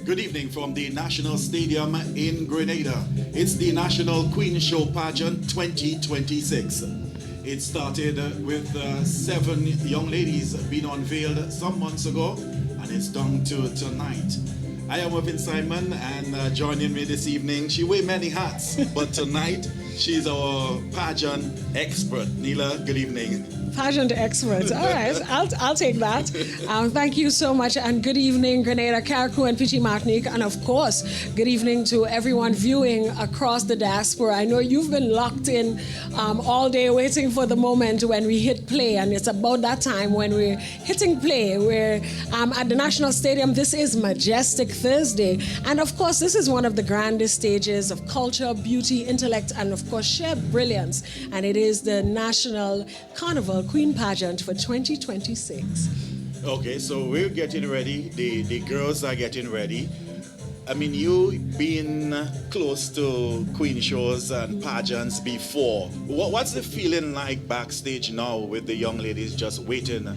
Good evening from the National Stadium in Grenada. It's the National Queen Show Pageant 2026. It started with 7 young ladies being unveiled some months ago, and it's down to tonight. I am Wevin Simon, and joining me this evening, she wears many hats, but tonight she's our pageant expert. Neela, good evening. Pageant expert. All right, I'll take that. Thank you so much, and good evening, Grenada, Carriacou, and Petit Martinique, and of course, good evening to everyone viewing across the diaspora. I know you've been locked in all day waiting for the moment when we hit play, and it's about that time when we're hitting play. We're at the National Stadium. This is Majestic Thursday, and of course, this is one of the grandest stages of culture, beauty, intellect, and of course, sheer brilliance, and it is the National Carnival Queen Pageant for 2026. Okay, so we're getting ready. The girls are getting ready. I mean, you been close to queen shows and pageants before. What's the feeling like backstage now with the young ladies just waiting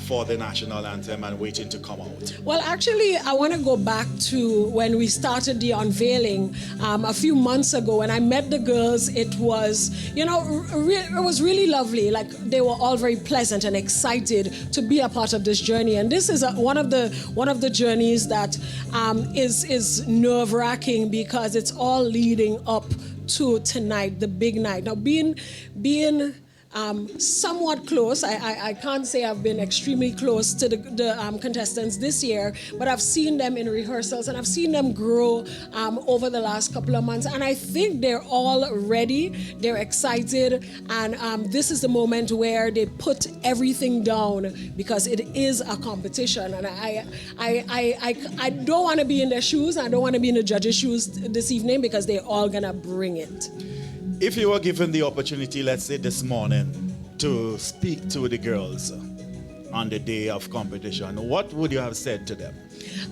for the national anthem and waiting to come out? Well, actually, I want to go back to when we started the unveiling a few months ago. When I met the girls, it was, it was really lovely. Like, they were all very pleasant and excited to be a part of this journey. And this is one of the journeys that is nerve-wracking, because it's all leading up to tonight, the big night. Now, being somewhat close. I can't say I've been extremely close to the contestants this year, but I've seen them in rehearsals and I've seen them grow over the last couple of months. And I think they're all ready, they're excited, and this is the moment where they put everything down, because it is a competition. And I don't want to be in their shoes, I don't want to be in the judges' shoes this evening, because they're all gonna bring it. If you were given the opportunity, let's say this morning, to speak to the girls on the day of competition, what would you have said to them?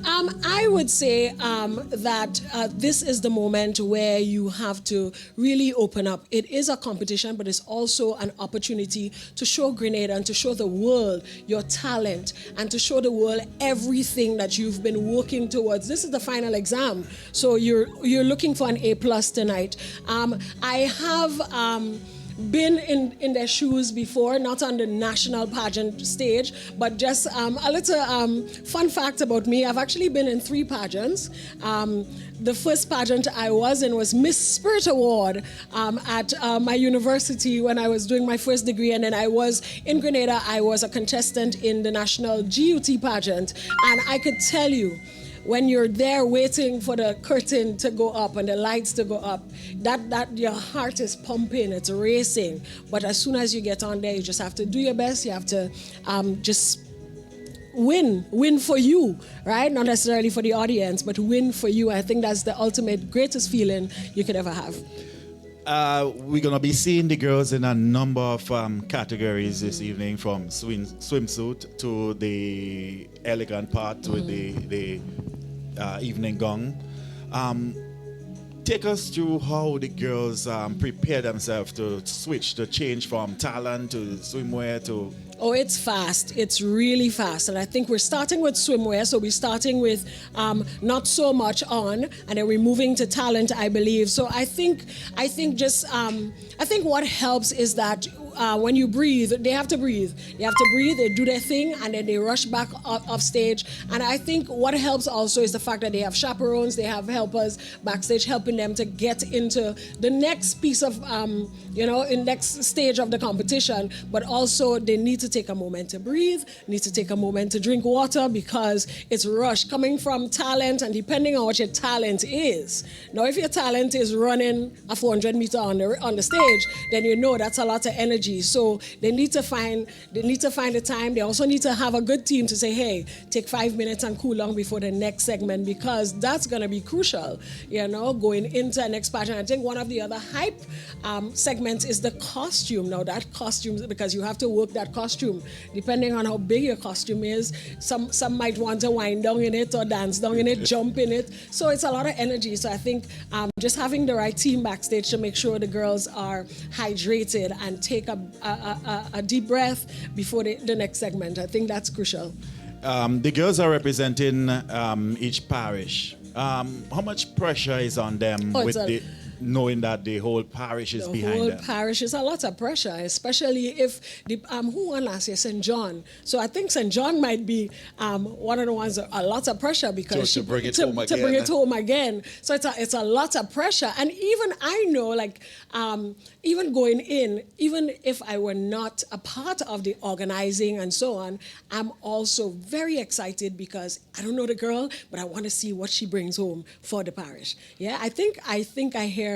I would say that this is the moment where you have to really open up. It is a competition, but it's also an opportunity to show Grenada and to show the world your talent, and to show the world everything that you've been working towards. This is the final exam, so you're looking for an A+ tonight. I have been in their shoes before, not on the national pageant stage, but just a little fun fact about me. I've actually been in 3 pageants. The first pageant I was in was Miss Spirit Award at my university when I was doing my first degree, and then I was in Grenada. I was a contestant in the national GUT pageant, and I could tell you, when you're there waiting for the curtain to go up and the lights to go up, that your heart is pumping, it's racing. But as soon as you get on there, you just have to do your best. You have to just win for you, right? Not necessarily for the audience, but win for you. I think that's the ultimate, greatest feeling you could ever have. We're going to be seeing the girls in a number of categories this evening, from swimsuit to the elegant part to the evening gown. Take us through how the girls prepare themselves to change from talent to swimwear to... Oh, it's fast. It's really fast. And I think we're starting with swimwear. So we're starting with not so much on, and then we're moving to talent, I believe. So I think what helps is that when you breathe, they have to breathe. They have to breathe, they do their thing, and then they rush back off stage. And I think what helps also is the fact that they have chaperones, they have helpers backstage helping them to get into the next piece of, in next stage of the competition. But also they need to take a moment to breathe, need to take a moment to drink water, because it's rush coming from talent, and depending on what your talent is. Now, if your talent is running a 400 meter on the stage, then you know that's a lot of energy. So they need to find the time. They also need to have a good team to say, hey, take 5 minutes and cool down before the next segment, because that's going to be crucial, going into the next pageant. I think one of the other hype segments is the costume. Now, that costume, because you have to work that costume. Depending on how big your costume is, some might want to wind down in it or dance down in it, jump in it. So it's a lot of energy. So I think just having the right team backstage to make sure the girls are hydrated and take a deep breath before the next segment. I think that's crucial. The girls are representing each parish. How much pressure is on them Oh, with knowing that the whole parish is the behind whole them? parish is a lot of pressure, especially if the who won last year, St. John. So I think St. John might be one of the ones that a lot of pressure because To bring it home to bring again. it home again. So it's a lot of pressure, and even I know, like even going in, even if I were not a part of the organizing and so on, I'm also very excited because I don't know the girl, but I want to see what she brings home for the parish. Yeah, I think I hear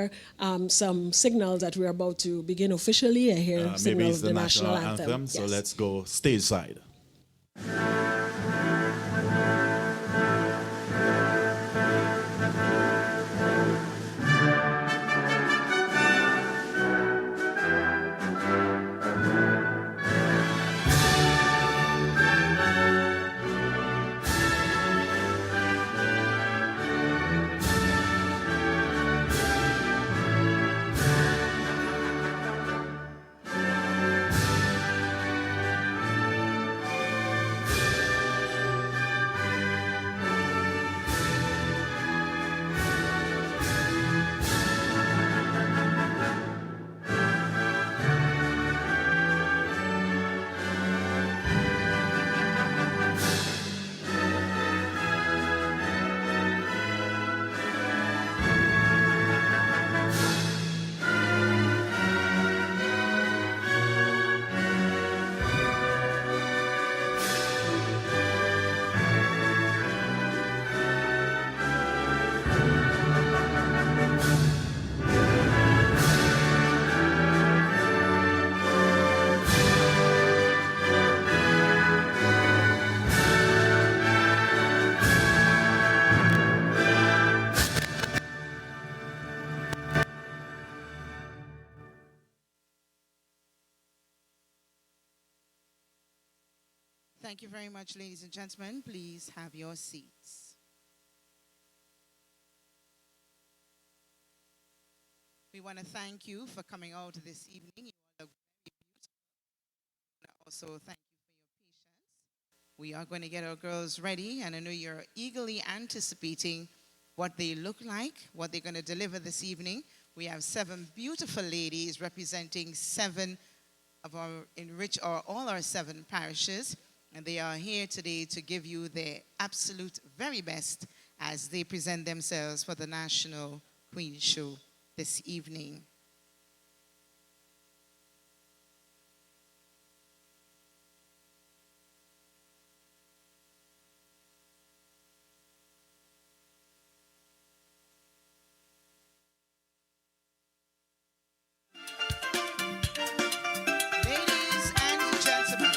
some signals that we're about to begin officially. I hear Maybe signals it's of the national anthem. Yes. So let's go stage side. Thank you very much, ladies and gentlemen. Please have your seats. We want to thank you for coming out this evening. You all look very beautiful. And also, thank you for your patience. We are going to get our girls ready, and I know you're eagerly anticipating what they look like, what they're going to deliver this evening. We have 7 beautiful ladies representing 7 of all our 7 parishes. And they are here today to give you their absolute very best as they present themselves for the National Queen Show this evening. Ladies and gentlemen,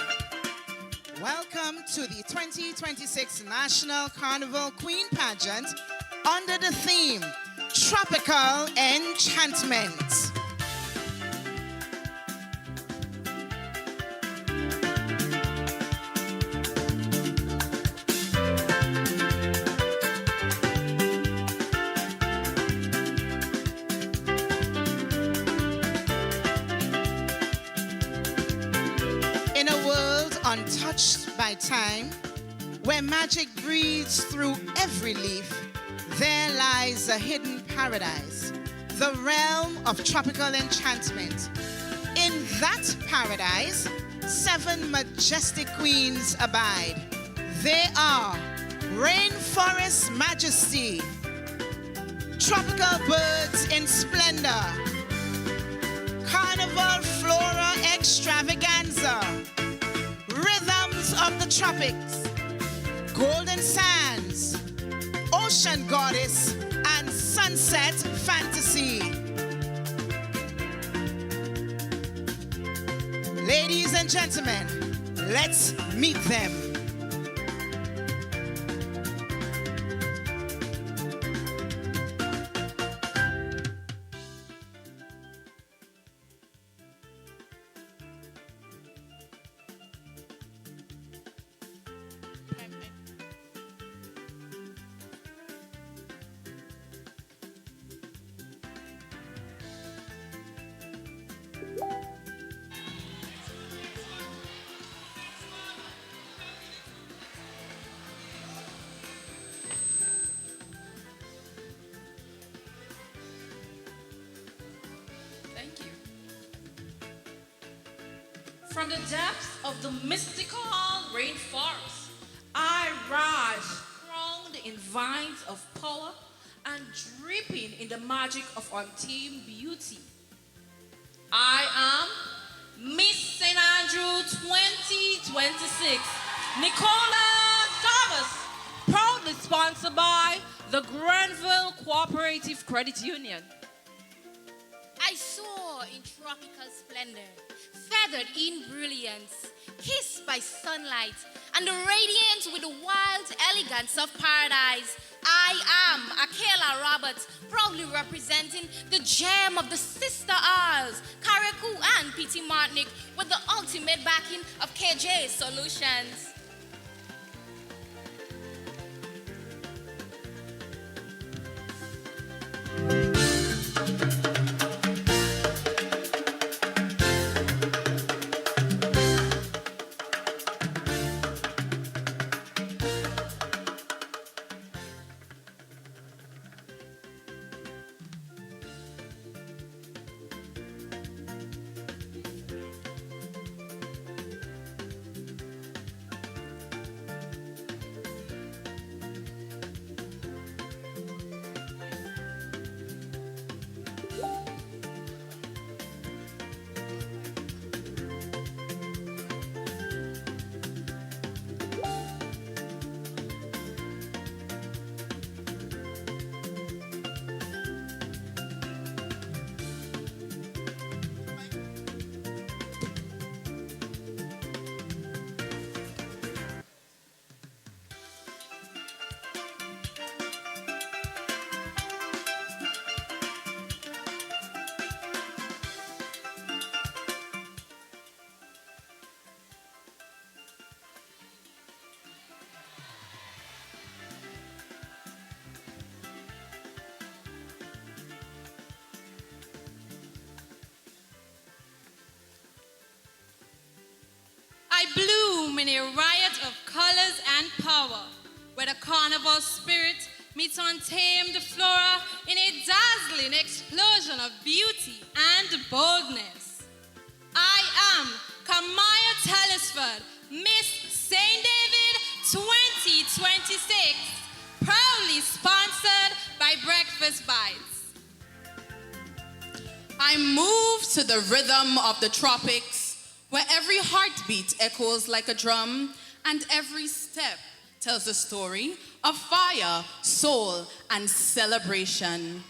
welcome to the 2026 National Carnival Queen Pageant under the theme Tropical Enchantment. In a world untouched by time, where magic breathes through every leaf, there lies a hidden paradise, the realm of tropical enchantment. In that paradise, 7 majestic queens abide. They are Rainforest Majesty, tropical birds in splendor, Carnival Flora Extravaganza, rhythms of the tropics, golden sands, ocean goddess, and sunset fantasy. Ladies and gentlemen, let's meet them. From the depths of the mystical rainforest, I rise, crowned in vines of power and dripping in the magic of untamed beauty. I am Miss St. Andrew 2026, Nicola Davis, proudly sponsored by the Grenville Cooperative Credit Union. I soar in tropical splendor, feathered in brilliance, kissed by sunlight, and radiant with the wild elegance of paradise. I am Akela Roberts, proudly representing the gem of the Sister Isles, Carriacou and Petit Martinique, with the ultimate backing of KJ Solutions. I bloom in a riot of colors and power, where the carnival spirit meets untamed flora in a dazzling explosion of beauty and boldness. I am Kamaya Telesford, Miss St. David 2026, proudly sponsored by Breakfast Bites. I move to the rhythm of the tropics, where every heartbeat echoes like a drum and every step tells a story of fire, soul, and celebration.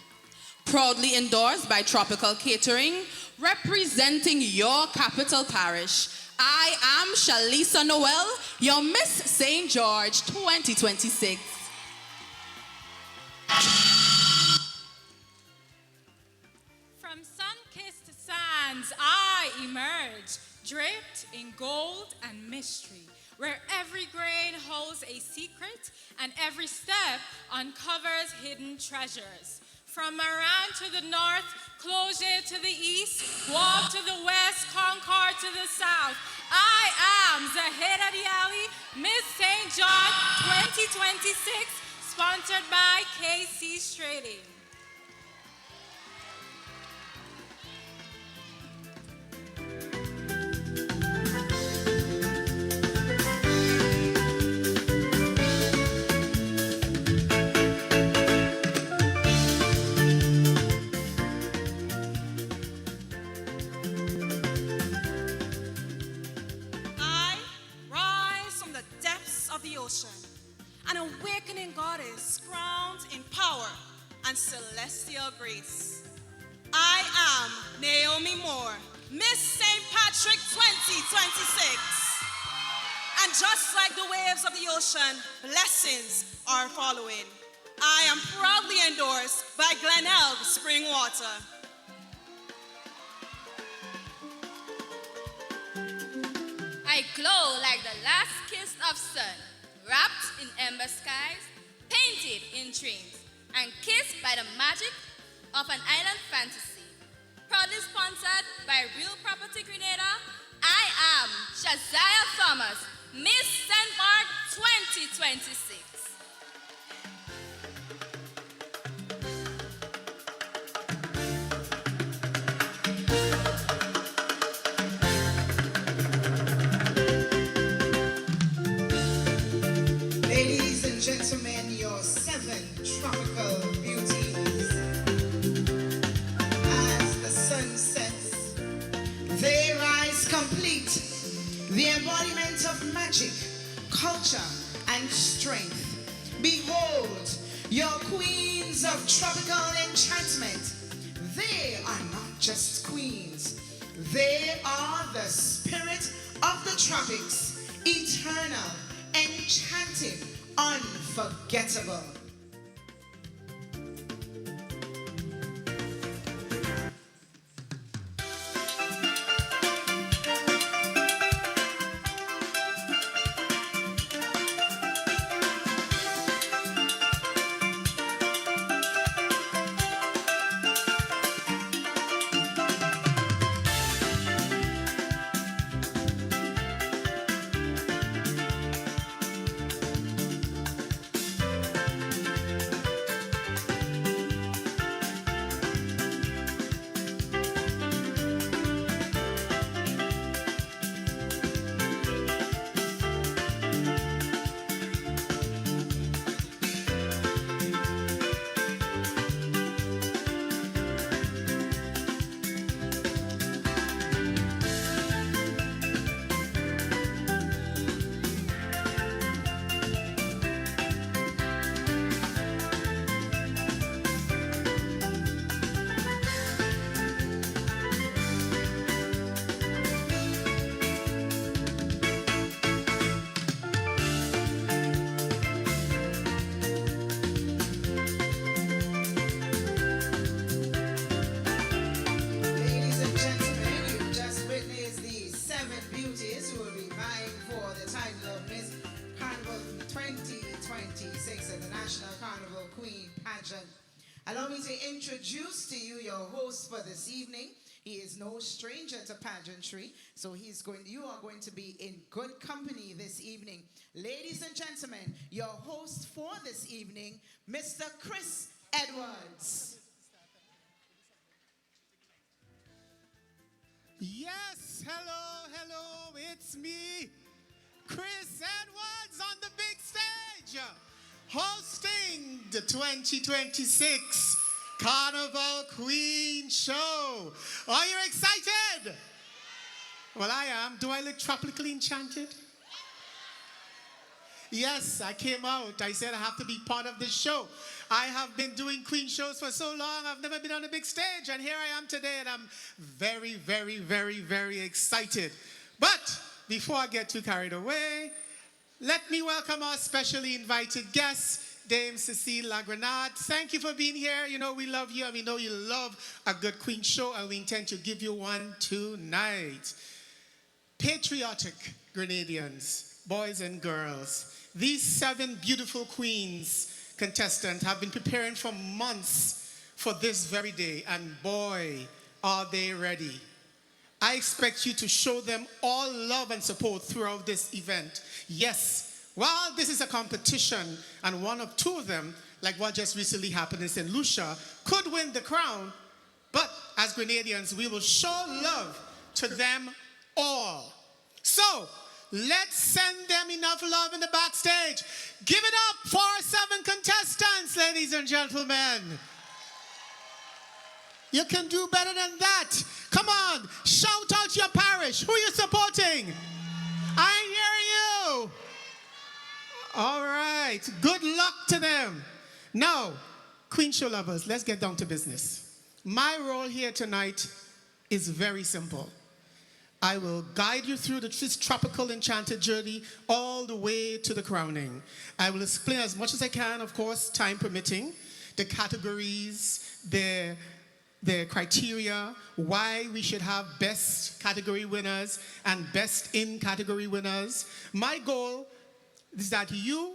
Proudly endorsed by Tropical Catering, representing your capital parish, I am Shalisa Noel, your Miss St. George 2026. From sun-kissed sands, I emerge, draped in gold and mystery, where every grain holds a secret and every step uncovers hidden treasures. From Maran to the north, Cloget to the east, Guam to the west, Concord to the south, I am Zaheda Diali, Miss St. John 2026, sponsored by KC Trading. An awakening goddess crowned in power and celestial grace. I am Naomi Moore, Miss St. Patrick 2026. And just like the waves of the ocean, blessings are following. I am proudly endorsed by Glenelg Spring Water. I glow like the last kiss of sun, wrapped in ember skies, painted in dreams, and kissed by the magic of an island fantasy. Proudly sponsored by Real Property Grenada, I am Shazia Thomas, Miss St. Mark 2026. and gentlemen, your 7 tropical beauties. As the sun sets, they rise complete, the embodiment of magic, culture, and strength. Behold, your queens of tropical enchantment. They are not just queens, they are the spirit of the tropics, eternal, enchanting, unforgettable. Carnival Queen Pageant. Allow me to introduce to you your host for this evening. He is no stranger to pageantry, so you are going to be in good company this evening. Ladies and gentlemen, your host for this evening, Mr. Chris Edwards. Yes, hello, it's me, Chris Edwards on the big stage, hosting the 2026 Carnival Queen Show. Are you excited? Well, I am. Do I look tropically enchanted? Yes, I came out. I said I have to be part of this show. I have been doing queen shows for so long. I've never been on a big stage, and here I am today, and I'm very, very, very, very excited. But before I get too carried away, let me welcome our specially invited guest, Dame Cecile La Grenade. Thank you for being here. You know we love you, and we know you love a good queen show, and we intend to give you one tonight. Patriotic Grenadians, boys and girls, these 7 beautiful queens contestants have been preparing for months for this very day, and boy, are they ready. I expect you to show them all love and support throughout this event. Yes, while this is a competition, and one of 2 of them, like what just recently happened in St. Lucia, could win the crown, but as Grenadians, we will show love to them all. So, let's send them enough love in the backstage. Give it up for our 7 contestants, ladies and gentlemen. You can do better than that. Come on, shout out your parish. Who are you supporting? I ain't hearing you. All right, good luck to them. Now, Queen Show lovers, let's get down to business. My role here tonight is very simple. I will guide you through this tropical enchanted journey all the way to the crowning. I will explain as much as I can, of course, time permitting, the categories, the criteria, why we should have best category winners and best in category winners. My goal is that you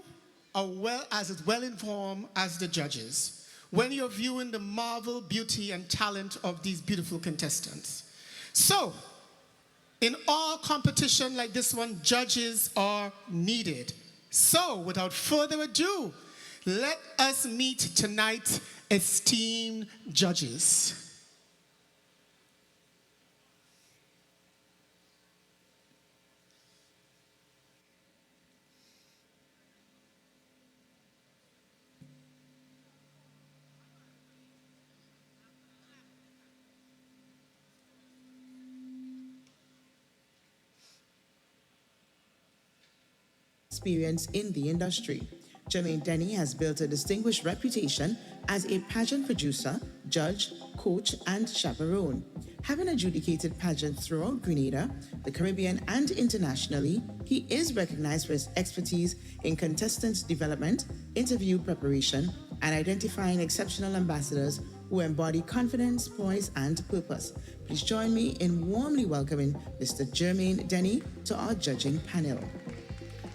are as well informed as the judges when you're viewing the marvel, beauty, and talent of these beautiful contestants. So, in all competition like this one, judges are needed. So, without further ado, let us meet tonight's esteemed judges. experience in the industry. Jermaine Denny has built a distinguished reputation as a pageant producer, judge, coach, and chaperone. Having adjudicated pageants throughout Grenada, the Caribbean, and internationally, he is recognized for his expertise in contestant development, interview preparation, and identifying exceptional ambassadors who embody confidence, poise, and purpose. Please join me in warmly welcoming Mr. Jermaine Denny to our judging panel.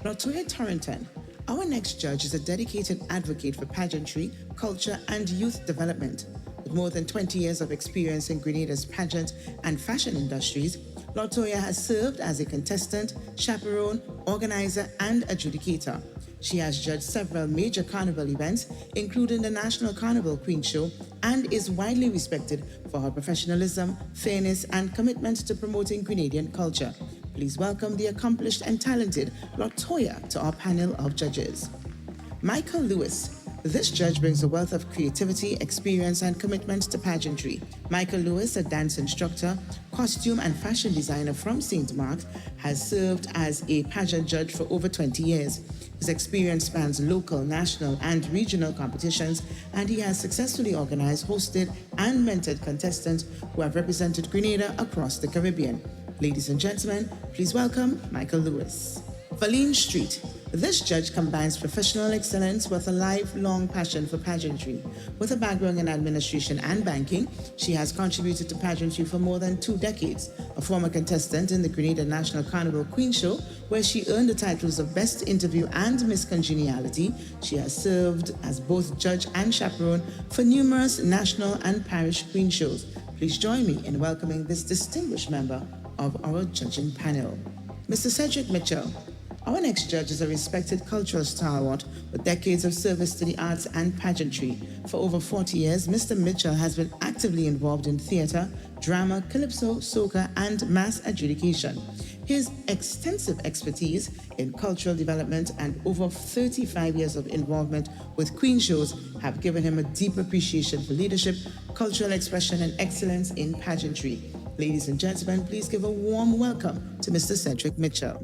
LaToya Torrington. Our next judge is a dedicated advocate for pageantry, culture, and youth development. With more than 20 years of experience in Grenada's pageant and fashion industries, LaToya has served as a contestant, chaperone, organizer, and adjudicator. She has judged several major carnival events, including the National Carnival Queen Show, and is widely respected for her professionalism, fairness, and commitment to promoting Grenadian culture. Please welcome the accomplished and talented LaToya to our panel of judges. Michael Lewis. This judge brings a wealth of creativity, experience, and commitment to pageantry. Michael Lewis, a dance instructor, costume and fashion designer from St. Mark's, has served as a pageant judge for over 20 years. His experience spans local, national, and regional competitions, and he has successfully organized, hosted, and mentored contestants who have represented Grenada across the Caribbean. Ladies and gentlemen, please welcome Michael Lewis. Faline Street. This judge combines professional excellence with a lifelong passion for pageantry. With a background in administration and banking, she has contributed to pageantry for more than 2 decades. A former contestant in the Grenada National Carnival Queen Show, where she earned the titles of Best Interview and Miss Congeniality, she has served as both judge and chaperone for numerous national and parish queen shows. Please join me in welcoming this distinguished member of our judging panel. Mr. Cedric Mitchell. Our next judge is a respected cultural stalwart with decades of service to the arts and pageantry. For over 40 years, Mr. Mitchell has been actively involved in theater, drama, calypso, soca, and mass adjudication. His extensive expertise in cultural development and over 35 years of involvement with queen shows have given him a deep appreciation for leadership, cultural expression, and excellence in pageantry. Ladies and gentlemen, please give a warm welcome to Mr. Cedric Mitchell.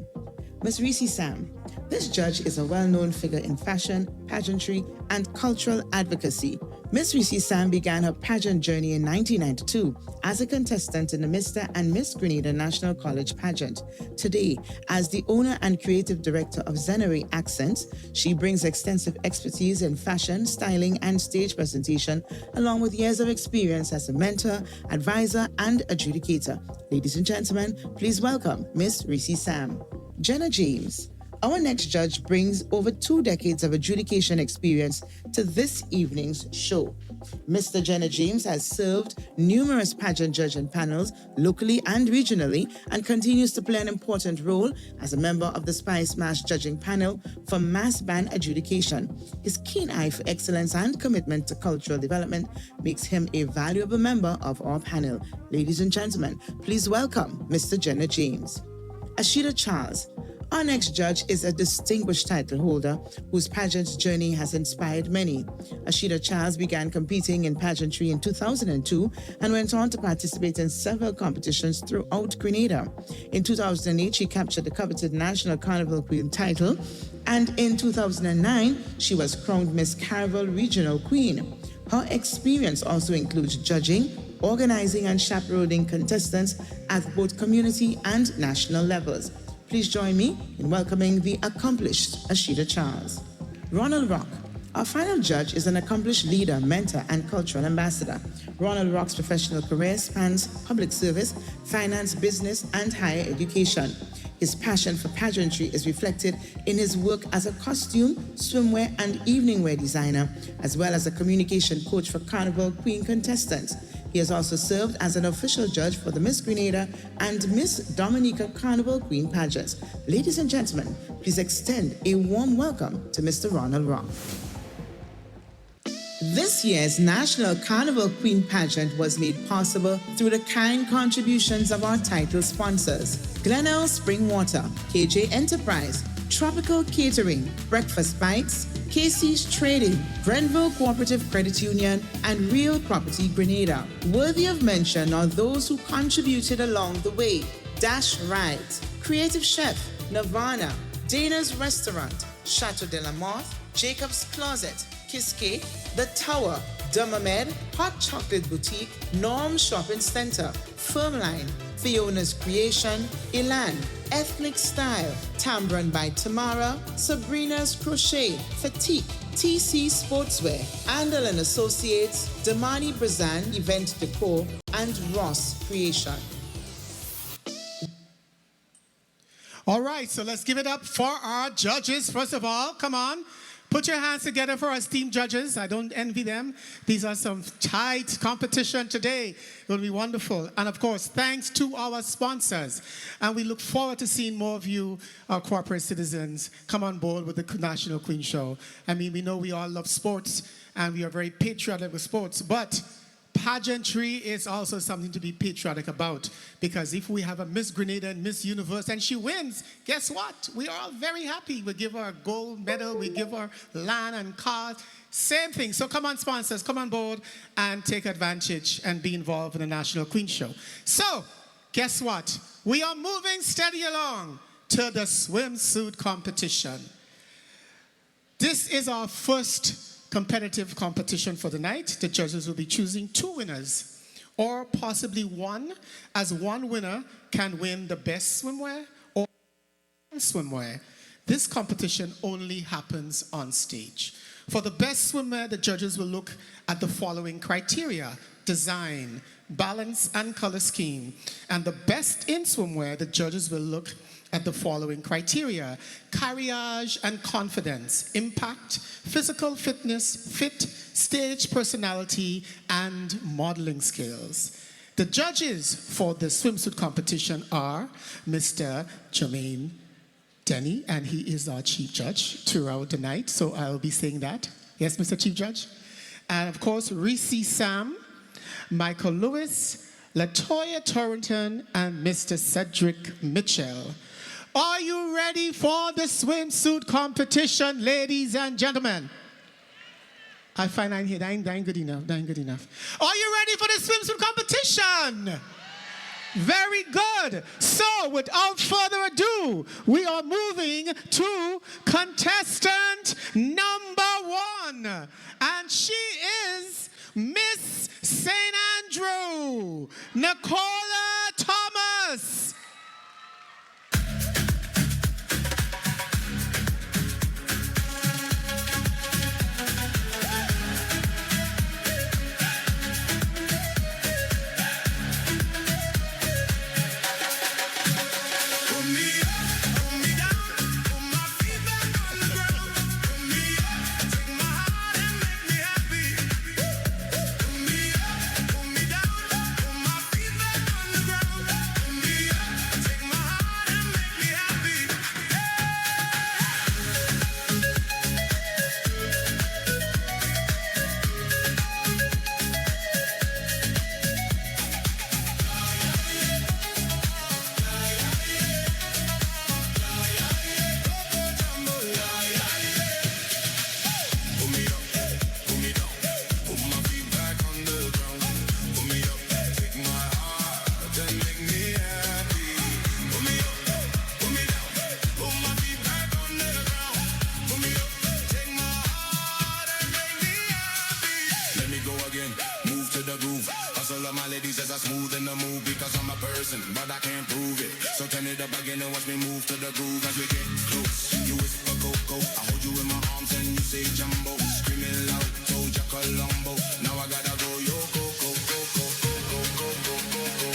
Ms. Reese Sam. This judge is a well-known figure in fashion, pageantry, and cultural advocacy. Ms. Reese Sam began her pageant journey in 1992 as a contestant in the Mr. and Miss Grenada National College pageant. Today, as the owner and creative director of Zenere Accents, she brings extensive expertise in fashion, styling, and stage presentation, along with years of experience as a mentor, advisor, and adjudicator. Ladies and gentlemen, please welcome Ms. Reese Sam. Jenna James. Our next judge brings over 2 decades of adjudication experience to this evening's show. Mr. Jenna James has served numerous pageant judging panels locally and regionally and continues to play an important role as a member of the Spice Mash judging panel for mass band adjudication. His keen eye for excellence and commitment to cultural development makes him a valuable member of our panel. Ladies and gentlemen, please welcome Mr. Jenna James. Ashida Charles. Our next judge is a distinguished title holder whose pageant journey has inspired many. Ashida Charles began competing in pageantry in 2002 and went on to participate in several competitions throughout Grenada. In 2008, she captured the coveted National Carnival Queen title, and in 2009, she was crowned Miss Carnival Regional Queen. Her experience also includes judging, organizing, and chaperoning contestants at both community and national levels. Please join me in welcoming the accomplished Ashida Charles. Ronald Rock. Our final judge is an accomplished leader, mentor, and cultural ambassador. Ronald Rock's professional career spans public service, finance, business, and higher education. His passion for pageantry is reflected in his work as a costume, swimwear, and evening wear designer, as well as a communication coach for Carnival Queen contestants. He has also served as an official judge for the Miss Grenada and Miss Dominica Carnival Queen pageants. Ladies and gentlemen, please extend a warm welcome to Mr. Ronald Rock. This year's National Carnival Queen pageant was made possible through the kind contributions of our title sponsors: Glenelg Spring Water, KJ Enterprise, Tropical Catering, Breakfast Bites, Casey's Trading, Grenville Cooperative Credit Union, and Real Property Grenada. Worthy of mention are those who contributed along the way: Dash Rides, Creative Chef, Nirvana, Dana's Restaurant, Chateau de la Mothe, Jacob's Closet, Kiske, The Tower, Dumamed, Hot Chocolate Boutique, Norm Shopping Center, Firmline, Fiona's Creation, Elan, Ethnic Style, Tambron by Tamara, Sabrina's Crochet, Fatigue, TC Sportswear, Andal and Associates, Damani Brazan Event Decor, and Ross Creation. All right, so let's give it up for our judges. First of all, come on. Put your hands together for our esteemed judges. I don't envy them. These are some tight competition today. It will be wonderful. And of course, thanks to our sponsors. And we look forward to seeing more of you, our corporate citizens, come on board with the National Queen Show. I mean, we know we all love sports and we are very patriotic with sports, but pageantry is also something to be patriotic about, because if we have a Miss Grenada and Miss Universe and she wins, guess what? We are all very happy. We give her a gold medal, we give her land and cars, same thing. So come on, sponsors, come on board and take advantage and be involved in the National Queen Show. So, guess what? We are moving steady along to the swimsuit competition. This is our first competitive competition for the night. The judges will be choosing 2 winners, or possibly one, as one winner can win the best swimwear or swimwear. This competition only happens on stage. For the best swimwear, the judges will look at the following criteria: design, balance, and color scheme. And the best in swimwear, the judges will look at the following criteria: carriage and confidence, impact, physical fitness, fit, stage personality, and modeling skills. The judges for the swimsuit competition are Mr. Jermaine Denny, and he is our chief judge throughout the night, so I'll be saying that. Yes, Mr. Chief Judge? And of course, Reese Sam, Michael Lewis, Latoya Torrington, and Mr. Cedric Mitchell. Are you ready for the swimsuit competition, ladies and gentlemen? I find I'm here. That ain't good enough. That ain't good enough. Are you ready for the swimsuit competition? Very good. So, without further ado, we are moving to contestant number 1. And she is Miss St. Andrew, Nicola Thomas. Smooth in the move because I'm a person, but I can't prove it. So turn it up again and watch me move to the groove as we get close. You whisper Coco, I hold you in my arms and you say Jumbo. Screaming loud, told ya Colombo. Now I gotta go yo Coco, Coco, Coco, Coco, Coco,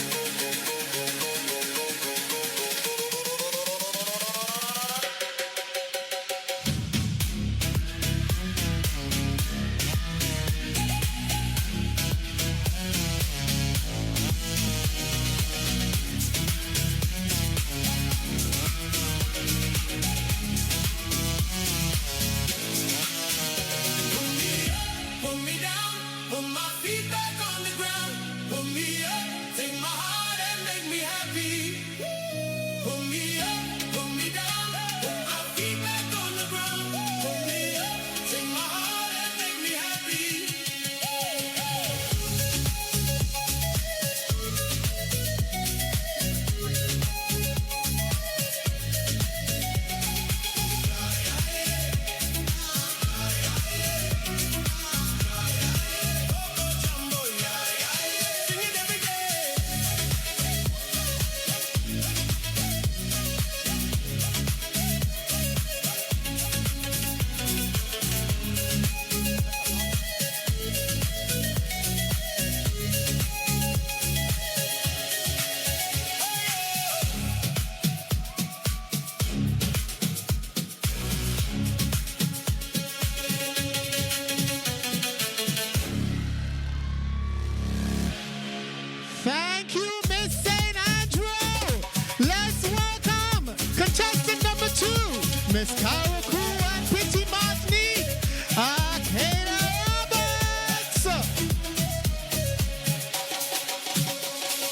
Miss Carol Crew and Pretty Martinique, Akena Roberts.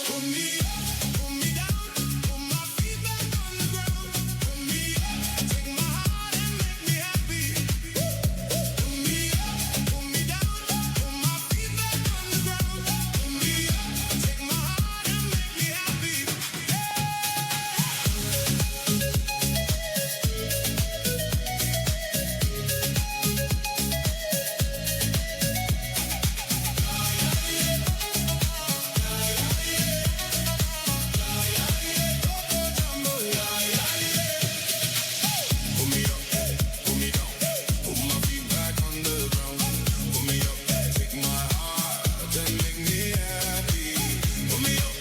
Put me up, put me down, put my feet back on the ground. Put me up, take my heart and make me happy. Put me up, put me down, put my feet back on the ground. Put me up, take my heart and make me happy. Put me up, put me down, put my feet back on the ground. Put me up, take my heart and make me happy. Put me up,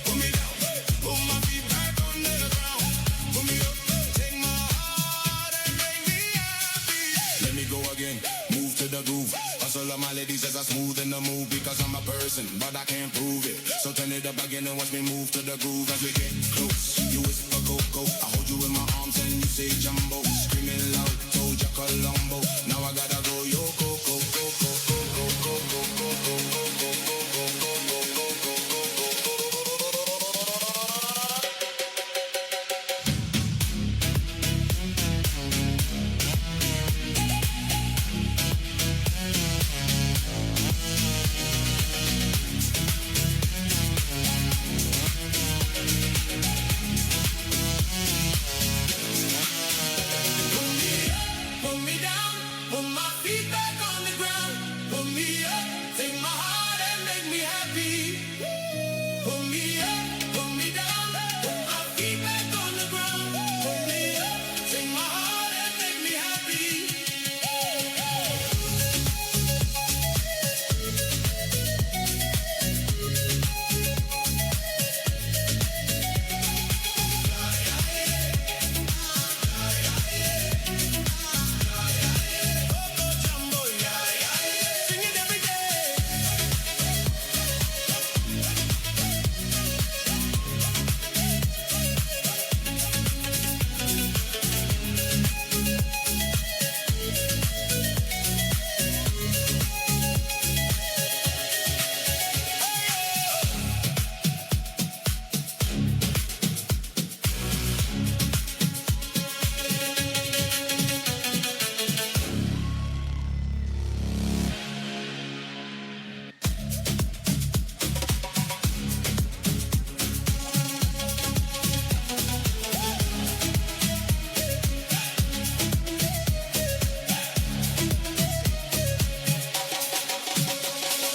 put me down, put my feet back on the ground. Put me up, take my heart and make me happy. Let me go again, move to the groove. Hustle of my ladies as I smooth in the move because I'm a person, but I can't prove it. So turn it up again and watch me move to the groove as we get close. You whisper Coco, I hold you in my arms and you say Jumbo. Screaming loud, told ya Colombo. Now I gotta go yo Coco, Coco, Coco, Coco, Coco, Coco, Put me down, put my feet back on the ground. Put me up, take my heart and make me happy. Put me up, put me down, put my feet back on the ground. Put me up, take my heart and make me happy. Sing it every day.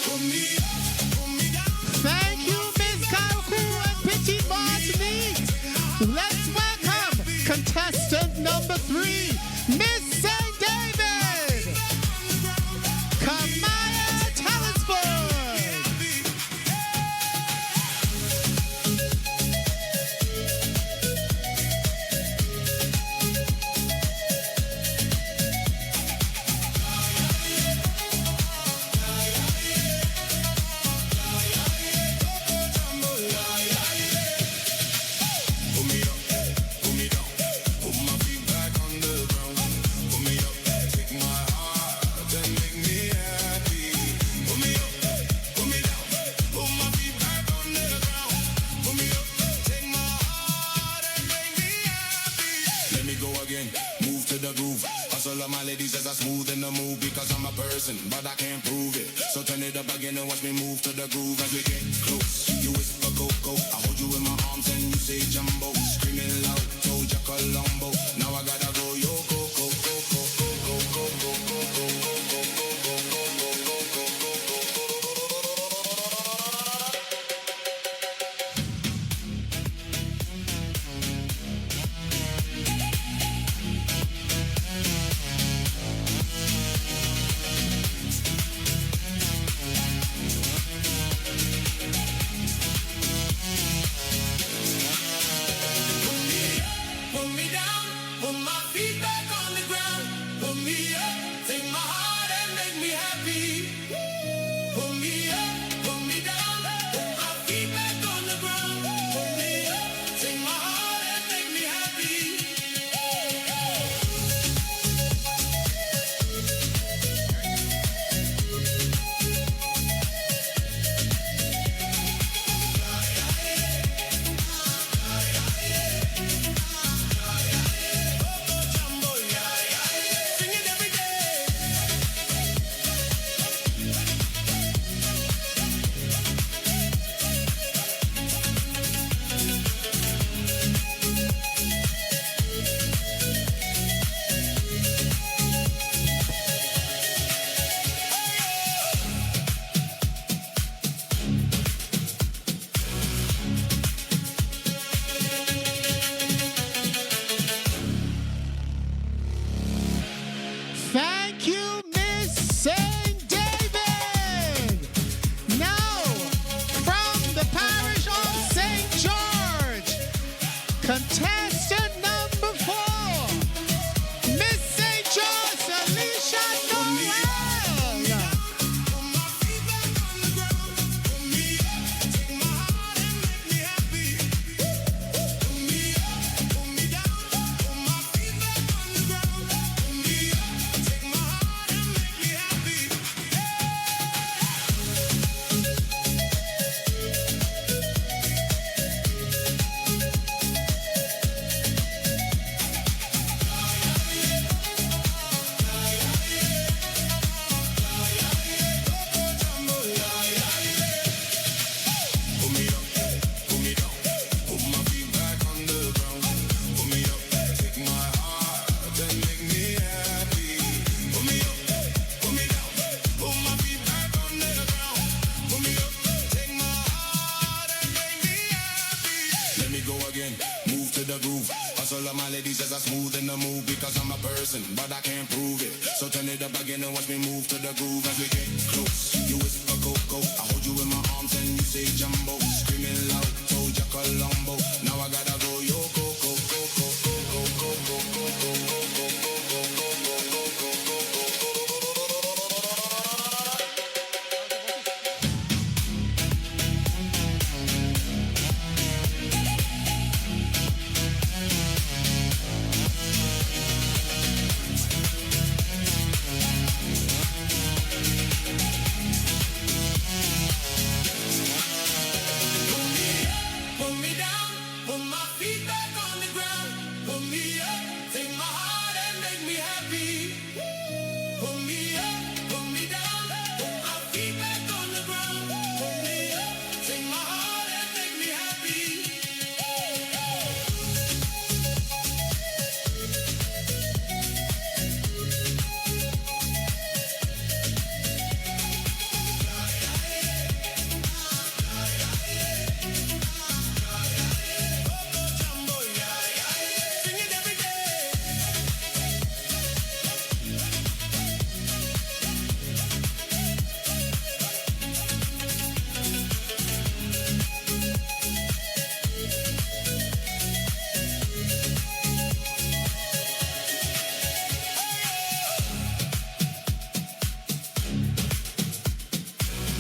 Put me up, put me down. Thank you, Miss Carol Crew and Pretty Martinique. Let's welcome contestant number 3, Miss St. David, Kamaya Talisford. Put me up, put me down, put my feet back on the ground. Put me up, take my heart and make me happy. Put me up, put me down, put my feet back on the ground. Put me up, take my heart and make me happy. Let me go again, move to the groove. Hustle of my ladies as I smooth in the move because I'm a person, but I can't prove it. So turn it up again and watch me move to the groove as we get close. You whisper Coco, I hold you in my arms and you say Jumbo. Screaming loud, told ya Colombo. Now I gotta go yo Coco, Coco, Coco, Coco, Coco, Coco, again and watch me move to the groove as we get close. You whisper coco, I hold you in my arms and you say jumbo. Screaming loud, told ya Colombo. Now I gotta go yo coco, coco, coco, coco, coco, coco,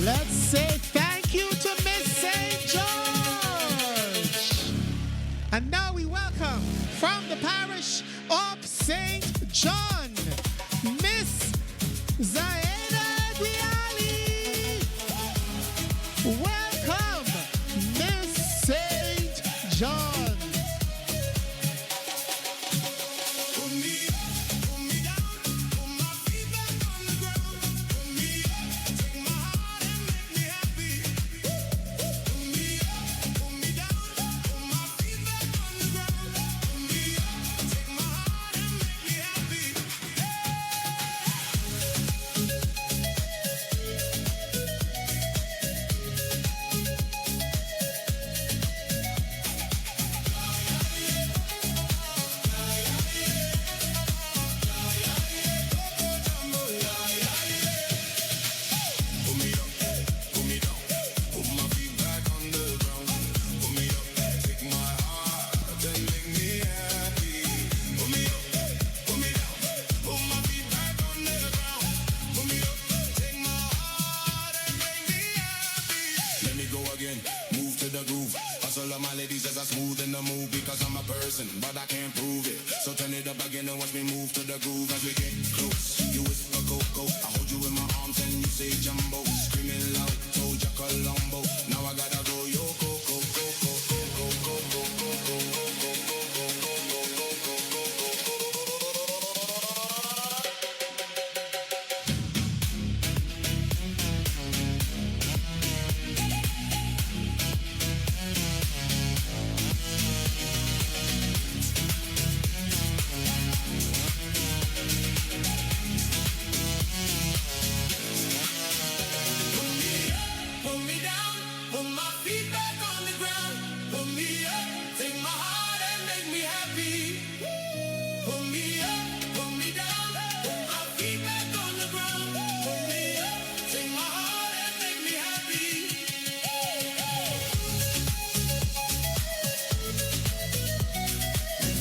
Let's say thank you to Miss St. George. And now we welcome from the parish of St. John, Miss Zaina Diali. Welcome, Miss St. John. But I can't prove it. So turn it up again and watch me move to the groove as we get close. You whisper coco, I hold you in my arms and you say jumbo. Screaming loud, told ya Colombo. Now I gotta go yo coco, coco, coco, coco, coco,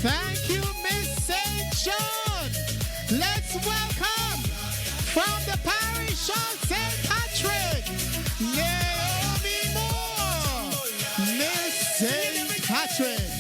Thank you, Miss St. John. Let's welcome from the parish of St. Patrick, Naomi Moore. Miss St. Patrick.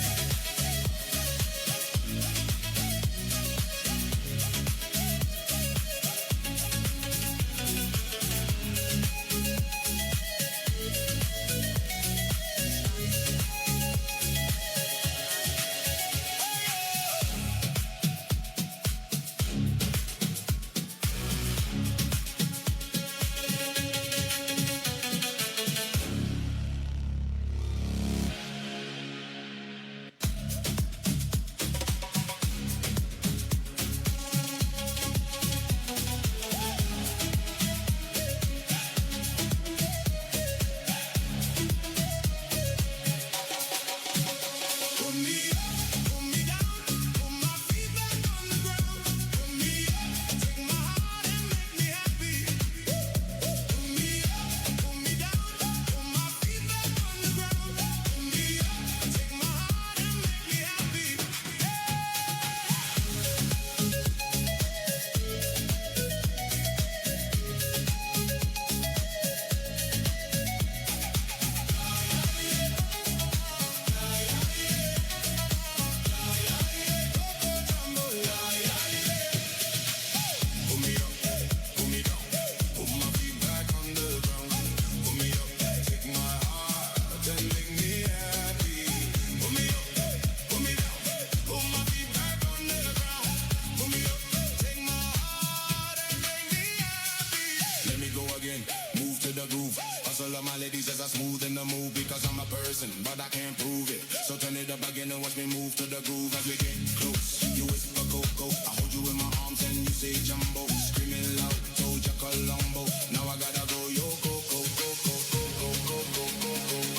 the groove. Hustle of my ladies as I smooth in the move because I'm a person, but I can't prove it. So turn it up again and watch me move to the groove as we get close. You whisper Coco, I hold you in my arms and you say Jumbo. Screaming loud, told you Colombo. Now I gotta go yo Coco, Coco, Coco, Coco, Coco,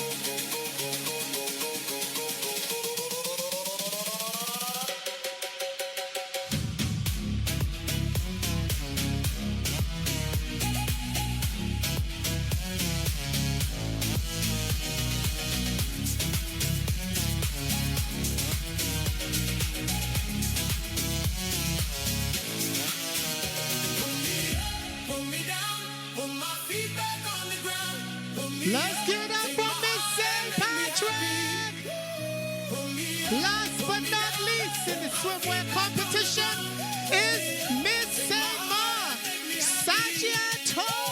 Let's give it up for Miss St. Patrick! Last but not least in the swimwear competition is Miss St. Mark, Sajia Thomas!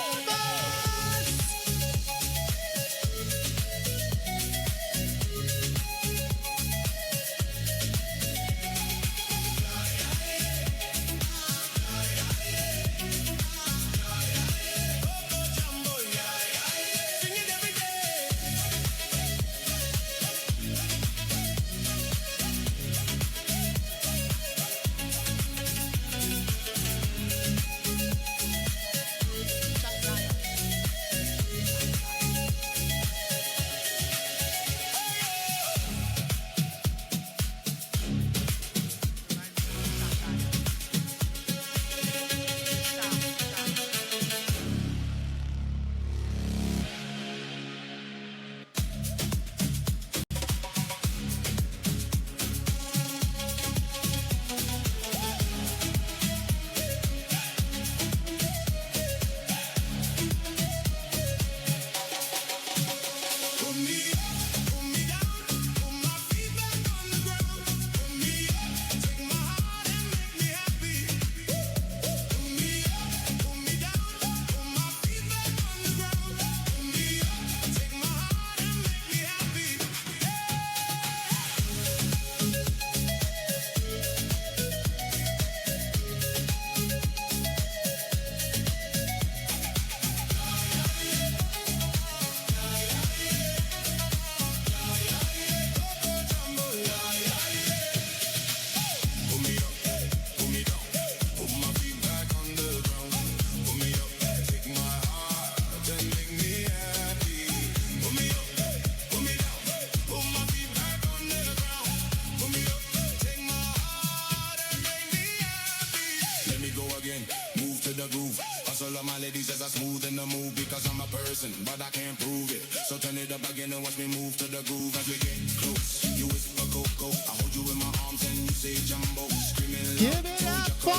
As I smooth in the move because I'm a person, but I can't prove it. So turn it up again and watch me move to the groove as we get close. You whisper Coco, I hold you in my arms and you say Jumbo. Screaming loud, Give it up for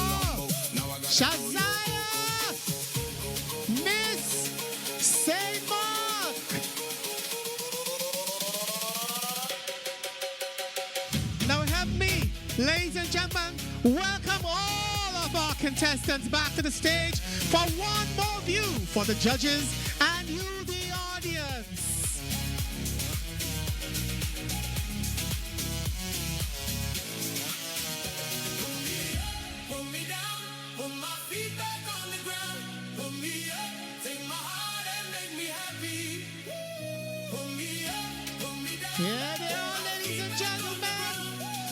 now I gotta Shazaya, Miss St. Mark. Now have me, ladies and gentlemen, welcome all of our contestants back to the stage for one more view for the judges and you, the audience. Put me down, put my feet back on the ground. Put me up, take my heart and make me happy. Put me up, put me down. Here they are, ladies and gentlemen,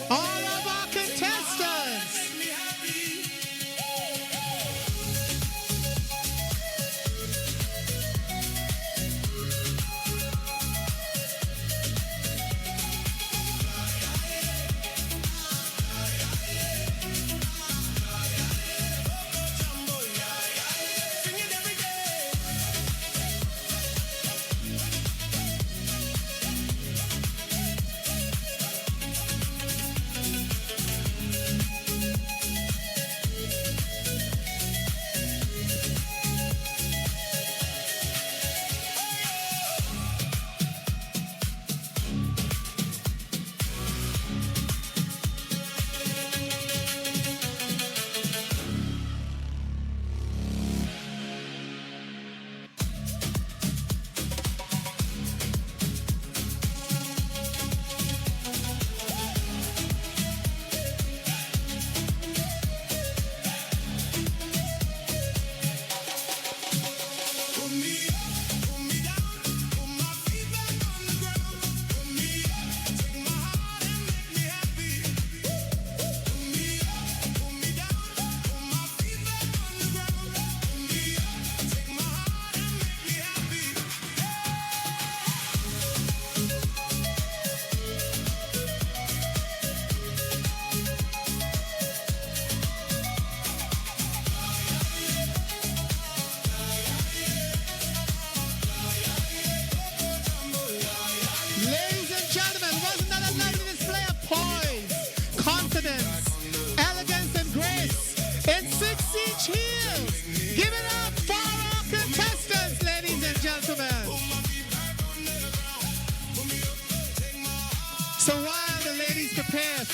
all of our contestants. Make me happy.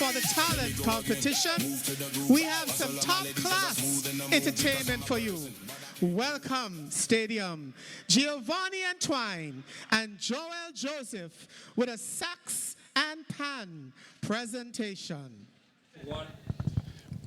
for the talent competition. We have some top-class entertainment for you. Welcome, Stadium, Giovanni Antoine and Joel Joseph with a sax and pan presentation.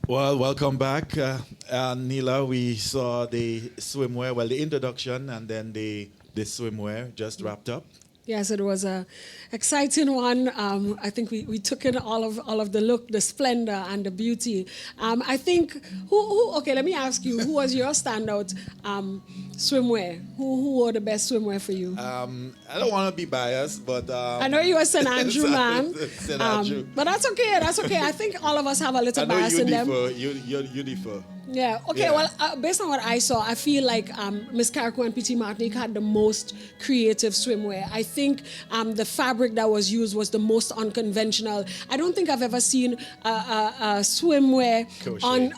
Well, welcome back. Neela, we saw the swimwear, well, the introduction and then the swimwear just wrapped up. Yes, it was a exciting one. I think we took in all of the look, the splendor, and the beauty. I think who okay, let me ask you, who was your standout swimwear? Who wore the best swimwear for you? I don't want to be biased, but I know you were St. Andrew man. St. Andrew. But that's okay. That's okay. I think all of us have a little bias in them. You differ. Yeah, okay, Yeah. well, based on what I saw, I feel like Miss Carrico and P.T. Martinique had the most creative swimwear. I think the fabric that was used was the most unconventional. I don't think I've ever seen a swimwear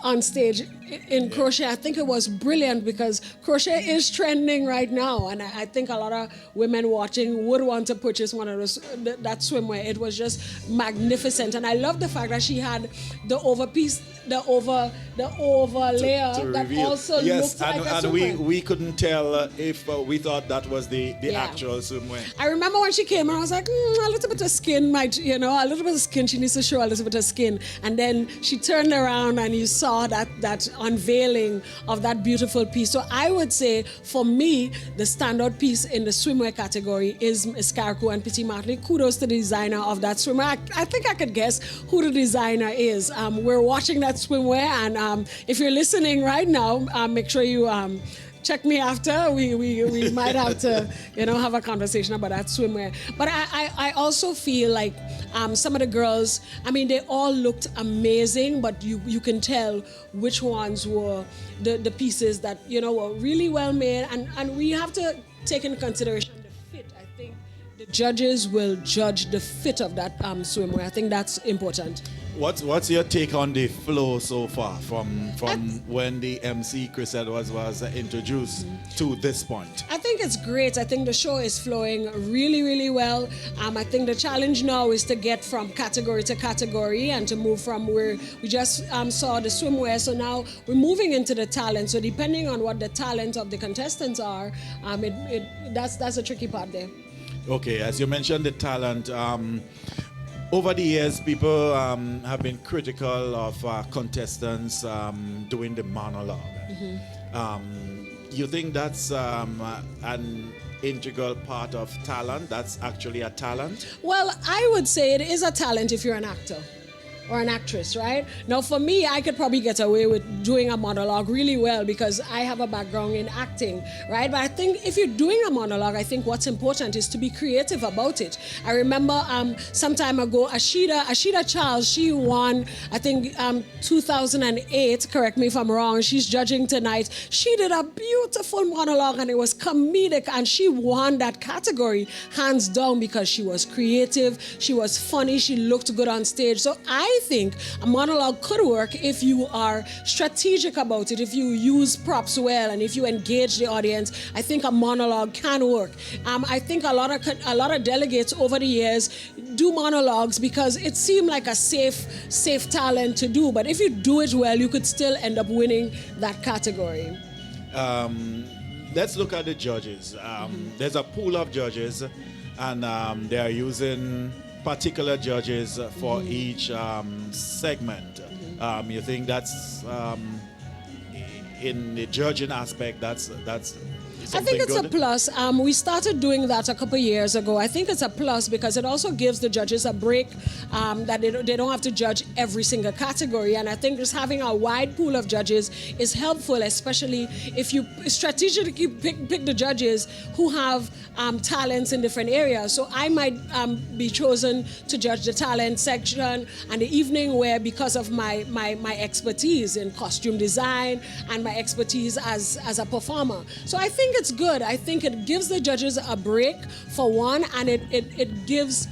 on stage in crochet. I think it was brilliant because crochet is trending right now, and I think a lot of women watching would want to purchase one of those that swimwear. It was just magnificent, and I love the fact that she had the overpiece, the over layer to that reveal. also yes, looked like a and swimwear. we couldn't tell if we thought that was the actual swimwear. I remember when she came and I was like, a little bit of skin might, a little bit of skin. She needs to show a little bit of skin. And then she turned around and you saw that unveiling of that beautiful piece. So I would say, for me, the standout piece in the swimwear category is Miss Carrico and P.T. Martinique. Kudos to the designer of that swimwear. I think I could guess who the designer is. We're watching that swimwear, and if you're listening right now, make sure you check me after. We might have to have a conversation about that swimwear. But I also feel like some of the girls, they all looked amazing, but you can tell which ones were the pieces that were really well made, and we have to take into consideration the fit. I think the judges will judge the fit of that swimwear. I think that's important. What's your take on the flow so far from when the MC Chris Edwards was introduced to this point? I think it's great. I think the show is flowing really, really well. I think the challenge now is to get from category to category and to move from where we just saw the swimwear. So now we're moving into the talent. So depending on what the talent of the contestants are, that's a tricky part there. Okay, as you mentioned the talent, over the years, people have been critical of contestants doing the monologue. You think that's an integral part of talent? That's actually a talent? Well, I would say it is a talent if you're an actor or an actress, right? Now, for me, I could probably get away with doing a monologue really well because I have a background in acting, right? But I think if you're doing a monologue, I think what's important is to be creative about it. I remember some time ago, Ashida Charles, she won, I think, 2008, correct me if I'm wrong, she's judging tonight. She did a beautiful monologue and it was comedic, and she won that category hands down because she was creative, she was funny, she looked good on stage. So I think a monologue could work if you are strategic about it, if you use props well, and if you engage the audience. I think a monologue can work. I think a lot of delegates over the years do monologues because it seemed like a safe talent to do. But if you do it well, you could still end up winning that category. Let's look at the judges. There's a pool of judges, and they are using particular judges for each segment. You think that's in the judging aspect, that's I think it's good? a plus. We started doing that a couple years ago. I think it's a plus because it also gives the judges a break, that they don't have to judge every single category. And I think just having a wide pool of judges is helpful, especially if you strategically pick the judges who have talents in different areas. So I might be chosen to judge the talent section and the evening wear because of my expertise in costume design and my expertise as a performer. So I think it's good. I think it gives the judges a break for one, and it gives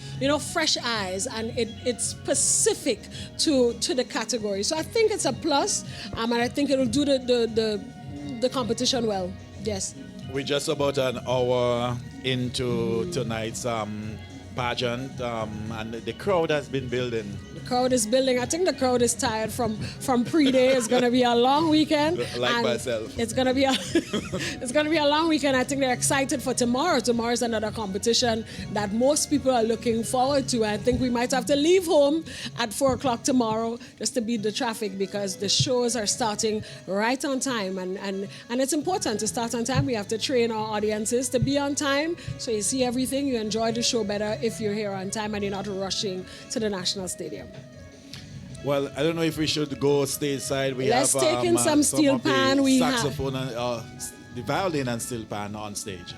fresh eyes, and it's specific to the category. So I think it's a plus, and I think it'll do the competition well. Yes. We're just about an hour into tonight's pageant, and the crowd has been building. crowd is building. I think the crowd is tired from pre-day. It's going to be a long weekend. Like and myself. It's going to be a long weekend. I think they're excited for tomorrow. Tomorrow is another competition that most people are looking forward to. I think we might have to leave home at 4 o'clock tomorrow just to beat the traffic because the shows are starting right on time. And it's important to start on time. We have to train our audiences to be on time so you see everything. You enjoy the show better if you're here on time and you're not rushing to the National Stadium. Well, I don't know if we should go stateside. Let's take in some steel of the pan. We have saxophone and the violin and steel pan on stage.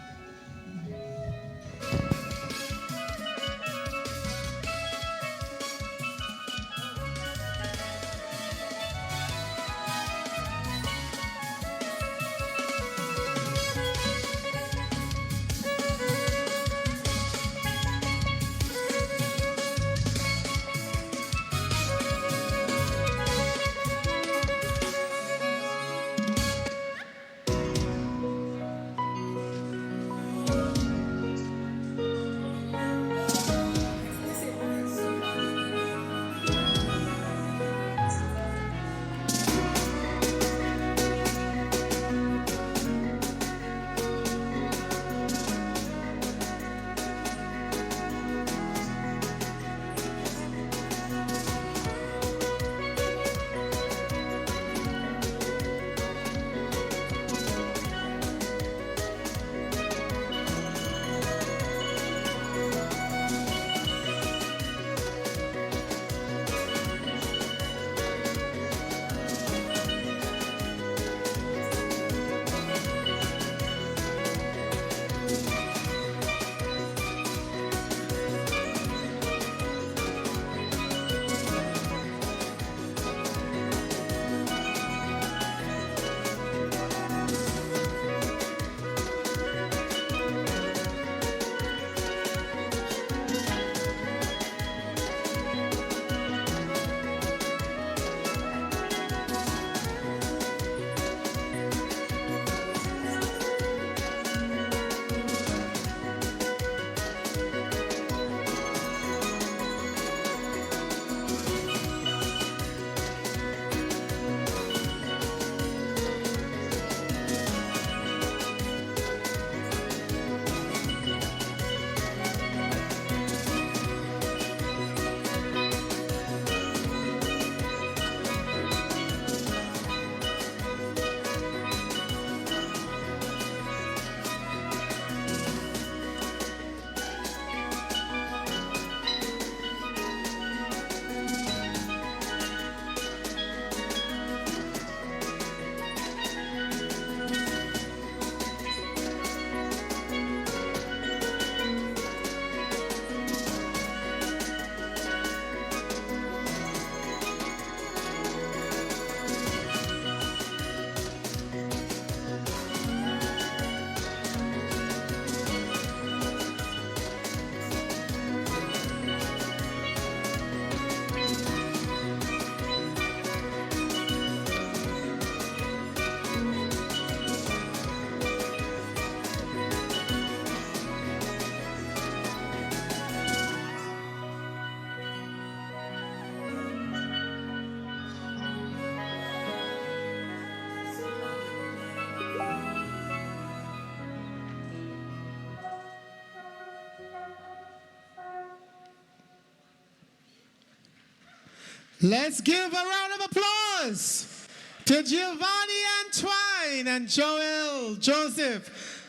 Let's give a round of applause to Giovanni Antoine and Joel Joseph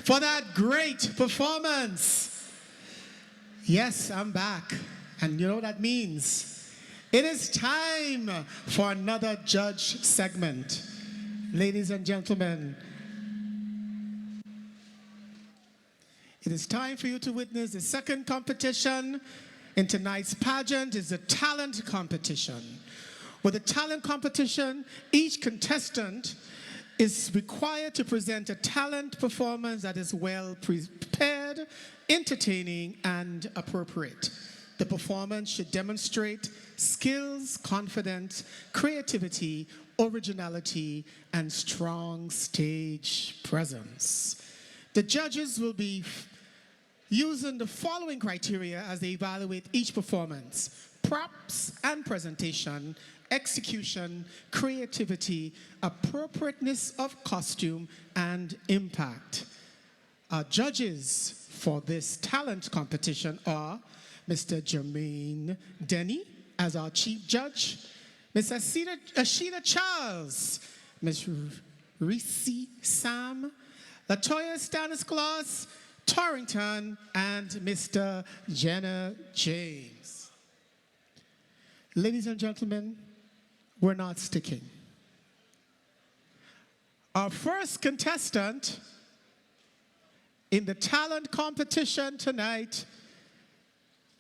for that great performance. Yes, I'm back. And you know what that means? It is time for another judge segment. Ladies and gentlemen, it is time for you to witness the second competition in tonight's pageant. Is the talent competition. With the talent competition, each contestant is required to present a talent performance that is well prepared, entertaining, and appropriate. The performance should demonstrate skills, confidence, creativity, originality, and strong stage presence. The judges will be using the following criteria as they evaluate each performance. props and presentation, execution, creativity, appropriateness of costume, and impact. Our judges for this talent competition are Mr. Jermaine Denny as our chief judge, Miss Ashita Charles, Miss Reese Sam, Latoya Stanislaus Torrington, and Mr. Jenna James. Ladies and gentlemen, we're not sticking. Our first contestant in the talent competition tonight,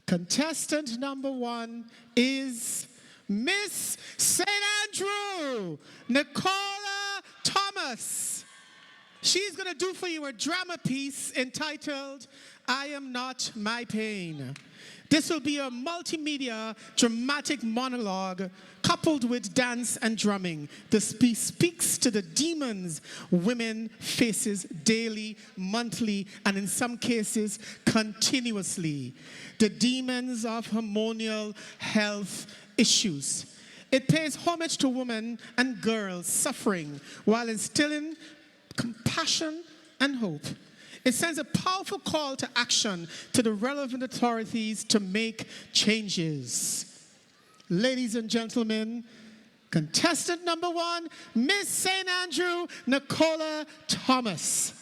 contestant number 1 is Miss St. Andrew, Nicola Thomas. She's going to do for you a drama piece entitled, I Am Not My Pain. This will be a multimedia dramatic monologue coupled with dance and drumming. This piece speaks to the demons women faces daily, monthly, and in some cases continuously. The demons of hormonal health issues. It pays homage to women and girls suffering while instilling compassion and hope. It sends a powerful call to action to the relevant authorities to make changes. Ladies and gentlemen, contestant number 1, Miss St. Andrew, Nicola Thomas.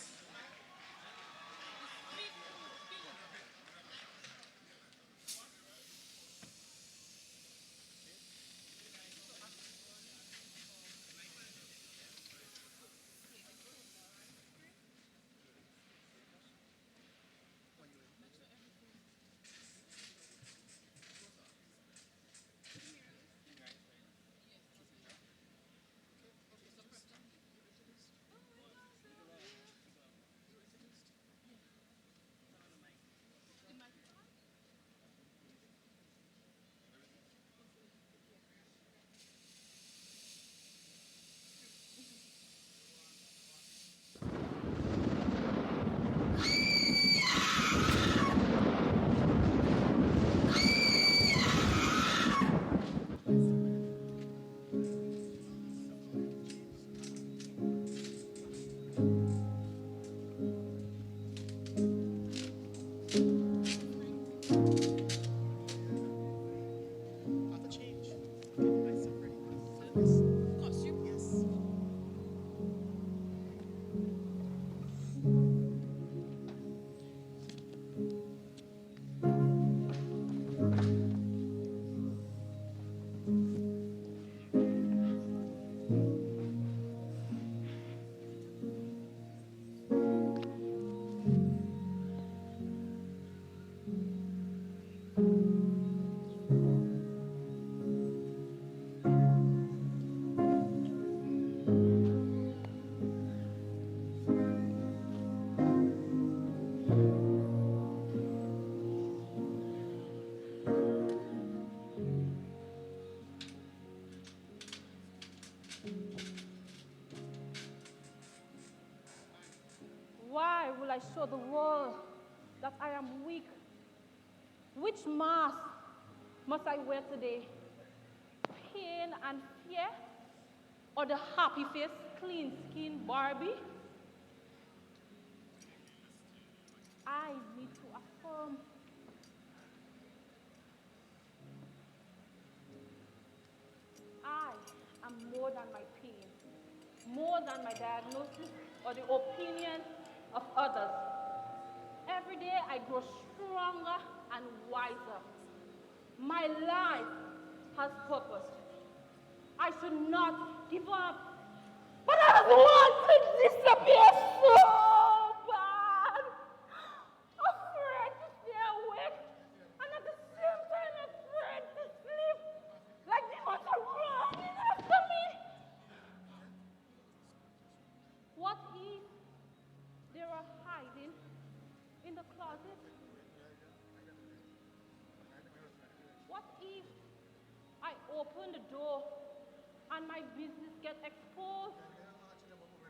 Why will I show the world that I am weak? Which mask must I wear today? Pain and fear? Or the happy face, clean skin Barbie? I need to affirm. I am more than my pain, more than my diagnosis or the opinion of others. Every day I grow stronger and wiser. My life has purpose. I should not give up. But I want to disappear so bad. Afraid to stay awake and at the same time afraid to sleep. Like demons are running after me. What if they are hiding in the closet? What if I open the door and my business gets exposed?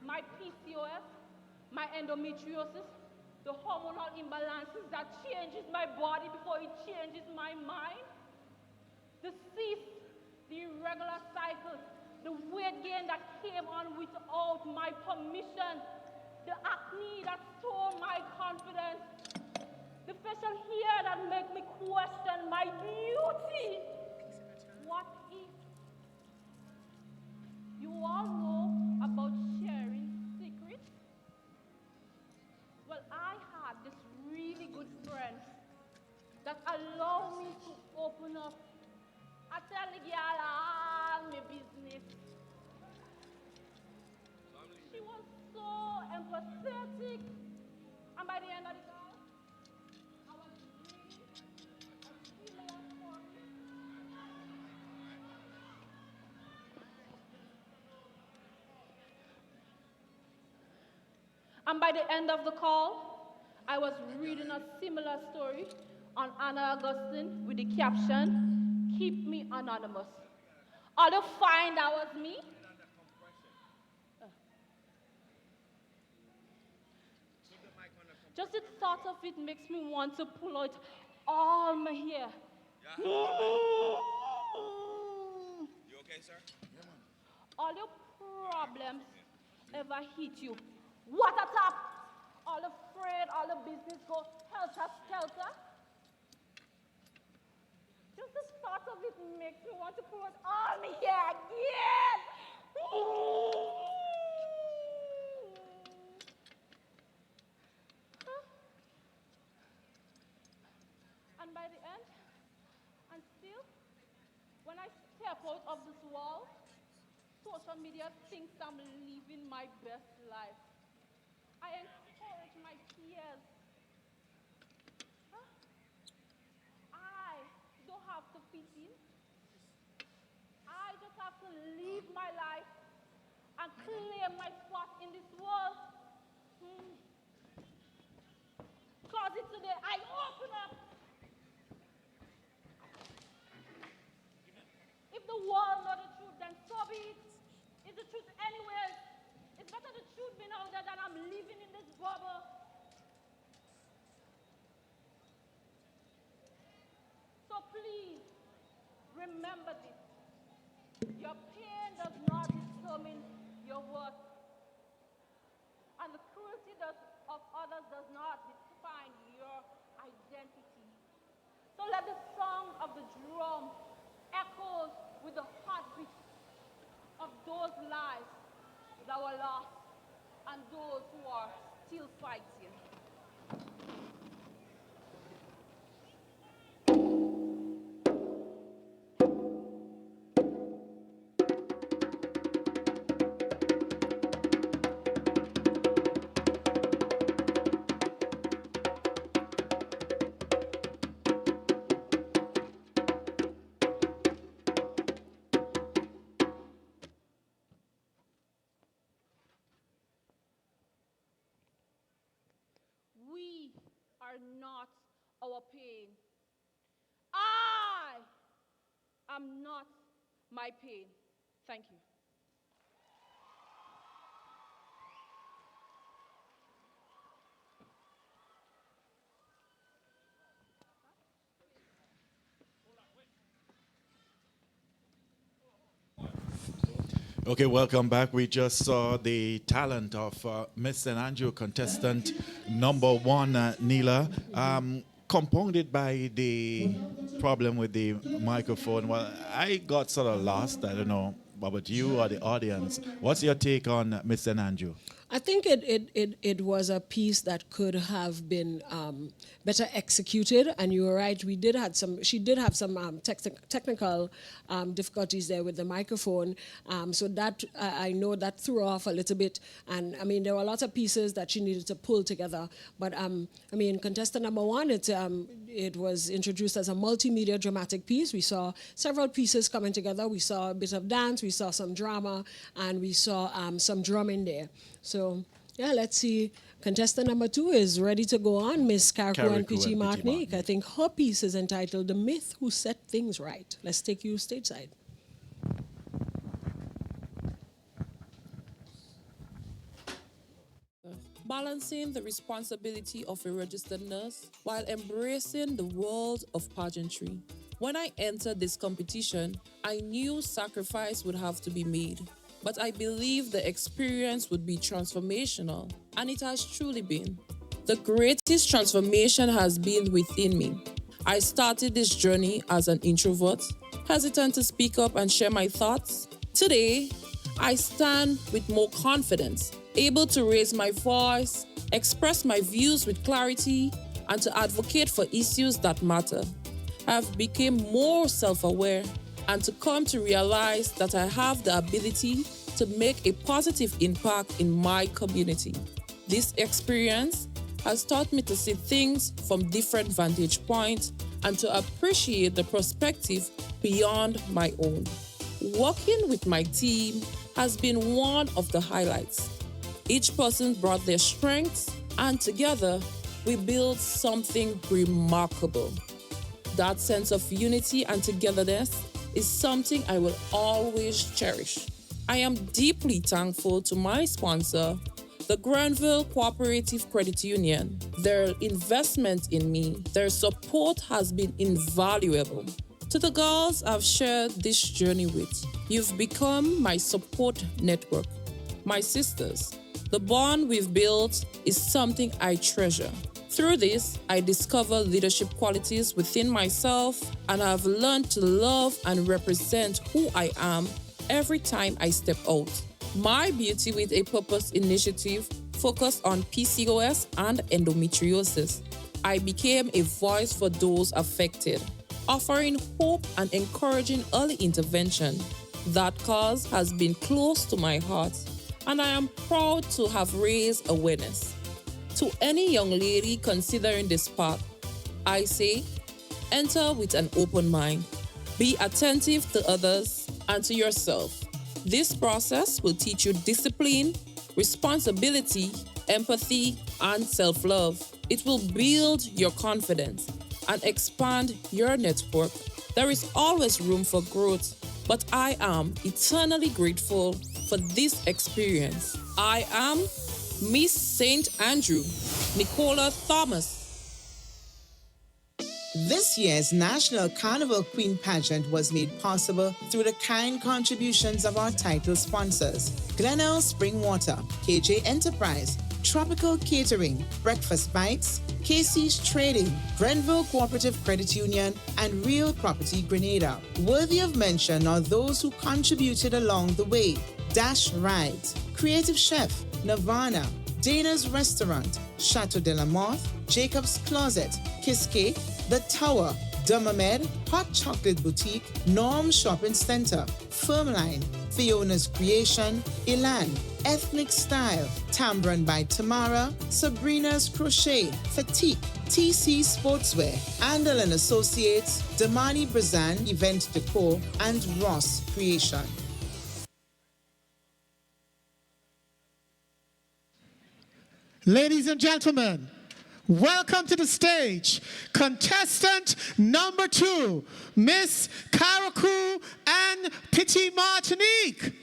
My PCOS, my endometriosis, the hormonal imbalances that changes my body before it changes my mind? the cease, the irregular cycles, the weight gain that came on without my permission, the acne that stole my confidence, the facial hair that make me question my beauty. What if? You all know about sharing secrets? Well, I had this really good friend that allowed me to open up. I tell the girl all my business. She was so empathetic. And by the end of the call, I was really a similar story. And by the end of the call, I was reading a similar story on Anna Augustine with the caption, "Keep me anonymous." All you find that was me. Just the thought of it makes me want to pull out all my hair. You okay, sir? All your problems ever hit you. What a top! All afraid, all the business go helter-skelter. Just the thought of it makes me want to pull out all my hair again. And by the end, and still, when I step out of this wall, social media thinks I'm living my best life. I encourage my peers. I don't have to fit in. I just have to live my life and claim my spot in this world. Closet today, I open up. If the world know the truth, then so be it. It's the truth anywhere. It's better the truth being out there than I'm living in this bubble. So please, remember this. Your pain does not determine your worth. And the cruelty of others does not define your identity. So let the song of the drum echoes with the heartbeat of those lives that were lost and those who are still fighting. We are not our pain. I am not my pain. Thank you. Okay, welcome back. We just saw the talent of Miss St. Andrew contestant number one, Neela, compounded by the problem with the microphone. Well, I got sort of lost. I don't know about you or the audience. What's your take on Miss St. Andrew? I think it was a piece that could have been better executed, and you were right. She did have some technical difficulties there with the microphone. So that I know that threw off a little bit. And I mean, there were a lot of pieces that she needed to pull together. But I mean, contestant number one, it was introduced as a multimedia dramatic piece. We saw several pieces coming together. We saw a bit of dance, we saw some drama, and we saw some drumming there. So, yeah, let's see. Contestant number two is ready to go on, Miss Carrico and P.T. Martinique. I think her piece is entitled The Myth Who Set Things Right. Let's take you stateside. Balancing the responsibility of a registered nurse while embracing the world of pageantry. When I entered this competition, I knew sacrifice would have to be made, but I believed the experience would be transformational, and it has truly been. The greatest transformation has been within me. I started this journey as an introvert, hesitant to speak up and share my thoughts. Today, I stand with more confidence, able to raise my voice, express my views with clarity, and to advocate for issues that matter. I've become more self-aware and to come to realize that I have the ability to make a positive impact in my community. This experience has taught me to see things from different vantage points and to appreciate the perspective beyond my own. Working with my team has been one of the highlights. Each person brought their strengths, and together we built something remarkable. That sense of unity and togetherness is something I will always cherish. I am deeply thankful to my sponsor, the Grenada Cooperative Credit Union. Their investment in me, their support has been invaluable. To the girls I've shared this journey with, you've become my support network. My sisters, the bond we've built is something I treasure. Through this, I discover leadership qualities within myself, and I've learned to love and represent who I am every time I step out. My Beauty with a Purpose initiative focused on PCOS and endometriosis. I became a voice for those affected, offering hope and encouraging early intervention. That cause has been close to my heart, and I am proud to have raised awareness. To any young lady considering this path, I say, enter with an open mind. Be attentive to others and to yourself. This process will teach you discipline, responsibility, empathy, and self-love. It will build your confidence and expand your network. There is always room for growth, but I am eternally grateful for this experience. I am Miss St. Andrew, Nicola Thomas. This year's National Carnival Queen Pageant was made possible through the kind contributions of our title sponsors: Glenelg Spring Water, KJ Enterprise, Tropical Catering, Breakfast Bites, Casey's Trading, Grenville Cooperative Credit Union, and Real Property Grenada. Worthy of mention are those who contributed along the way: Dash Rides, Creative Chef, Nirvana, Dana's Restaurant, Chateau de la Motte, Jacob's Closet, Kiss Cake, The Tower, Dumamed, Hot Chocolate Boutique, Norm Shopping Center, Firmline, Fiona's Creation, Elan, Ethnic Style, Tambran by Tamara, Sabrina's Crochet, Fatigue, TC Sportswear, Andal and Associates, Damani Brazan Event Decor, and Ross Creation. Ladies and gentlemen, welcome to the stage, contestant number 2, Miss Carriacou and Petit Martinique.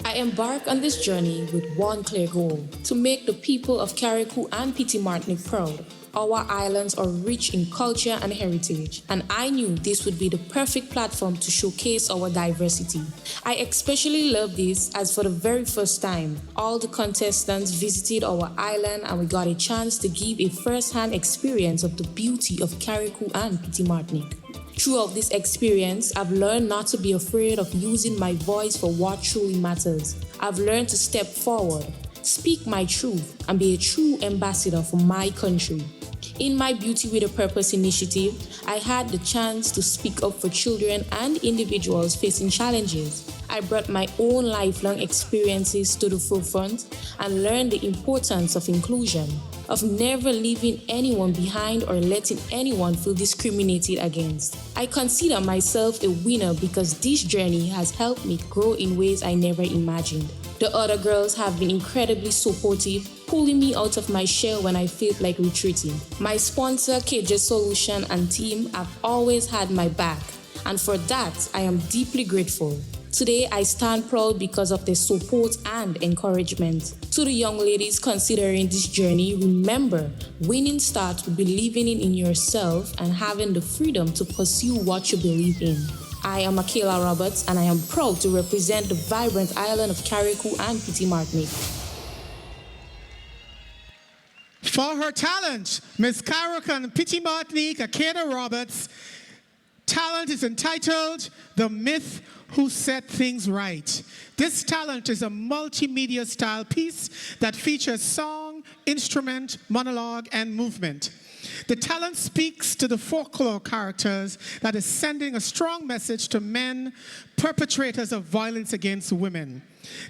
I embark on this journey with one clear goal: to make the people of Carriacou and Petit Martinique proud. Our islands are rich in culture and heritage, and I knew this would be the perfect platform to showcase our diversity. I especially love this as for the very first time, all the contestants visited our island and we got a chance to give a first-hand experience of the beauty of Carriacou and Petit Martinique. Throughout this experience, I've learned not to be afraid of using my voice for what truly matters. I've learned to step forward, speak my truth, and be a true ambassador for my country. In my Beauty with a Purpose initiative, I had the chance to speak up for children and individuals facing challenges. I brought my own lifelong experiences to the forefront and learned the importance of inclusion, of never leaving anyone behind or letting anyone feel discriminated against. I consider myself a winner because this journey has helped me grow in ways I never imagined. The other girls have been incredibly supportive, pulling me out of my shell when I felt like retreating. My sponsor, KJ Solution, and team have always had my back, and for that, I am deeply grateful. Today, I stand proud because of their support and encouragement. To the young ladies considering this journey, remember, winning starts with believing in yourself and having the freedom to pursue what you believe in. I am Akela Roberts, and I am proud to represent the vibrant island of Carriacou and Petit Martinique. For her talent, Miss Carriacou and Petit Martinique, Akela Roberts' talent is entitled The Myth Who Set Things Right. This talent is a multimedia style piece that features song, instrument, monologue, and movement. The talent speaks to the folklore characters that is sending a strong message to men, perpetrators of violence against women.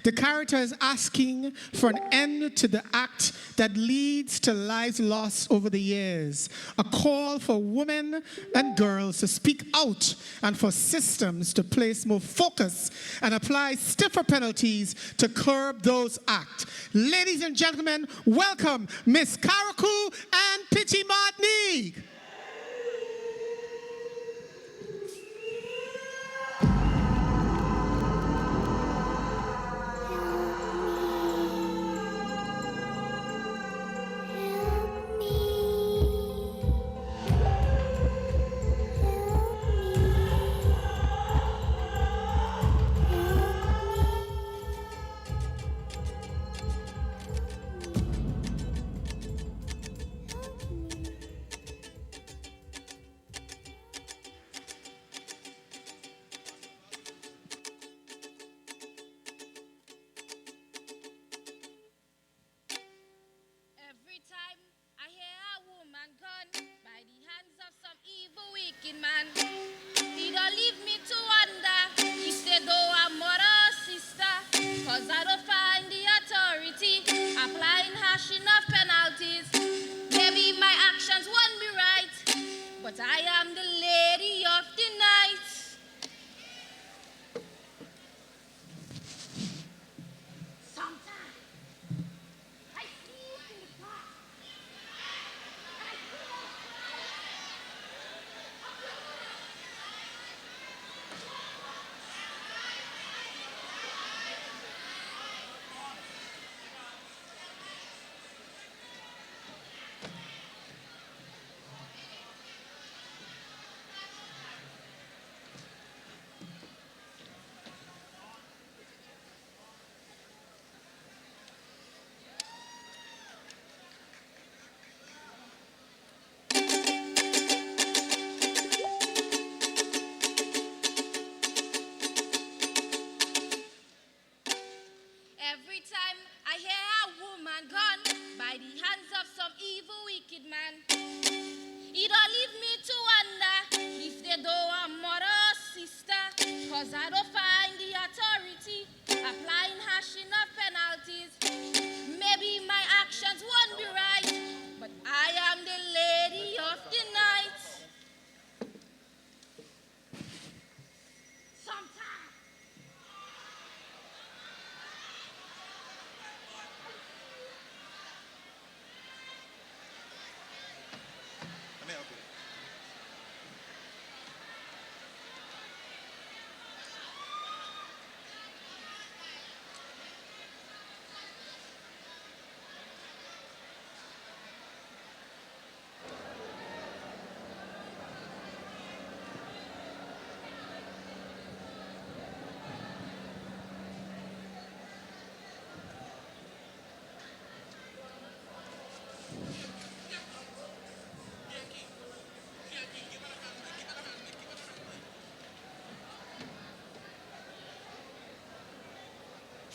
The character is asking for an end to the act that leads to lives lost over the years, a call for women and girls to speak out and for systems to place more focus and apply stiffer penalties to curb those acts. Ladies and gentlemen, welcome Miss Carriacou and Petit Martinique. But I am the lady of the night. Sometimes I see you in the dark. Every time I hear a woman gone by the hands of some evil, wicked man, it all leave me to wonder if they do a mother or sister, cause I don't find the authority applying harsh enough penalties. Maybe my actions won't be right, but I am the lady of the night. Sometimes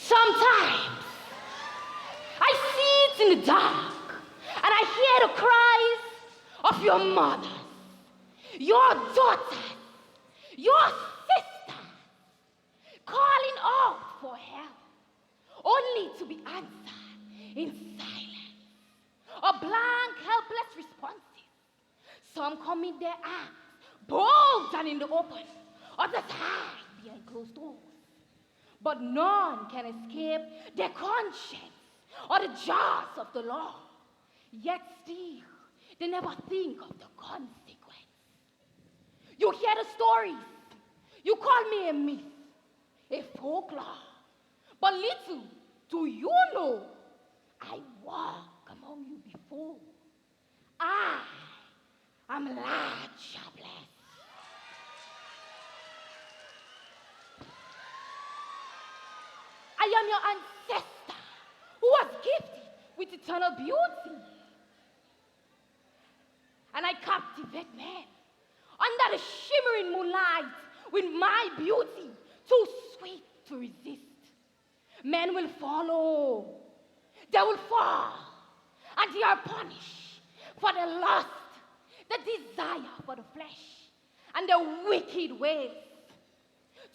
Sometimes I see it in the dark and I hear the cries of your mothers, your daughters, your sisters calling out for help, only to be answered in silence or blank, helpless responses. Some commit their acts bold and in the open, others hide behind closed doors. But none can escape their conscience or the jaws of the law. Yet still, they never think of the consequence. You hear the stories. You call me a myth. a folklore. But little do you know, I walk among you before. I am Lord Jobless. I am your ancestor who was gifted with eternal beauty. And I captivate men under the shimmering moonlight with my beauty too sweet to resist. Men will follow, they will fall, and they are punished for their lust, the desire for the flesh, and their wicked ways.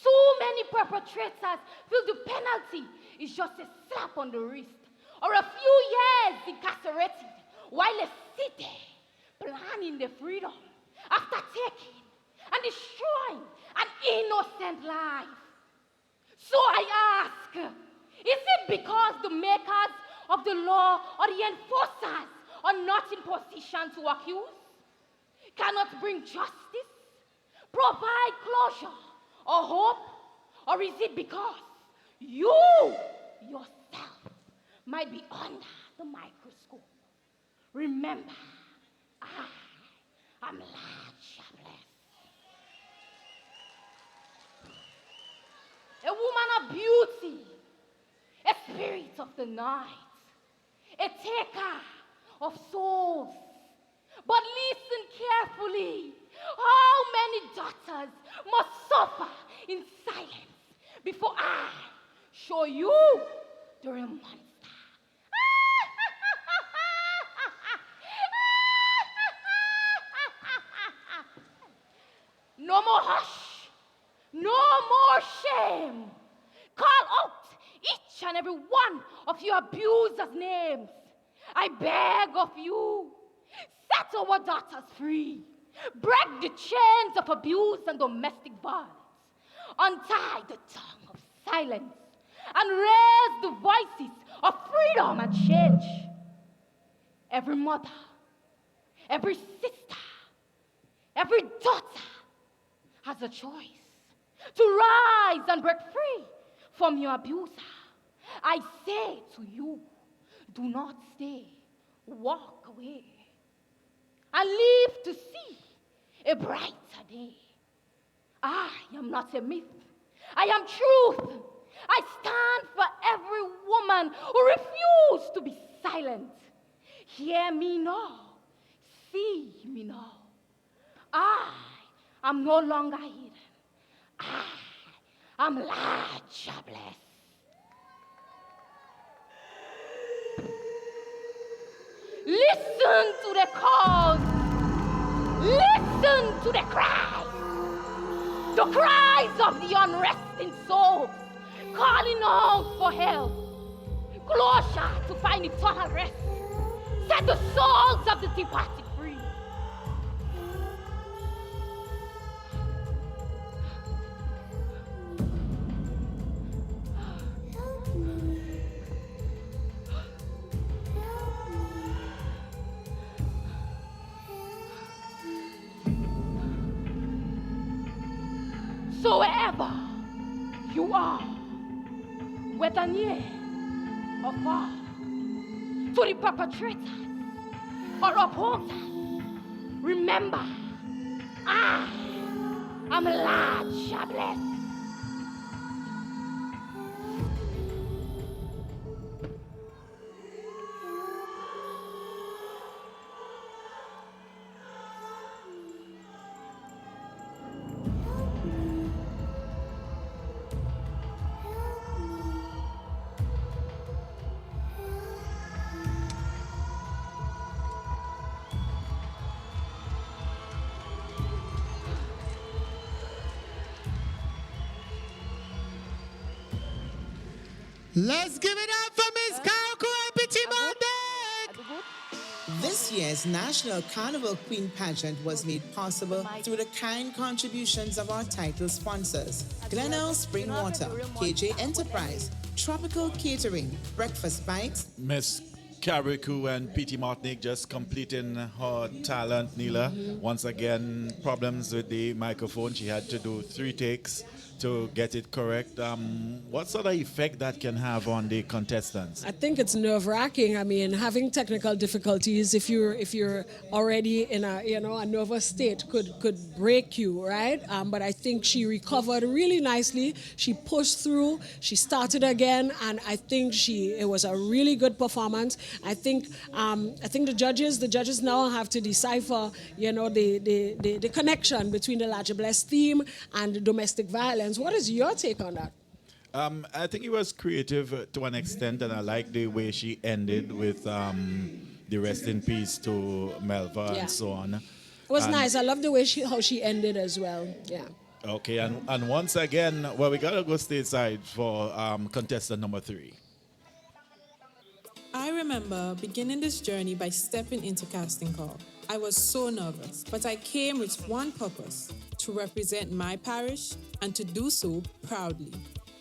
Too many perpetrators feel the penalty is just a slap on the wrist or a few years incarcerated while they sit there planning their freedom after taking and destroying an innocent life. So I ask, is it because the makers of the law or the enforcers are not in position to accuse, cannot bring justice, provide closure or hope? Or is it because you yourself might be under the microscope? Remember, I am Lord Jobless. A woman of beauty, a spirit of the night, a taker of souls. But listen carefully. How many daughters must suffer in silence before I show you the real monster? No more hush, no more shame. Call out each and every one of your abusers' names. I beg of you, set our daughters free. Break the chains of abuse and domestic violence. Untie the tongue of silence and raise the voices of freedom and change. Every mother, every sister, every daughter has a choice to rise and break free from your abuser. I say to you, do not stay, walk away, and live to see a brighter day. I am not a myth. I am truth. I stand for every woman who refused to be silent. Hear me now. See me now. I am no longer hidden. I am Lord Jobless. Listen to the calls. Listen to the cries. The cries of the unresting souls calling out for help. Closure to find eternal rest. Set the souls of the departed free. So wherever you are, whether near or far, to the perpetrators or opposers, remember, I am Lord Jobless. Let's give it up for Miss Carnival and Petit Monday. This year's National Carnival Queen Pageant was made possible through the kind contributions of our title sponsors: Glenelg Spring Water, KJ Enterprise, Tropical Catering, Breakfast Bites. Miss Carrico and P.T. Martinique just completing her talent, Neela. Once again, problems with the microphone. She had to do 3 takes to get it correct. What sort of effect that can have on the contestants? I think it's nerve-wracking. I mean, having technical difficulties if you're already in a nervous state could break you, right? But I think she recovered really nicely. She pushed through. She started again, and I think it was a really good performance. I think the judges now have to decipher, the connection between the Larger Blessed theme and the domestic violence. What is your take on that? I think it was creative to an extent, and I like the way she ended with the rest in peace to Melva and so on. It was nice. I love the way how she ended as well. Yeah. Okay, and once again, well, we gotta go stateside for contestant number 3. I remember beginning this journey by stepping into casting call. I was so nervous, but I came with one purpose: to represent my parish and to do so proudly.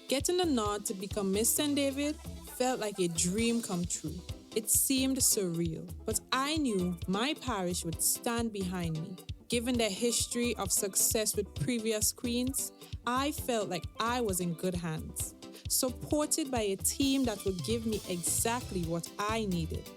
Getting the nod to become Miss St. David felt like a dream come true. It seemed surreal, but I knew my parish would stand behind me. Given their history of success with previous queens, I felt like I was in good hands, supported by a team that would give me exactly what I needed.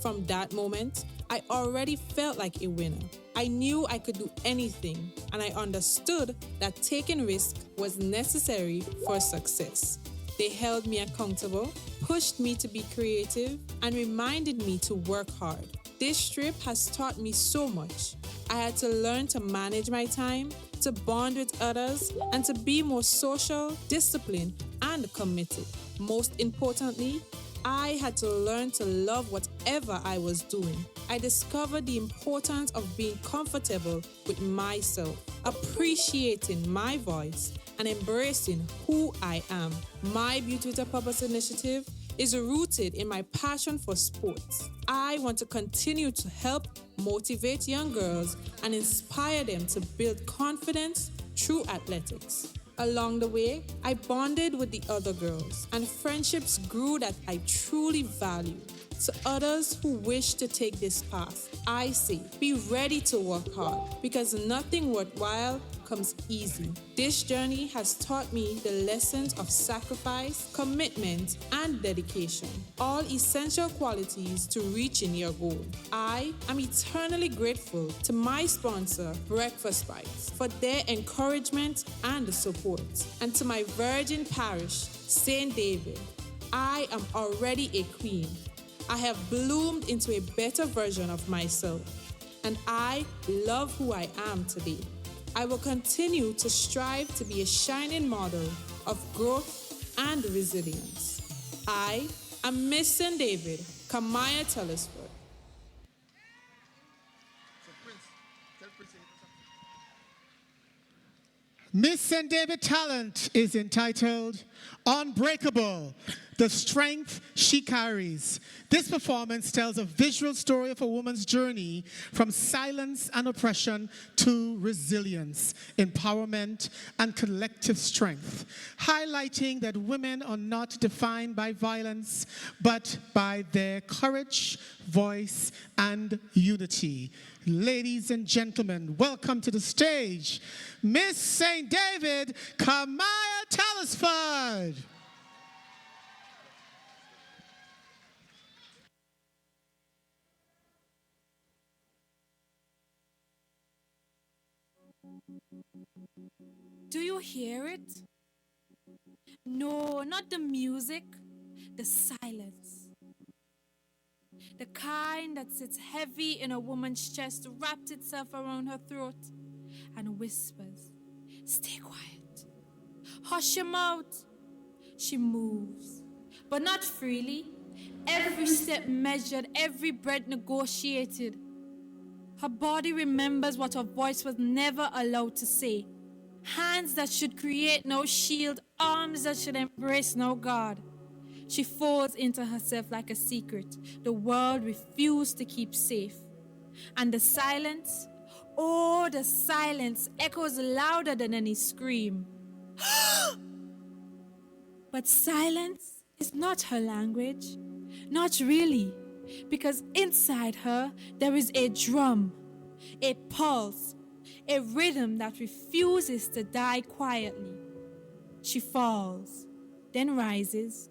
From that moment, I already felt like a winner. I knew I could do anything, and I understood that taking risk was necessary for success. They held me accountable, pushed me to be creative, and reminded me to work hard. This trip has taught me so much. I had to learn to manage my time, to bond with others, and to be more social, disciplined, and committed. Most importantly, I had to learn to love whatever I was doing. I discovered the importance of being comfortable with myself, appreciating my voice, and embracing who I am. My Beauty with a Purpose initiative is rooted in my passion for sports. I want to continue to help motivate young girls and inspire them to build confidence through athletics. Along the way, I bonded with the other girls, and friendships grew that I truly value. To others who wish to take this path, I say, be ready to work hard, because nothing worthwhile comes easy. This journey has taught me the lessons of sacrifice, commitment, and dedication, all essential qualities to reaching your goal. I am eternally grateful to my sponsor, Breakfast Bites, for their encouragement and support, and to my virgin parish, St. David. I am already a queen. I have bloomed into a better version of myself, and I love who I am today. I will continue to strive to be a shining model of growth and resilience. I am Miss St. David, Kamaya Telesford. Miss St. David talent is entitled Unbreakable, the Strength She Carries. This performance tells a visual story of a woman's journey from silence and oppression to resilience, empowerment, and collective strength, highlighting that women are not defined by violence, but by their courage, voice, and unity. Ladies and gentlemen, welcome to the stage, Miss St. David, Kamaya Telesford. Do you hear it? No, not the music, the silence. The kind that sits heavy in a woman's chest, wraps itself around her throat, and whispers, "Stay quiet. Hush your mouth." She moves, but not freely. Every step measured, every breath negotiated. Her body remembers what her voice was never allowed to say. Hands that should create no shield, arms that should embrace no guard. She falls into herself like a secret the world refused to keep safe. And the silence, oh, the silence echoes louder than any scream. But silence is not her language. Not really. Because inside her, there is a drum, a pulse, a rhythm that refuses to die quietly. She falls, then rises,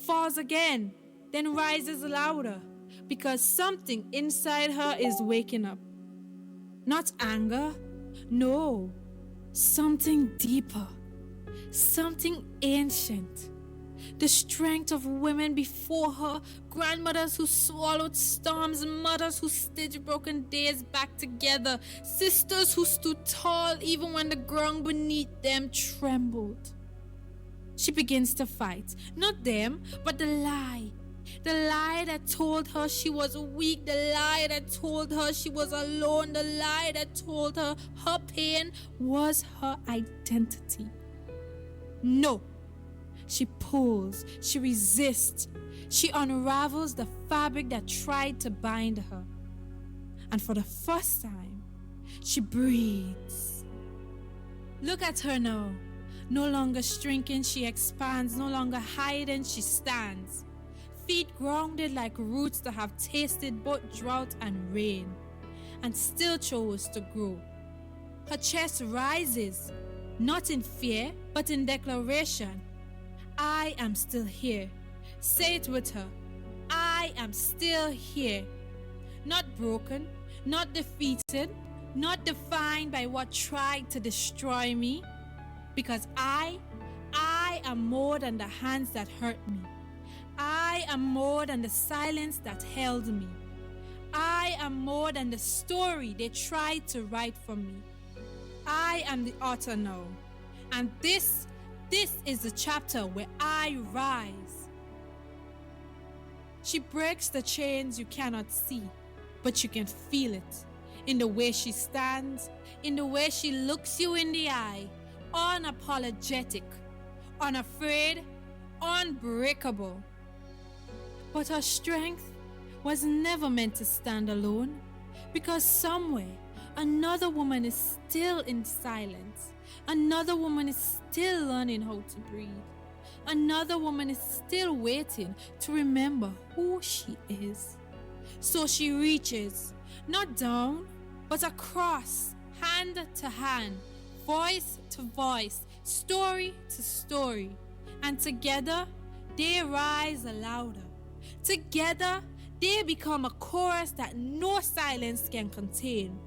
falls again, then rises louder because something inside her is waking up. Not anger, no, something deeper, something ancient. The strength of women before her, grandmothers who swallowed storms, mothers who stitched broken days back together, sisters who stood tall even when the ground beneath them trembled. She begins to fight, not them, but the lie that told her she was weak, the lie that told her she was alone, the lie that told her her pain was her identity. No. She pulls, she resists, she unravels the fabric that tried to bind her. And for the first time, she breathes. Look at her now. No longer shrinking, she expands. No longer hiding, she stands. Feet grounded like roots that have tasted both drought and rain, and still chose to grow. Her chest rises, not in fear, but in declaration. I am still here. Say it with her. I am still here. Not broken, not defeated, not defined by what tried to destroy me. Because I am more than the hands that hurt me. I am more than the silence that held me. I am more than the story they tried to write for me. I am the author now. And this is the chapter where I rise. She breaks the chains you cannot see, but you can feel it. In the way she stands, in the way she looks you in the eye, unapologetic, unafraid, unbreakable. But her strength was never meant to stand alone, because somewhere another woman is still in silence. Another woman is still learning how to breathe. Another woman is still waiting to remember who she is. So she reaches, not down, but across, hand to hand, voice to voice, story to story. And together, they rise louder. Together, they become a chorus that no silence can contain,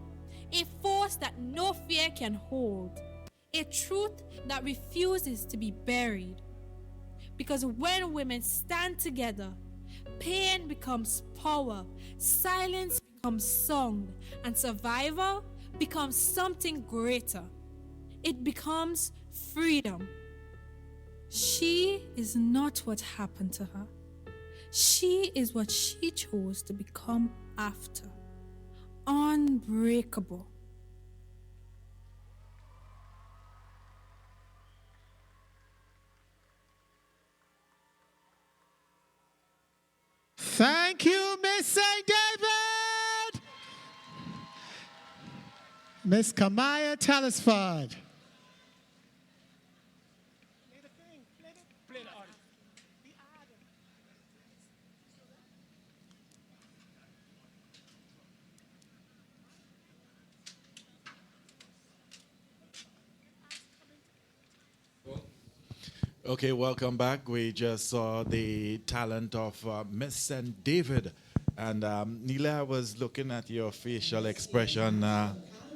a force that no fear can hold. A truth that refuses to be buried. Because when women stand together, pain becomes power, silence becomes song, and survival becomes something greater. It becomes freedom. She is not what happened to her. She is what she chose to become after. Unbreakable. Thank you, Miss St. David. Miss Kamaya Talisford. Okay, welcome back. We just saw the talent of Miss St. David. And Neela, I was looking at your facial expression.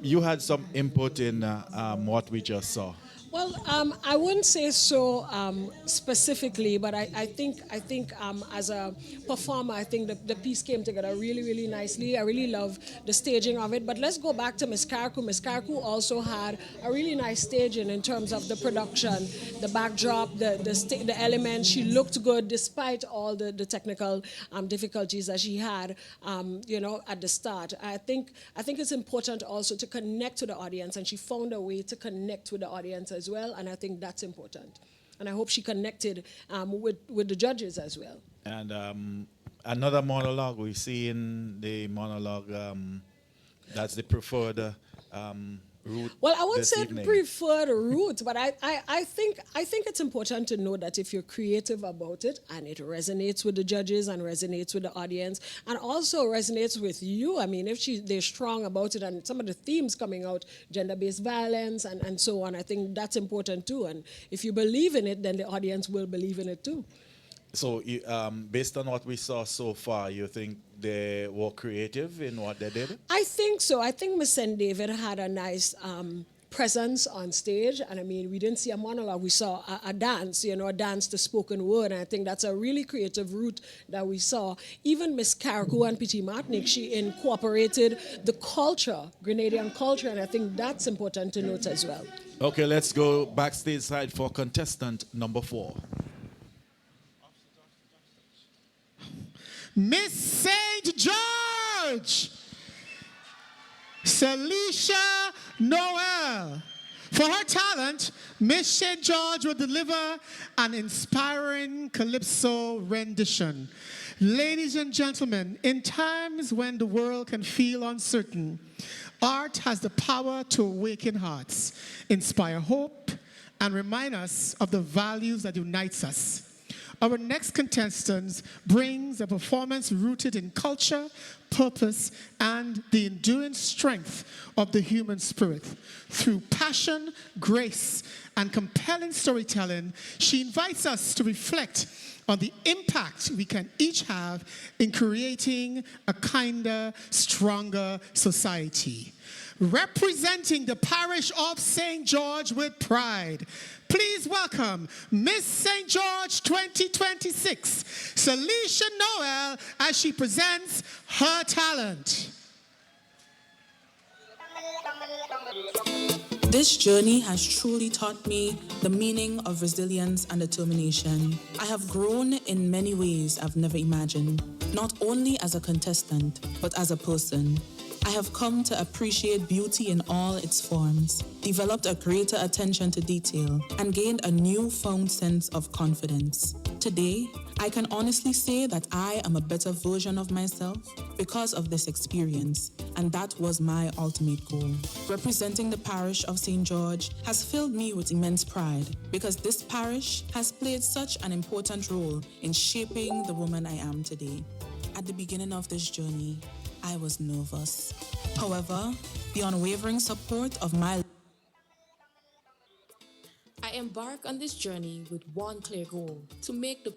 You had some input in what we just saw. Well, I wouldn't say so specifically, but I think as a performer, I think the piece came together really, really nicely. I really love the staging of it. But let's go back to Miss Karku. Miss Karku also had a really nice staging in terms of the production, the backdrop, the elements. She looked good despite all the technical difficulties that she had, at the start. I think it's important also to connect to the audience, and she found a way to connect with the audience as well, and I think that's important. And I hope she connected with the judges as well. And another monologue, we see in the monologue, that's the preferred route? Well, I won't this say evening? preferred route, but I think it's important to know that if you're creative about it and it resonates with the judges and resonates with the audience and also resonates with you. I mean, if they're strong about it and some of the themes coming out, gender-based violence and so on, I think that's important too. And if you believe in it, then the audience will believe in it too. So, based on what we saw so far, you think they were creative in what they did? I think so. I think Miss St. David had a nice presence on stage. And I mean, we didn't see a monologue. We saw a dance, a dance to spoken word. And I think that's a really creative route that we saw. Even Miss Carrico and P.T. Martinique, she incorporated the culture, Grenadian culture. And I think that's important to note as well. Okay, let's go backstage side for contestant number 4. Miss St. George, Celicia Noel. For her talent, Miss St. George will deliver an inspiring calypso rendition. Ladies and gentlemen, in times when the world can feel uncertain, art has the power to awaken hearts, inspire hope, and remind us of the values that unites us. Our next contestant brings a performance rooted in culture, purpose, and the enduring strength of the human spirit. Through passion, grace, and compelling storytelling, she invites us to reflect on the impact we can each have in creating a kinder, stronger society. Representing the parish of St. George with pride, please welcome Miss St. George 2026, Celicia Noel, as she presents her talent. This journey has truly taught me the meaning of resilience and determination. I have grown in many ways I've never imagined, not only as a contestant, but as a person. I have come to appreciate beauty in all its forms, developed a greater attention to detail, and gained a newfound sense of confidence. Today, I can honestly say that I am a better version of myself because of this experience, and that was my ultimate goal. Representing the parish of St. George has filled me with immense pride because this parish has played such an important role in shaping the woman I am today. At the beginning of this journey, I was nervous. However, the unwavering support of I embark on this journey with one clear goal: to make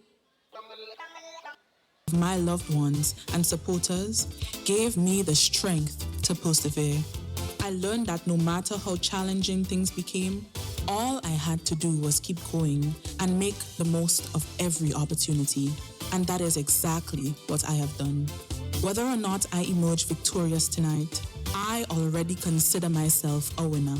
my loved ones and supporters gave me the strength to persevere. I learned that no matter how challenging things became, all I had to do was keep going and make the most of every opportunity. And that is exactly what I have done. Whether or not I emerge victorious tonight, I already consider myself a winner.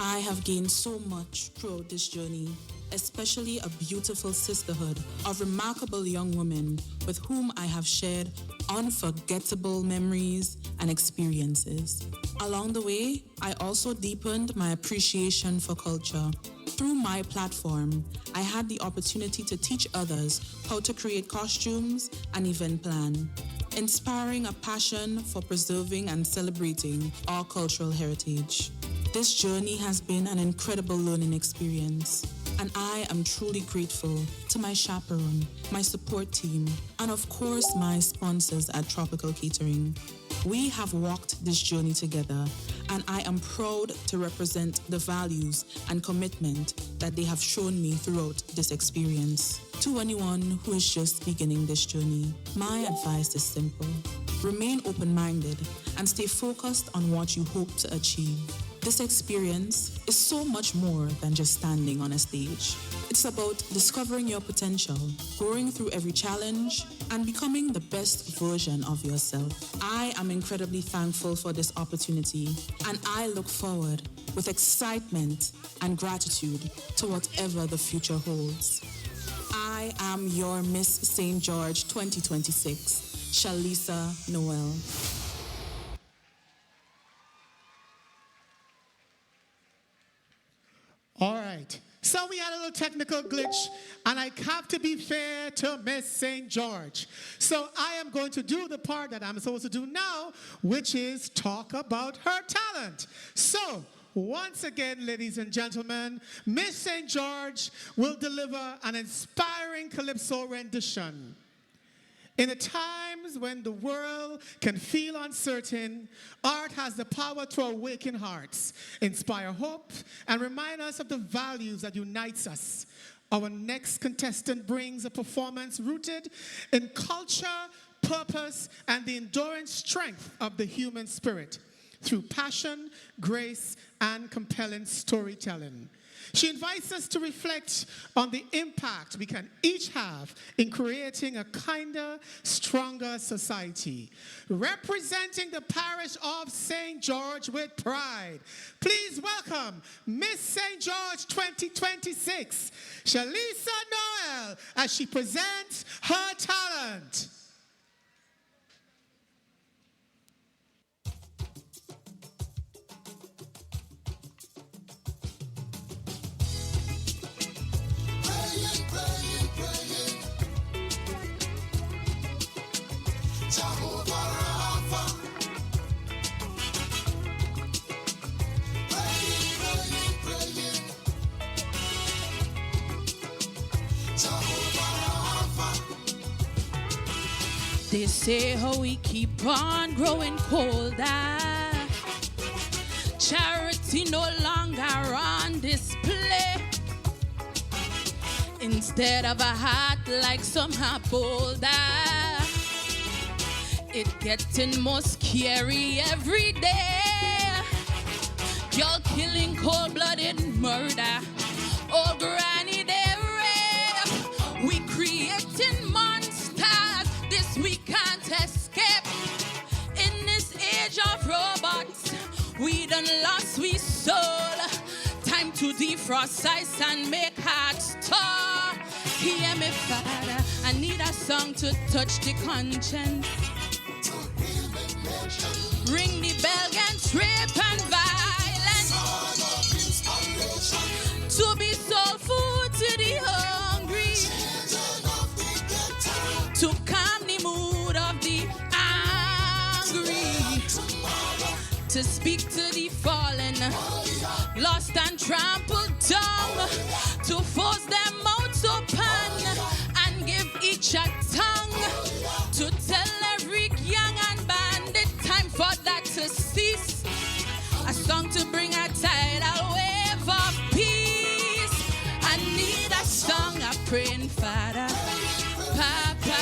I have gained so much throughout this journey, especially a beautiful sisterhood of remarkable young women with whom I have shared unforgettable memories and experiences. Along the way, I also deepened my appreciation for culture. Through my platform, I had the opportunity to teach others how to create costumes and event plan, inspiring a passion for preserving and celebrating our cultural heritage. This journey has been an incredible learning experience, and I am truly grateful to my chaperone, my support team, and of course my sponsors at Tropical Catering. We have walked this journey together, and I am proud to represent the values and commitment that they have shown me throughout this experience. To anyone who is just beginning this journey, my advice is simple. Remain open-minded and stay focused on what you hope to achieve. This experience is so much more than just standing on a stage. It's about discovering your potential, growing through every challenge, and becoming the best version of yourself. I am incredibly thankful for this opportunity, and I look forward with excitement and gratitude to whatever the future holds. I am your Miss St. George 2026, Celicia Noel. All right. So we had a little technical glitch, and I have to be fair to Miss St. George. So I am going to do the part that I'm supposed to do now, which is talk about her talent. So Once again, ladies and gentlemen, Miss St. George will deliver an inspiring calypso rendition. In the times when the world can feel uncertain, art has the power to awaken hearts, inspire hope, and remind us of the values that unites us. Our next contestant brings a performance rooted in culture, purpose, and the enduring strength of the human spirit through passion, grace, and compelling storytelling. She invites us to reflect on the impact we can each have in creating a kinder, stronger society. Representing the parish of St. George with pride, please welcome Miss St. George 2026, Shalisa Noel, as she presents her talent. They say how we keep on growing colder. Charity no longer on display. Instead of a heart like some have bolder, it getting more scary every day. Y'all killing cold-blooded murder. Oh, granny, they rape. We creating monsters. This we can't escape. In this age of robots, we done lost we soul. Time to defrost ice and make hearts tall. Hear me, Father, I need a song to touch the conscience. Ring the bell against rape and violence. To be soul food to the hungry. To calm the mood of the angry. To speak to the fallen, lost and trampled down. To force them mouths open and give each a tongue. To tell every young and bandit time for that to cease. A song to bring a tidal wave of peace. I need a song of praying, Father, Papa,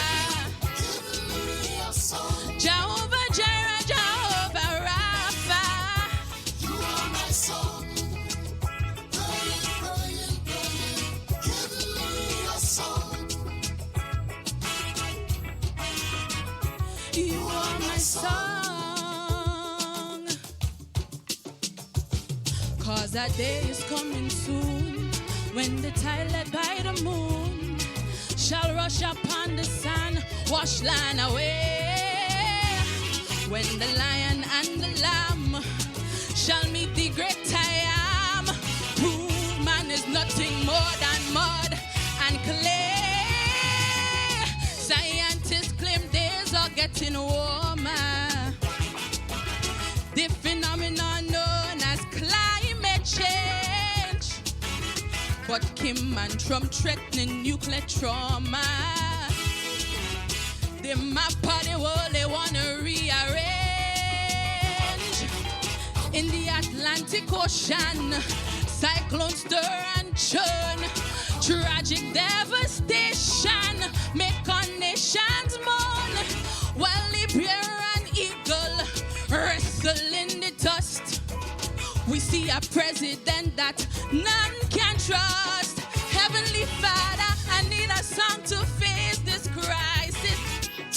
Jehovah Jireh, Jehovah Rapha. You are my song. Give me a song. You are my song. 'Cause that day is coming soon when the tide led by the moon shall rush upon the sun, wash land away. When the lion and the lamb shall meet the great I am, prove man is nothing more than mud and clay. Scientists claim days are getting warmer. The phenomenon known as climate change. But Kim and Trump threatening nuclear trauma. The map of the world they wanna rearrange. In the Atlantic Ocean, cyclones stir and churn. Tragic devastation make our nations mourn. While the bear and eagle wrestle in the dust. We see a president that none can trust. Heavenly Father, I need a song to face this crisis.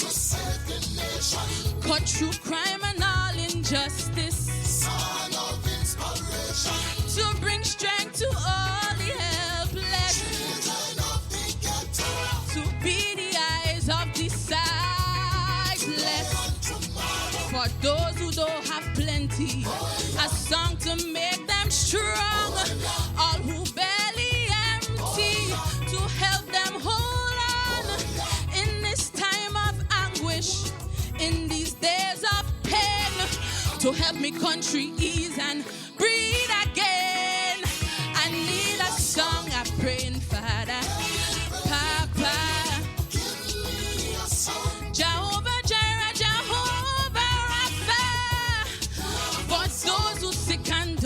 To save the nation. Cut through crime and all injustice. Song of inspiration. To bring strength to all the helpless. Children of the ghetto. To be the eyes of the sightless. For those who don't have plenty, a song to make them strong. All who barely empty, to help them hold on. In this time of anguish, in these days of pain, to help me country ease and breathe again.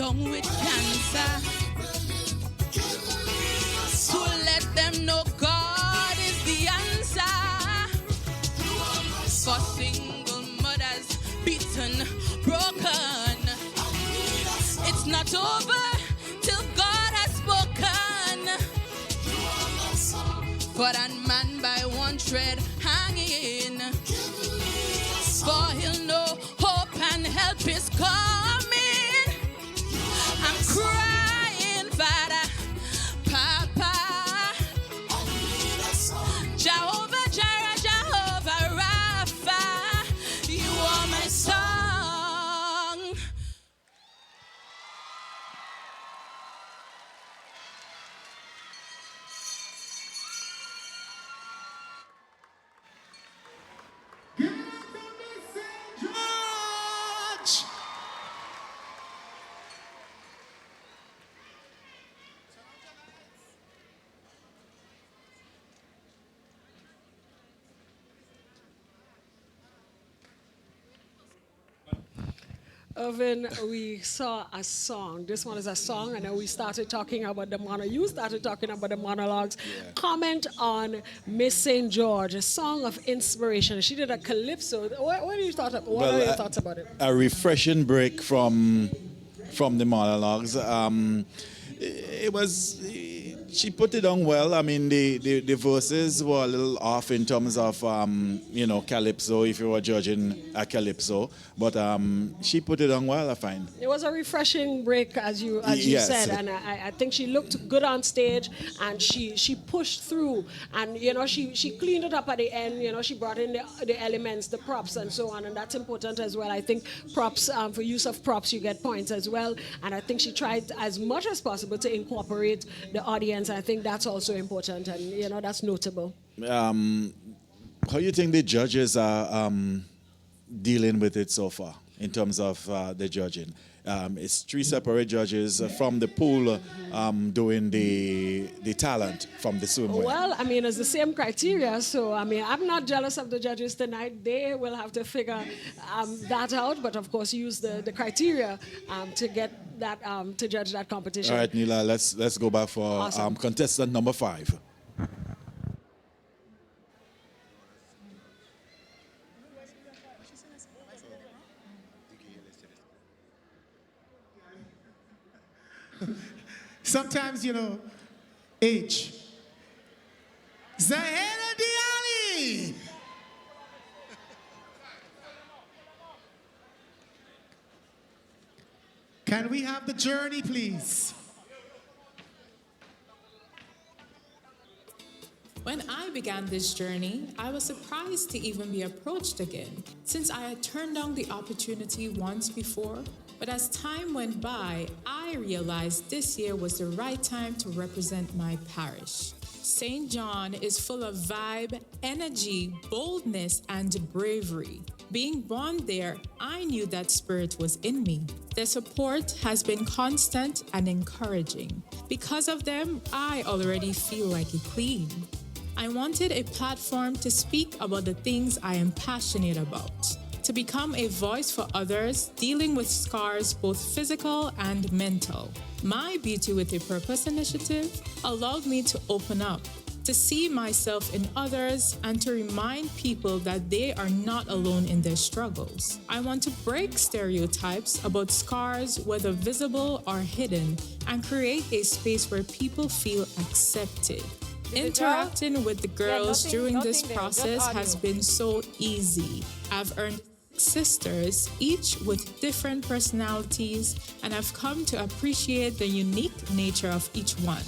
down with cancer. To let them know God is the answer. For single mothers beaten, broken. It's not over till God has spoken. For that man by one thread hanging. For he'll know hope and help is coming. I'm crying, Father, Papa. Jehovah Jireh, Jehovah Rapha, you are my song. Irvin, we saw a song. This one is a song, and then we started talking about the monologue. You started talking about the monologues. Yeah. Comment on Miss St. George, a song of inspiration. She did a calypso. What are your thoughts about it? A refreshing break from the monologues. It was. She put it on well. I mean, the verses were a little off in terms of, calypso, if you were judging a calypso. But she put it on well, I find. It was a refreshing break, as you Yes. said. And I think she looked good on stage, and she pushed through. And, she cleaned it up at the end. She brought in the elements, the props, and so on. And that's important as well. I think props, for use of props, you get points as well. And I think she tried as much as possible to incorporate the audience. I think that's also important, and that's notable. How do you think the judges are dealing with it so far in terms of the judging? It's three separate judges from the pool doing the talent from the swimwear. Well, I mean, it's the same criteria, so I mean, I'm not jealous of the judges tonight. They will have to figure that out, but of course, use the criteria to get that to judge that competition. All right, Neela, let's go back for Awesome. contestant number 5. Sometimes, age. Zahera Diali. Can we have the journey, please? When I began this journey, I was surprised to even be approached again, since I had turned down the opportunity once before. But as time went by, I realized this year was the right time to represent my parish. St. John is full of vibe, energy, boldness, and bravery. Being born there, I knew that spirit was in me. Their support has been constant and encouraging. Because of them, I already feel like a queen. I wanted a platform to speak about the things I am passionate about, to become a voice for others dealing with scars, both physical and mental. My Beauty with a Purpose initiative allowed me to open up, to see myself in others, and to remind people that they are not alone in their struggles. I want to break stereotypes about scars, whether visible or hidden, and create a space where people feel accepted. Interacting with the girls during this process has been so easy. I've earned sisters, each with different personalities, and I've come to appreciate the unique nature of each one.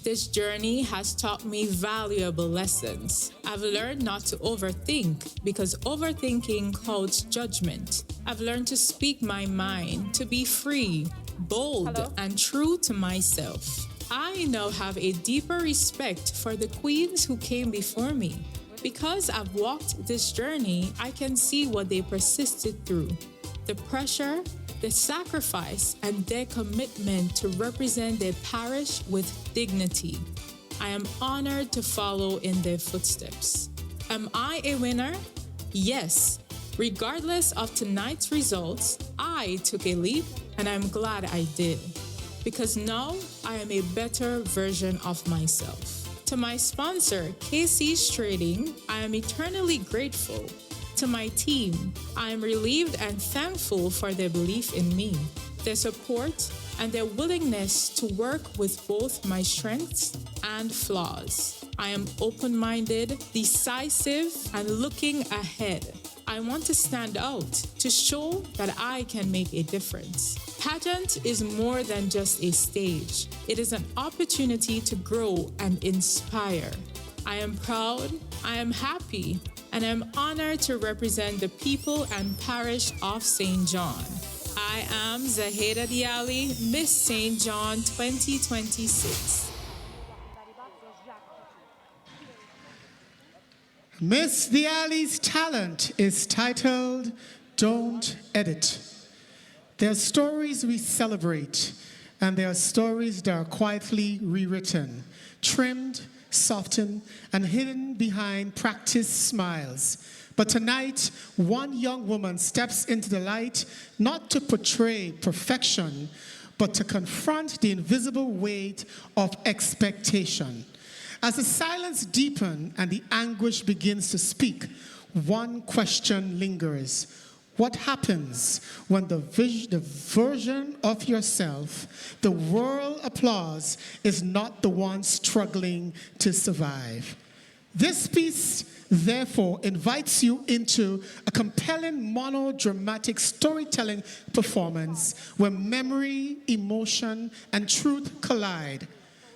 This journey has taught me valuable lessons. I've learned not to overthink, because overthinking clouds judgment. I've learned to speak my mind, to be free, bold, and true to myself. I now have a deeper respect for the queens who came before me. Because I've walked this journey, I can see what they persisted through. The pressure, the sacrifice, and their commitment to represent their parish with dignity. I am honored to follow in their footsteps. Am I a winner? Yes. Regardless of tonight's results, I took a leap and I'm glad I did. Because now I am a better version of myself. To my sponsor, KC's Trading, I am eternally grateful. To my team, I am relieved and thankful for their belief in me, their support, and their willingness to work with both my strengths and flaws. I am open-minded, decisive, and looking ahead. I want to stand out to show that I can make a difference. Pageant is more than just a stage. It is an opportunity to grow and inspire. I am proud, I am happy, and I'm honored to represent the people and parish of St. John. I am Zaheda Diali, Miss St. John 2026. Miss Diali's talent is titled Don't Edit. There are stories we celebrate, and there are stories that are quietly rewritten, trimmed, softened, and hidden behind practiced smiles. But tonight, one young woman steps into the light not to portray perfection, but to confront the invisible weight of expectation. As the silence deepens and the anguish begins to speak, one question lingers. What happens when the version of yourself the world applauds is not the one struggling to survive? This piece, therefore, invites you into a compelling monodramatic storytelling performance where memory, emotion, and truth collide.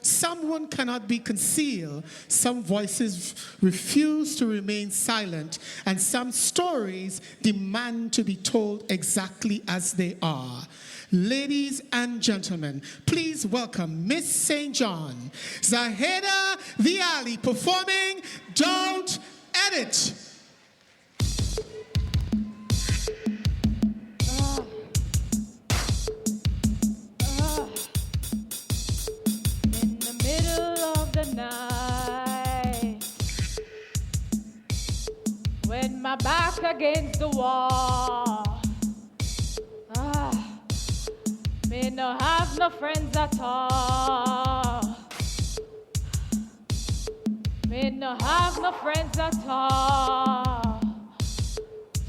Someone cannot be concealed, some voices refuse to remain silent, and some stories demand to be told exactly as they are. Ladies and gentlemen, please welcome Miss St. John, Zaheda Diali, performing Don't Edit. Night, when my back against the wall, me no have no friends at all. Me no have no friends at all.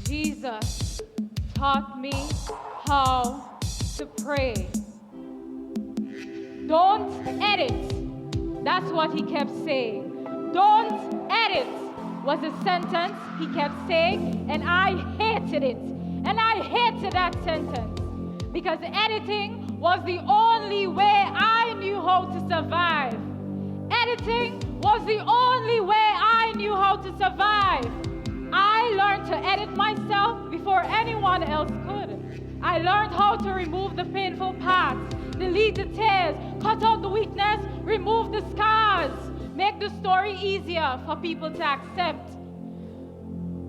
Jesus taught me how to pray. Don't edit. That's what he kept saying. Don't edit was a sentence he kept saying, and I hated it. And I hated that sentence because editing was the only way I knew how to survive. Editing was the only way I knew how to survive. I learned to edit myself before anyone else could. I learned how to remove the painful parts, delete the tears, cut out the weakness, remove the scars, make the story easier for people to accept.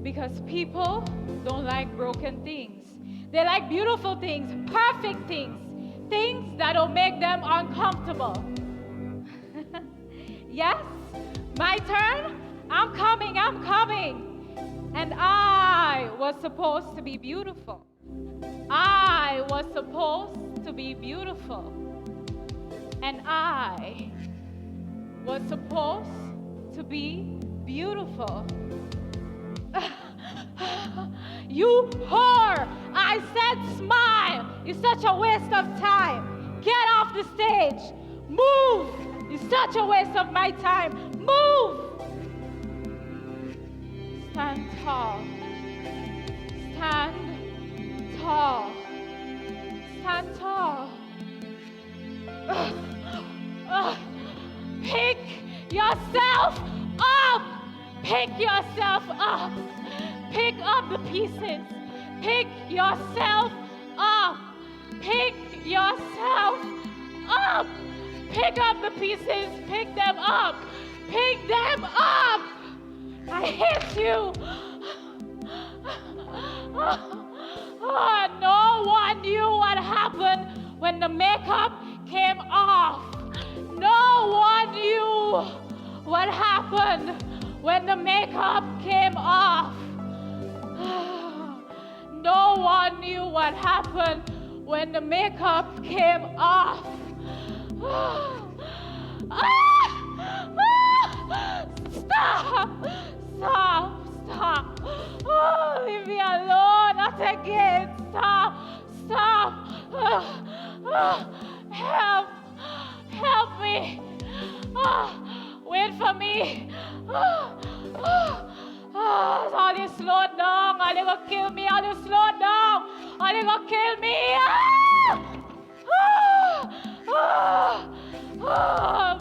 Because people don't like broken things. They like beautiful things, perfect things, things that'll make them uncomfortable. Yes, my turn. I'm coming. And I was supposed to be beautiful. I was supposed to be beautiful. And I was supposed to be beautiful. You whore! I said smile! It's such a waste of time. Get off the stage. Move! It's such a waste of my time. Move! Stand tall. Stand tall. Stand tall. Pick yourself up. Pick yourself up. Pick up the pieces. Pick yourself up. Pick yourself up. Pick up the pieces. Pick them up. Pick them up. I hate you. No one knew what happened when the makeup came off. No one knew what happened when the makeup came off. one knew what happened when the makeup came off. Stop! Stop! Stop! Oh, leave me alone! Not again! Stop! Stop! Help! Help me! Wait for me! All you slow down! All you gonna kill me! All you slow down! All you gonna kill me!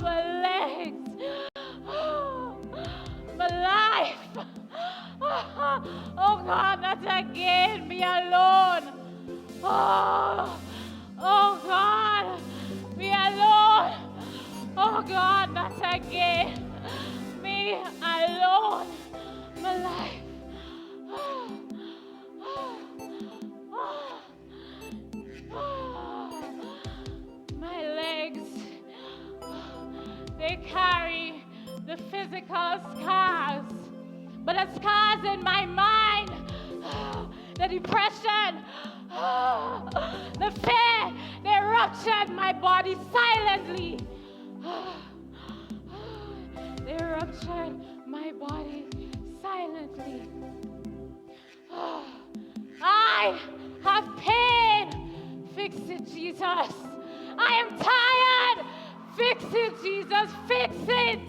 My legs! My life! Oh God, not again! Me alone! Oh God! Me alone! Oh God, not again! Me alone! My life! My legs, they carry the physical scars, but the scars in my mind, the depression, the fear, they ruptured my body silently. They ruptured my body silently. I have pain. Fix it, Jesus. I am tired. Fix it, Jesus. Fix it.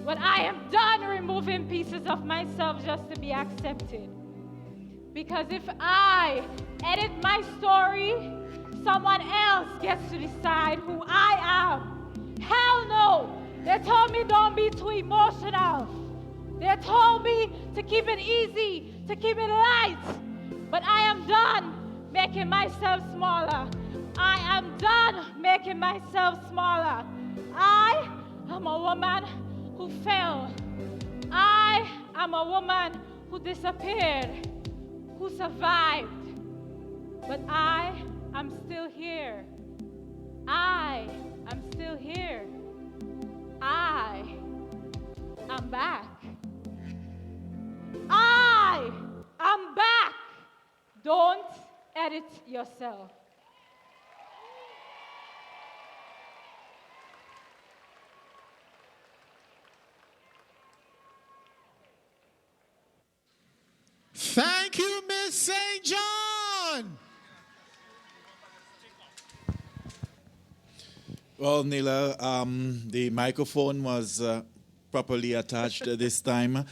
But I am done removing pieces of myself just to be accepted. Because if I edit my story, someone else gets to decide who I am. Hell no. They told me don't be too emotional. They told me to keep it easy, to keep it light. But I am done making myself smaller. I am done making myself smaller. I am a woman who fell. I am a woman who disappeared, who survived. But I am still here. I am still here. I am back. I am back. Don't edit yourself. Thank you, Miss St. John. Well, Nila, the microphone was properly attached this time.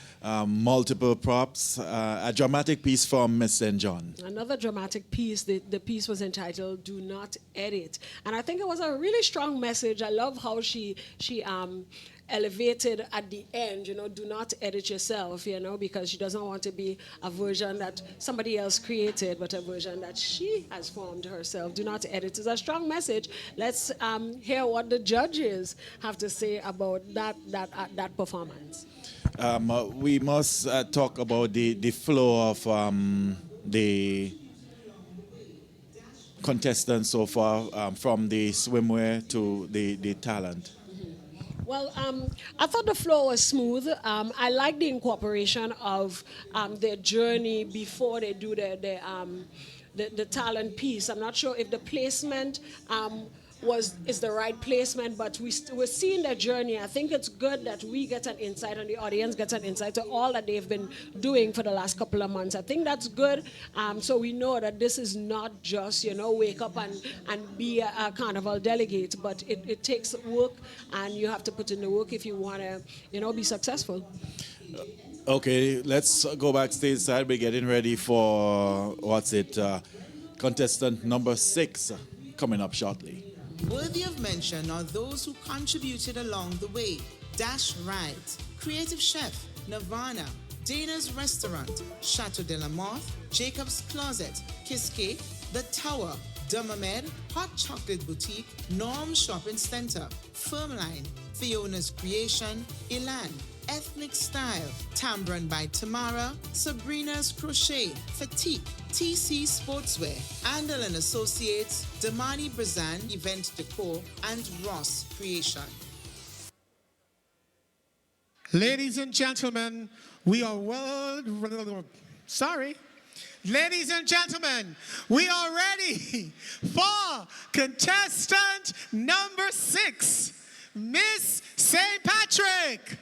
Multiple props. A dramatic piece from Miss St. John. Another dramatic piece. The piece was entitled "Do Not Edit," and I think it was a really strong message. I love how she elevated at the end, do not edit yourself, because she doesn't want to be a version that somebody else created, but a version that she has formed herself. Do not edit is a strong message. Let's hear what the judges have to say about that performance. We must talk about the flow of the contestants so far, from the swimwear to the talent. Well, I thought the flow was smooth. I like the incorporation of their journey before they do the talent piece. I'm not sure if the placement is the right placement, but we're seeing their journey. I think it's good that we get an insight and the audience gets an insight to all that they've been doing for the last couple of months. I think that's good. So we know that this is not just, wake up and be a carnival delegate, but it takes work, and you have to put in the work if you want to, be successful. Okay, let's go backstage side. We're getting ready for, contestant number 6 coming up shortly. Worthy of mention are those who contributed along the way. Dash Right, Creative Chef, Nirvana, Dana's Restaurant, Chateau de la Moth, Jacob's Closet, Kiss Cake, The Tower, Dumamed, Hot Chocolate Boutique, Norm Shopping Center, Firmline, Fiona's Creation, Elan, Ethnic Style, Tambran by Tamara, Sabrina's Crochet, Fatigue, TC Sportswear, Andal and Associates, Damani Brazan Event Decor, and Ross Creation. Ladies and gentlemen, we are sorry. Ladies and gentlemen, we are ready for contestant number 6, Miss St. Patrick,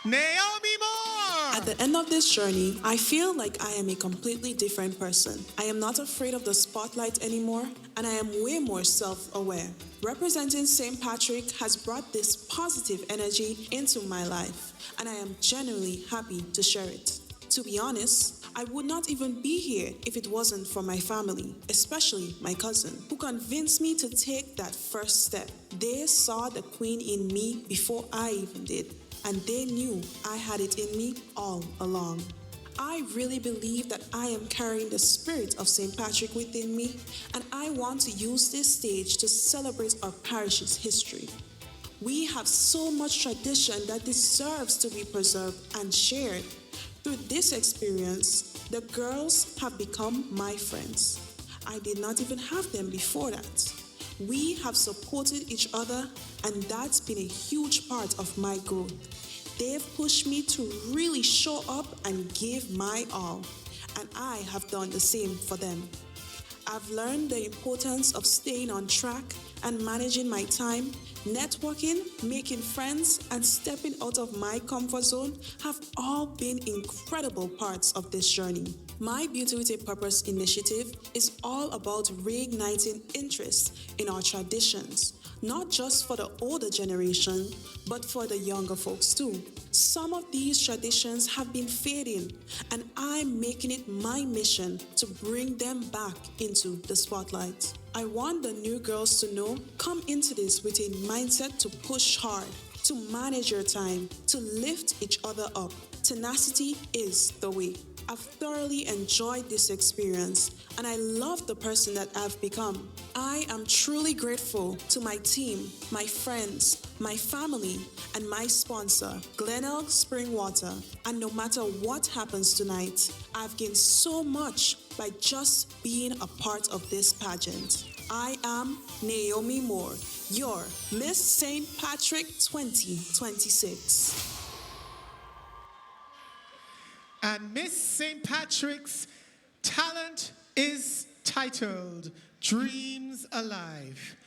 Naomi Moore. At the end of this journey, I feel like I am a completely different person. I am not afraid of the spotlight anymore, and I am way more self-aware. Representing St. Patrick has brought this positive energy into my life, and I am genuinely happy to share it. To be honest, I would not even be here if it wasn't for my family, especially my cousin, who convinced me to take that first step. They saw the queen in me before I even did, and they knew I had it in me all along. I really believe that I am carrying the spirit of St. Patrick within me, and I want to use this stage to celebrate our parish's history. We have so much tradition that deserves to be preserved and shared. Through this experience, the girls have become my friends. I did not even have them before that. We have supported each other, and that's been a huge part of my growth. They've pushed me to really show up and give my all, and I have done the same for them. I've learned the importance of staying on track and managing my time. Networking, making friends, and stepping out of my comfort zone have all been incredible parts of this journey. My Beauty with a Purpose initiative is all about reigniting interest in our traditions, not just for the older generation, but for the younger folks too. Some of these traditions have been fading, and I'm making it my mission to bring them back into the spotlight. I want the new girls to know, come into this with a mindset to push hard, to manage your time, to lift each other up. Tenacity is the way. I've thoroughly enjoyed this experience, and I love the person that I've become. I am truly grateful to my team, my friends, my family, and my sponsor, Glenelg Spring Water. And no matter what happens tonight, I've gained so much by just being a part of this pageant. I am Naomi Moore, your Miss St. Patrick 2026. And Miss St. Patrick's talent is titled Dreams Alive.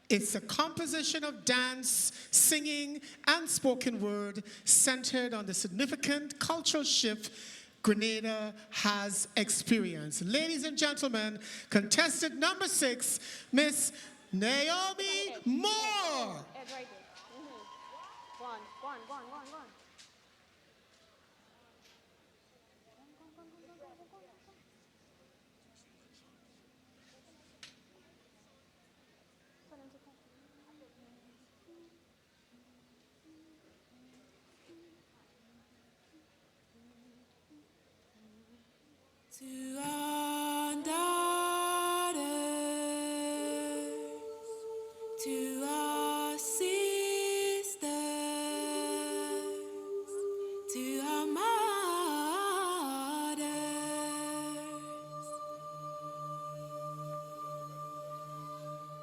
It's a composition of dance, singing, and spoken word centered on the significant cultural shift Grenada has experienced. Ladies and gentlemen, contestant number 6, Miss Naomi Moore. To our daughters, to our sisters, to our mothers.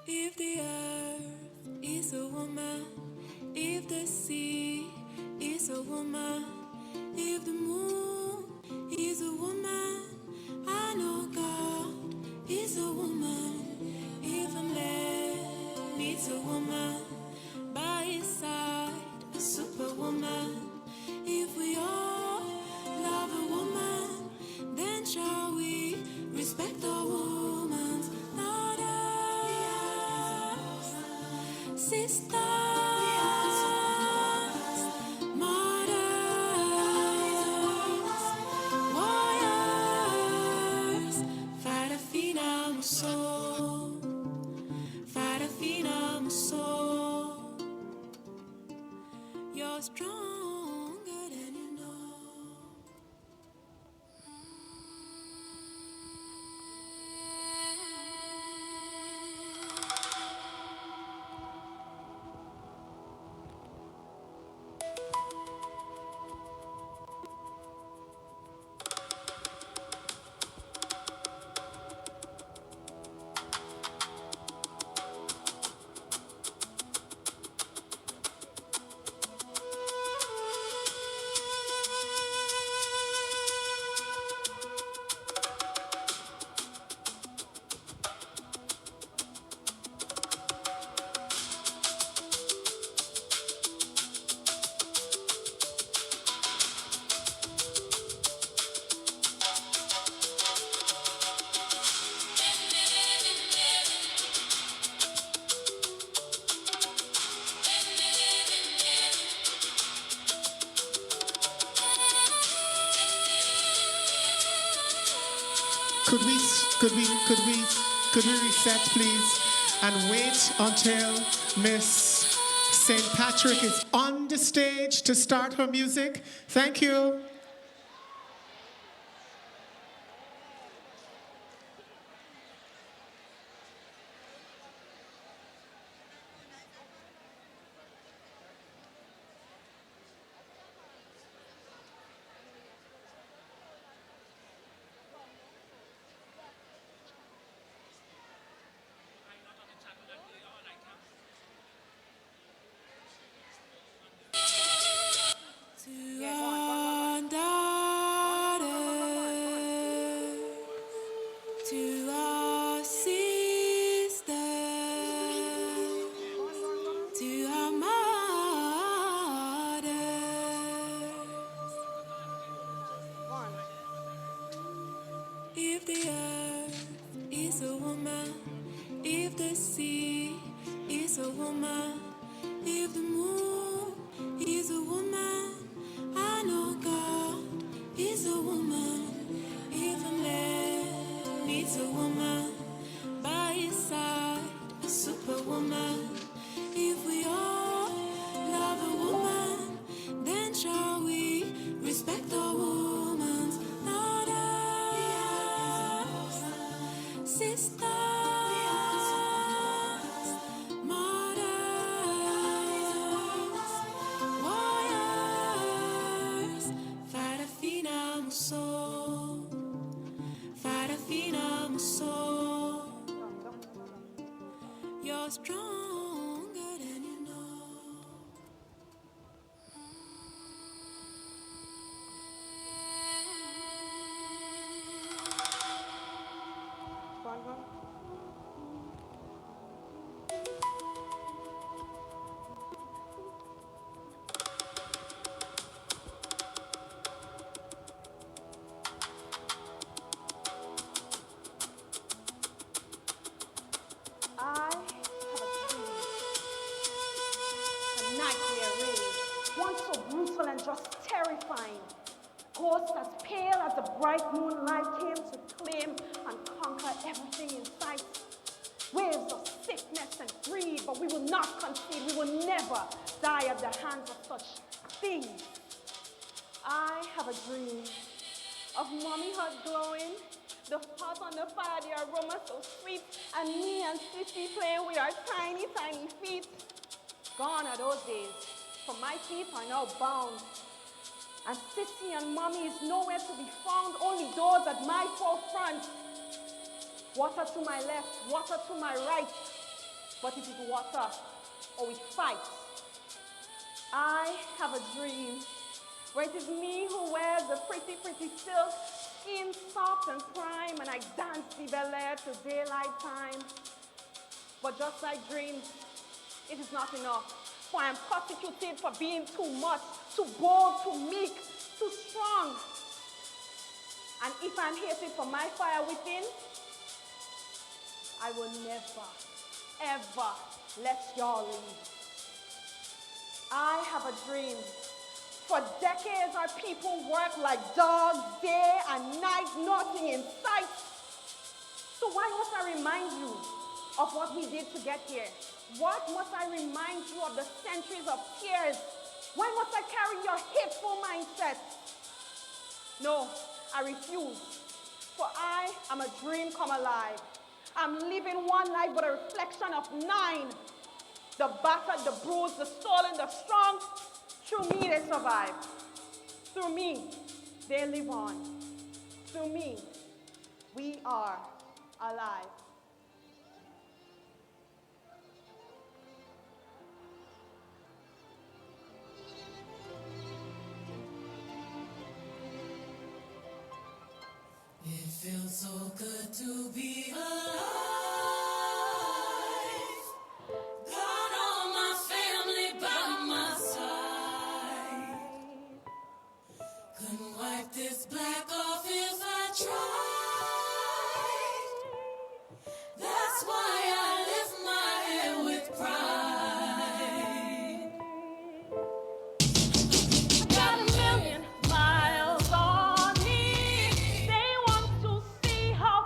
If the earth is a woman, if the sea is a woman, if the moon is a woman, I know God is a woman. If a man needs a woman by his side, a superwoman. If we all love a woman, then shall we respect a woman's daughters, sisters, you're stronger than you know. Could we reset, please, and wait until Miss St. Patrick is on the stage to start her music? Thank you. To our sisters, to our mothers. If the earth is a woman, if the sea is a woman, if the moon is a woman, I know God is a woman. If a man needs a woman by his side, a superwoman. If we all love a woman, then shall we respect a woman's daughters, sisters, mothers, warriors. Farafina muso, Farafina muso. You're stronger than you know. I have a nightmare really, one so brutal and just terrifying. Ghost as pale as the bright moonlight came to claim and conquer everything in sight. Waves of sickness and greed, but we will not concede. We will never die at the hands of such things. I have a dream of mommy hot glowing, the pot on the fire, the aroma so sweet, and me and Sissy playing with our tiny, tiny feet. Gone are those days, for my feet are now bound. And Sissy and mommy is nowhere to be found, only doors at my forefront. Water to my left, water to my right, but it is water, or we fight. I have a dream where it is me who wears the pretty, pretty silk, skin soft and prime, and I dance the Bel Air to daylight time. But just like dreams, it is not enough, for I am prosecuted for being too much, too bold, too meek, too strong. And if I'm hated for my fire within, I will never, ever let y'all leave. I have a dream. For decades, our people work like dogs, day and night, nothing in sight. So why must I remind you of what we did to get here? What must I remind you of the centuries of tears? Why must I carry your hateful mindset? No, I refuse. For I am a dream come alive. I'm living one life but a reflection of 9. The battered, the bruised, the stolen, the strong. Through me they survive. Through me they live on. Through me we are alive. It feels so good to be alive. Got all my family by my side. Couldn't wipe this black off if I tried. That's why I lift my head with pride. Got a million miles on me. They want to see how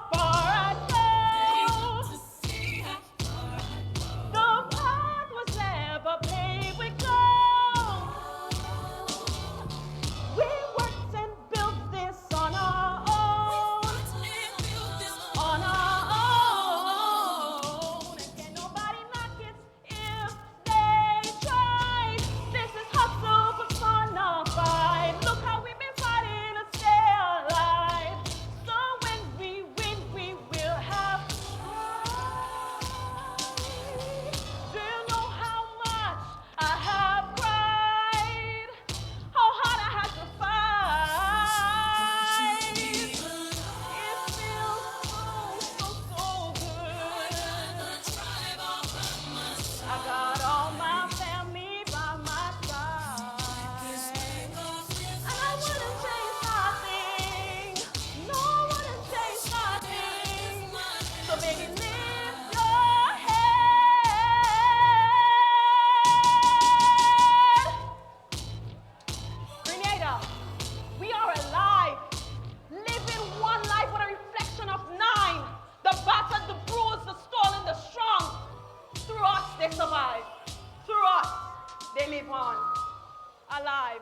alive.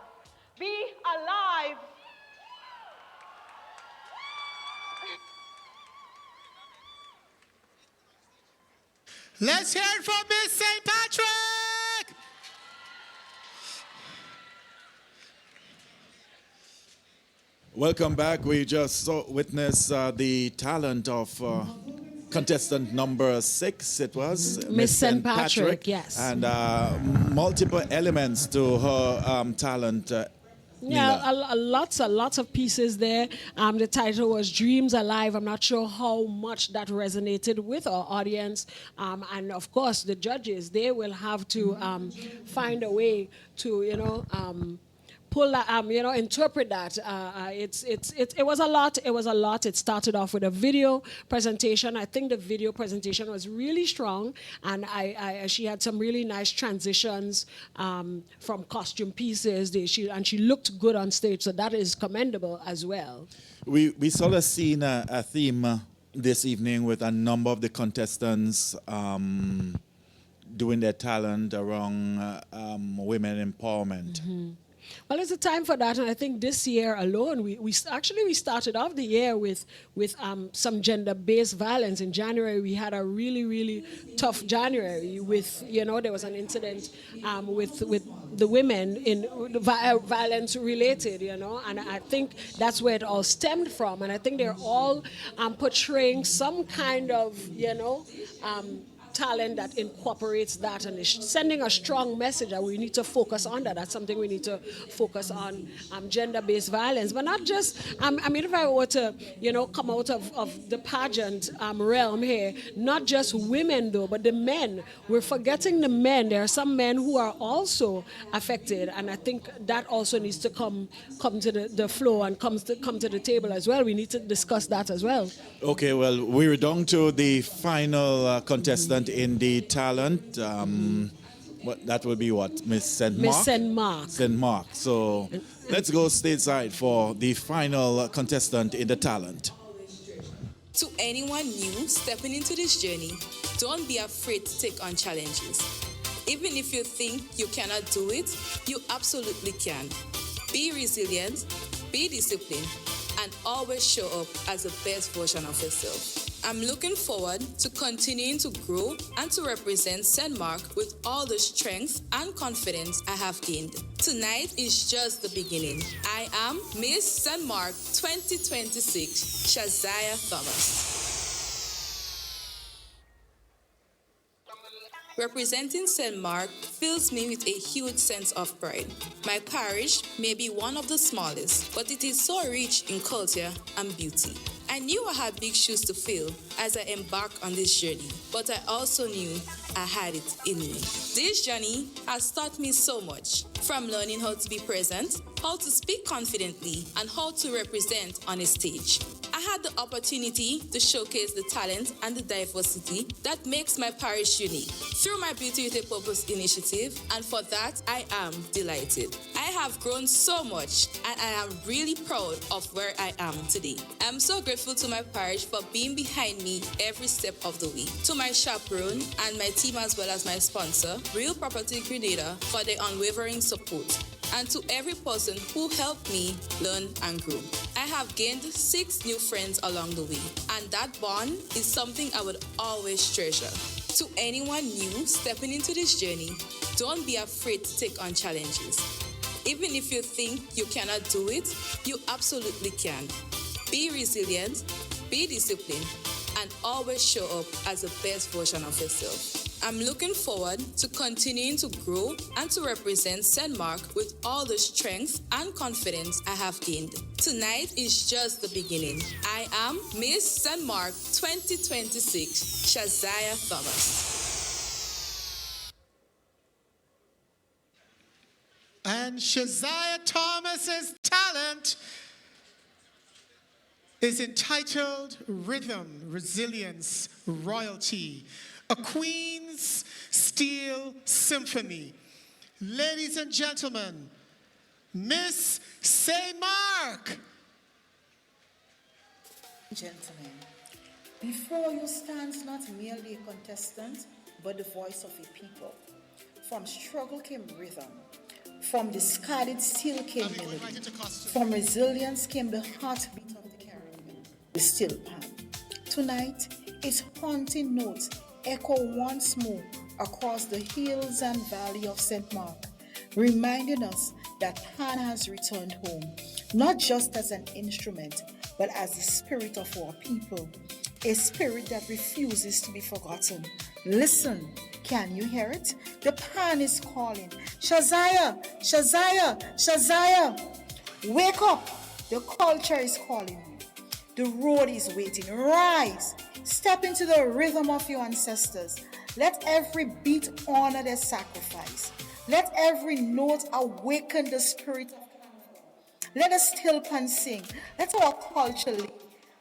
Be alive. Let's hear it from Miss St. Patrick! Welcome back. We just witnessed the talent of contestant number 6, it was. Miss St. Patrick, yes. And multiple elements to her talent. Yeah, lots of pieces there. The title was Dreams Alive. I'm not sure how much that resonated with our audience. And of course, the judges, they will have to find a way to, pull that, interpret that. It was a lot. It was a lot. It started off with a video presentation. I think the video presentation was really strong, and she had some really nice transitions from costume pieces. She looked good on stage, so that is commendable as well. We sort of seen a theme this evening with a number of the contestants doing their talent around women empowerment. Mm-hmm. Well, it's a time for that, and I think this year alone, we started off the year with some gender-based violence. In January, we had a really tough January with, there was an incident with the women in violence related, and I think that's where it all stemmed from, and I think they're all portraying some kind of, talent that incorporates that and is sending a strong message that we need to focus on that. That's something we need to focus on, gender-based violence. But not just, if I were to, come out of the pageant realm here, not just women though, but the men. We're forgetting the men. There are some men who are also affected, and I think that also needs to come to the floor and come to the table as well. We need to discuss that as well. Okay, well, we're down to the final contestant in the talent. That will be what? Miss St. Mark? Miss St. Mark. St. Mark. So let's go stateside for the final contestant in the talent. To anyone new stepping into this journey, don't be afraid to take on challenges. Even if you think you cannot do it, you absolutely can. Be resilient, be disciplined, and always show up as the best version of yourself. I'm looking forward to continuing to grow and to represent St. Mark with all the strength and confidence I have gained. Tonight is just the beginning. I am Miss St. Mark 2026, Shazia Thomas. Representing St. Mark fills me with a huge sense of pride. My parish may be one of the smallest, but it is so rich in culture and beauty. I knew I had big shoes to fill as I embarked on this journey, but I also knew I had it in me. This journey has taught me so much, from learning how to be present, how to speak confidently, and how to represent on a stage. I had the opportunity to showcase the talent and the diversity that makes my parish unique through my Beauty with a Purpose initiative, and for that, I am delighted. I have grown so much, and I am really proud of where I am today. I'm so grateful to my parish for being behind me every step of the way, to my chaperone and my team as well as my sponsor, Real Property Grenada, for their unwavering support, and to every person who helped me learn and grow. I have gained 6 new friends along the way, and that bond is something I would always treasure. To anyone new stepping into this journey, don't be afraid to take on challenges. Even if you think you cannot do it, you absolutely can. Be resilient, be disciplined, and always show up as the best version of yourself. I'm looking forward to continuing to grow and to represent St. Mark with all the strength and confidence I have gained. Tonight is just the beginning. I am Miss St. Mark 2026, Shazia Thomas. And Shazia Thomas's talent is entitled Rhythm, Resilience, Royalty, a Queen's Steel Symphony. Ladies and gentlemen, Miss St. Mark. Gentlemen, before you stands not merely a contestant, but the voice of a people. From struggle came rhythm, From discarded steel came melody. From resilience came the heartbeat of the Caribbean, the steel pan. Tonight, its haunting notes echo once more across the hills and valley of St. Mark, reminding us that pan has returned home, not just as an instrument, but as the spirit of our people, a spirit that refuses to be forgotten. Listen, can you hear it? The pan is calling, Shazaya, Shazaya, Shazaya. Wake up, the culture is calling you. The road is waiting. Rise, step into the rhythm of your ancestors. Let every beat honor their sacrifice. Let every note awaken the spirit of Carnival. Let us still pan sing. Let our culture live.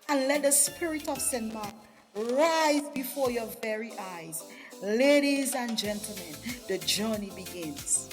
And let the spirit of St. Mark rise before your very eyes. Ladies and gentlemen, the journey begins.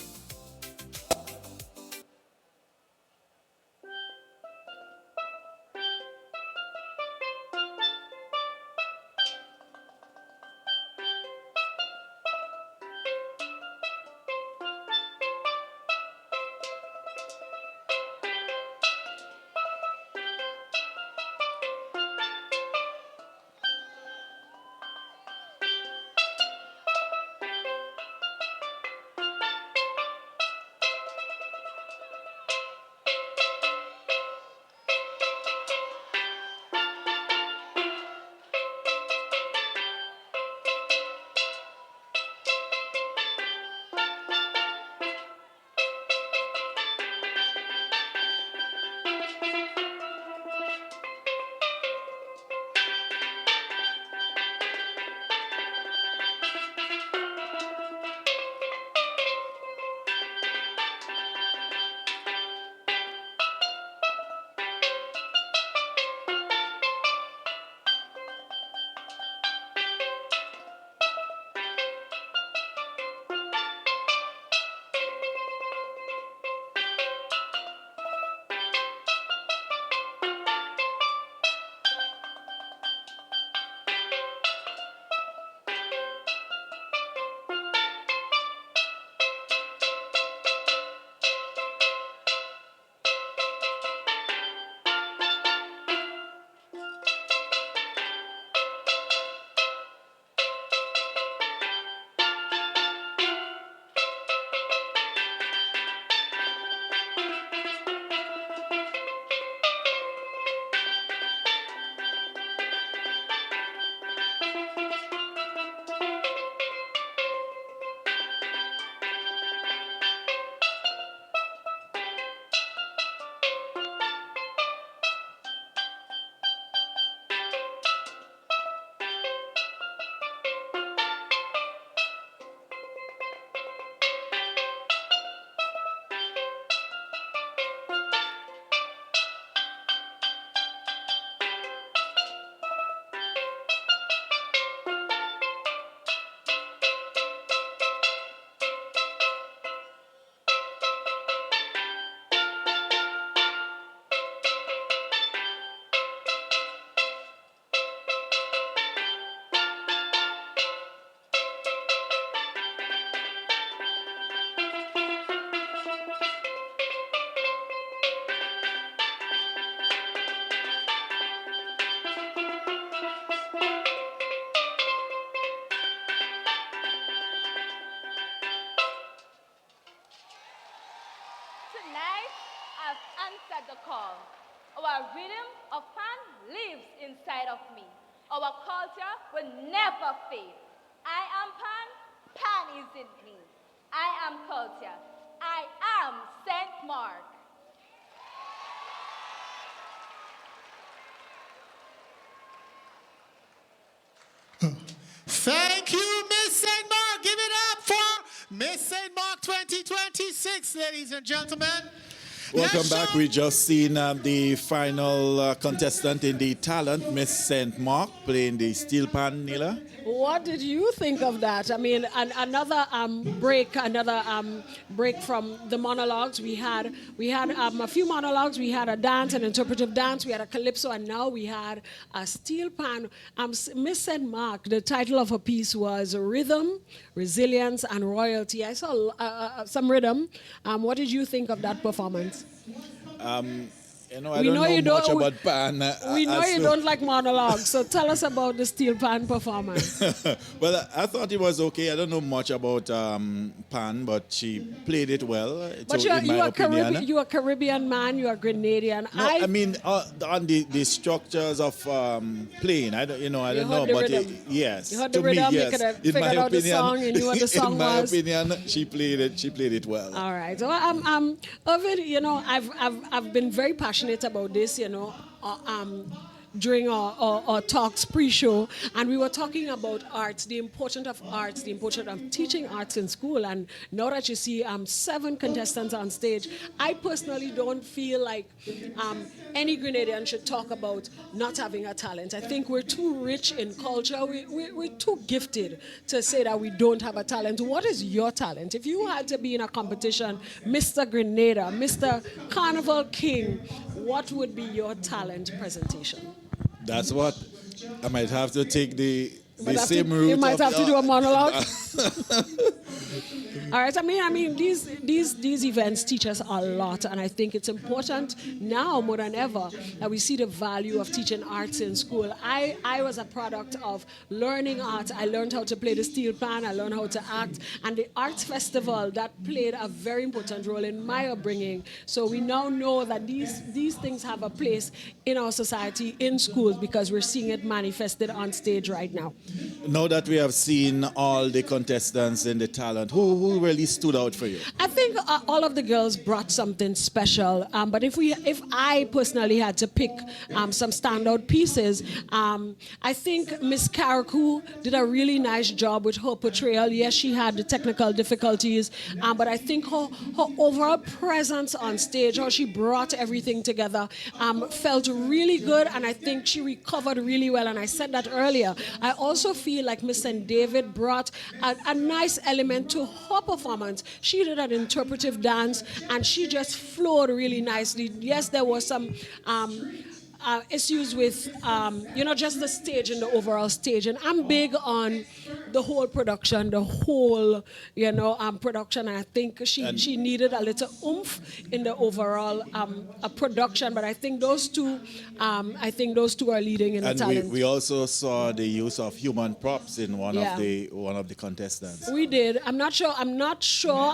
answered the call. Our rhythm of pan lives inside of me. Our culture will never fade. I am pan, pan is in me. I am culture. I am St. Mark. Thank you, Miss St. Mark. Give it up for Miss St. Mark 2026, ladies and gentlemen. Welcome back. We just seen the final contestant in the talent, Miss St. Mark, playing the steel pan, Nila. What did you think of that? I mean, another break from the monologues. We had a few monologues. We had a dance, an interpretive dance. We had a calypso, and now we had a steel pan. Miss St. Mark, the title of her piece was Rhythm, Resilience, and Royalty. I saw some rhythm. What did you think of that performance? I don't know much about pan. We know you don't like monologues, so tell us about the steel pan performance. Well, I thought it was okay. I don't know much about pan, but she played it well. But you're a Caribbean man, you're a Grenadian. No, I mean on the structures of playing. I don't know, but yes, you heard to the rhythm. me, You yes. could have In my figured out the opinion, song and knew what the song in my was. opinion, she played it well. All right. So Ovid, I've been very passionate about this, during our talks pre-show, and we were talking about arts, the importance of teaching arts in school. And now that you see 7 contestants on stage, I personally don't feel like any Grenadian should talk about not having a talent. I think we're too rich in culture. We're too gifted to say that we don't have a talent. What is your talent? If you had to be in a competition, Mr. Grenada, Mr. Carnival King, what would be your talent presentation? That's what I might have to take the same route. You might have to do a monologue. All right. I mean, these events teach us a lot, and I think it's important now more than ever that we see the value of teaching arts in school. I was a product of learning art. I learned how to play the steel pan. I learned how to act, and the arts festival that played a very important role in my upbringing. So we now know that these things have a place in our society, in schools, because we're seeing it manifested on stage right now. Now that we have seen all the contestants and the talent, who really stood out for you? I think all of the girls brought something special. But if I personally had to pick some standout pieces, I think Miss Karakou did a really nice job with her portrayal. Yes, she had the technical difficulties, but I think her overall presence on stage, how she brought everything together, felt really good, and I think she recovered really well. And I said that earlier. I also feel like Miss St. David brought a nice element to her performance. She did an interpretive dance, and she just flowed really nicely. Yes, there was some issues with, just the stage and the overall stage. And I'm big on the whole production, production. And I think she needed a little oomph in the overall production. But I think those two are leading in the talent. And we also saw the use of human props in one of the contestants. We did. I'm not sure.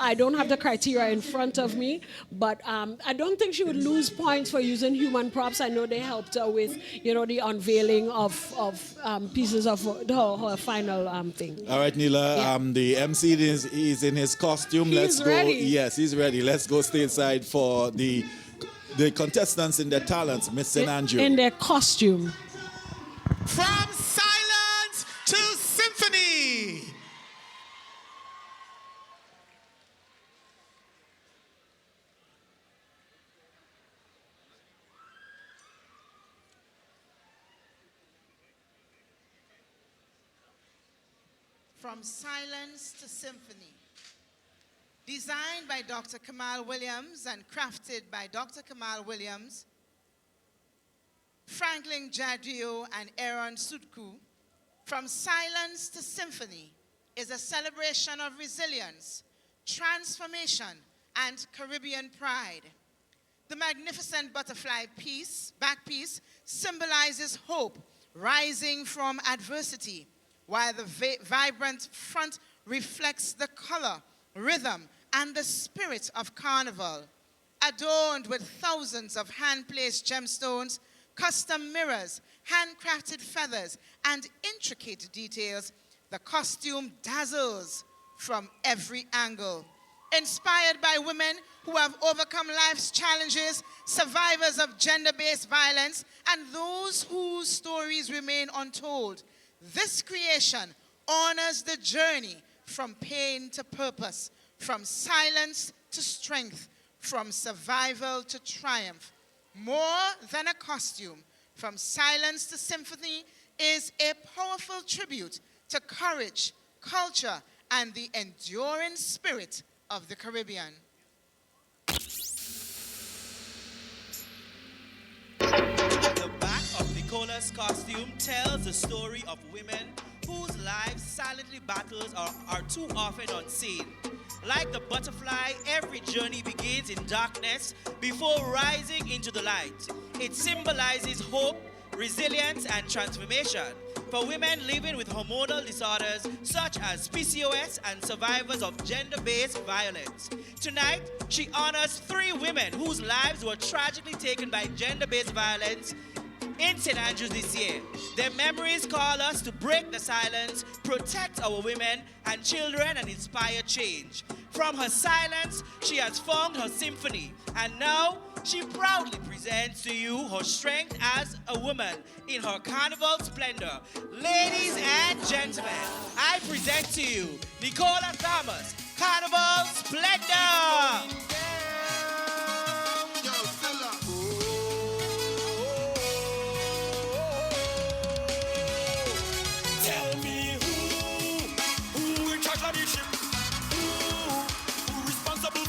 I don't have the criteria in front of me, but I don't think she would lose points for using human props. I know they helped her with, the unveiling of pieces of her final thing. All right, Nila. Yeah. The MC is in his costume. He's ready. Yes, he's ready. Let's go stateside for the contestants in their talents, Miss St. Andrew. In their costume. From silence to symphony. From Silence to Symphony. Designed by Dr. Kamal Williams and crafted by Dr. Kamal Williams, Franklin Jadio, and Aaron Sudku, From Silence to Symphony is a celebration of resilience, transformation, and Caribbean pride. The magnificent butterfly back piece, symbolizes hope rising from adversity, while the vibrant front reflects the color, rhythm, and the spirit of Carnival. Adorned with thousands of hand-placed gemstones, custom mirrors, handcrafted feathers, and intricate details, the costume dazzles from every angle. Inspired by women who have overcome life's challenges, survivors of gender-based violence, and those whose stories remain untold, this creation honors the journey from pain to purpose, from silence to strength, from survival to triumph. More than a costume, from silence to symphony, is a powerful tribute to courage, culture, and the enduring spirit of the Caribbean. The back of Nicola's costume tells the story of women whose lives silently battles are too often unseen. Like the butterfly, every journey begins in darkness before rising into the light. It symbolizes hope, resilience, and transformation for women living with hormonal disorders such as PCOS and survivors of gender-based violence. Tonight, she honors 3 women whose lives were tragically taken by gender-based violence in St. Andrews this year. Their memories call us to break the silence, protect our women and children, and inspire change. From her silence, she has formed her symphony, and now she proudly presents to you her strength as a woman in her carnival splendor. Ladies and gentlemen, I present to you Nicola Thomas, Carnival Splendor!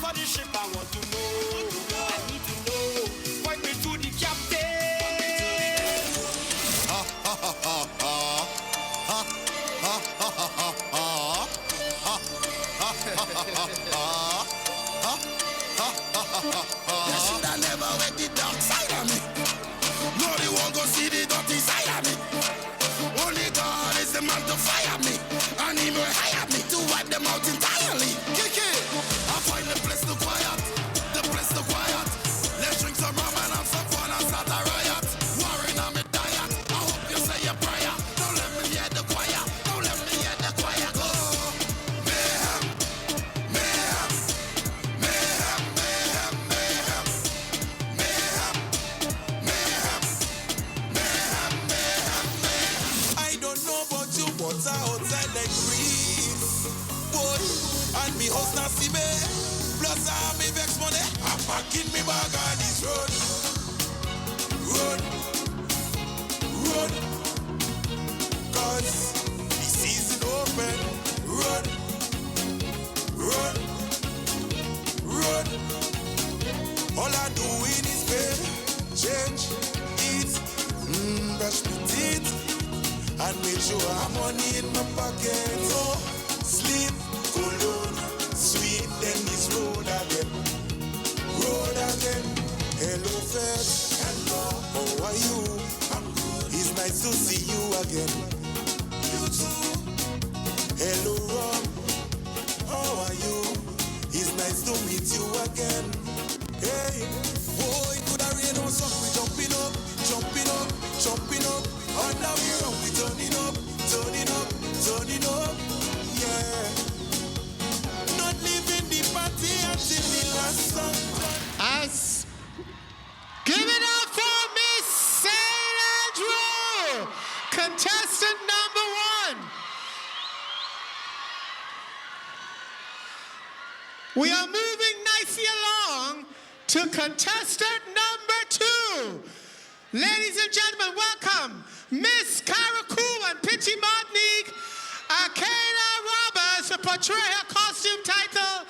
For the ship, I want to know. I need to know. Point me to the captain. Ha ha ha ha ha. Ha ha ha ha ha ha. Ha ha ha ha ha. You should have never went the dark side of me. No, they won't go see the dirty side of me. Only God is the man to fire me, and he will hire me to wipe them out entirely. Kick it. I find the place too quiet, the place too quiet. Let's drink some rum and have some fun and start a riot. Worrying on me diet, I hope you say your prayer. Don't let me hear the choir, don't let me hear the choir go. Mayhem, mayhem, mayhem, mayhem, mayhem, mayhem, mayhem, mayhem, mayhem, mayhem. I don't know about you, but I outside like breeze. Boy, and me house not see me. Plus I me vex money. I'm packing me bag on this road. Road. Road. Cause the season open. Road. Road. Road. All I doing is pay, change, eat, brush my teeth, and make sure I'm money in my pocket. So sleep, cologne, sweet, then this road again. Road again. Hello, friends. Hello. How are you? I'm good. It's nice to see you again. You too. Hello, Rob. How are you? It's nice to meet you again. Hey, boy, could I rain or something? We jumping up, jumping up, jumping up. And now we run, we turning up, turning up, turning up. Yeah. Not leaving the party until the last song. As give it up for Miss St. Andrew, contestant number 1. We are moving nicely along to contestant number 2. Ladies and gentlemen, welcome Miss Caracou and Pitchy Martinique, Akena Roberts, to portray her costume title,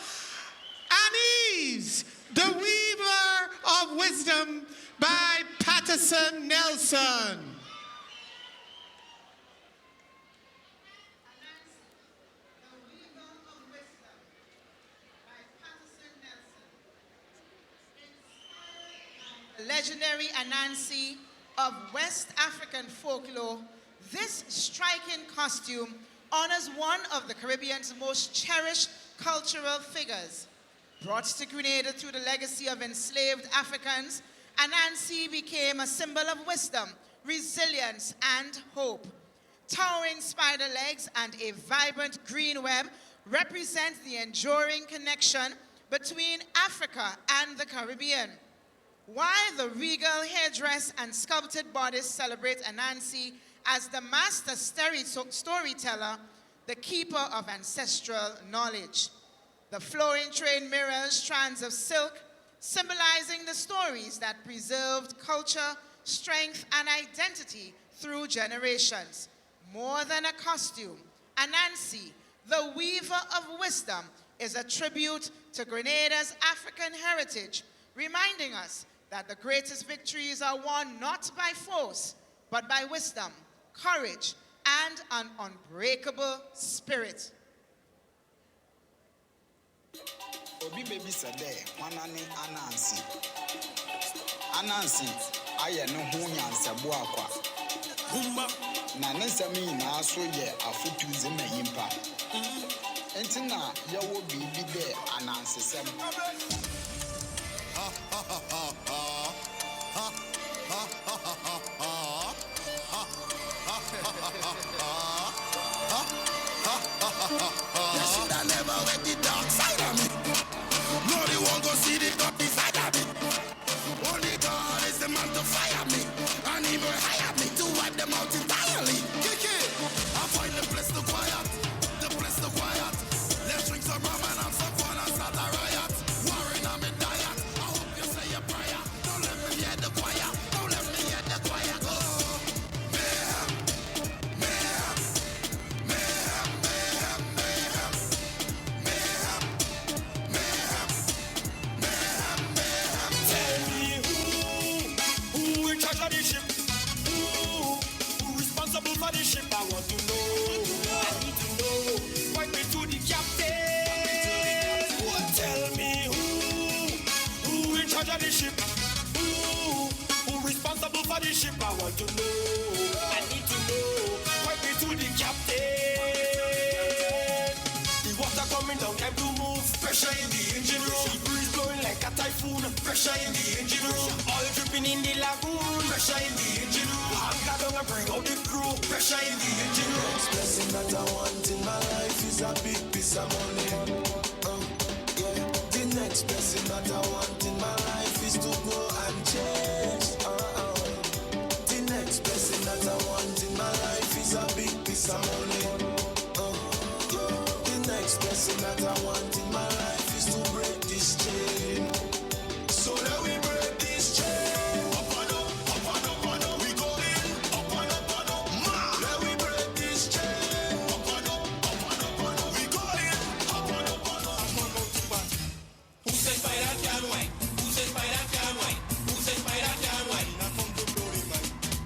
Anise, the Weaver of Wisdom, by Patterson Nelson. Legendary Anansi of West African folklore, this striking costume honors one of the Caribbean's most cherished cultural figures. Brought to Grenada through the legacy of enslaved Africans, Anansi became a symbol of wisdom, resilience, and hope. Towering spider legs and a vibrant green web represent the enduring connection between Africa and the Caribbean. While the regal headdress and sculpted bodice celebrate Anansi as the master storyteller, the keeper of ancestral knowledge. The flowing train mirrors strands of silk, symbolizing the stories that preserved culture, strength, and identity through generations. More than a costume, Anansi, the weaver of wisdom, is a tribute to Grenada's African heritage, reminding us that the greatest victories are won not by force, but by wisdom, courage, and an unbreakable spirit. Obi baby said wanani Anansi. Anansi aye no ho nyansebo akwa. Humba na nesami na so ye afutu zema yimpa. Entina yawo bibi de Anansi sem. Ha ha ha ha ha. Ha ha ha ha ha. Ha ha ha ha. You should have never went the dark side of me. No, they won't go see the dark side of me. Only God is the man to fire me. And he will hire me to wipe them out entirely. Kick it. I find the place to quiet. The place to quiet. Let's drink some rum and have some fun and start a riot. Warring on me diet. I hope you say a prayer. Don't let me hear the choir. Don't let me hear the choir go. Mayhem. Mayhem. Mayhem. Mayhem. Mayhem. Mayhem. Mayhem. Mayhem. Mayhem. Tell me who in charge of the ship? Who responsible for the ship? I want to know. I need to know. Point me to the captain. Tell me who in charge of the ship? Who responsible for the ship? I want to know. I need to know. Point me to the captain. The water coming down, time to move. Pressure in the engine room. The breeze blowing like a typhoon. Pressure in the engine room. Oil dripping in the lagoon. Pressure in the engine room. Anchor down and bring out the crew. Pressure in the engine room. Next blessing that I want in my life is a big piece of money. Yeah. The next blessing that I want in my life is to go and chase. The next blessing that I want in my life is a big piece of money. Yeah. The next blessing that I want in my life is to break this chain. So let we break this chain. Up and up, up and up and up. We go in. Up and up and up. Let we break this chain. Up and up, up and up and up. We go in. Up and up and up. Who said by that can wait? Who said by that can wait? Who said by that can wait?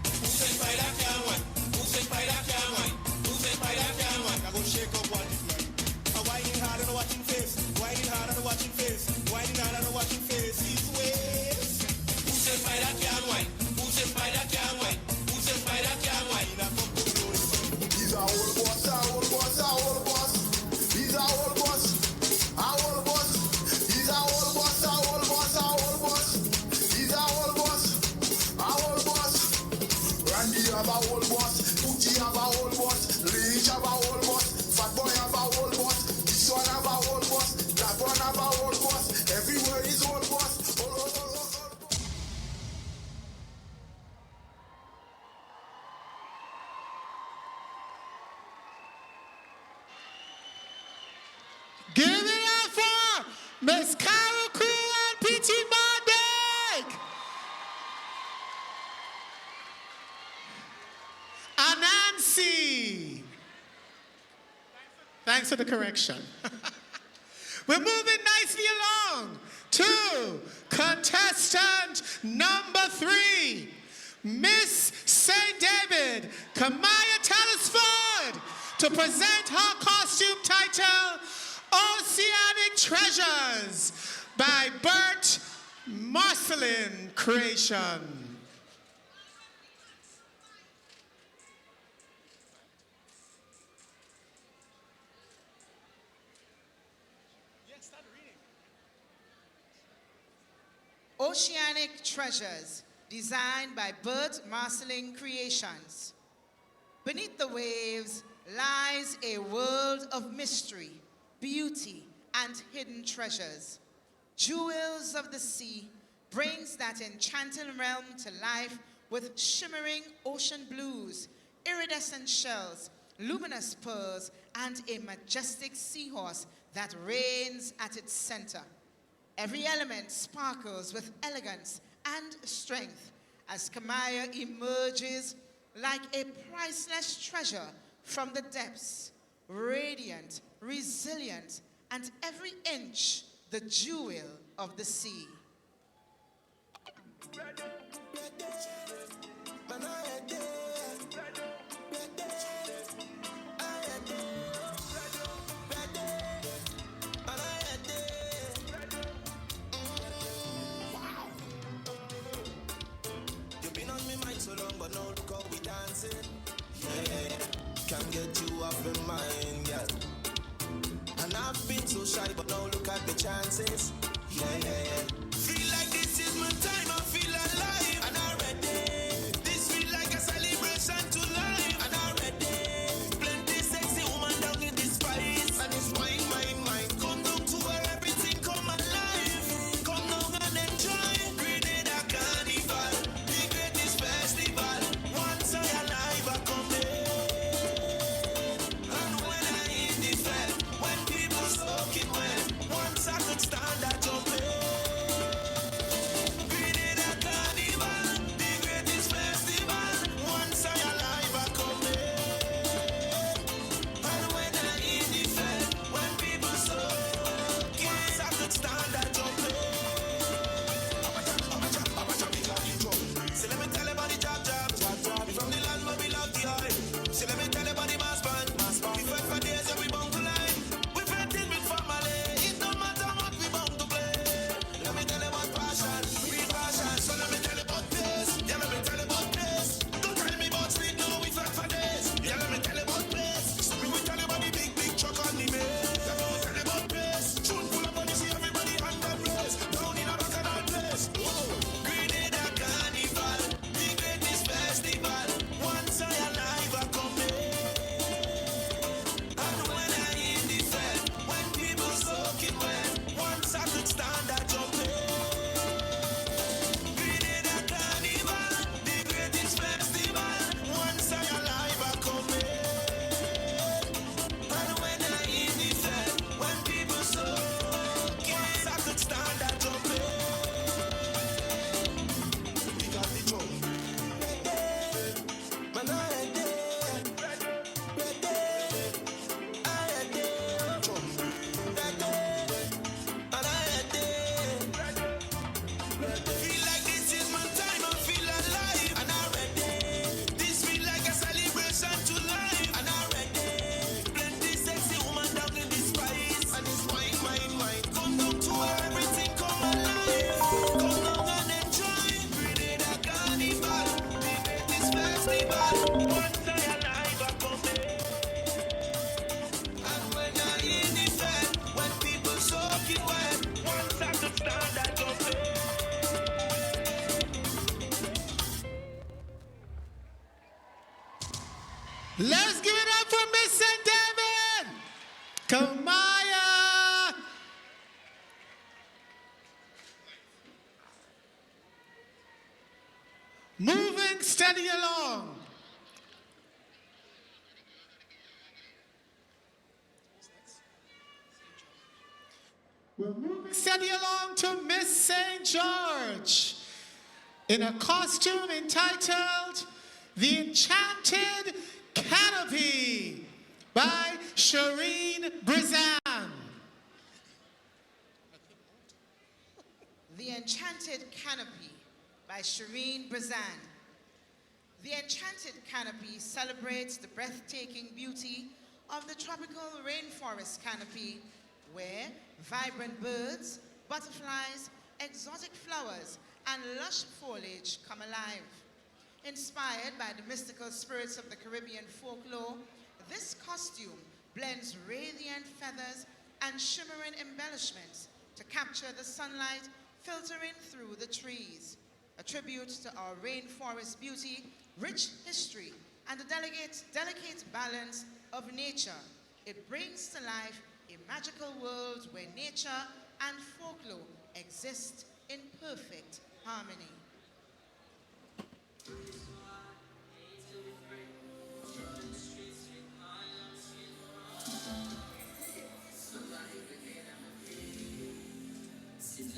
Who said by that can wait? Who said by that can wait? Who said by that can wait? I go shake up one this man. I'm whining hard on the watching face. Whining hard on the watching face. Whining hard on the watching face. His ways. Who said by that can wait? Who said by that can wait? Who said by that can wait? He's our old boss, our old boss, our old boss. He's our old boss, our old boss. He's our old boss, our old boss, our old boss. He's our old boss, our old boss. Randy have our old boss. Pookie have our old boss. Leach have our old boss. Fat boy have our old boss. This one have our old boss. That one have our old boss. Everywhere is old boss. Give it up for Miss Carol Crew and P.T. Mondick. Anansi. Thanks for the correction. We're moving nicely along to contestant number 3, Miss St. David, Kamaya Telesford, to present her costume title, Oceanic Treasures, by Bert Marcelin Creation. Oceanic Treasures, designed by Bert Marcelin Creations. Beneath the waves lies a world of mystery, beauty, and hidden treasures. Jewels of the sea brings that enchanting realm to life with shimmering ocean blues, iridescent shells, luminous pearls, and a majestic seahorse that reigns at its center. Every element sparkles with elegance and strength as Kamaya emerges like a priceless treasure from the depths, radiant, resilient, and every inch the jewel of the sea. So long, but now look how we dancing. Yeah, can't get you off my mind, yeah. And I've been so shy, but now look at the chances. Yeah. Feel like this is my time, I feel alive. And I'm ready. This feel like a celebration to life. And I'm ready. Plenty sexy woman down in this spice. And it's mine. Come down to where everything come alive. Come down and enjoy Grenada Carnival. Festival, once I alive I come in. And when I hit the fed, when people soaking wet, once I could stand I jump in. Grenada Carnival, the greatest festival, once I alive I come in. And when I hit the fed, when people soaking, once I could stand I jump in. So let me tell about the job. We from the land where we love the oil. So let me tell about the mass band. We fight for days and we bound to line. We fighting with family. It don't matter what we bound to play. Let me tell about passion, real passion. So let me tell about this. Yeah, let me tell about this. Don't tell me about sleep, no, we fight for days. Yeah, let me tell about this. We will tell about the big truck on the maze. Yeah, let me tell about this. Tune full of money, see everybody hand and race. Down in a back of that place. Whoa. Grenada Carnival, the greatest festival. Once I alive I come in. And when I in the fed, when people soaking wet, once I could stand I jump in. Grenada Carnival, the greatest festival. Once I alive I come in. And when I in the fed, when people soaking, once I could stand I jump in. We got the drum. Man, I feel like this is my time, I feel alive. And I'm ready. This feel like a celebration to life. And I'm ready. Plenty sexy woman down in this spice. And it's mine. Come down to where everything come alive. Come down and enjoy Grenada Carnival, the greatest festival. Once I alive, I come in. And when I in the fed, when people soaking wet, once I could stand, I jump in. Let's give it up for Miss St. David! Kamaya! Moving steady along. We're moving steady along to Miss St. George in a costume entitled The Enchanted Canopy by Shireen Brizan. The Enchanted Canopy by Shireen Brizan. The Enchanted Canopy celebrates the breathtaking beauty of the tropical rainforest canopy, where vibrant birds, butterflies, exotic flowers, and lush foliage come alive. Inspired by the mystical spirits of the Caribbean folklore, this costume blends radiant feathers and shimmering embellishments to capture the sunlight filtering through the trees, a tribute to our rainforest beauty, rich history, and the delicate balance of nature. It brings to life a magical world where nature and folklore exist in perfect harmony. Since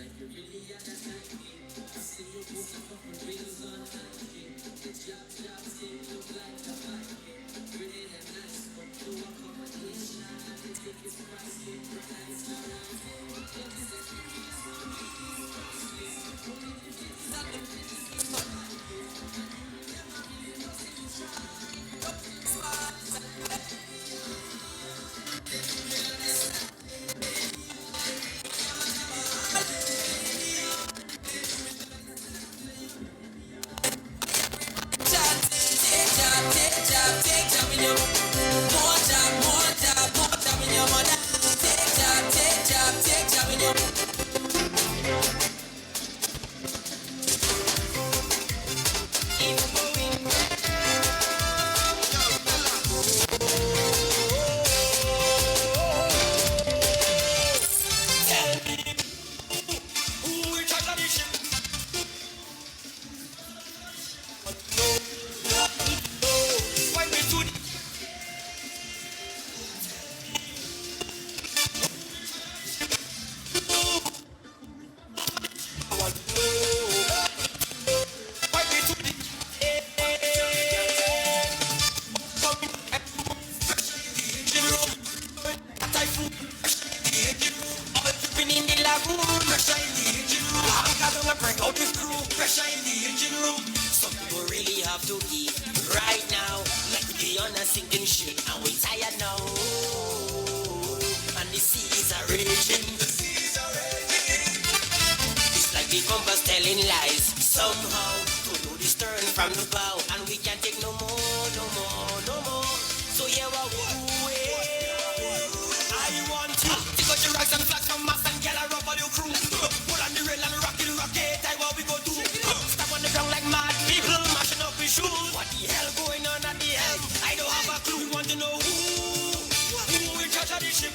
Check out this crew, pressure in the engine room. Some people really have to eat right now. Like we be on a sinking ship and we tired now. And the seas are raging. It's like the compass telling lies. Somehow, to know the stern from the bow. And we can't take no more, no more, no more. So yeah, what we do it. I want you to got your rags and flags from mass and gather up all your crew. Pull on the rail and rock it, I what we go do. Stop on the ground like mad people, mashing up his shoes. What the hell going on at the helm? I don't have a clue. We want to know who in charge of the ship.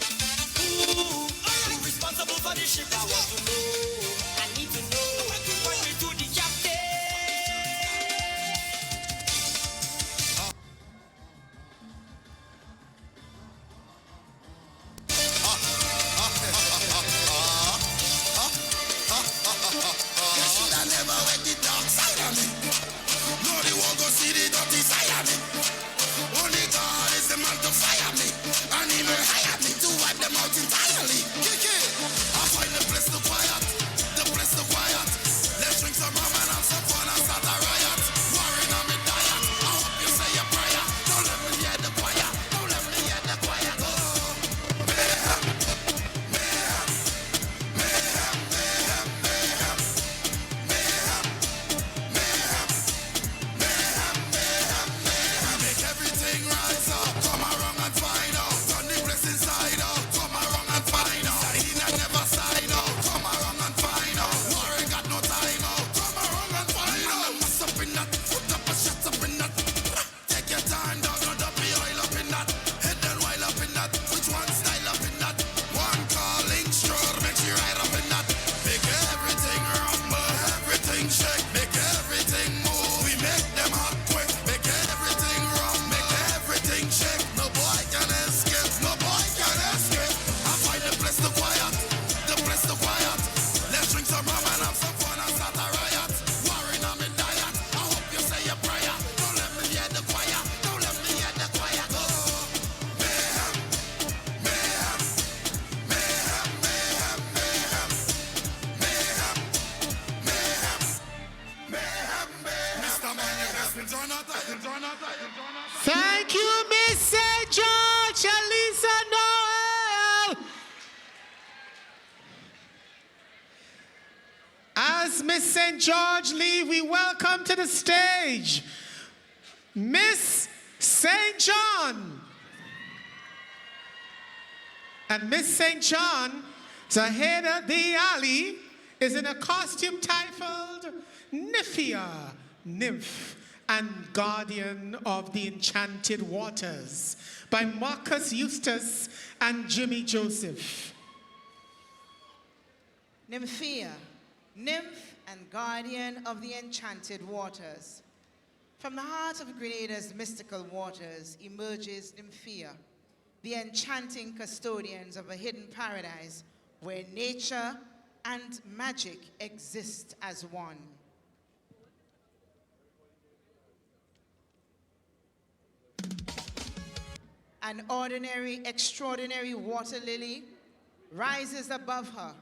Who responsible for the ship? I want to know. I need to know. Point me to the captain. Thank you, Miss St. George, Elisa Noel. As Miss St. George leave, we welcome to the stage Miss St. John. And Miss St. John, the head of the alley, is in a costume titled Nymphia, Nymph and Guardian of the Enchanted Waters by Marcus Eustace and Jimmy Joseph. Nymphia, Nymph and Guardian of the Enchanted Waters. From the heart of Grenada's mystical waters emerges Nymphia, the enchanting custodians of a hidden paradise where nature and magic exist as one. An ordinary, extraordinary water lily rises above her,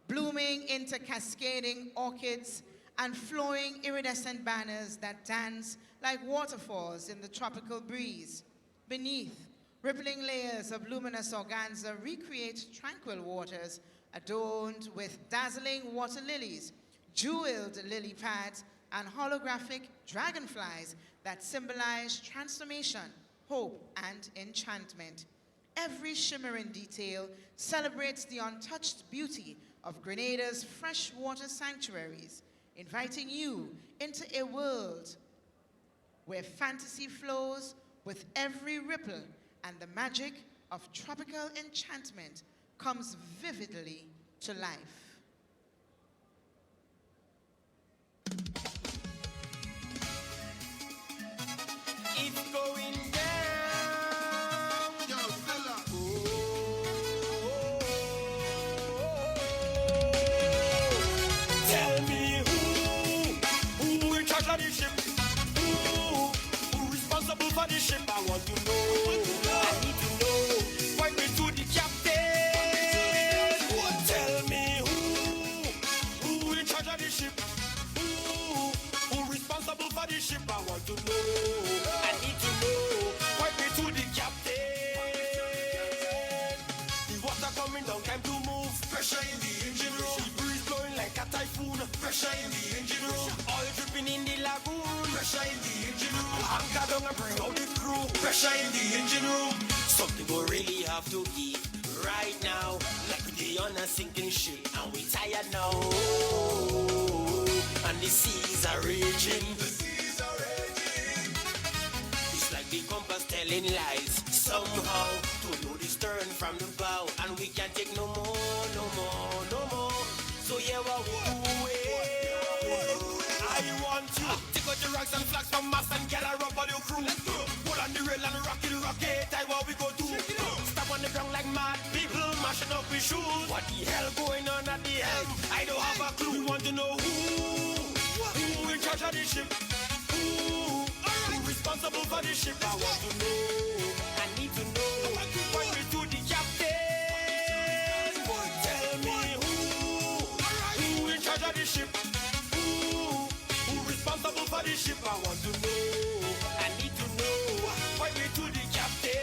blooming into cascading orchids and flowing iridescent banners that dance like waterfalls in the tropical breeze. Beneath, rippling layers of luminous organza recreate tranquil waters adorned with dazzling water lilies, jeweled lily pads, and holographic dragonflies that symbolize transformation, hope, and enchantment. Every shimmering detail celebrates the untouched beauty of Grenada's freshwater sanctuaries, inviting you into a world where fantasy flows with every ripple and the magic of tropical enchantment comes vividly to life. It's going down. Yo, Stella. Tell me who in charge of the ship? Who responsible for the ship? I want to know. I need to know. Point me to the captain. Tell me who in charge of the ship? for the ship, I want to know. I need to know. Point me to the captain. The water coming down, time to move. Pressure in the engine room. The breeze blowing like a typhoon. Pressure in the engine room. Oil dripping in the lagoon. Pressure in the engine room. Anchor down and bring out the crew. Pressure in the engine room. Something we really have to give right now. Like we on a sinking ship and we tired now. And the seas are raging. The seas are raging. It's like the compass telling lies. Somehow to know the stern from the bow, and we can't take no more, no more, no more. So yeah, what we do? I want you take out the rocks and flags from us and get a rub on your crew. Pull on the rail and rock it. I what we go do. Stop on the ground like mad people, mashing up with shoes. What the hell going on at the helm? I don't have a clue. We want to know who in charge of the ship. Who responsible for the ship? I want to know. I need to know. Point me to the captain. Tell me who in charge of the ship. Who responsible for the ship? I want to know. I need to know. Point me to the captain.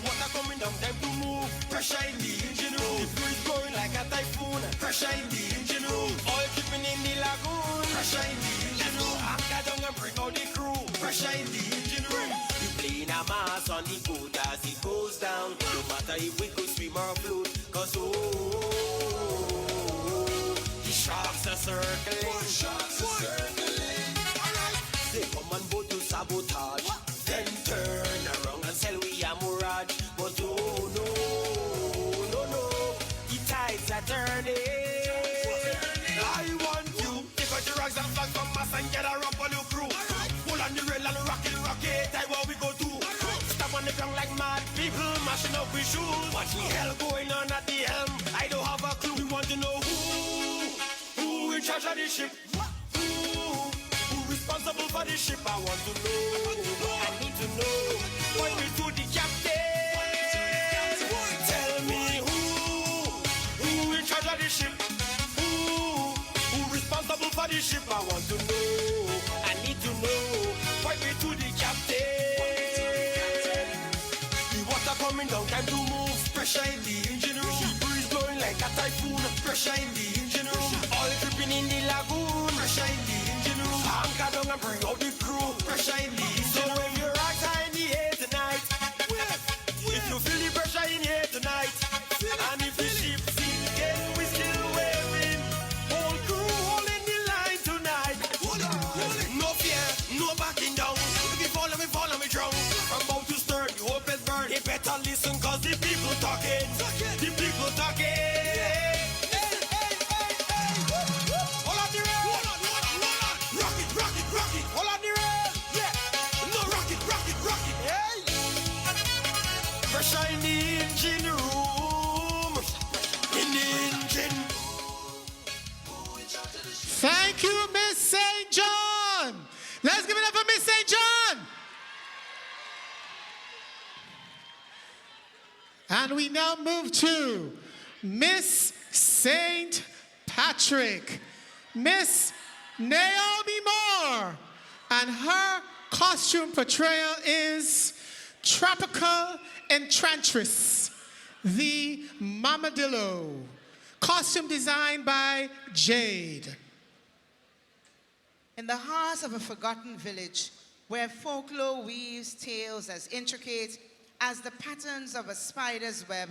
Water coming down, time to move. Pressure in the engine room. The breeze blowing like a typhoon. Pressure in the engine room. Oil dripping in the lagoon. Pressure in the engine room. Anchor down and bring out the crew. Pressure in the engine room. We playing a mass on the boat as it goes down. No matter if we could swim or float, cause the sharks are circling. Sharks are circling. They come on board to sabotage. Then turn around and sell we a mirage. But oh no, no, no, the tides are turning. I want you. Take out the rocks and flags from us and get a rump on your crew. Pull on the rail and rock it. I what we go do. Stop on the ground like mad people, mashing up with shoes. What the hell going on at the helm? I don't have a clue. We want to know who in charge of the ship. Who responsible for the ship? I want to know. I need to know. Point me to the captain. Tell me who in charge of the ship. Who responsible for the ship? I want to know. I need to know. Point me to the captain. The water coming down, time to move. Pressure in the engine room. The breeze blowing like a typhoon. Pressure in the engine room. Oil dripping in the lagoon. Pressure in the engine room. Anchor down and bring out the crew. Pressure in the engine room. So if your rocks are in the air tonight, if you feel the pressure in here tonight, and if the ship sinking, we still waving. Whole crew holding the line tonight. No fear, no backing down. If you fall, let me drown. From bow to stern, the hope is burn. You better listen, cause the people talking. The people talking. Hold on the rail. Rock it. Hold on the rail. Yeah. No, rock it. Hey. Pressure in the engine room. In the engine. Thank you, Miss St. John. Let's give it up for Miss St. John. And we now move to Miss St. Patrick, Miss Naomi Moore. And her costume portrayal is Tropical Enchantress, the Mamadillo. Costume designed by Jade. In the heart of a forgotten village, where folklore weaves tales as intricate as the patterns of a spider's web,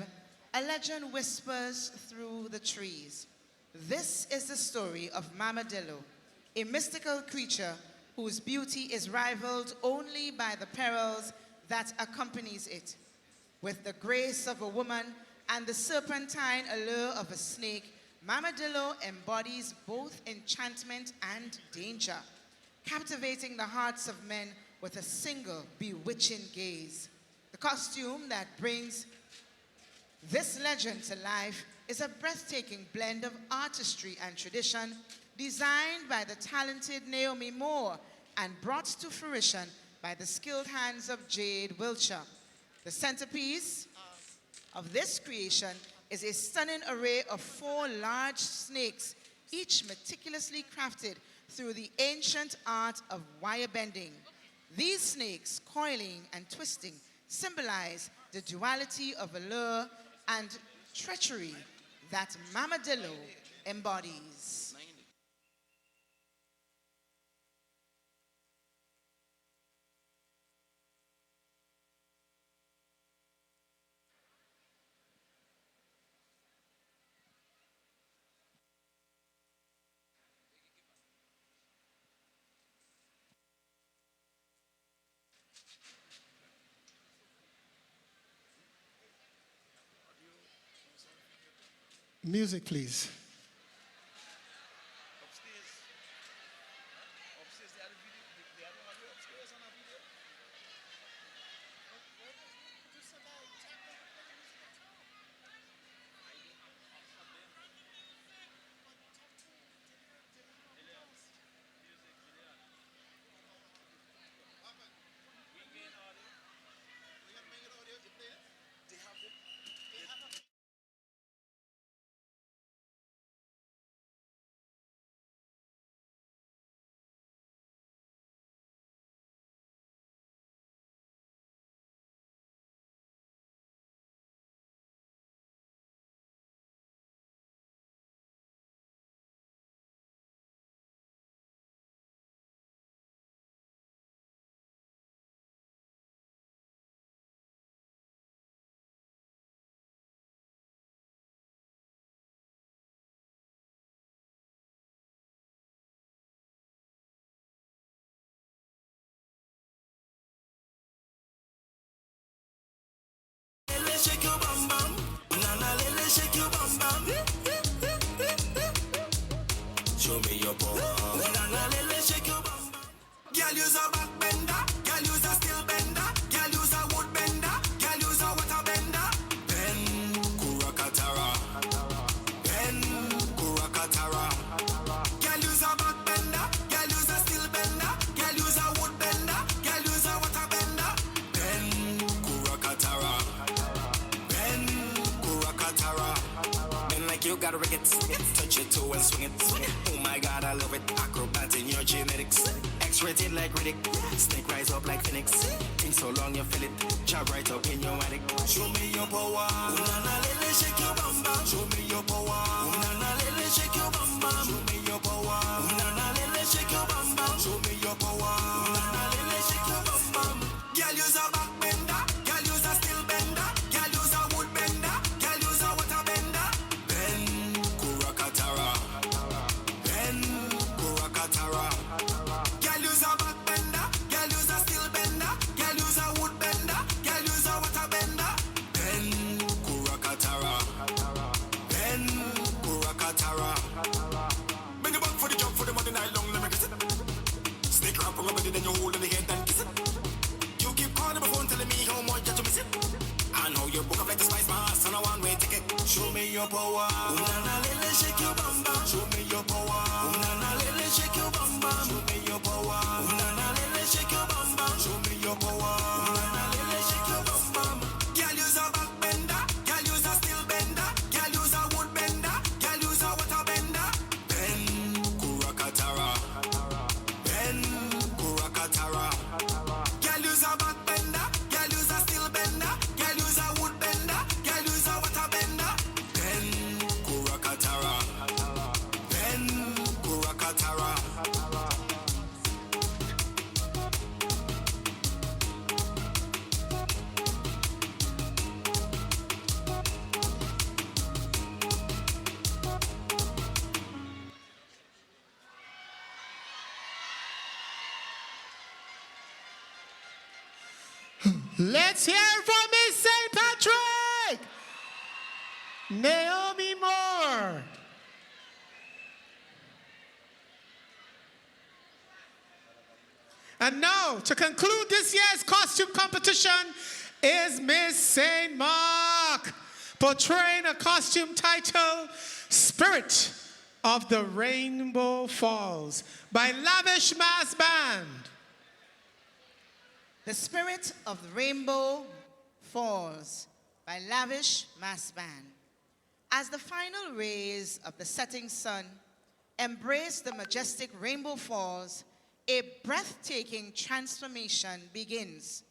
a legend whispers through the trees. This is the story of Mamadillo, a mystical creature whose beauty is rivaled only by the perils that accompanies it. With the grace of a woman and the serpentine allure of a snake, Mamadillo embodies both enchantment and danger, captivating the hearts of men with a single bewitching gaze. The costume that brings this legend to life is a breathtaking blend of artistry and tradition, designed by the talented Naomi Moore and brought to fruition by the skilled hands of Jade Wiltshire. The centerpiece of this creation is a stunning array of 4 large snakes each meticulously crafted through the ancient art of wire bending. These snakes, coiling and twisting, symbolize the duality of allure and treachery that Mamadillo embodies. Music, please. Shake your bum bum, nana lele shake your bum bum. Show me your bum, nana lele shake your bum bum. Girl use a back bender, girl use a steel bender, girl use a wood bender, girl use a water bender. Ben kurakatara, ben kurakatara. Girl use a back bender, girl use a steel bender, girl use a wood bender, girl use a water bender. Ben kurakatara. And like you got a ricket, touch it toe and swing it. Oh my God, I love it. Acrobat in your genetics. X-rated like Riddick. Snake rise up like Phoenix. Think so long you feel it. Chop right up in your attic. Show me your power. Nana lele shake your bum bum. Show me your power. Nana lele shake your bum bum. Show me your power. Nana lele shake your bum bum. Show me your power. Nana lele shake your bum bum. Girl use a back bender. Girl use a steel bender. Girl use a wood bender. Girl use a water bender. Ben kurakatara. Ben kurakatara. Girl use a back bender. Girl use a steel bender. Girl use a wood bender. Girl use a water bender. Ben kurakatara. Ben kurakatara. Bring the back for the jump for the money night long. Let me kiss it. Snake wrap on my body, then you hold in the head and kiss it. You keep calling my phone telling me how much that you miss it. I know you book up like the spice mask on a one-way ticket. Show me your power. Nana lele shake your bum bum. Show me your power. Nana lele shake your bum bum. Show me your power. Nana lele shake your bum bum. Show me your power. Nana lele shake your bum bum. Girl use a back bender. Girl use a steel bender. Girl use a wood bender. Girl use a water bender. Ben kurakatara. Ben kurakatara. Girl use a back bender. Girl use a steel bender. Girl use a wood bender. Girl use a water bender. Ben kurakatara. Ben kurakatara. Let's hear from Miss St. Patrick, Naomi Moore. And now, to conclude this year's costume competition is Miss St. Mark, portraying a costume titled Spirit of the Rainbow Falls by Lavish Mass Band. The Spirit of the Rainbow Falls by Lavish Mass Band. As the final rays of the setting sun Embrace the majestic Rainbow Falls. A breathtaking transformation begins.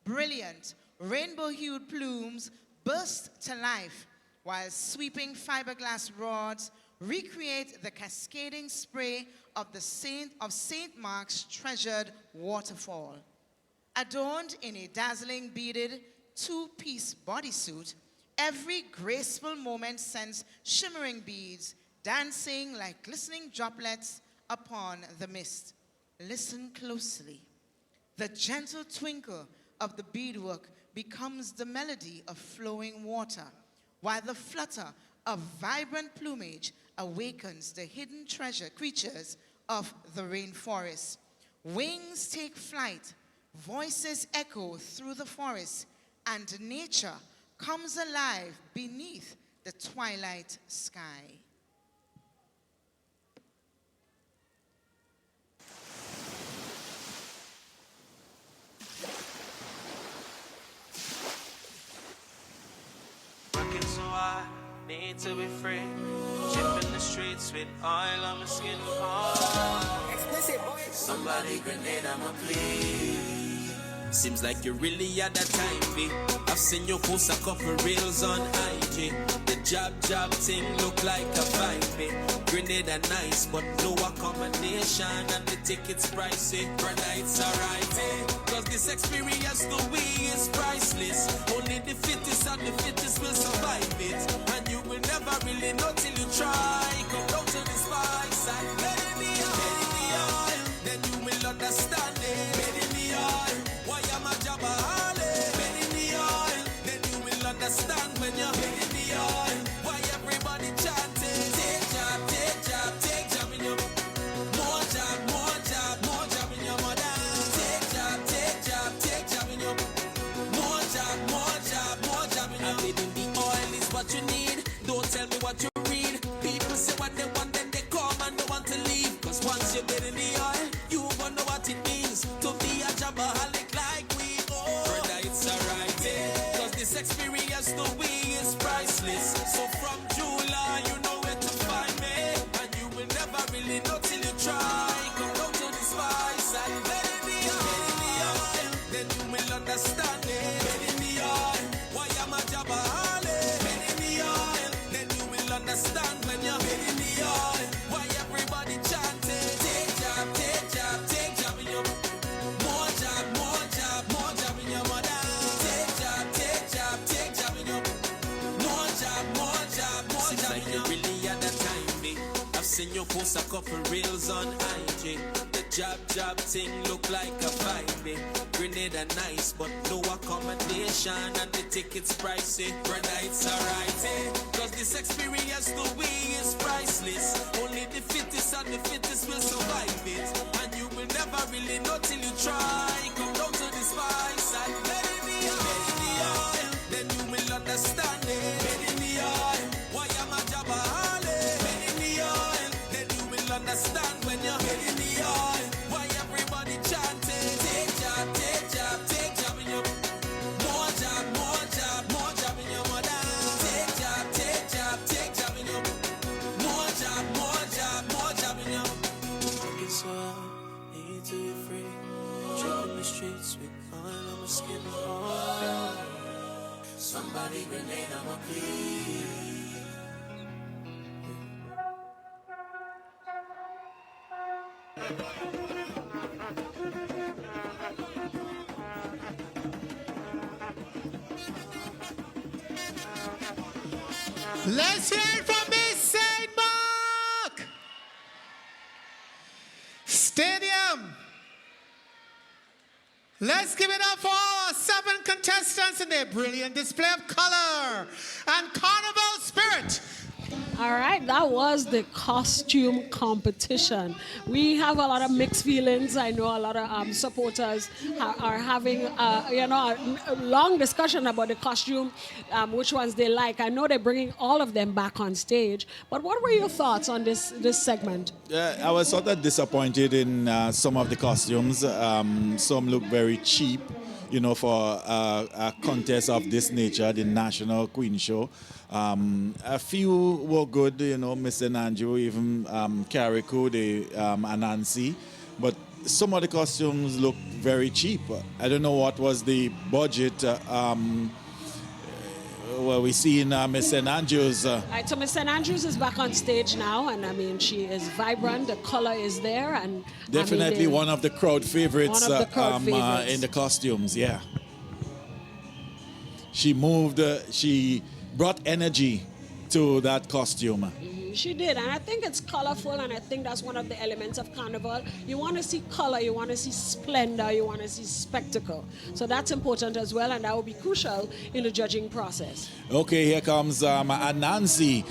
Brilliant rainbow-hued plumes burst to life, while sweeping fiberglass rods recreate the cascading spray of St. Mark's treasured waterfall. Adorned in a dazzling beaded two-piece bodysuit, every graceful moment sends shimmering beads dancing like glistening droplets upon the mist. Listen closely. The gentle twinkle of the beadwork becomes the melody of flowing water, while the flutter of vibrant plumage awakens the hidden creatures of the rainforest. Wings take flight, voices echo through the forest, and nature comes alive beneath the twilight sky. Working so hard, need to be free. Chipping the streets with oil on my skin. Oh. Explicit boys. Somebody Grenada, my please. Seems like you really had that time, B. I've seen you post a couple reels on IG. The job thing look like a vibe, B. Grenada nice, but no accommodation and the tickets pricey. Brother, it's alright, eh? Cause this experience to we is priceless. Only the fittest and the fittest will survive it. And you will never really know till you try. Come down to the spice and get in the oil. Then you will understand it. Get in the oil. Why am I job a holly? Get in the oil. Then you will understand when you're in the oil. Why everybody chanting. Take job, take job, take job in your more job, more job, more job in your mother. Take job, take job, take job in your more job, more job, more job in your. Living the oil is what you need. Don't tell me what you read. People say what they want, then they come and they want to leave. Cause once you get in the oil, you won't know what it means to be a jobaholic like we all. Brother, it's alright, eh? Cause this experience to we is priceless. So from July, you know where to find me. And you will never really know till you try. Come down to the spice and get in the oil. Then you will understand it. Get in the oil. Why am I jobaholic? Get in the oil. Then you will understand when you're in the oil. Why everybody chanting. Take job, take job, take job in your more job, more job, more job in your mother. Take job, take job, take job in your more job, more job, more seems job like in your. You really had that time, me. I've seen you post a couple reels on IG. The job thing look like a vibe, me. Grenada nice, but no accommodation and the tickets pricey. Brother, it's alright, eh? Cause this experience to we is priceless. Only the fittest and the fittest will survive it. And you will never really know till you try. Come down to the spice and get in the oil. Then you will understand it. Get in the oil. Why am I jobaholic? Get in the oil. Then you will understand when you're in the oil. Why everybody chanting. Take job, take job, take job in your more job, more job, more job in your mother. Take job, take job, take job in your more job, more job, more job in your. Working so hard, need to be free. Tripping the streets with oil on my skin. Oh. Somebody Grenada, my please. Let's hear it from Miss St. Mark Stadium. Let's give it up for our 7 contestants in their brilliant display of color and carnival spirit. All right, that was the costume competition. We have a lot of mixed feelings. I know a lot of supporters are having, a long discussion about the costume, which ones they like. I know they're bringing all of them back on stage. But what were your thoughts on this segment? I was sort of disappointed in some of the costumes. Some look very cheap. for a contest of this nature, the National Queen Show. A few were good, Miss St. Andrew, even Carrico, and Nancy. But some of the costumes look very cheap. I don't know what was the budget. Well, we see in Miss St. Andrews. Right, so Miss St. Andrews is back on stage now, and I mean, she is vibrant. The color is there, and definitely one of the crowd favorites, One of the crowd favorites. In the costumes. Yeah, she moved. She brought energy to that costume. She did, and I think it's colorful, and I think that's one of the elements of Carnival. You want to see color, you want to see splendor, you want to see spectacle. So that's important as well, and that will be crucial in the judging process. Okay, here comes Nancy.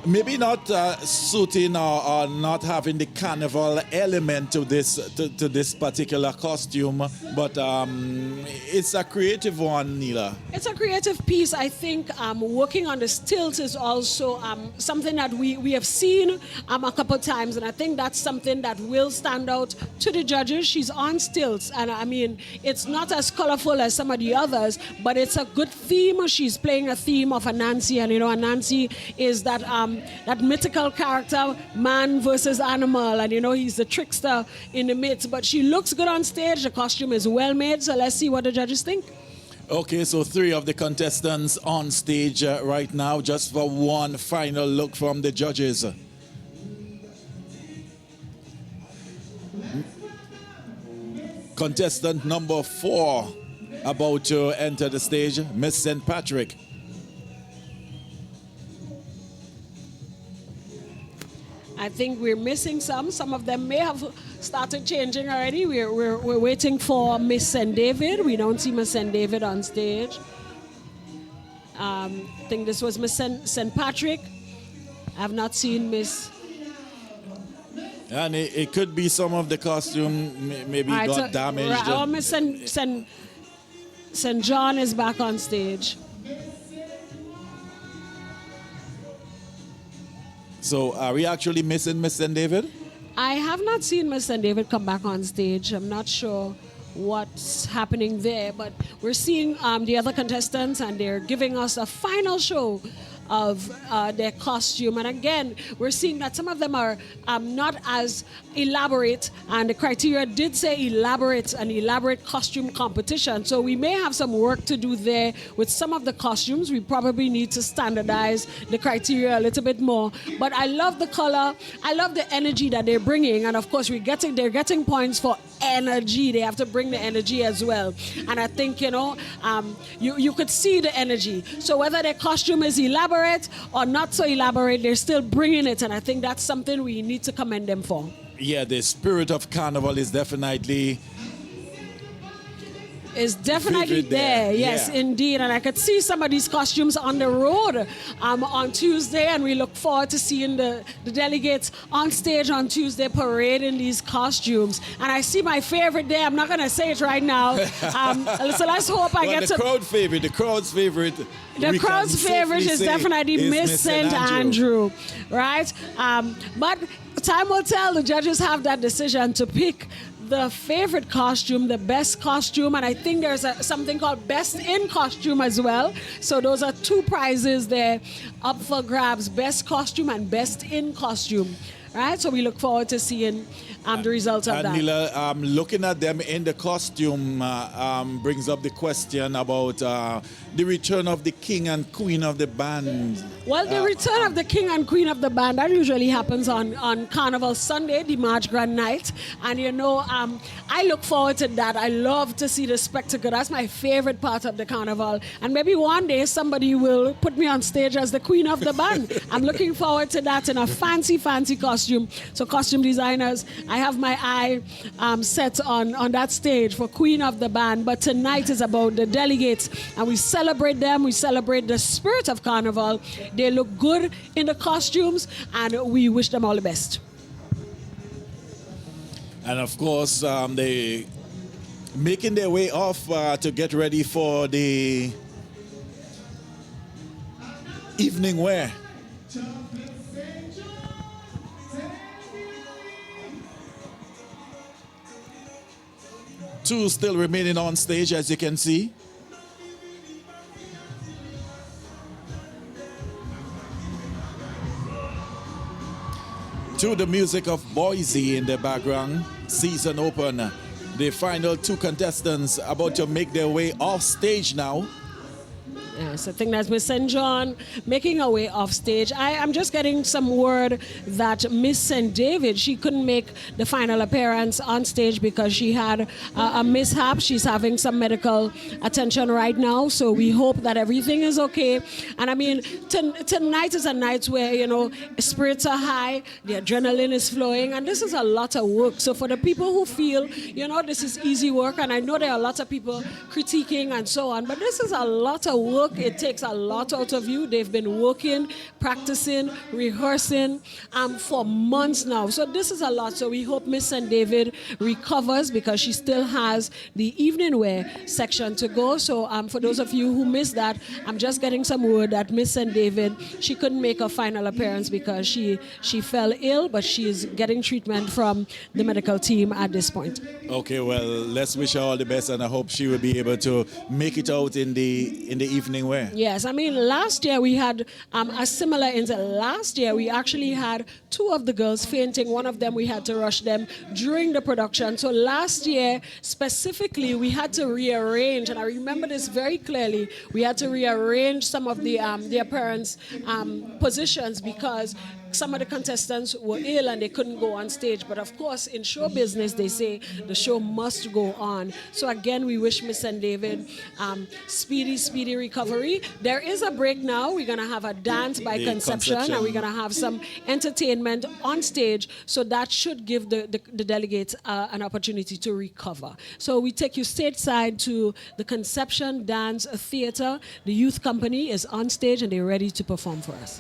Maybe not suiting or not having the carnival element to this particular costume, but it's a creative one, Neela. It's a creative piece. I think working on the stilts is also something that we have seen a couple times, and I think that's something that will stand out to the judges. She's on stilts, and I mean, it's not as colorful as some of the others, but it's a good theme. She's playing a theme of a Nancy, and Nancy is that mythical character, man versus animal, and he's the trickster in the midst. But she looks good on stage. The costume is well made, so let's see what the judges think. Okay, so 3 of the contestants on stage right now, just for one final look from the judges. Contestant number 4 about to enter the stage, Miss St. Patrick. I think we're missing some. Some of them may have started changing already. We're waiting for Miss St. David. We don't see Miss St. David on stage. I think this was Miss St. Patrick. I have not seen Miss. And it could be some of the costume maybe Right, got so- damaged. Right, oh, Miss St. John is back on stage. So are we actually missing Miss St. David? I have not seen Miss St. David come back on stage. I'm not sure what's happening there, but we're seeing the other contestants, and they're giving us a final show of their costume. And again, we're seeing that some of them are not as elaborate, and the criteria did say an elaborate costume competition. So we may have some work to do there with some of the costumes. We probably need to standardize the criteria a little bit more. But I love the color. I love the energy that they're bringing. And of course, they're getting points for energy. They have to bring the energy as well. And I think, you could see the energy. So whether their costume is elaborate or not so elaborate, they're still bringing it. And I think that's something we need to commend them for. Yeah, the spirit of Carnival is definitely vivid there. Yes, yeah. Indeed. And I could see some of these costumes on the road on Tuesday, and we look forward to seeing the delegates on stage on Tuesday parading these costumes. And I see my favorite there. I'm not going to say it right now. So let's hope I get the crowd's favorite. The crowd's favorite. The crowd's favorite is definitely Miss St. Andrew, right? But time will tell. The judges have that decision to pick the favorite costume, the best costume, and I think there's something called Best in Costume as well. So those are 2 prizes there up for grabs, Best Costume and Best in Costume. Right? So we look forward to seeing the results of that. Neela, looking at them in the costume brings up the question about the return of the king and queen of the band. Well, the return of the king and queen of the band, that usually happens on Carnival Sunday, the March Grand Night. And I look forward to that. I love to see the spectacle. That's my favorite part of the Carnival. And maybe one day somebody will put me on stage as the queen of the band. I'm looking forward to that in a fancy, fancy costume. So costume designers, I have my eye set on that stage for queen of the band. But tonight is about the delegates, and we celebrate them. We celebrate the spirit of Carnival. They look good in the costumes, and we wish them all the best. And of course, they making their way off to get ready for the evening wear. Two still remaining on stage, as you can see. To the music of Boise in the background, season open. The final two contestants about to make their way off stage now. Yes, I think that's Miss St. John making her way off stage. I'm just getting some word that Miss St. David, she couldn't make the final appearance on stage because she had a mishap. She's having some medical attention right now, so we hope that everything is okay. And I mean, tonight is a night where, you know, spirits are high, the adrenaline is flowing, and this is a lot of work. So for the people who feel, you know, this is easy work, and I know there are lots of people critiquing and so on, but this is a lot of work. It takes a lot out of you. They've been working, practicing, rehearsing for months now. So this is a lot. So we hope Miss St. David recovers because she still has the evening wear section to go. So for those of you who missed that, I'm just getting some word that Miss St. David, she couldn't make a final appearance because she fell ill, but she's getting treatment from the medical team at this point. Okay, well, let's wish her all the best, and I hope she will be able to make it out in the evening wear. Yes, I mean, last year we had a similar incident. Last year we actually had two of the girls fainting. One of them, we had to rush them during the production. So last year, specifically, we had to rearrange, and I remember this very clearly, we had to rearrange some of the appearance positions because some of the contestants were ill and they couldn't go on stage. But of course, in show business, they say the show must go on. So again, we wish Miss St. David speedy recovery. There is a break now. We're going to have a dance by Conception, and we're going to have some entertainment on stage. So that should give the delegates an opportunity to recover. So we take you stateside to the Conception Dance Theater. The youth company is on stage and they're ready to perform for us.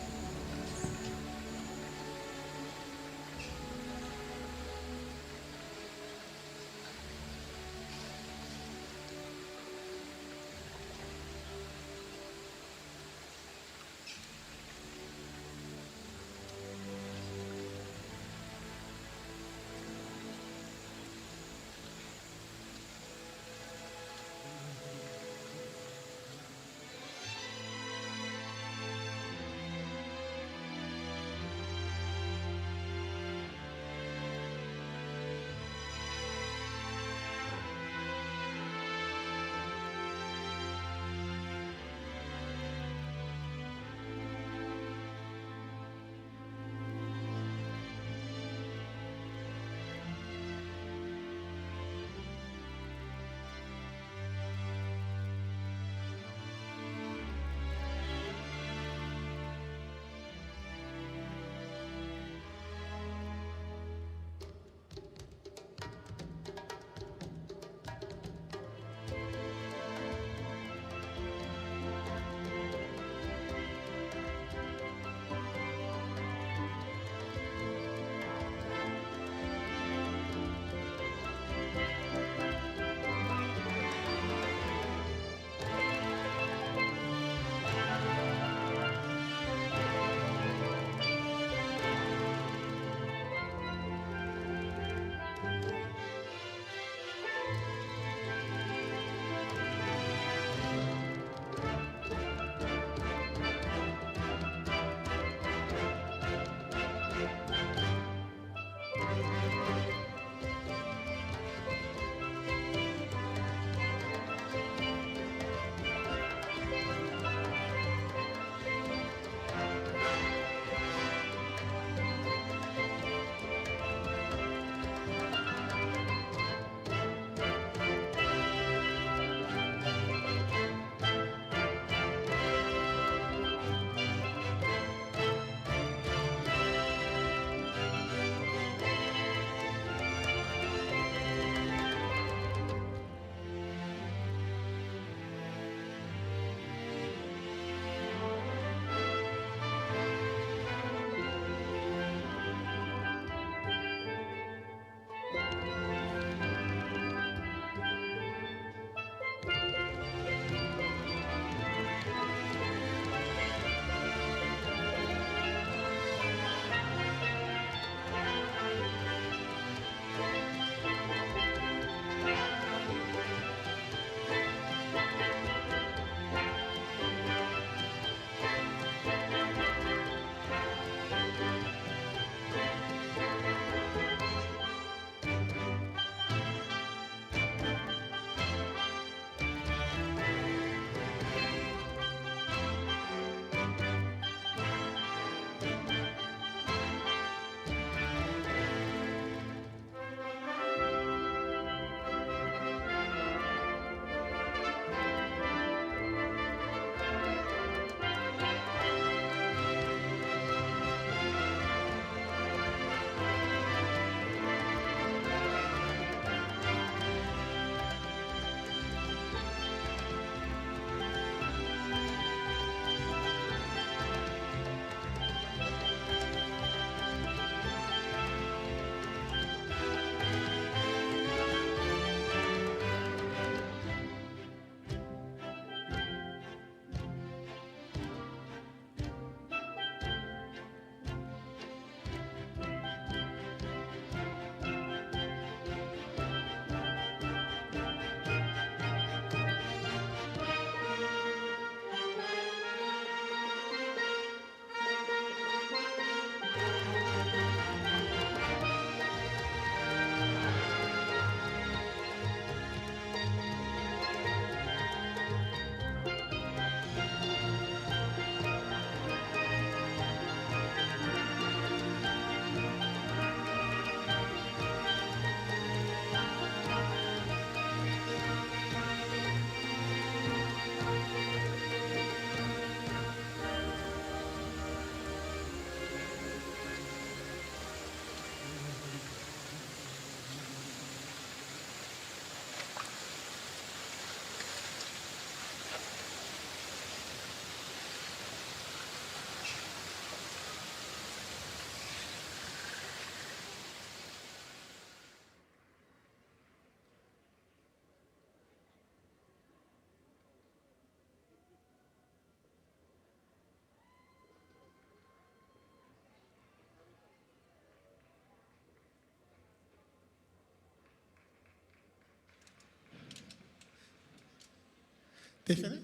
They finished?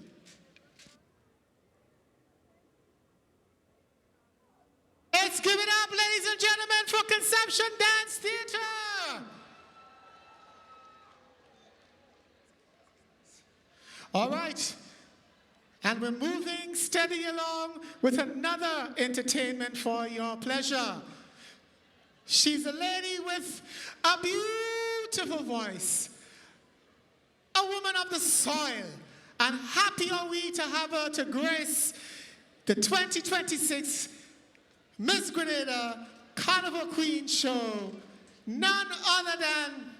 Let's give it up, ladies and gentlemen, for Conception Dance Theatre. All right. And we're moving steady along with another entertainment for your pleasure. She's a lady with a beautiful voice, a woman of the soil, and happy are we to have her to grace the 2026 Miss Grenada Carnival Queen Show, none other than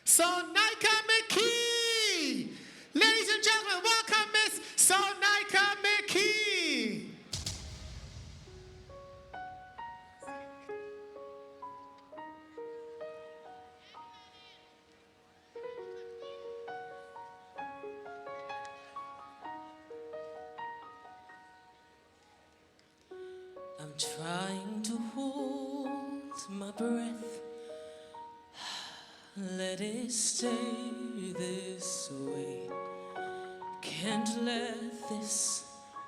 Sonaika McKee. Ladies and gentlemen, welcome Miss Sonaika McKee. I'm trying to hold my breath, let it stay this way. Can't let this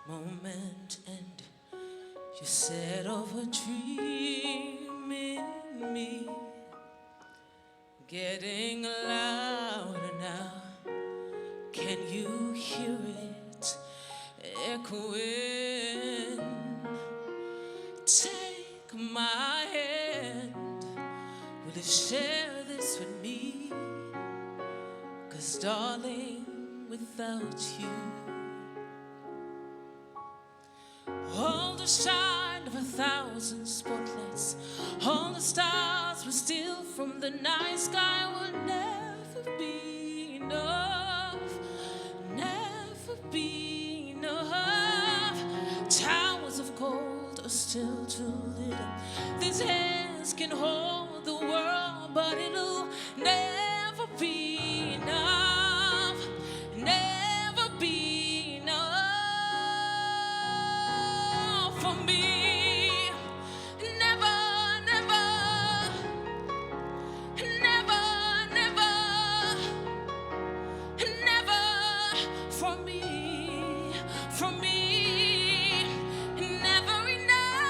moment end. You set off a dream in me, getting louder now. Can you hear it echoing? Take my hand, will you share this with me? 'Cause darling, without you, all the shine of 1,000 spotlights, all the stars we steal from the night sky will never be enough, never be enough. Towers of gold are still too little. These hands can hold the world, but it'll never be enough, never be enough for me. Never, never, never, never, never for me, for me. Never enough,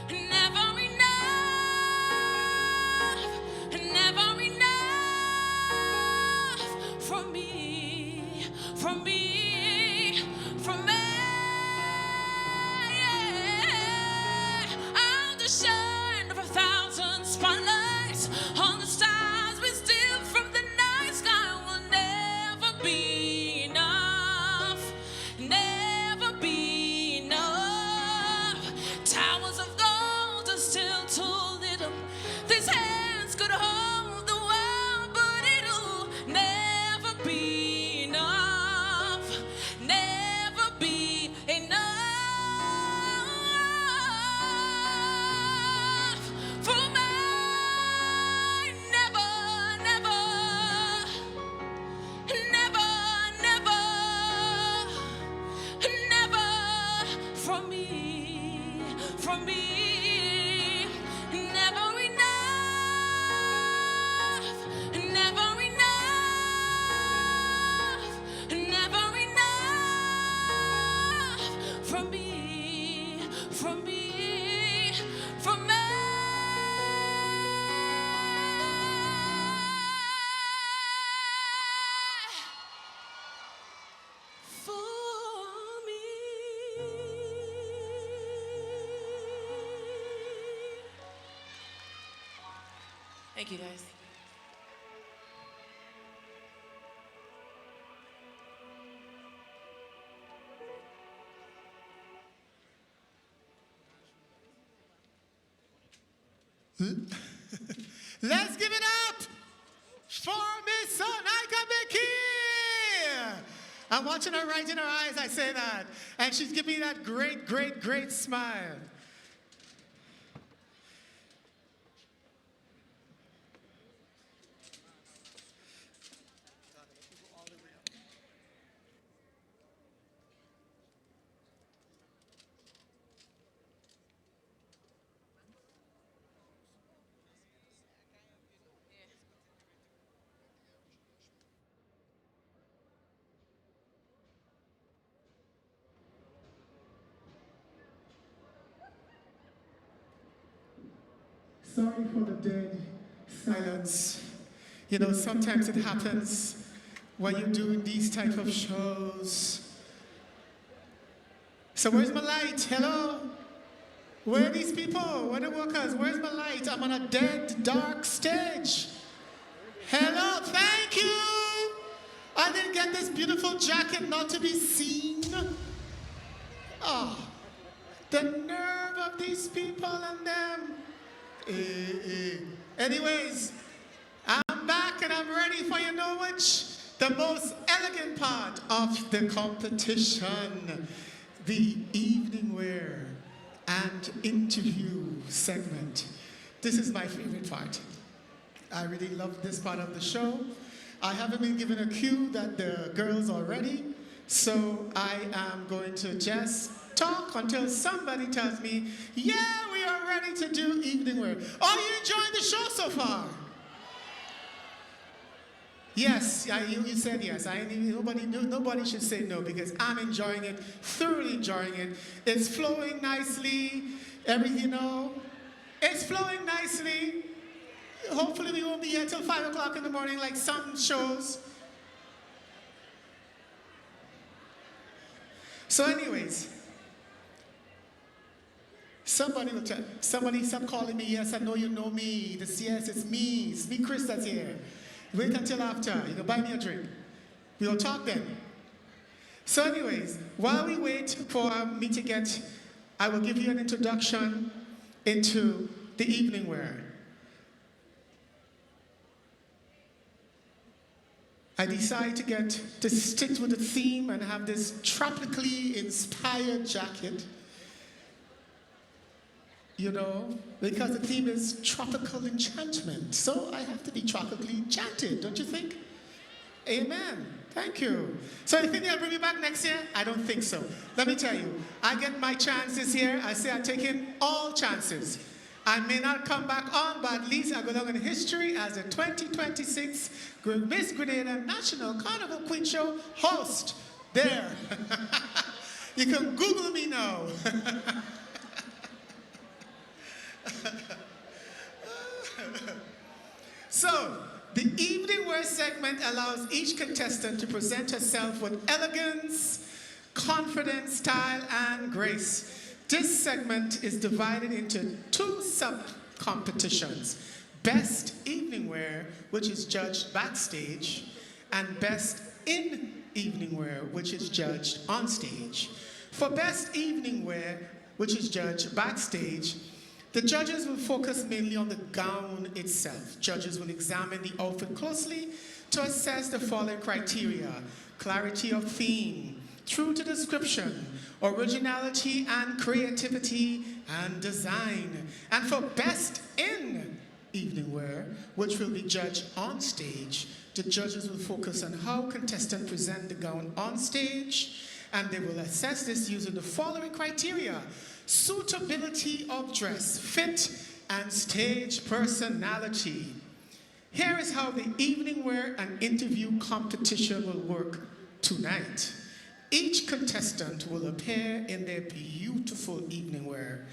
never enough, never enough for me, for me, for me. I'm the shine of 1,000 spotlights, all the stars we steal from the night sky will never be enough, never be enough. Towers of gold are still too little. These hands could hold the world, but it'll never be enough, never be enough for me. Never, never, never, never, never for me, for me. Never enough, never enough, never enough for me, for me, for me. Thank you, guys. Let's give it up for Miss Sonaika McKee. I'm watching her right in her eyes, I say that. And she's giving me that great, great, great smile. Sorry for the dead silence. You know, sometimes it happens when you're doing these type of shows. So where's my light? Hello? Where are these people? Where are the workers? Where's my light? I'm on a dead, dark stage. Hello, thank you. I didn't get this beautiful jacket not to be seen. Oh, the nerve of these people and them. Anyways, I'm back and I'm ready for, you know which? The most elegant part of the competition, the evening wear and interview segment. This is my favorite part. I really love this part of the show. I haven't been given a cue that the girls are ready, so I am going to just talk until somebody tells me, yeah, we are ready to do evening wear. Are you enjoying the show so far? Yes, you said yes. Nobody should say no because I'm enjoying it, thoroughly enjoying it. It's flowing nicely, everything, you know. It's flowing nicely. Hopefully we won't be here till 5 o'clock in the morning like some shows. So anyways, somebody stop calling me. Yes, I know you know me. Yes, it's me. It's me, Chris, that's here. Wait until after. You can buy me a drink. We'll talk then. So anyways, while we wait for me to get, I will give you an introduction into the evening wear. I decided to stick with the theme and have this tropically inspired jacket. You know, because the theme is tropical enchantment. So I have to be tropically enchanted, don't you think? Amen. Thank you. So you think they'll bring me back next year? I don't think so. Let me tell you, I get my chance this year. I say I'm taking all chances. I may not come back on, but at least I go down in history as the 2026 Miss Grenada National Carnival Queen Show host. There. You can Google me now. So, the evening wear segment allows each contestant to present herself with elegance, confidence, style, and grace. This segment is divided into 2 sub-competitions. Best evening wear, which is judged backstage, and best in evening wear, which is judged on stage. For best evening wear, which is judged backstage, the judges will focus mainly on the gown itself. Judges will examine the outfit closely to assess the following criteria: clarity of theme, true to description, originality and creativity, and design. And for best in evening wear, which will be judged on stage, the judges will focus on how contestants present the gown on stage, and they will assess this using the following criteria: suitability of dress, fit, and stage personality. Here is how the evening wear and interview competition will work tonight. Each contestant will appear in their beautiful evening wear.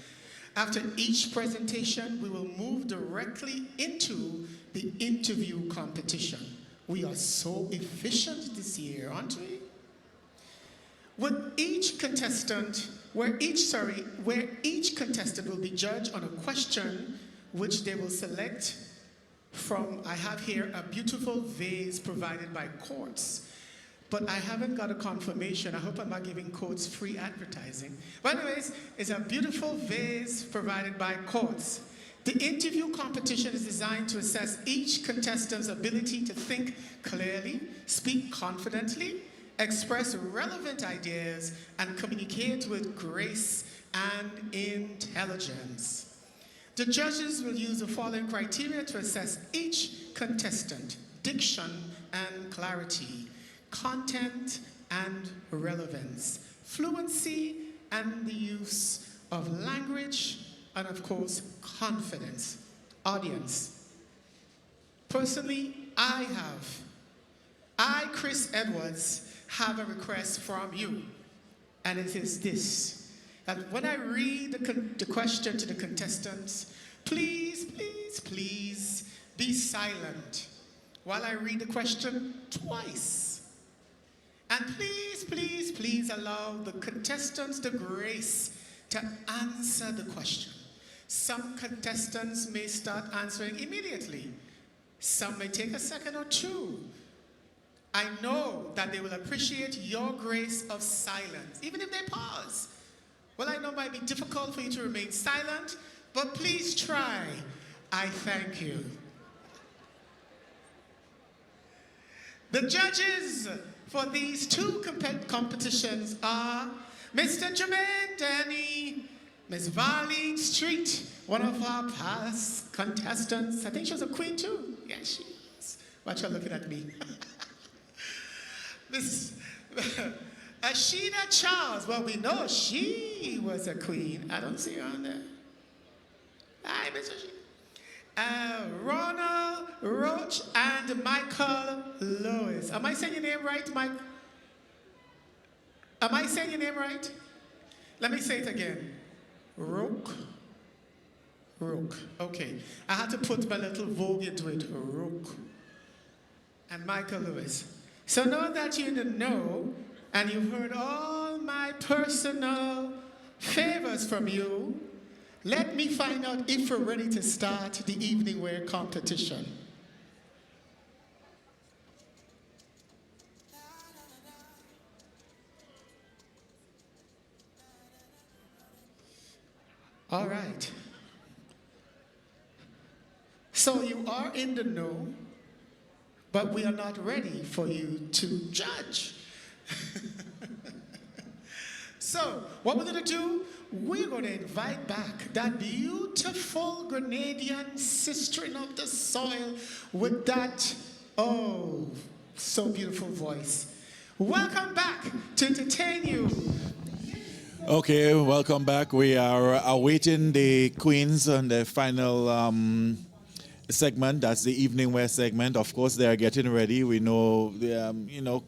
After each presentation, we will move directly into the interview competition. We are so efficient this year, aren't we? With each contestant, where each contestant will be judged on a question which they will select from. I have here a beautiful vase provided by Quartz, but I haven't got a confirmation. I hope I'm not giving Quartz free advertising. But anyways, it's a beautiful vase provided by Quartz. The interview competition is designed to assess each contestant's ability to think clearly, speak confidently, express relevant ideas, and communicate with grace and intelligence. The judges will use the following criteria to assess each contestant: diction and clarity, content and relevance, fluency and the use of language, and of course, confidence. Audience, personally, I, Chris Edwards, have a request from you, and it is this: that when I read the question to the contestants, please silent while I read the question twice. And please, please, please allow the contestants the grace to answer the question. Some contestants may start answering immediately. Some may take a second or two. I know that they will appreciate your grace of silence, even if they pause. Well, I know it might be difficult for you to remain silent, but please try. I thank you. The judges for these two competitions are Mr. Jermaine Denny, Miss Varlene Street, one of our past contestants. I think she was a queen too. Yes, she is. Watch her looking at me. Miss Ashida Charles. Well, we know she was a queen. I don't see her on there. Hi, Miss Ashida. Ronald Roach and Michael Lewis. Am I saying your name right, Mike? Am I saying your name right? Let me say it again. Rook. Okay. I had to put my little vogue into it. Rook. And Michael Lewis. So now that you know, and you've heard all my personal favors from you, let me find out if we're ready to start the evening wear competition. All right. So you are in the know, but we are not ready for you to judge. So what we're going to do, we're going to invite back that beautiful Grenadian sistering of the soil with that, oh, so beautiful voice. Welcome back to entertain you. Okay, welcome back. We are awaiting the queens on the final segment. That's the evening wear segment. Of course, they are getting ready. We know,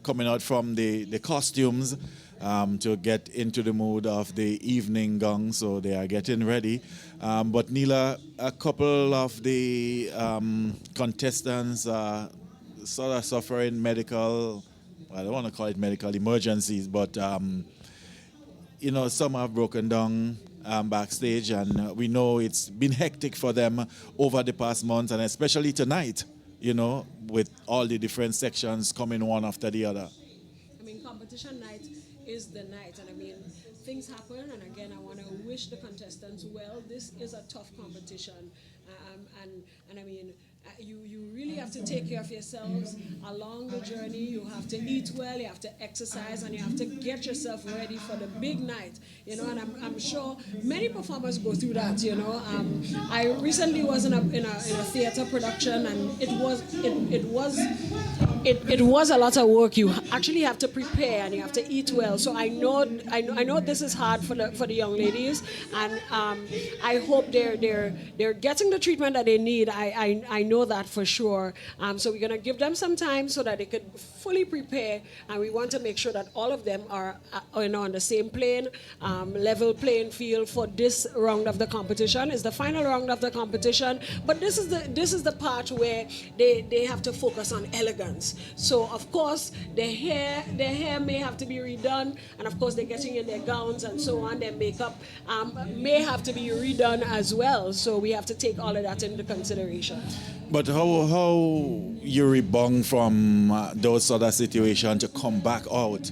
coming out from the costumes to get into the mood of the evening gown. So they are getting ready. But Neela, a couple of the contestants are sort of suffering medical, I don't want to call it medical emergencies, but some have broken down backstage, and we know it's been hectic for them over the past months, and especially tonight, with all the different sections coming one after the other. I mean, competition night is the night, and I mean, things happen, and again, I want to wish the contestants well. This is a tough competition, and I mean, you really have to take care of yourselves along the journey. You have to eat well, you have to exercise, and you have to get yourself ready for the big night. And I'm sure many performers go through that. I recently was in a theater production, and it was a lot of work. You actually have to prepare and you have to eat well. So I know this is hard for the young ladies, and I hope they're getting the treatment that they need. I know that for sure. So we're gonna give them some time so that they could fully prepare, and we want to make sure that all of them are on the same plane, level playing field for this round of the competition. It's the final round of the competition, but this is the part where they have to focus on elegance. So of course their hair may have to be redone, and of course they're getting in their gowns and so on. Their makeup may have to be redone as well. So we have to take all of that into consideration. But how you rebound from those sort of situations to come back out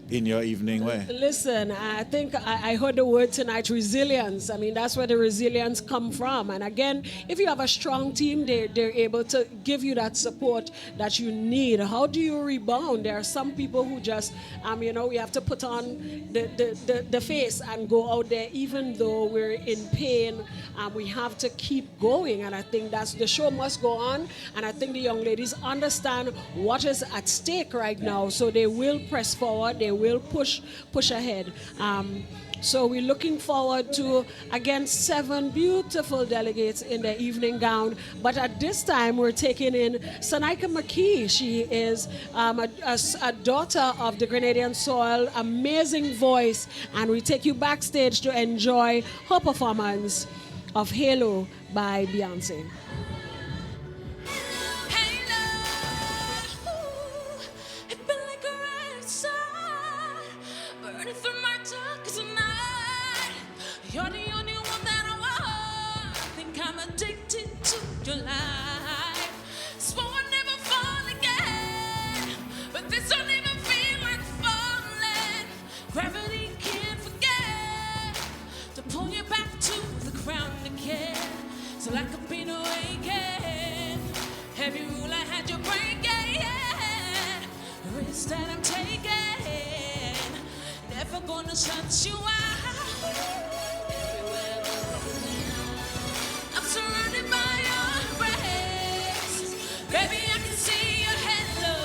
in your evening wear? Listen, I think I heard the word tonight, resilience. I mean, that's where the resilience come from. And again, if you have a strong team, they're able to give you that support that you need. How do you rebound? There are some people who just, we have to put on the face and go out there, even though we're in pain. We have to keep going. And I think the show must go on. And I think the young ladies understand what is at stake right now. So they will press forward. They will push ahead. So we're looking forward to, again, 7 beautiful delegates in the evening gown. But at this time, we're taking in Sanika McKee. She is a daughter of the Grenadian soil, amazing voice. And we take you backstage to enjoy her performance of Halo by Beyonce. your life. Swore I'd never fall again, but this don't even feel like falling. Gravity can't forget to pull you back to the ground again, so like I've been awakened. Every rule I had you breaking, risk that I'm taking, never gonna shut you out. Everywhere I'm surrounded by your embrace. Baby, I can see your halo,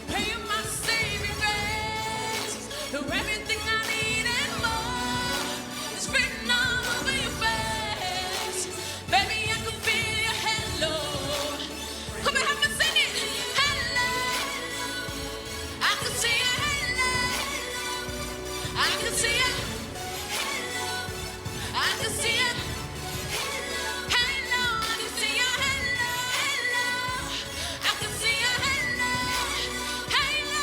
paying my saving grace. You're everything I need and more. It's written all over your face. Baby, I can feel your halo. Come and help me sing it. Hello, I can see your halo. I can see it. I can see it. Hello, I can see your halo. I can see your halo. Halo.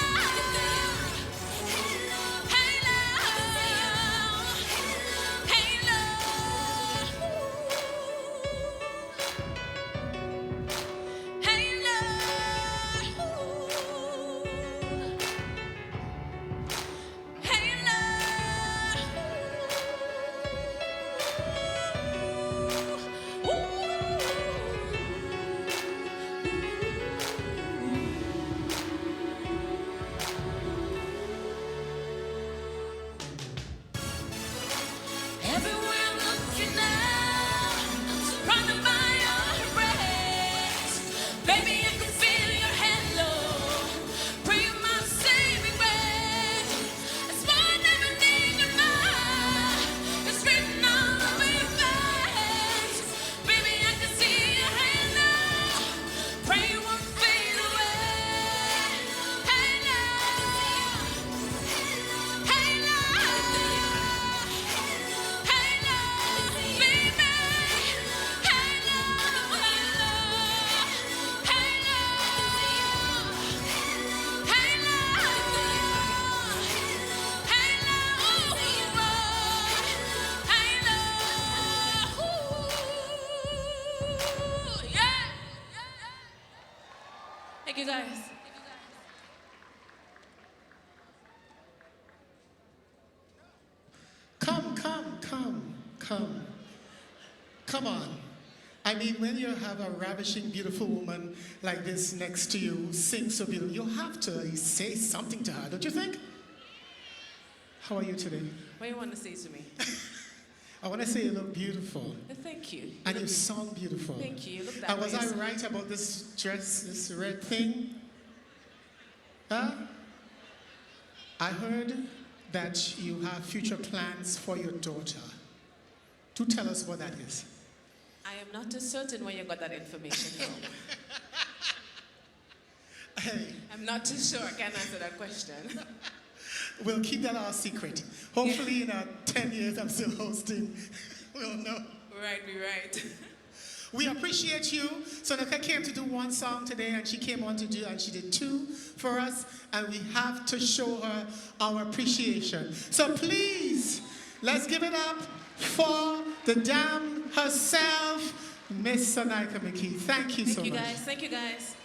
Everywhere I'm looking now, I'm surrounded by your embrace. Baby, I can feel your halo, bring my saving grace. It's more I never needed more. It's written all over your face. Baby, I can see your halo, pray it won't fade away. Halo, halo. Thank you guys. Come on. I mean, when you have a ravishing, beautiful woman like this next to you who sings so beautifully, you have to say something to her, don't you think? How are you today? What do you want to say to me? I want to say you look beautiful. Thank you. And you sound beautiful. Thank you. You look that And was way. I right about this dress, this red thing? Huh? I heard that you have future plans for your daughter. Do tell us what that is. I am not too certain where you got that information from. Hey. I'm not too sure I can answer that question. We'll keep that our secret. Hopefully in 10 years I'm still hosting. We'll know. Right, be right. We appreciate you. Sonoka came to do one song today and she came on to do, and she did two for us, and we have to show her our appreciation. So please, let's give it up for the dam herself, Miss Sonika McKee. Thank you so much. Thank you guys.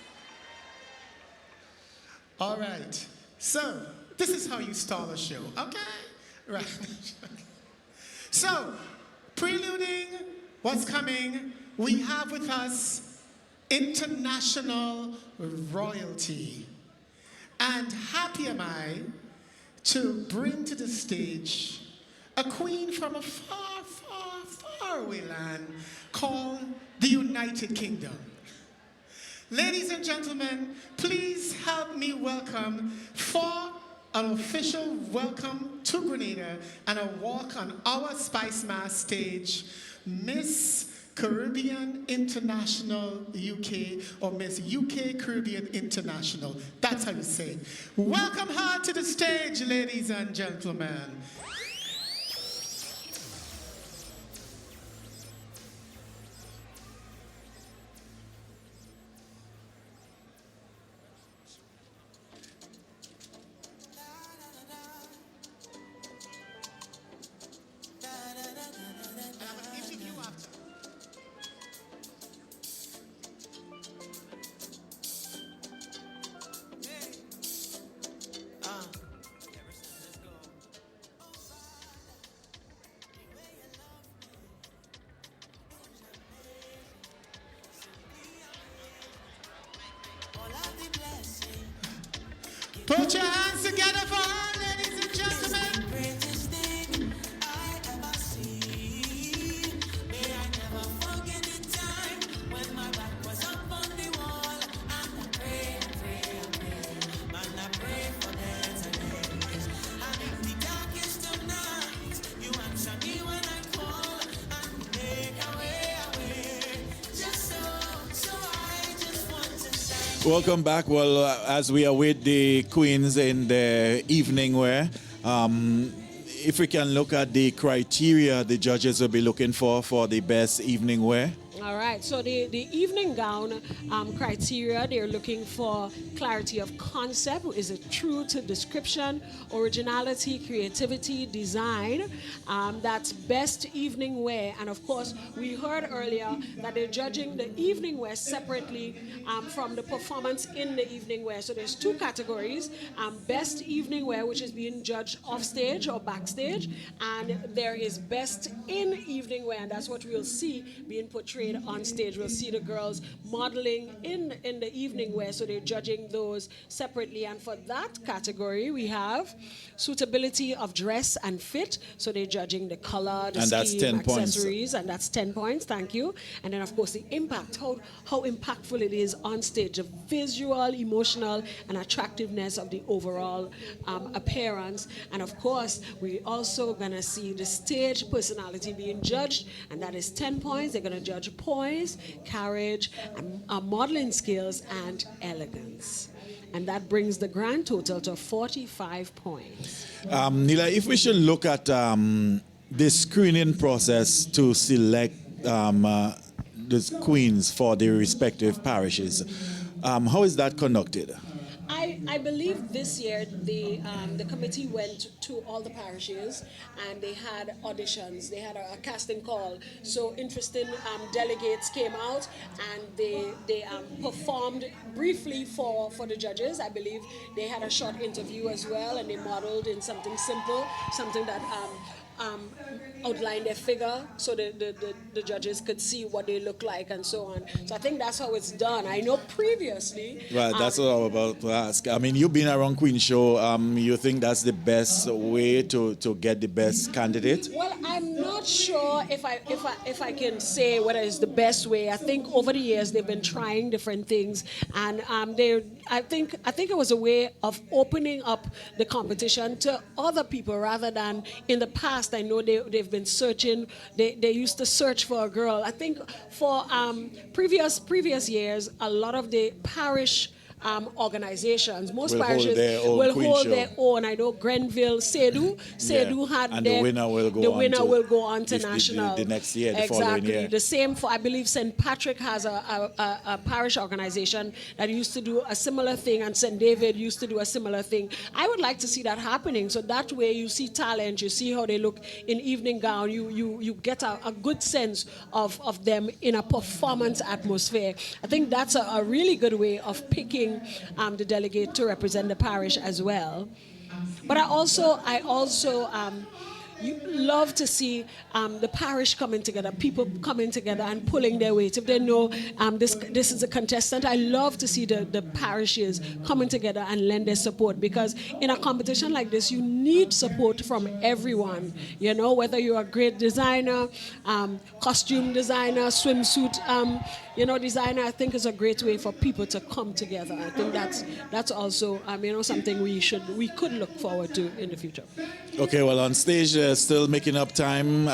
All right. So, this is how you stall a show, okay? Right. So, preluding what's coming, we have with us international royalty. And happy am I to bring to the stage a queen from a far, far, far away land called the United Kingdom. Ladies and gentlemen, please help me welcome, for an official welcome to Grenada and a walk on our Spice Mass stage, Miss Caribbean International UK, or Miss UK Caribbean International. That's how you say it. Welcome her to the stage, ladies and gentlemen. Put your hands together for all ladies and gentlemen. Greatest thing I ever seen. May I never forget the time when my back was up on the wall. And I pray, man, I pray for better days. And in the darkest of nights, you answer me when I call and make a way. Just so I just want to thank you. Welcome back. Well, as we await the queens in the evening wear, if we can look at the criteria the judges will be looking for the best evening wear. All right, so the evening gown criteria, they're looking for clarity of concept. Is it true to description, originality, creativity, design? That's best evening wear. And of course, we heard earlier that they're judging the evening wear separately from the performance in the evening wear. So there's two categories, best evening wear, which is being judged off stage or backstage, and there is best in evening wear, and that's what we'll see being portrayed on stage. We'll see the girls modeling in the evening wear, so they're judging those separately. And for that category, we have suitability of dress and fit, so they're judging the color, the and that's scheme, 10 points. accessories, and that's 10 points, thank you. And then of course the impact, how impactful it is on stage, the visual, emotional, and attractiveness of the overall appearance. And of course, we're also gonna see the stage personality being judged, and that is 10 points. They're gonna judge poise, carriage, modeling skills, and elegance. And that brings the grand total to 45 points. Nila, if we should look at the screening process to select the queens for their respective parishes, how is that conducted? I believe this year the committee went to all the parishes and they had auditions. They had a casting call. So interesting delegates came out and they performed briefly for the judges. I believe they had a short interview as well, and they modeled in something simple, something that outline their figure so the judges could see what they look like and so on. So I think that's how it's done. I know previously... Right, that's what I was about to ask. I mean, you've been around Queen Show. You think that's the best way to get the best candidate? Well, I'm not sure if I can say whether it's the best way. I think over the years they've been trying different things, and I think it was a way of opening up the competition to other people rather than in the past. I know they've been searching. They used to search for a girl. I think for previous years, a lot of the parish organizations, most parishes will hold their own. I know Grenville, Sedu had and their, the winner will go on to national. The next year, the exactly. following year. The same for, I believe, St. Patrick has a parish organization that used to do a similar thing, and St. David used to do a similar thing. I would like to see that happening, so that way you see talent, you see how they look in evening gown, you get a good sense of them in a performance atmosphere. I think that's a really good way of picking the delegate to represent the parish as well. But I also love to see the parish coming together, people coming together and pulling their weight. If they know this is a contestant, I love to see the parishes coming together and lend their support, because in a competition like this, you need support from everyone. You know, whether you're a great designer, costume designer, swimsuit designer, I think is a great way for people to come together. I think that's also something we could look forward to in the future. Okay, well, on stage, still making up time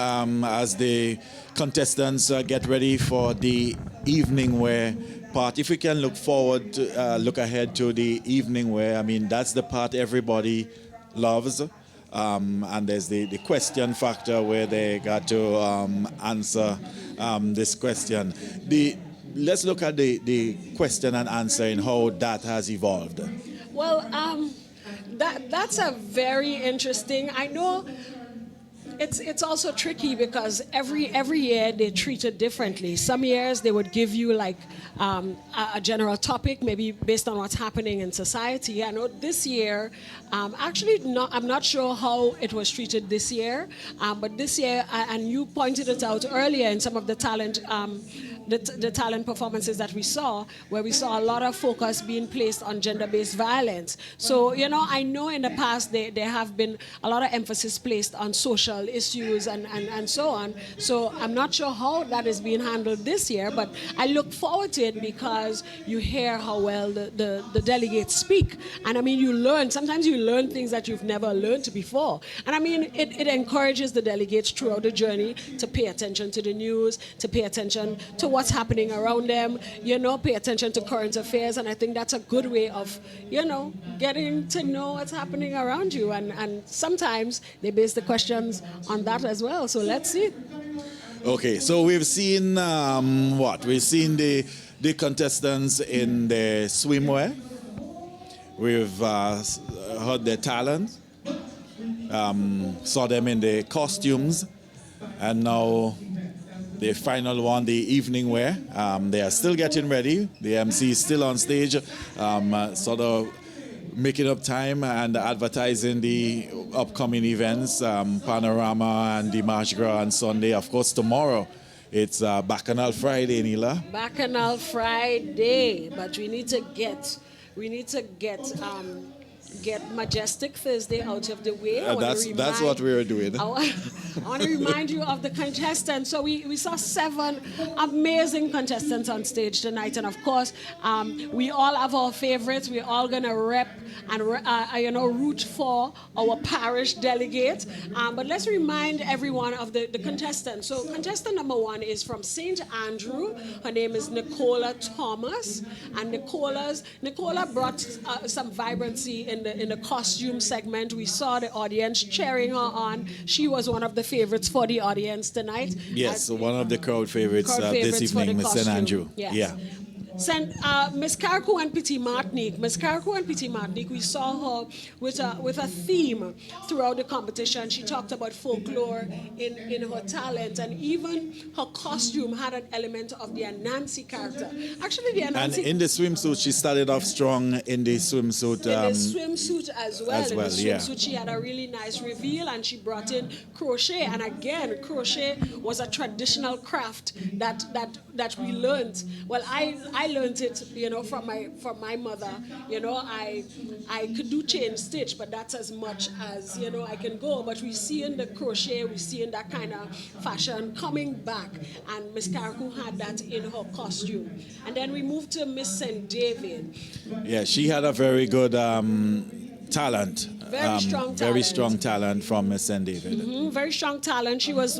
as the contestants get ready for the evening wear part. If we can look ahead to the evening wear, I mean, that's the part everybody loves. And there's the question factor where they got to answer this question. Let's look at the question and answer and how that has evolved. Well, that's a very interesting. I know it's also tricky because every year they treat it differently. Some years they would give you like a general topic, maybe based on what's happening in society. I know this year, I'm not sure how it was treated this year, but this year, and you pointed it out earlier in some of the talent the talent performances that we saw, where we saw a lot of focus being placed on gender-based violence. So, I know in the past there have been a lot of emphasis placed on social issues and so on. So I'm not sure how that is being handled this year, but I look forward to it because you hear how well the delegates speak. And I mean, sometimes you learn things that you've never learned before. And I mean, it encourages the delegates throughout the journey to pay attention to the news, to pay attention to what's happening around them, pay attention to current affairs. And I think that's a good way of, getting to know what's happening around you. And sometimes they base the questions on that as well. So let's see. Okay, so we've seen what? We've seen the contestants in the swimwear. We've heard their talent, saw them in the costumes, and now the final one, the evening wear. They are still getting ready. The MC is still on stage, sort of making up time and advertising the upcoming events, Panorama and the March Gras on Sunday. Of course, tomorrow it's Bacchanal Friday, Nila. Bacchanal Friday, but we need to get Majestic Thursday out of the way. That's what we were doing. I want to remind you of the contestants. So we saw 7 amazing contestants on stage tonight, and of course, we all have our favorites. We're all gonna rep and root for our parish delegate. But let's remind everyone of the contestants. So contestant number 1 is from St. Andrew. Her name is Nicola Thomas, and Nicola brought some vibrancy in the costume segment. We saw the audience cheering her on. She was one of the favorites for the audience tonight. Yes, one of the crowd favorites this evening, Miss St. Andrew. Yes. Yeah. Miss Carco and Petit Martinique. Miss Carco and Petit Martinique, we saw her with a theme throughout the competition. She talked about folklore in her talent, and even her costume had an element of the Anansi character. Actually, the Anansi... And in the swimsuit, she started off strong in the swimsuit. In the swimsuit as well. In the swimsuit, yeah. She had a really nice reveal, and she brought in crochet. And again, crochet was a traditional craft that we learned. Well, I learned it, from my mother. I could do chain stitch, but that's as much as I can go. But we see in the crochet, we see in that kind of fashion coming back, and Miss Karaku had that in her costume. And then we moved to Miss St. David. Yeah, she had a very good talent. Very strong talent from Miss St. David. Mm-hmm, very strong talent. She was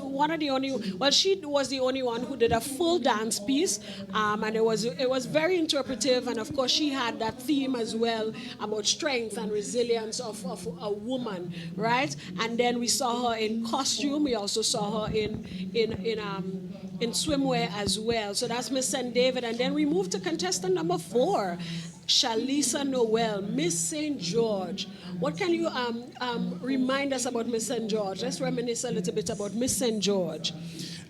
she was the only one who did a full dance piece, and it was very interpretive. And of course, she had that theme as well about strength and resilience of a woman, right? And then we saw her in costume. We also saw her in swimwear as well. So that's Miss St. David. And then we moved to contestant number 4. Shalisa Noel, Miss St. George. What can you remind us about Miss St. George? Let's reminisce a little bit about Miss St. George.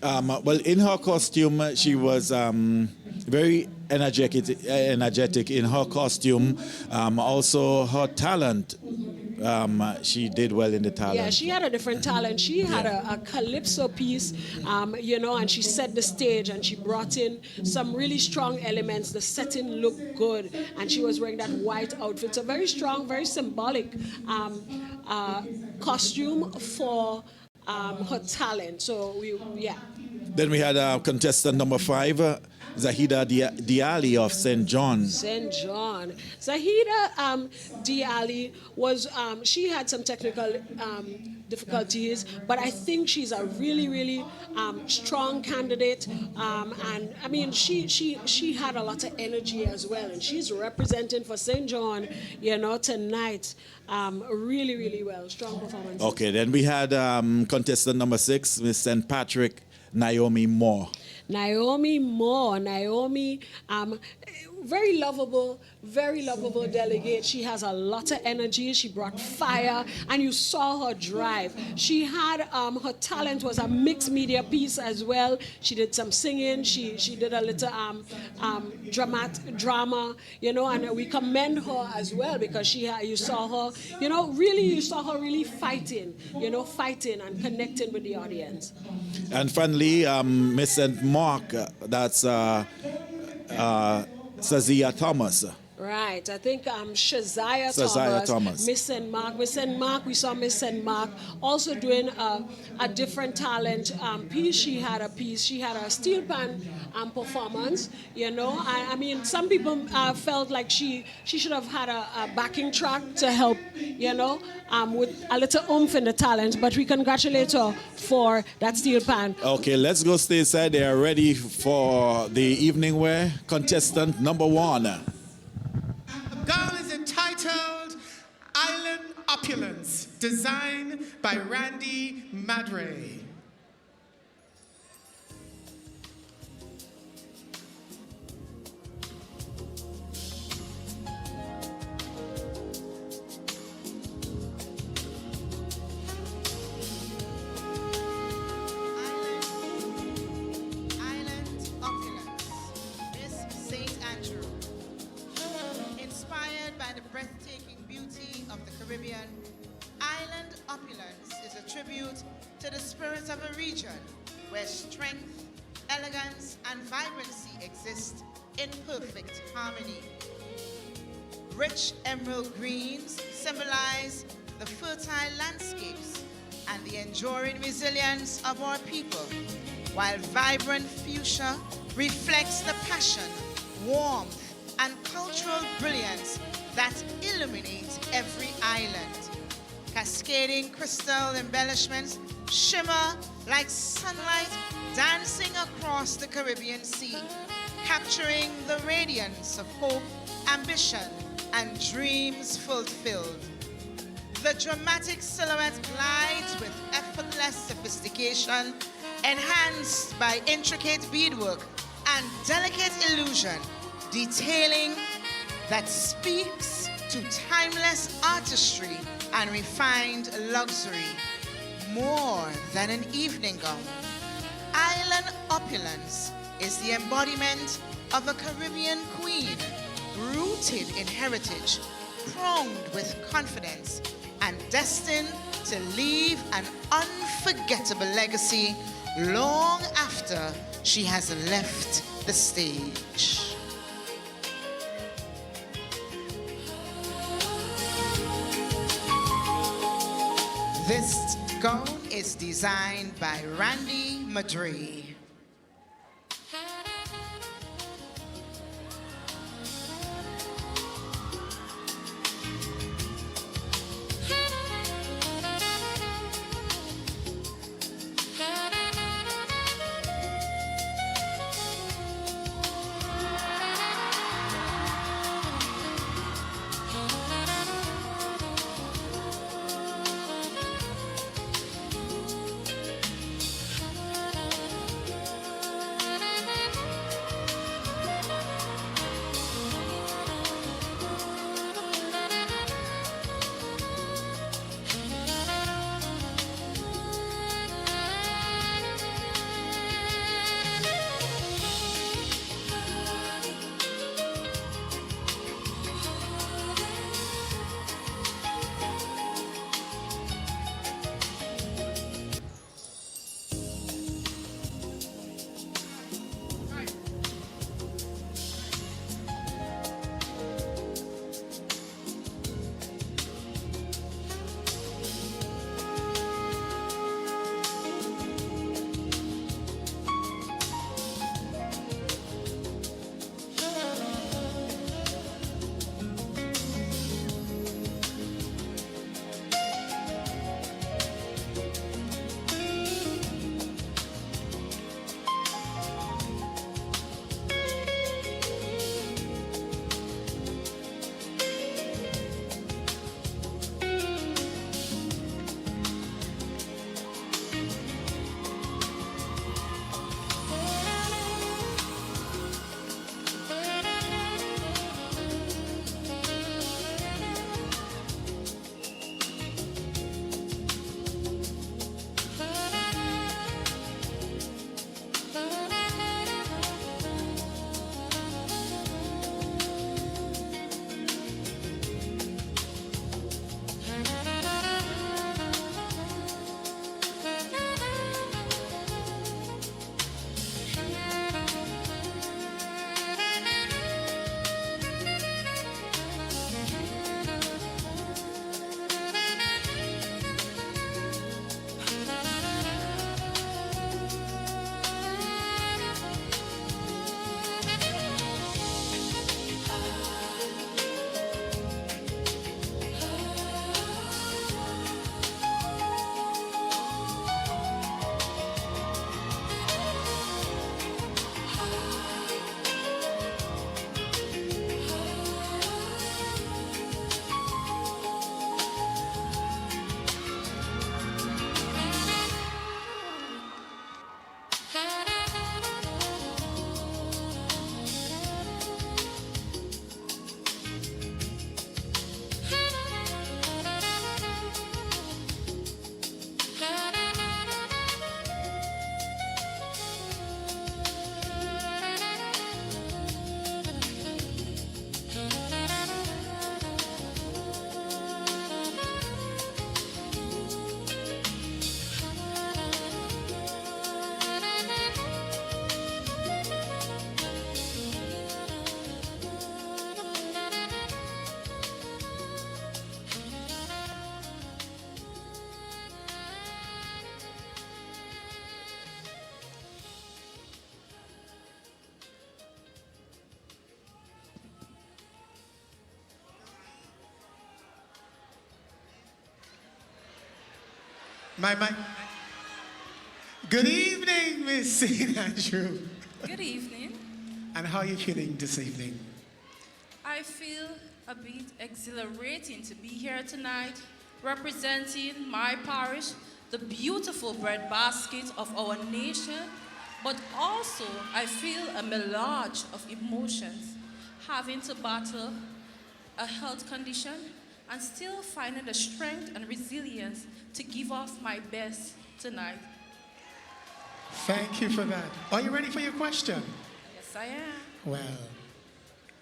Well, in her costume, she was very energetic in her costume. Also, her talent. She did well in the talent. Yeah, she had a different talent. She had a calypso piece, and she set the stage, and she brought in some really strong elements. The setting looked good, and she was wearing that white outfit. So very strong, very symbolic costume for her talent. So Then we had contestant number 5. Zahida Diali of St. John. St. John. Zahida Diali was, she had some technical difficulties, but I think she's a really, really strong candidate. And I mean, she had a lot of energy as well, and she's representing for St. John, tonight. Really, really well. Strong performance. Okay, then we had contestant number 6, Miss St. Patrick, Naomi Moore. Naomi, very lovable delegate. She has a lot of energy. She brought fire, and you saw her drive. She had her talent was a mixed media piece as well. She did some singing. She did a little drama, and we commend her as well because you saw her really fighting and connecting with the audience. And finally, secondly, Miss St. Mark, that's Sazia Thomas. Right, I think Shazia Thomas. Miss St. Mark. Miss St. Mark, we saw Miss St. Mark also doing a different talent piece. She had a piece, she had a steel pan performance, you know. I mean, some people felt like she should have had a backing track to help, you know, with a little oomph in the talent, but we congratulate her for that steel pan. Okay, let's go stateside. They are ready for the evening wear. Contestant number 1. Gown is entitled Island Opulence, designed by Randy Madre. Island Opulence, Miss St. Andrew. Inspired by the breathtaking beauty of the Caribbean, Island Opulence is a tribute to the spirit of a region where strength, elegance, and vibrancy exist in perfect harmony. Rich emerald greens symbolize the fertile landscapes and the enduring resilience of our people, while vibrant fuchsia reflects the passion, warmth, and cultural brilliance that illuminate every island. Cascading crystal embellishments shimmer like sunlight dancing across the Caribbean Sea, capturing the radiance of hope, ambition, and dreams fulfilled. The dramatic silhouette glides with effortless sophistication, enhanced by intricate beadwork and delicate illusion, detailing that speaks to timeless artistry and refined luxury. More than an evening gown, Island Opulence is the embodiment of a Caribbean queen, rooted in heritage, crowned with confidence, and destined to leave an unforgettable legacy long after she has left the stage. This gown is designed by Randy Madre. My. Good evening, Miss St. Andrew. Good evening. And how are you feeling this evening? I feel a bit exhilarating to be here tonight, representing my parish, the beautiful breadbasket of our nation, but also I feel a melange of emotions, having to battle a health condition and still finding the strength and resilience to give off my best tonight. Thank you for that. Are you ready for your question? Yes, I am. Well,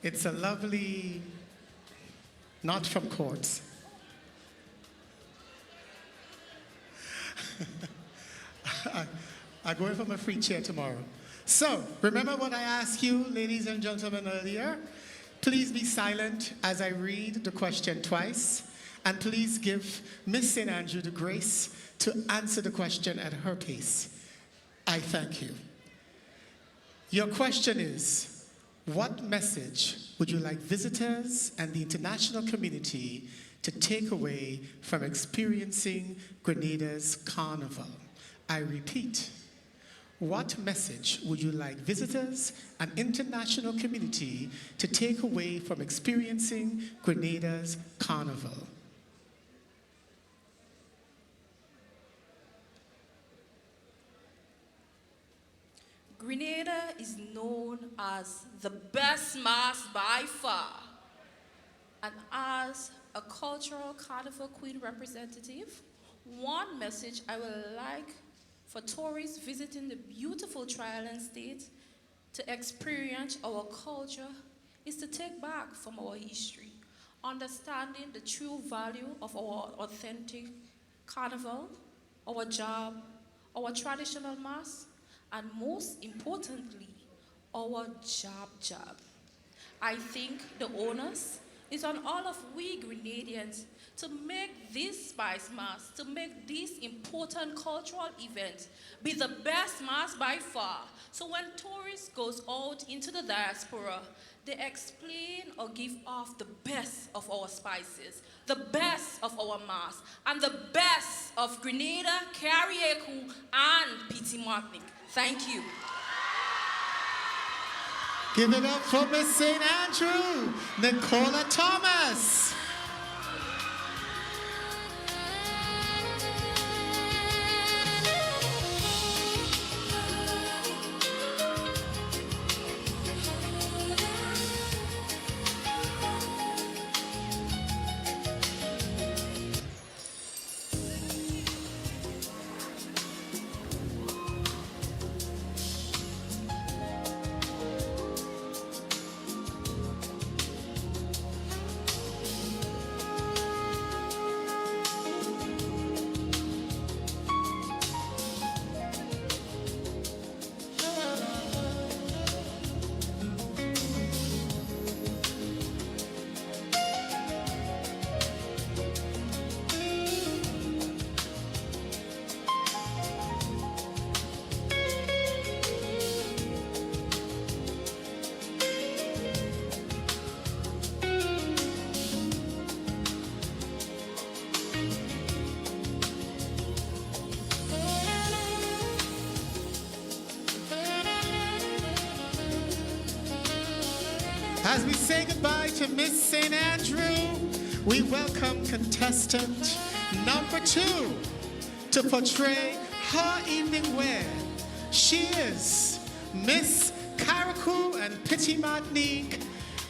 it's a lovely, not from courts. I go in from a free chair tomorrow. So, remember what I asked you, ladies and gentlemen, earlier? Please be silent as I read the question twice, and please give Miss St. Andrew the grace to answer the question at her pace. I thank you. Your question is, what message would you like visitors and the international community to take away from experiencing Grenada's Carnival? I repeat, what message would you like visitors and international community to take away from experiencing Grenada's Carnival? Grenada is known as the best mass by far. And as a cultural carnival queen representative, one message I would like for tourists visiting the beautiful tri-island state to experience our culture is to take back from our history, understanding the true value of our authentic carnival, our job, our traditional mass, and most importantly, our job. I think the onus is on all of we Grenadians to make this Spice Mass, to make this important cultural event be the best mass by far. So when tourists goes out into the diaspora, they explain or give off the best of our spices, the best of our mass, and the best of Grenada, Carriacou, and Petit Martinique. Thank you. Give it up for Miss St. Andrew, Nicola Thomas. As we say goodbye to Miss St. Andrew, we welcome contestant number 2 to portray her evening wear. She is Miss Carriacou and Petit Martinique,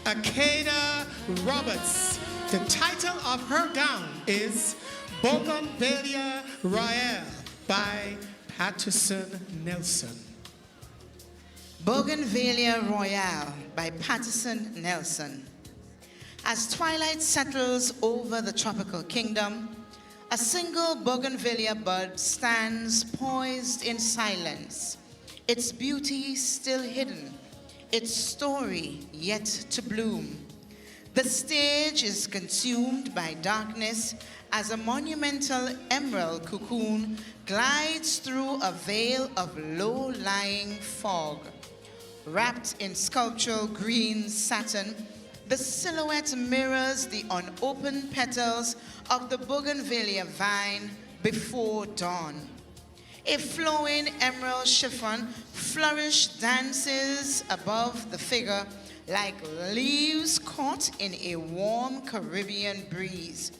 Akeda Roberts. The title of her gown is Bougainvillea Royale by Patterson Nelson. Bougainvillea Royale by Patterson Nelson. As twilight settles over the tropical kingdom, a single bougainvillea bud stands poised in silence, its beauty still hidden, its story yet to bloom. The stage is consumed by darkness as a monumental emerald cocoon glides through a veil of low-lying fog. Wrapped in sculptural green satin, the silhouette mirrors the unopened petals of the bougainvillea vine before dawn. A flowing emerald chiffon flourish dances above the figure like leaves caught in a warm Caribbean breeze,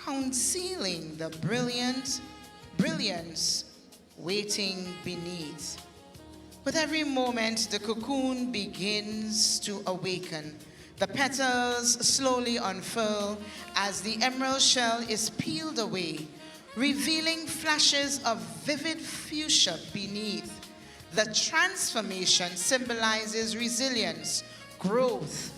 concealing the brilliance waiting beneath. With every moment, the cocoon begins to awaken. The petals slowly unfurl as the emerald shell is peeled away, revealing flashes of vivid fuchsia beneath. The transformation symbolizes resilience, growth,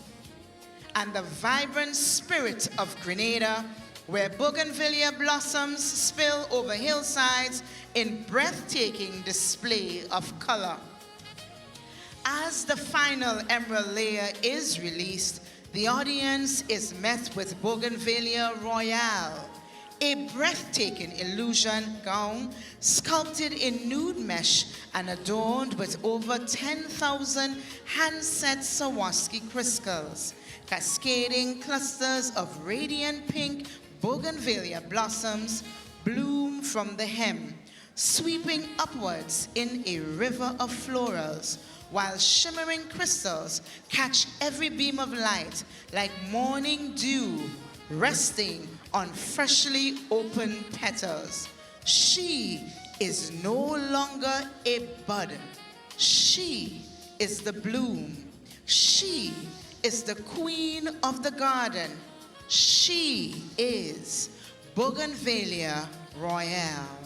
and the vibrant spirit of Grenada, where bougainvillea blossoms spill over hillsides in breathtaking display of color. As the final emerald layer is released, the audience is met with Bougainvillea Royale, a breathtaking illusion gown sculpted in nude mesh and adorned with over 10,000 hand-set Swarovski crystals. Cascading clusters of radiant pink bougainvillea blossoms bloom from the hem, sweeping upwards in a river of florals, while shimmering crystals catch every beam of light like morning dew resting on freshly opened petals. She is no longer a bud. She is the bloom. She is the queen of the garden. She is Bougainvillea Royale.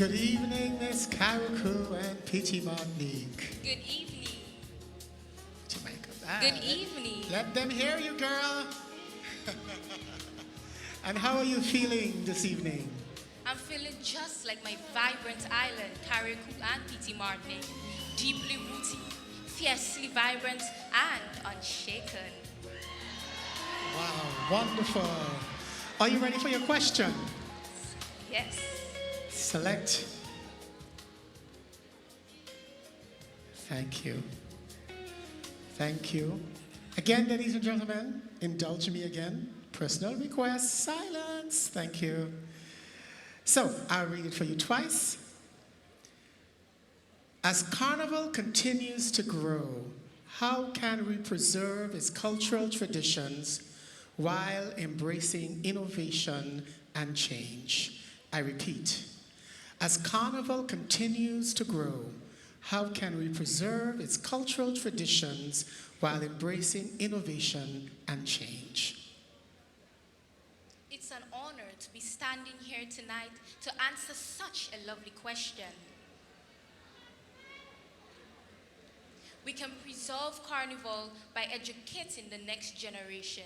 Good evening, Miss Karuku and P.T. Martinique. Good evening. Jamaica. Good evening. Let them hear you, girl. And how are you feeling this evening? I'm feeling just like my vibrant island, Carriacou and P.T. Martinique. Deeply rooted, fiercely vibrant, and unshaken. Wow, wonderful. Are you ready for your question? Yes. Select. Thank you. Thank you. Again, ladies and gentlemen, indulge me again. Personal request, silence. Thank you. So, I'll read it for you twice. As Carnival continues to grow, how can we preserve its cultural traditions while embracing innovation and change? I repeat, as Carnival continues to grow, how can we preserve its cultural traditions while embracing innovation and change? It's an honor to be standing here tonight to answer such a lovely question. We can preserve Carnival by educating the next generation.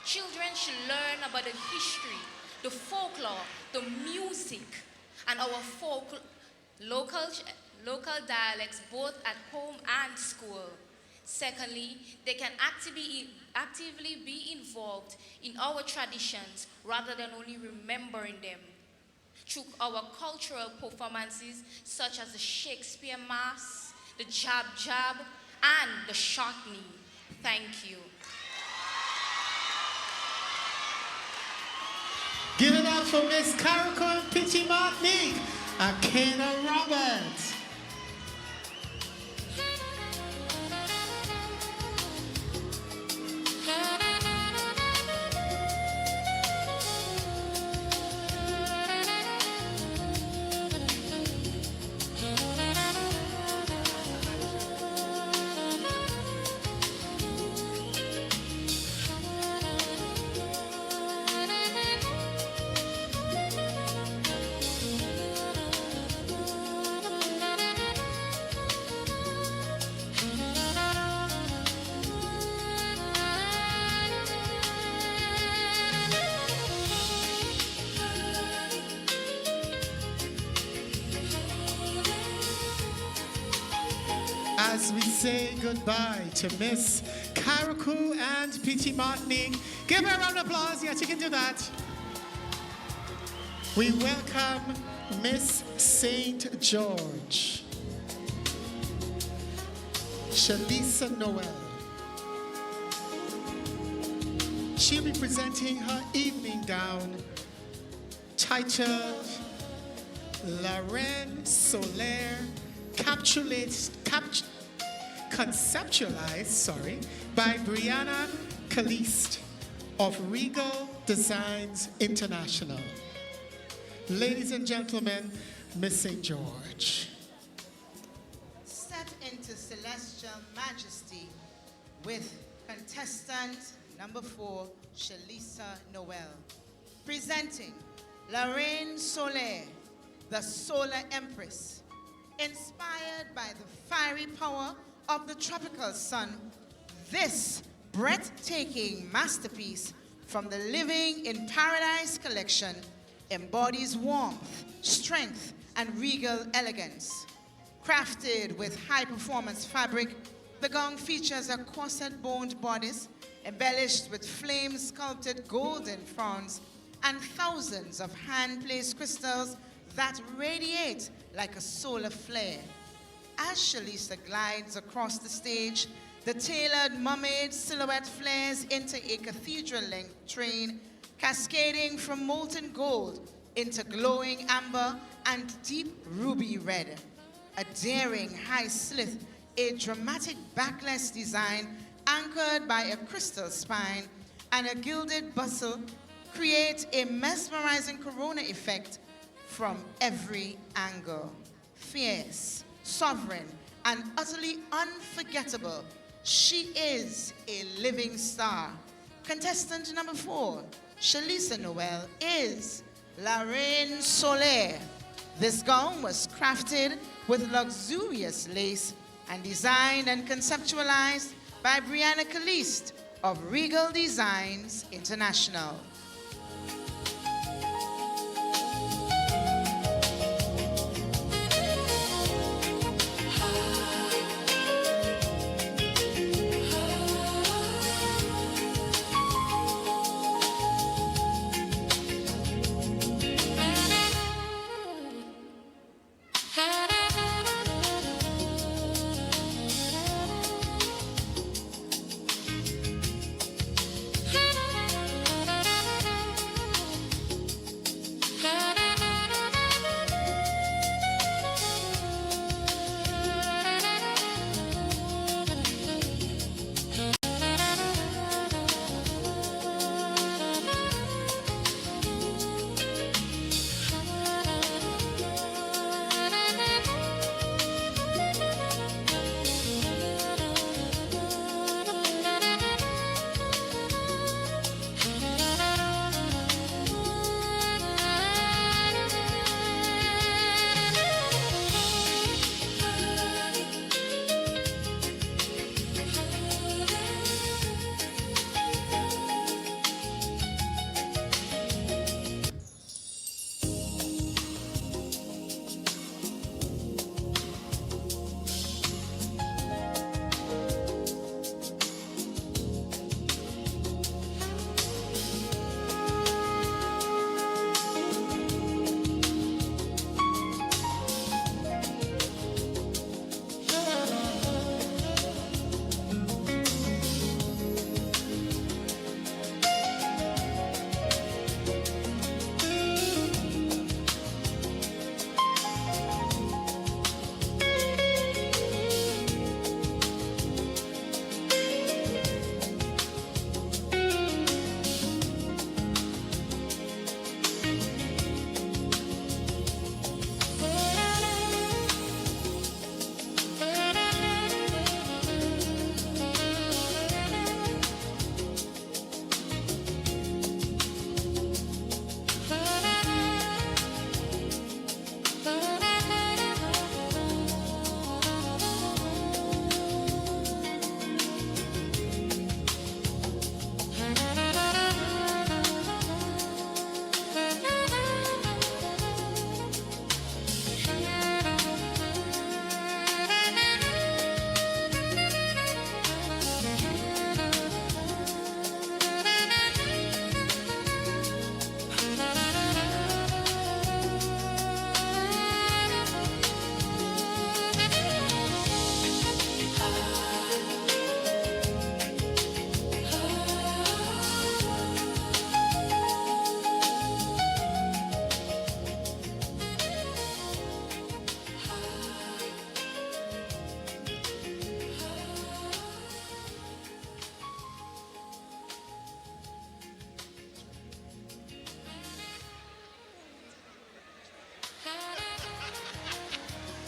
Children should learn about the history, the folklore, the music, and our local dialects both at home and school. Secondly, they can actively be involved in our traditions rather than only remembering them. Through our cultural performances such as the Shakespeare Mass, the Jab Jab, and the Short Knee. Thank you. Give it up for Miss Carrico and P.T. Martinique, Akena Roberts. As we say goodbye to Miss Carrico and P.T. Martinique, give her a round of applause. Yes, you can do that. We welcome Miss St. George, Shalisa Noel. She'll be presenting her evening gown titled La Reine Solaire, conceptualized by Brianna Caliste of Regal Designs International. Ladies and gentlemen, Miss St. George. Step into celestial majesty with contestant number 4, Shalisa Noel. Presenting La Reine Solaire, the Solar Empress. Inspired by the fiery power of the tropical sun, this breathtaking masterpiece from the Living in Paradise collection embodies warmth, strength, and regal elegance. Crafted with high-performance fabric, the gown features a corset-boned bodice embellished with flame-sculpted golden fronds and thousands of hand-placed crystals that radiate like a solar flare. As Shalisa glides across the stage, the tailored mermaid silhouette flares into a cathedral-length train, cascading from molten gold into glowing amber and deep ruby red. A daring high slith, a dramatic backless design anchored by a crystal spine and a gilded bustle create a mesmerizing corona effect from every angle. Fierce, sovereign, and utterly unforgettable, she is a living star. Contestant number 4, Shalisa Noel, is La Reine Solaire, This gown was crafted with luxurious lace and designed and conceptualized by Brianna Caliste of Regal Designs International.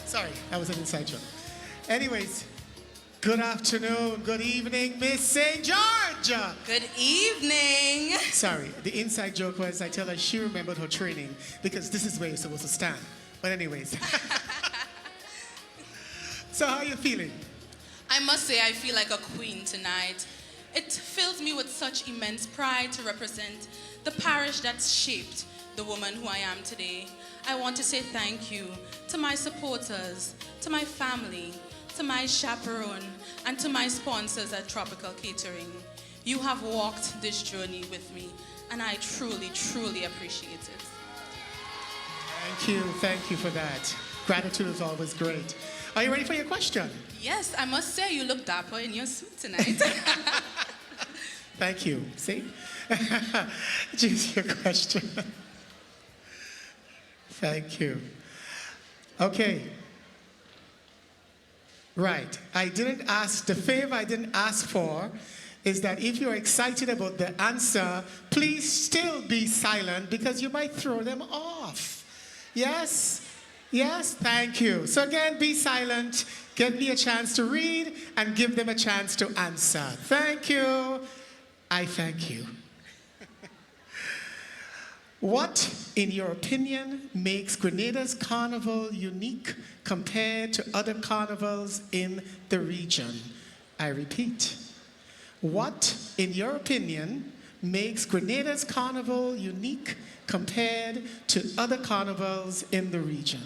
Sorry, that was an inside joke. Anyways, good afternoon, good evening, Miss St. George. Good evening. Sorry, the inside joke was I tell her she remembered her training because this is where you're supposed to stand. But anyways. So how are you feeling? I must say I feel like a queen tonight. It fills me with such immense pride to represent the parish that's shaped the woman who I am today. I want to say thank you to my supporters, to my family, to my chaperone, and to my sponsors at Tropical Catering. You have walked this journey with me, and I truly, truly appreciate it. Thank you for that. Gratitude is always great. Are you ready for your question? Yes, I must say you look dapper in your suit tonight. Thank you. See? Choose your question. Thank you. Okay. Right. The favor I didn't ask for is that if you're excited about the answer, please still be silent because you might throw them off. Yes? Yes? Thank you. So again, be silent, give me a chance to read, and give them a chance to answer. Thank you. I thank you. What, in your opinion, makes Grenada's carnival unique compared to other carnivals in the region? I repeat, what, in your opinion, makes Grenada's carnival unique compared to other carnivals in the region?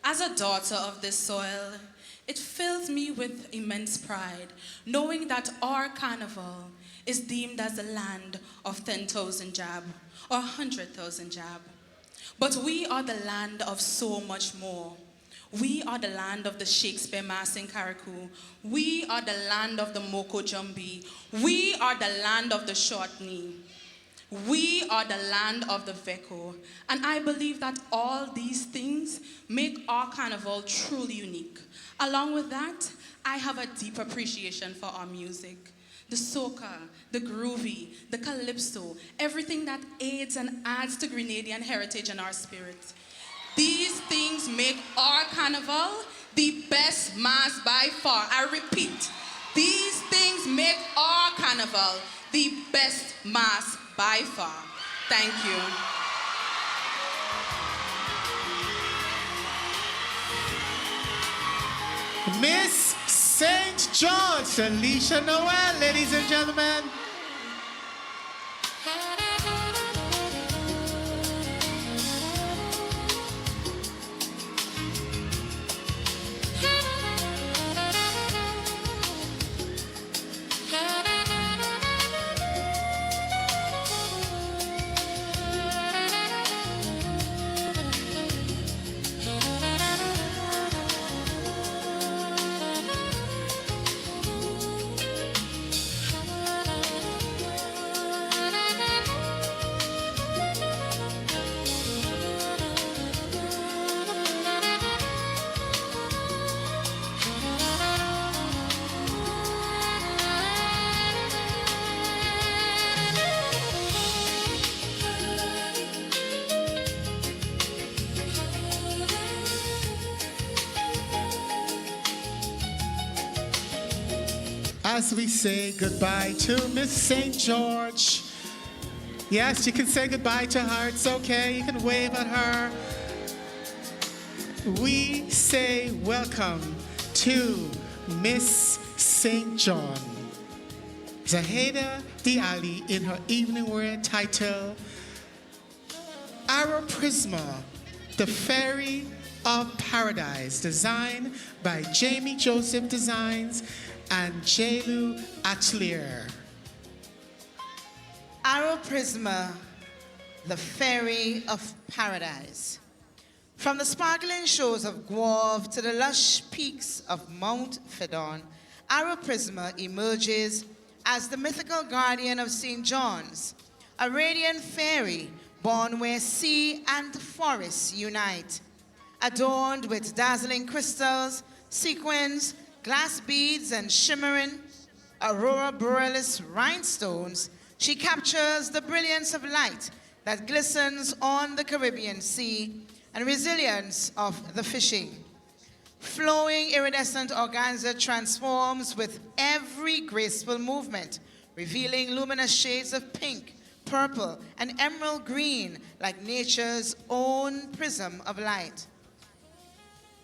As a daughter of this soil, it fills me with immense pride, knowing that our carnival is deemed as the land of 10,000 jab or 100,000 jab. But we are the land of so much more. We are the land of the Shakespeare Mass in Karakou. We are the land of the Moko Jumbi. We are the land of the short knee. We are the land of the Veko. And I believe that all these things make our carnival truly unique. Along with that, I have a deep appreciation for our music. The soca, the groovy, the calypso, everything that aids and adds to Grenadian heritage and our spirit. These things make our carnival the best mass by far. I repeat, these things make our carnival the best mass by far. Thank you. Miss St. George, Alicia Noel, ladies and gentlemen. As we say goodbye to Miss St. George. Yes, you can say goodbye to her. It's okay. You can wave at her. We say welcome to Miss St. John. Zaheda Diali in her evening wear title, Arrow Prisma, the Fairy of Paradise, designed by Jamie Joseph Designs and Jelu Atelier. Arrow Prisma, the Fairy of Paradise. From the sparkling shores of Guave to the lush peaks of Mount Fedon, Arrow Prisma emerges as the mythical guardian of St. John's, a radiant fairy born where sea and forest unite. Adorned with dazzling crystals, sequins, glass beads, and shimmering aurora borealis rhinestones, she captures the brilliance of light that glistens on the Caribbean Sea and resilience of the fishing. Flowing iridescent organza transforms with every graceful movement, revealing luminous shades of pink, purple, and emerald green like nature's own prism of light.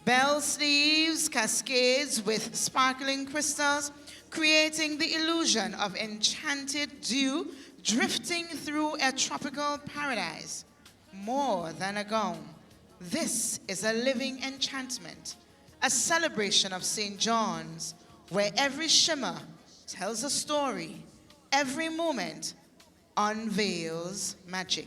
Bell sleeves cascades with sparkling crystals, creating the illusion of enchanted dew drifting through a tropical paradise. More than a gown, this is a living enchantment, a celebration of St. John's, where every shimmer tells a story, every moment unveils magic.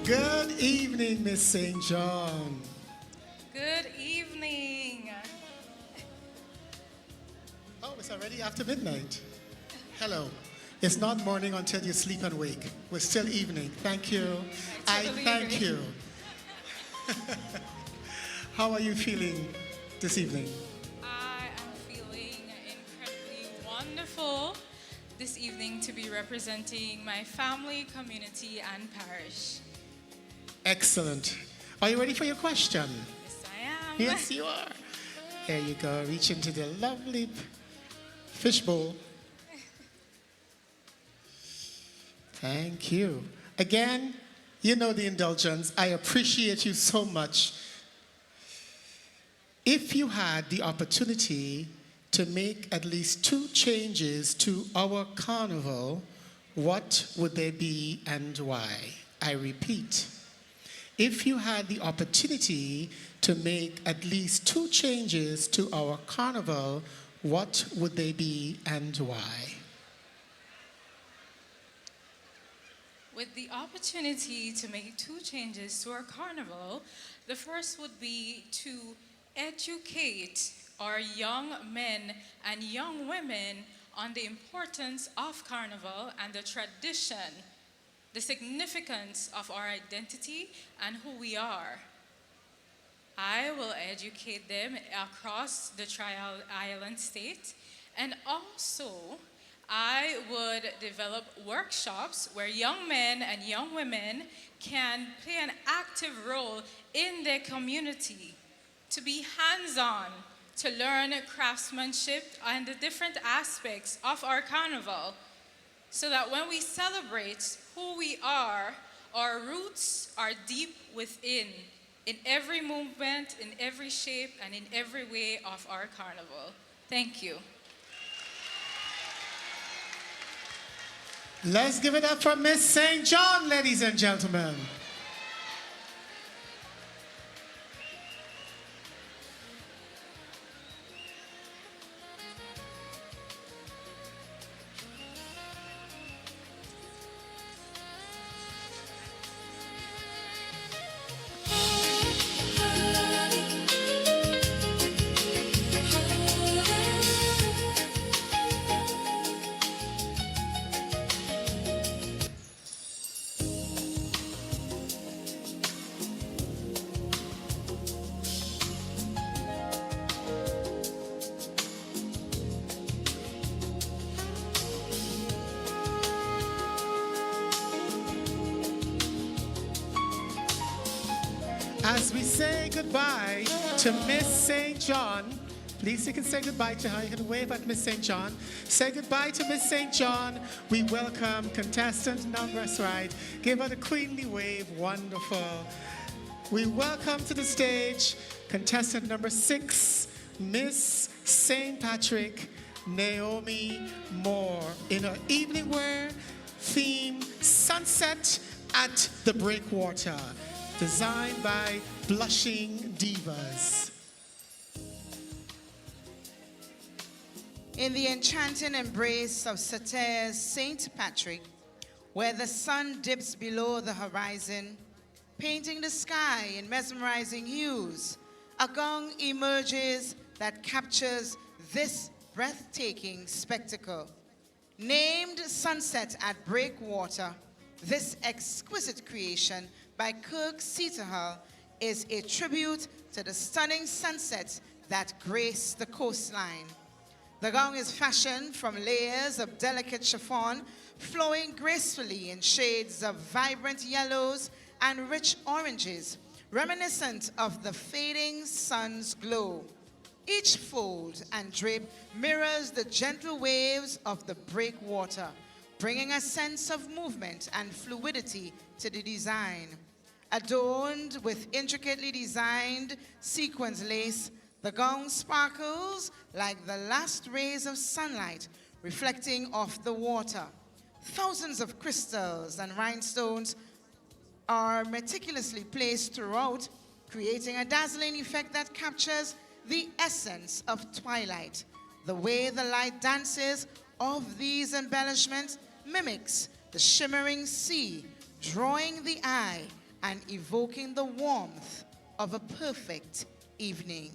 Good evening, Miss St. John. Good evening. Oh, it's already after midnight. Hello. It's not morning until you sleep and wake. We're still evening. Thank you. I thank you. How are you feeling this evening? I am feeling incredibly wonderful this evening to be representing my family, community, and parish. Excellent. Are you ready for your question? Yes, I am. Yes, you are. Here you go. Reach into the lovely fishbowl. Thank you. Again, you know the indulgence. I appreciate you so much. If you had the opportunity to make at least 2 changes to our carnival, what would they be and why? I repeat, if you had the opportunity to make at least 2 changes to our carnival, what would they be and why? With the opportunity to make 2 changes to our carnival, the first would be to educate our young men and young women on the importance of carnival and the tradition, the significance of our identity and who we are. I will educate them across the Tri-Island state, and also I would develop workshops where young men and young women can play an active role in their community, to be hands-on, to learn craftsmanship and the different aspects of our carnival, so that when we celebrate who we are, our roots are deep within, in every movement, in every shape, and in every way of our carnival. Thank you. Let's give it up for Miss St. John, ladies and gentlemen. As we say goodbye to Miss St. John, please you can say goodbye to her. You can wave at Miss St. John. Say goodbye to Miss St. John. We welcome contestant number right. Give her the queenly wave. Wonderful. We welcome to the stage contestant number 6, Miss St. Patrick, Naomi Moore, in her evening wear theme Sunset at the Breakwater, designed by Blushing Divas. In the enchanting embrace of Satyr's St. Patrick, where the sun dips below the horizon, painting the sky in mesmerizing hues, a gong emerges that captures this breathtaking spectacle. Named Sunset at Breakwater, this exquisite creation by Kirk Seaterhull is a tribute to the stunning sunsets that grace the coastline. The gong is fashioned from layers of delicate chiffon, flowing gracefully in shades of vibrant yellows and rich oranges, reminiscent of the fading sun's glow. Each fold and drape mirrors the gentle waves of the breakwater, bringing a sense of movement and fluidity to the design. Adorned with intricately designed sequins lace, the gong sparkles like the last rays of sunlight reflecting off the water. Thousands of crystals and rhinestones are meticulously placed throughout, creating a dazzling effect that captures the essence of twilight. The way the light dances of these embellishments mimics the shimmering sea, drawing the eye and evoking the warmth of a perfect evening.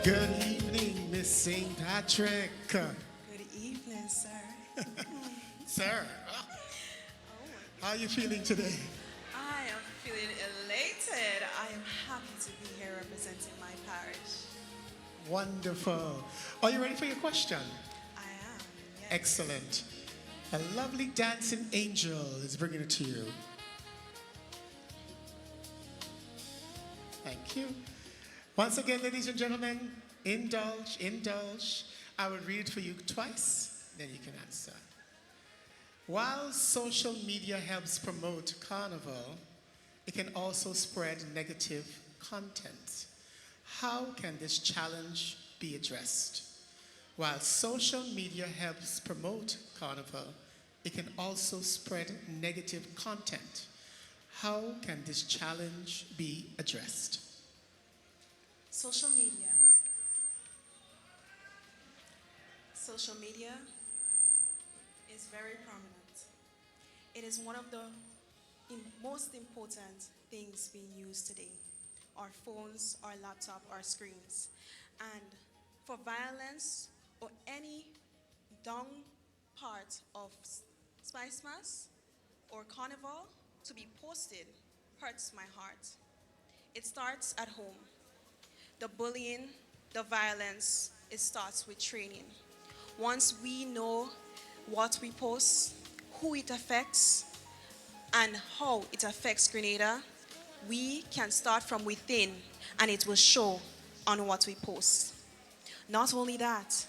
Good evening, Miss St. Patrick. Good evening, sir. Sir, how are you feeling today? I am feeling elated. I am happy to be here representing my parish. Wonderful. Are you ready for your question? I am. Yes. Excellent. A lovely dancing angel is bringing it to you. Thank you. Once again, ladies and gentlemen, indulge, indulge. I will read it for you twice, then you can answer. While social media helps promote Carnival, it can also spread negative content. How can this challenge be addressed? While social media helps promote Carnival, it can also spread negative content. How can this challenge be addressed? Social media. Social media is very prominent. It is one of the most important things being used today. Our phones, our laptop, our screens. And for violence or any down part of Spice Mass or Carnival to be posted hurts my heart. It starts at home. The bullying, the violence, it starts with training. Once we know what we post, who it affects, and how it affects Grenada, we can start from within and it will show on what we post. Not only that,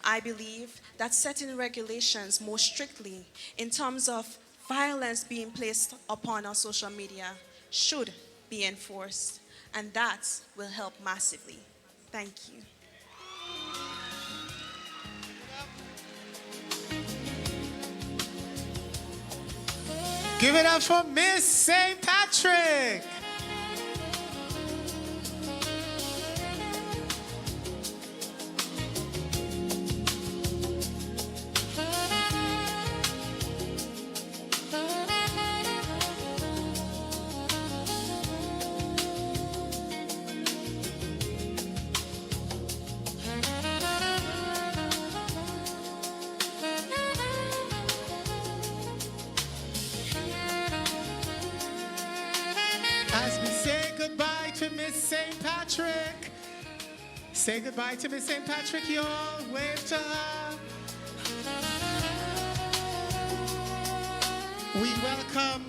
I believe that setting regulations more strictly in terms of violence being placed upon our social media should be enforced, and that will help massively. Thank you. Give it up for Miss St. Patrick. As we say goodbye to Miss St. Patrick, say goodbye to Miss St. Patrick, y'all. Wave to her. We welcome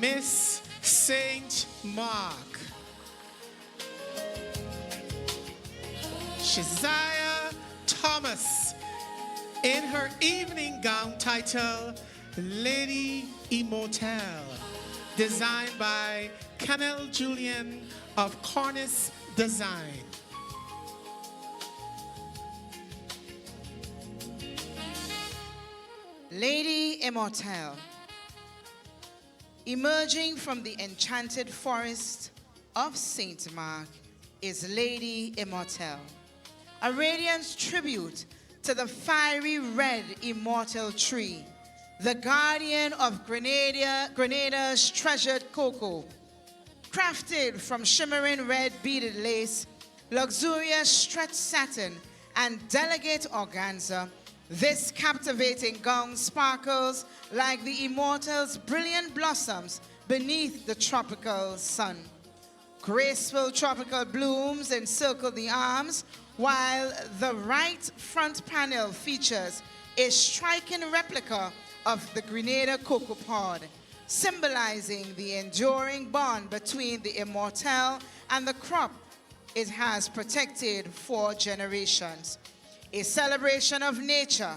Miss St. Mark. Shazia Thomas in her evening gown titled Lady Immortelle, designed by Canel Julian of Cornice Design. Lady Immortelle. Emerging from the enchanted forest of St. Mark is Lady Immortelle, a radiant tribute to the fiery red immortal tree, the guardian of Grenada's treasured cocoa. Crafted from shimmering red beaded lace, luxurious stretched satin, and delicate organza, this captivating gown sparkles like the immortal's brilliant blossoms beneath the tropical sun. Graceful tropical blooms encircle the arms, while the right front panel features a striking replica of the Grenada cocoa pod, symbolizing the enduring bond between the immortelle and the crop it has protected for generations. A celebration of nature,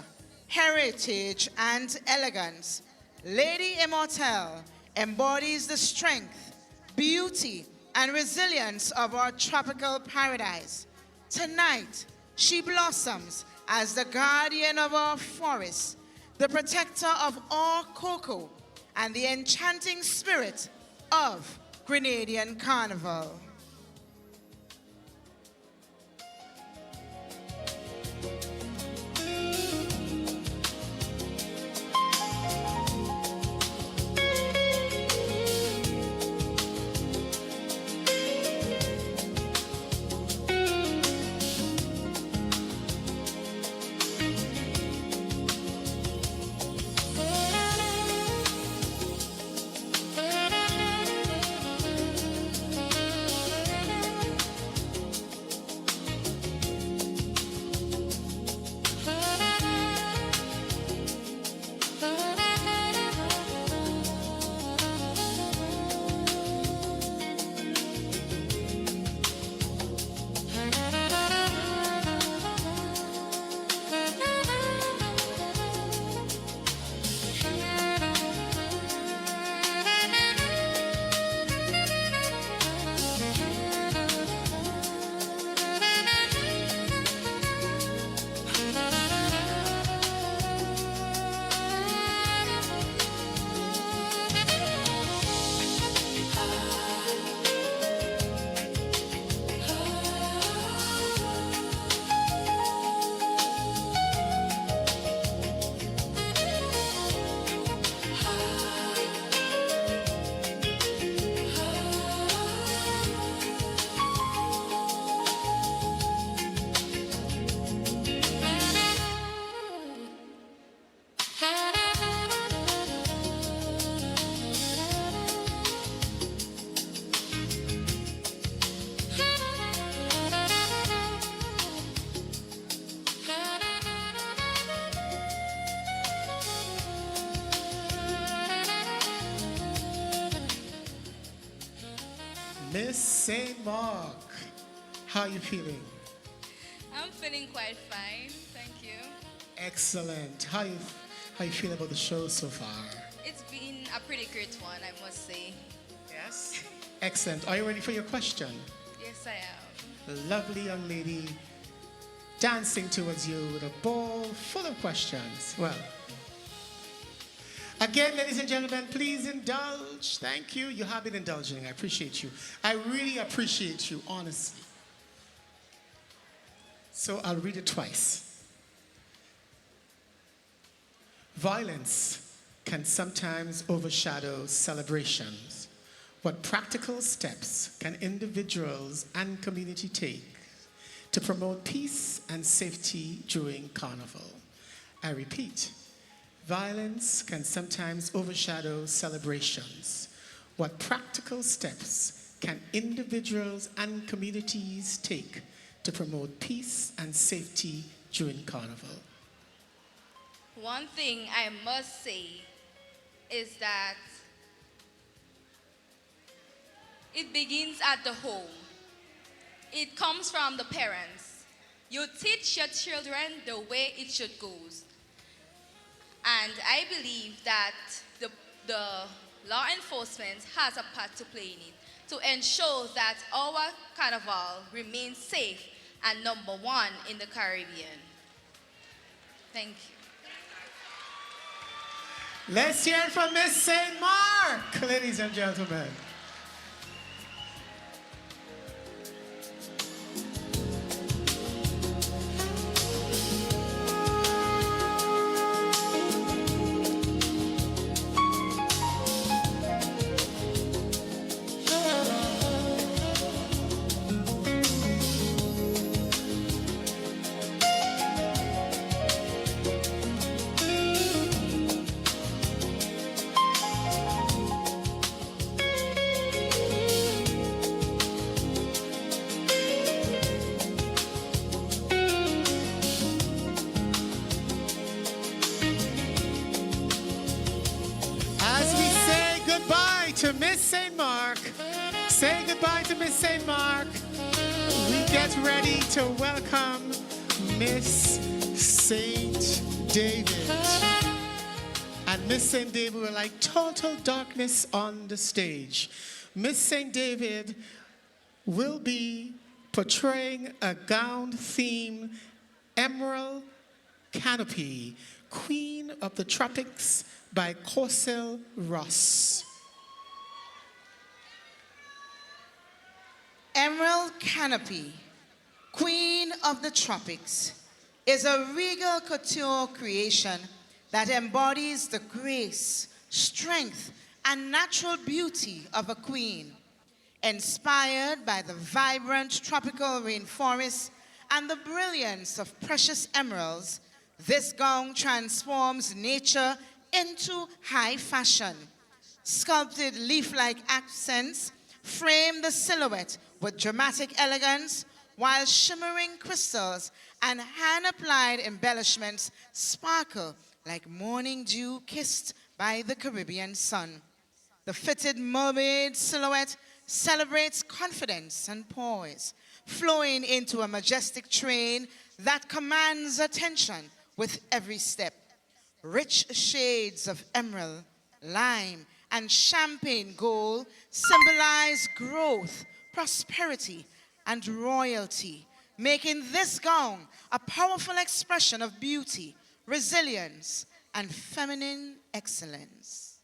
heritage, and elegance, Lady Immortelle embodies the strength, beauty, and resilience of our tropical paradise. Tonight, she blossoms as the guardian of our forests, the protector of our cocoa, and the enchanting spirit of Grenadian Carnival. Miss St. Mark, how are you feeling? I'm feeling quite fine, thank you. Excellent. How you feel about the show so far? It's been a pretty great one, I must say. Yes? Excellent. Are you ready for your question? Yes, I am. The lovely young lady dancing towards you with a bowl full of questions. Well, again, ladies and gentlemen, please indulge. Thank you. You have been indulging. I appreciate you. I really appreciate you, honestly. So I'll read it twice. Violence can sometimes overshadow celebrations. What practical steps can individuals and community take to promote peace and safety during Carnival? I repeat, violence can sometimes overshadow celebrations. What practical steps can individuals and communities take to promote peace and safety during Carnival? One thing I must say is that it begins at the home. It comes from the parents. You teach your children the way it should go. And I believe that the law enforcement has a part to play in it to ensure that our carnival remains safe and number one in the Caribbean. Thank you. Let's hear it from Miss St. Mark, ladies and gentlemen. To Miss St. Mark, say goodbye to Miss St. Mark. We get ready to welcome Miss St. David. And Miss St. David were like total darkness on the stage. Miss St. David will be portraying a gown theme, Emerald Canopy, Queen of the Tropics by Corcel Ross. Emerald Canopy, Queen of the Tropics, is a regal couture creation that embodies the grace, strength, and natural beauty of a queen. Inspired by the vibrant tropical rainforests and the brilliance of precious emeralds, this gown transforms nature into high fashion. Sculpted leaf-like accents frame the silhouette with dramatic elegance, while shimmering crystals and hand-applied embellishments sparkle like morning dew kissed by the Caribbean sun. The fitted mermaid silhouette celebrates confidence and poise, flowing into a majestic train that commands attention with every step. Rich shades of emerald, lime, and champagne gold symbolize growth, prosperity, and royalty, making this gown a powerful expression of beauty, resilience, and feminine excellence.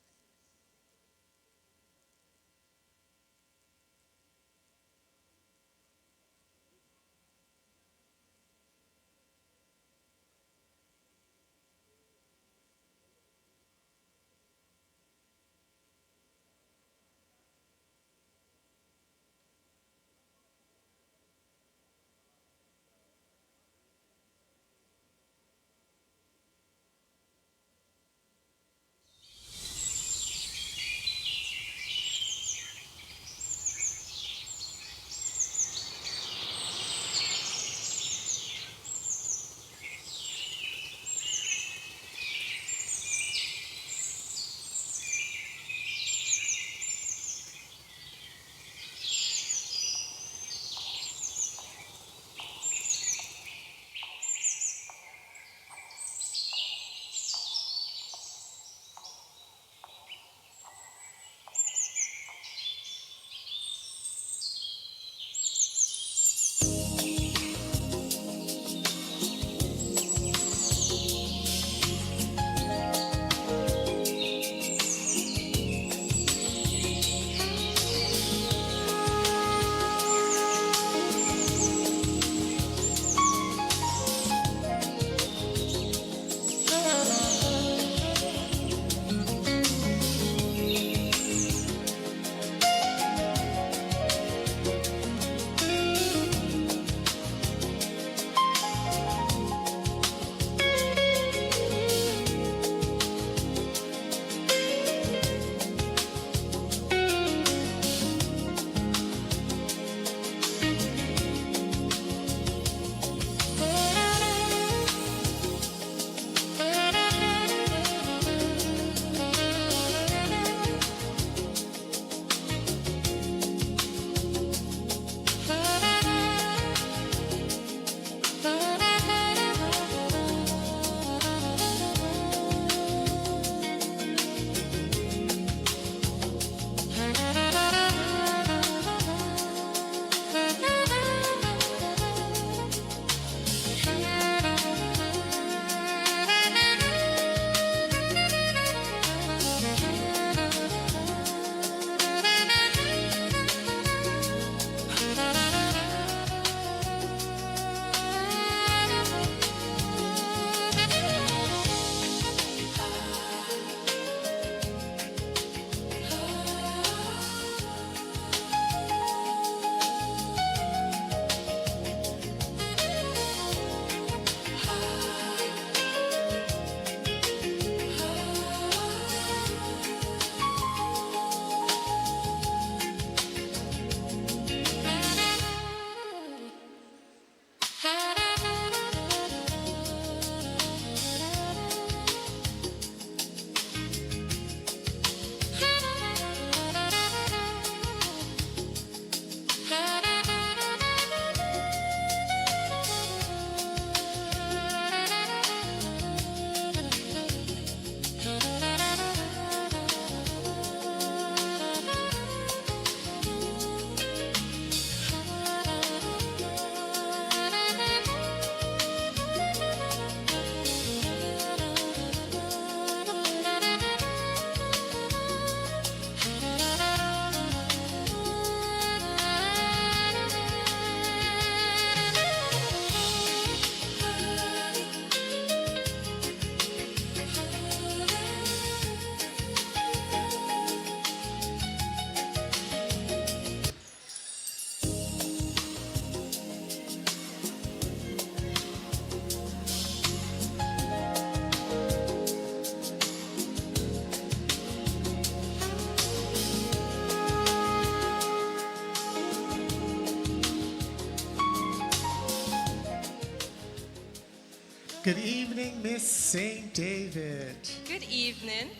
Good evening, Miss St. David. Good evening.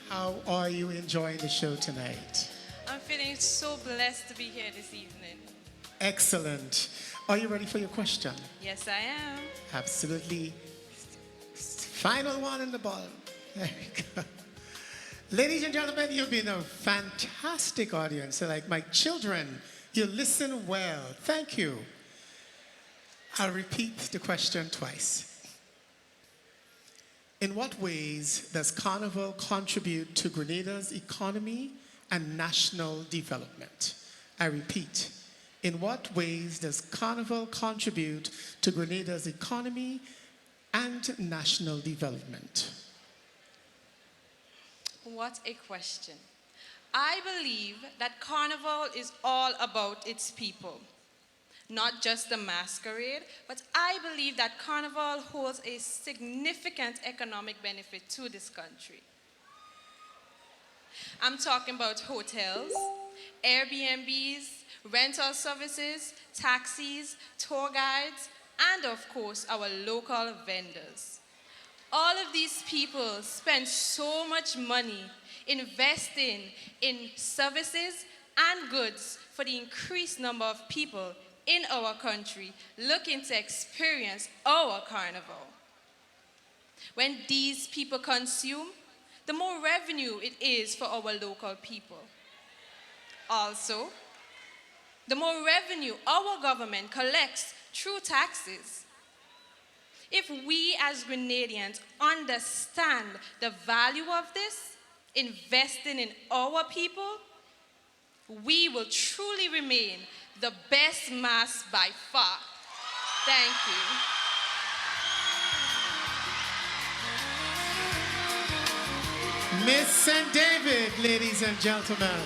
How are you enjoying the show tonight? I'm feeling so blessed to be here this evening. Excellent. Are you ready for your question? Yes, I am. Absolutely. Final one in the ball. There we go. Ladies and gentlemen, you've been a fantastic audience. So like my children, you listen well. Thank you. I'll repeat the question twice. In what ways does Carnival contribute to Grenada's economy and national development? I repeat, in what ways does Carnival contribute to Grenada's economy and national development? What a question. I believe that Carnival is all about its people. Not just the masquerade, but I believe that Carnival holds a significant economic benefit to this country. I'm talking about hotels, Airbnbs, rental services, taxis, tour guides, and of course, our local vendors. All of these people spend so much money investing in services and goods for the increased number of people in our country looking to experience our carnival. When these people consume, the more revenue it is for our local people. Also, the more revenue our government collects through taxes. If we as Grenadians understand the value of this, investing in our people, we will truly remain the best mass by far. Thank you. Miss St. David, ladies and gentlemen.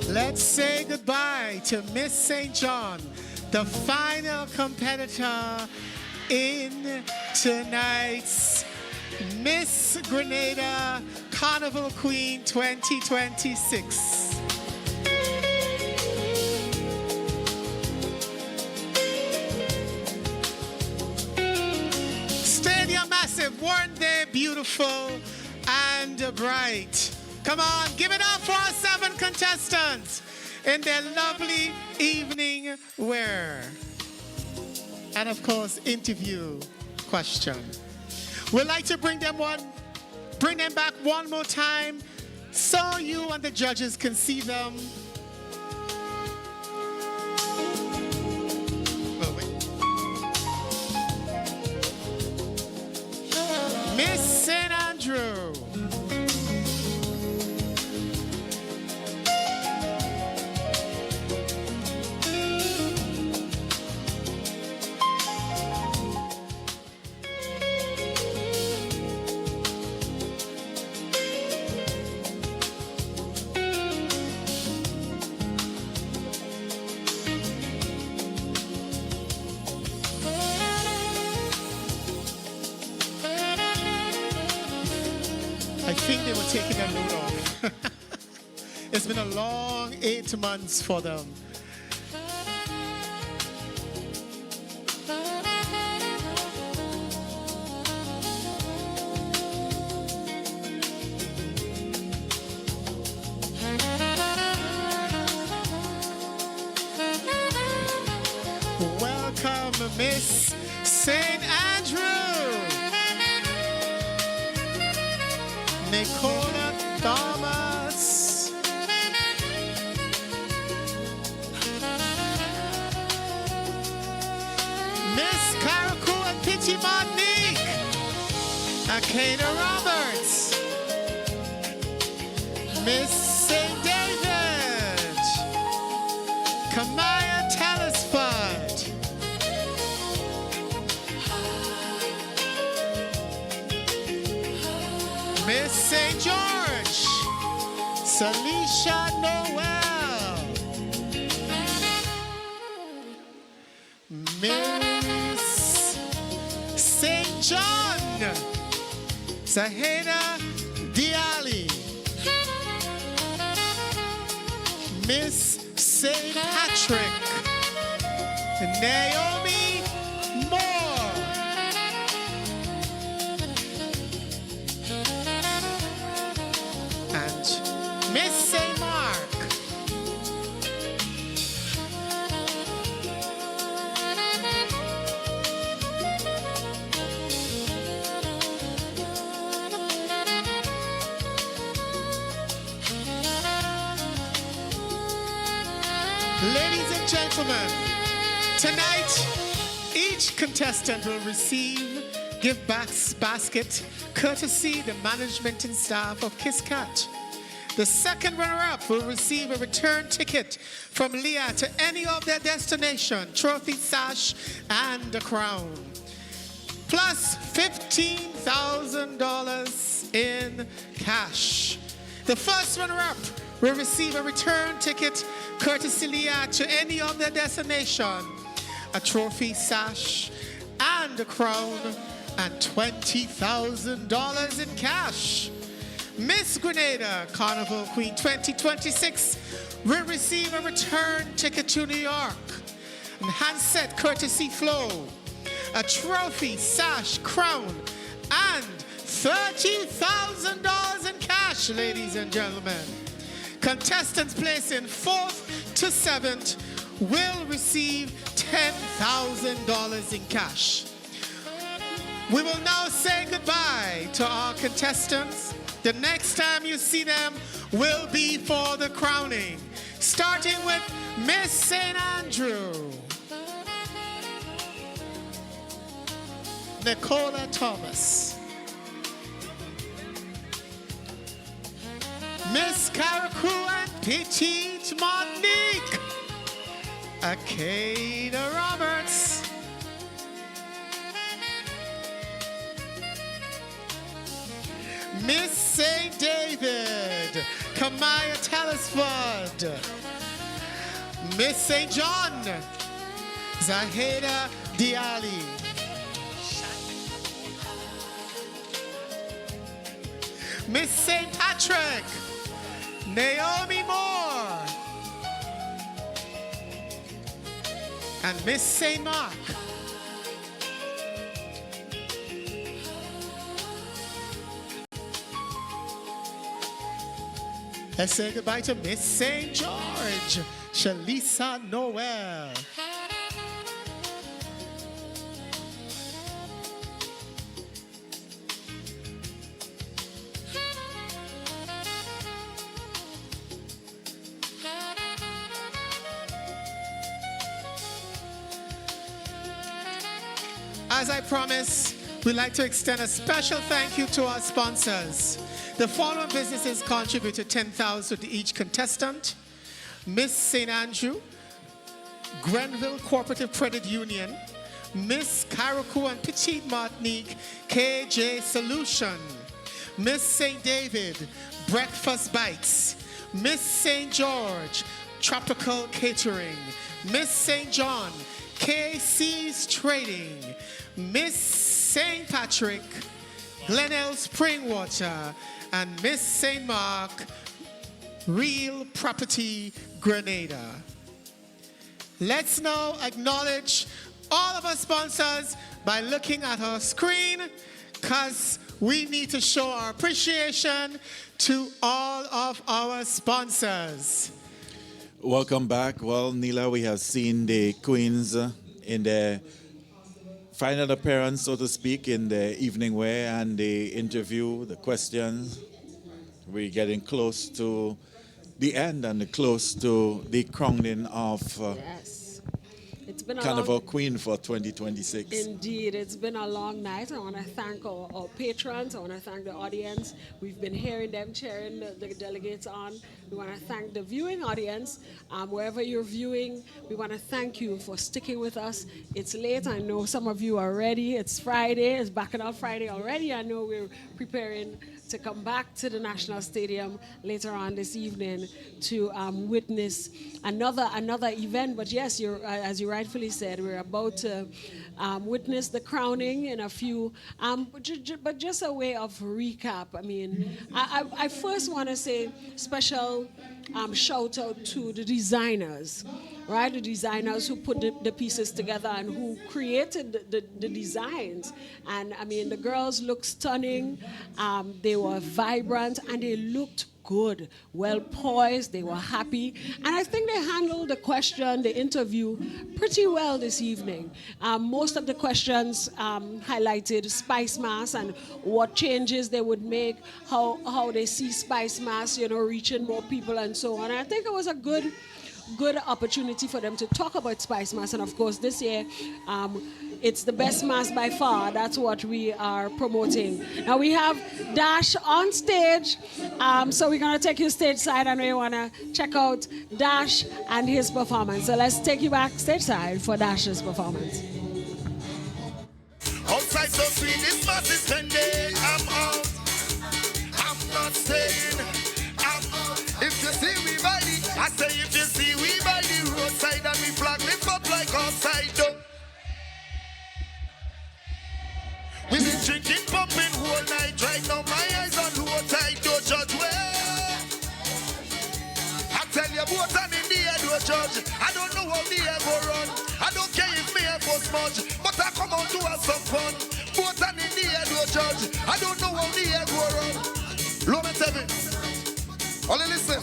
Let's say goodbye to Miss St. John, the final competitor in tonight's Miss Grenada Carnival Queen 2026. Stadium Massive, weren't they beautiful and bright? Come on, give it up for our 7 contestants in their lovely evening wear. And of course, interview question. We'd like to bring them back one more time so you and the judges can see them. Miss St. Andrew. I think they were taking a load off. It's been a long 8 months for them. Welcome, Miss St. Andrew. Nicola Thomas. Petite Martinique, Akana Roberts, Miss St. David, Kamaya Telesford, Miss St. George, Salisha Noel, Miss St. John, Zaheda Diali, Miss St. Patrick, Naomi Moore, and Miss St. Mark. Ladies and gentlemen, tonight each contestant will receive gift basket courtesy the management and staff of Kiss Cat. The second runner-up will receive a return ticket from Leah to any of their destination, trophy, sash, and a crown, plus $15,000 in cash. The first runner-up will receive a return ticket courtesy Leah to any of their destination, a trophy, sash, and a crown, and $20,000 in cash. Miss Grenada Carnival Queen 2026 will receive a return ticket to New York, a handset courtesy Flow, a trophy, sash, crown, and $30,000 in cash, ladies and gentlemen. Contestants placing 4th to 7th will receive $10,000 in cash. We will now say goodbye to our contestants. The next time you see them will be for the crowning, starting with Miss St. Andrew, Nicola Thomas, Miss Caracou and Petite Martinique, Akada Roberts, Miss St. David, Kamaya Telesford, Miss St. John, Zaheda Diali, Miss St. Patrick, Naomi Moore, and Miss St. Mark. Let's say goodbye to Miss St. George, Shalisa Noel. As I promised, we'd like to extend a special thank you to our sponsors. The following businesses contributed $10,000 to each contestant: Miss St. Andrew, Grenville Cooperative Credit Union, Miss Caracou and Petite Martinique, KJ Solution, Miss St. David, Breakfast Bites, Miss St. George, Tropical Catering, Miss St. John, KC's Trading, Miss St. Patrick, Glenelg Springwater, and Miss St. Mark, Real Property Grenada. Let's now acknowledge all of our sponsors by looking at our screen, because we need to show our appreciation to all of our sponsors. Welcome back. Well, Neela, we have seen the Queens in their final appearance, so to speak, in the evening wear and the interview, the questions. We're getting close to the end and close to the crowning of It's been a Carnival long, Queen for 2026. indeed, it's been a long night. I want to thank our patrons. I want to thank the audience. We've been hearing them cheering the delegates on. We want to thank the viewing audience. Wherever you're viewing, we want to thank you for sticking with us. It's late. I know some of you are ready. It's Friday. It's Bacchanal Friday already. I know we're preparing to come back to the National Stadium later on this evening to witness another event. But yes, as you rightfully said, we're about to witness the crowning in a few. But just a way of recap. I mean, I first want to say special shout out to the designers. Right, the designers who put the pieces together and who created the designs. And I mean, the girls looked stunning. They were vibrant and they looked good, well poised. They were happy. And I think they handled the interview pretty well this evening. Most of the questions highlighted Spice Mass and what changes they would make, how they see Spice Mass, reaching more people and so on. And I think it was a good opportunity for them to talk about Spice Mass. And of course, this year, it's the best mass by far. That's what we are promoting. Now we have Dash on stage. So we're going to take you stage side and we want to check out Dash and his performance. So let's take you back stage side for Dash's performance. Outside so sweet, this mass is pending. I'm out. I'm not staying. If you see we by the, I say if you see we by the roadside and we flag lift up like outside though. We been drinking, pumping whole night right now. My eyes on low tide, don't judge where. I tell you both and in the air, don't judge. I don't know how the air go run. I don't care if me air go smudge, but I come out to have some fun. Both and in the air, don't judge. I don't know how the air go run. Low me tell me. Only listen,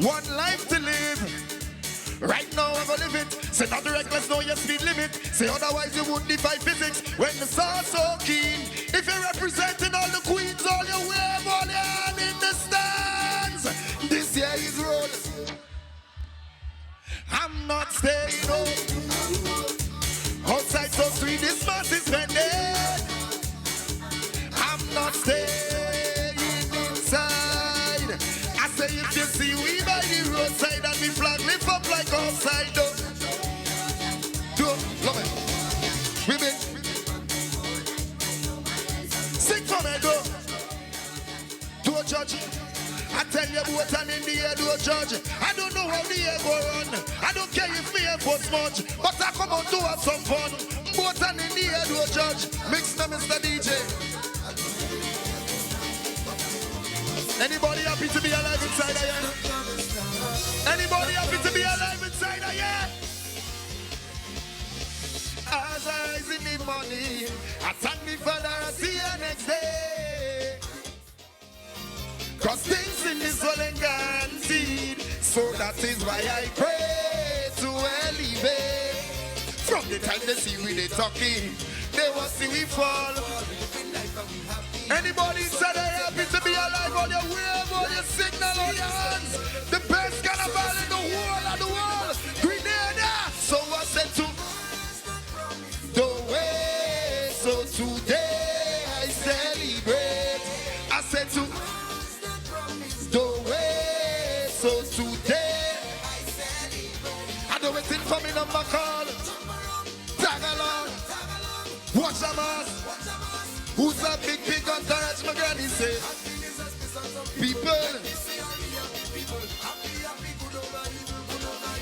one life to live. Right now I'm gonna live it. Say not the reckless, know your speed limit. Say otherwise you would defy physics. When the star's so keen, if you're representing all the queens, all your wave, all your hand in the stands. This year is rolling. I'm not staying home. Outside so sweet, this mass is pending. I'm not staying inside. Say if you see we by the roadside and we flag lift up like outside though. Love it. Women. Sing for me though. Don't judge. I tell you what and in the air don't judge. I don't know how the air go run. I don't care if me air for smudge, but I come out to have some fun. Both and in the air don't judge. Mix them Mr. DJ. Anybody happy to be alive inside of here? Anybody happy to be alive inside of here? As I rise in the morning, I thank me Father, I see you next day. Cause things in this world ain't guaranteed, so that is why I pray to elevate. From the time they see we they talking, they will see we fall. Anybody inside there happy to be alive? On your wave, on your signal, on your hands. The best carnival in the whole of the world. Grenada. So I said to the way. So today I celebrate. I said to the way. So today I do it for me number call. Tag along. Watch the mask. Who's a big entourage, my granny say? People.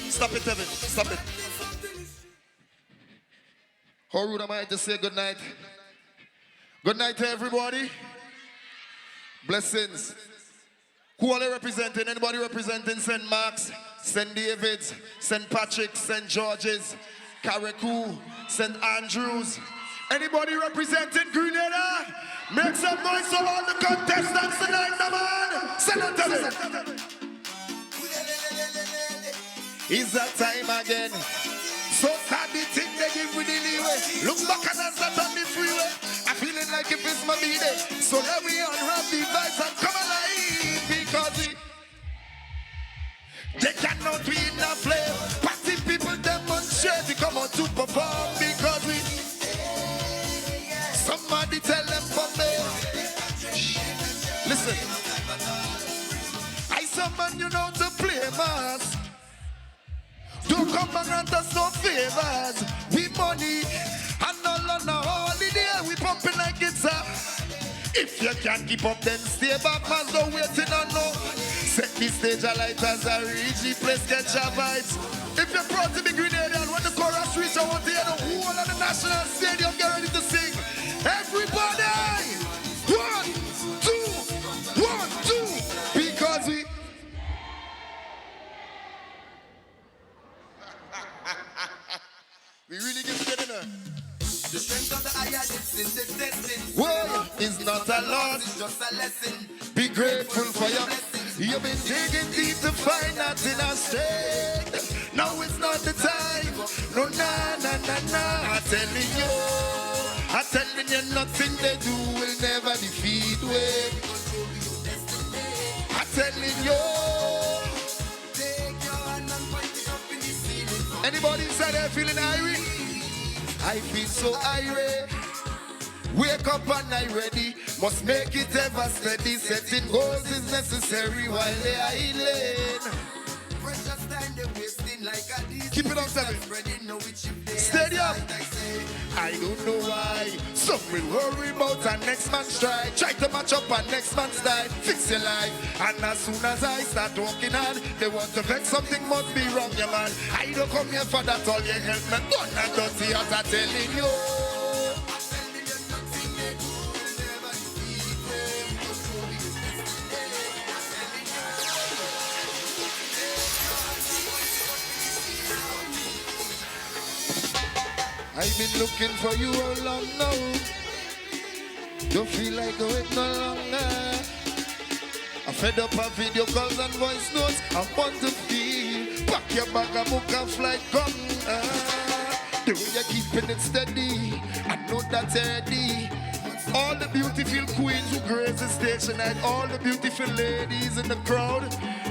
Stop it, Evan. Stop it. How rude am I to say good night? Good night to everybody. Blessings. Who are they representing? Anybody representing St. Mark's, St. David's, St. Patrick's, St. George's, Carriacou, St. Andrews? Anybody representing Grenada? Make some noise for all the contestants tonight, no man. Send it to me. It's that time again. So sad the thing they give with the leeway. Look back and answer on the freeway. I'm feeling like if it's my B-day. So let me unwrap the vibes and come alive. Because they cannot be in a flame. Party people demonstrate. flavors, we money, and all on a holiday, we pumping like it's a. If you can't keep up, then stay back, man, don't waiting on no. Set the stage alight as I reach the place, get your vibes. If you're proud to be Grenadian, when the chorus reach, I want to hear the whole of the national stadium, get ready to sing. Everybody! 1, 2, 1, 2, because we... We really give it dinner. The strength of the iron is in the testing. Well, it's not a lot. It's just a lesson. Be grateful for your blessing. You've been digging deep to find that in our strength. No, it's not the time. No, nah. I'm telling you, nothing they do will never defeat we. I'm telling you. Anybody inside there feeling irate? I feel so irate. Wake up and I ready. Must make it ever steady. Setting goals is necessary while they are healing. Precious time they wasting like a diesel. Keep it on 7. Stadium. I don't know why. Some will worry about our next man's strike. Try to match up our next man's style. Fix your life. And as soon as I start walking hard, they want to vex. Something must be wrong, yeah, man. I don't come here for that. All you help me. Done and dirty as I'm telling you. I've been looking for you all long now. Don't feel like going no longer. I fed up of video calls and voice notes. I want to feel. Pack your bag and book a flight, come. The way you're keeping it steady, I know that's ready. All the beautiful queens who grace the stage tonight, all the beautiful ladies in the crowd,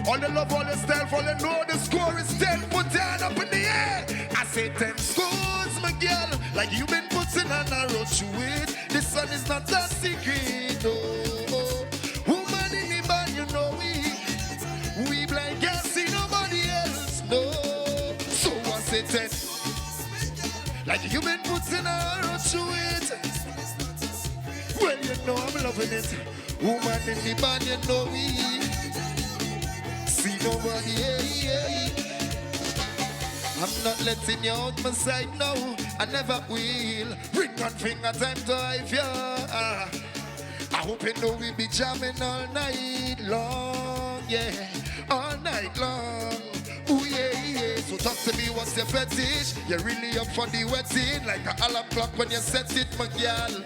all the love, all the style, all the know the score is 10. Put down up in the air. I say 10 scores, my girl, like you've been putting on a road to it. This one is not a secret, no. Woman in the band, you know we blind, can't see nobody else, no. So I say 10, like you've been putting on a road to it. Well, you know I'm loving it. Woman in the band, you know we see nobody, yeah. I'm not letting you out my side now. I never will. Ring on finger, time to hive ya. I hope you know we be jamming all night long, yeah. All night long. Ooh, yeah. So talk to me, what's your fetish? You're really up for the wedding, like an alarm clock when you set it, my girl.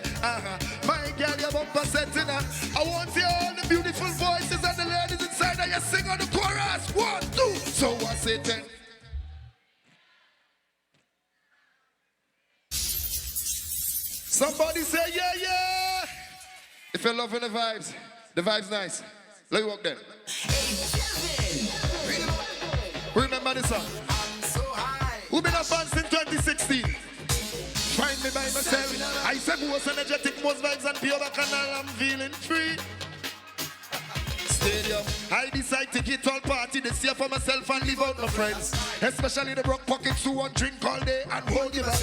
My girl, your bumper setting up. I want to hear all the beautiful voices and the ladies inside and you sing on the chorus. 1, 2. So I say 10. Somebody say yeah. If you're loving the vibe's nice. Let me walk there. Remember this song? We've been a band since 2016. Find me by myself. I said most energetic, most vibes and pure canal. I'm feeling free. Stadium. I decide to get all party this year for myself and leave out my friends. Especially the broke pockets who won't drink all day and hold you back.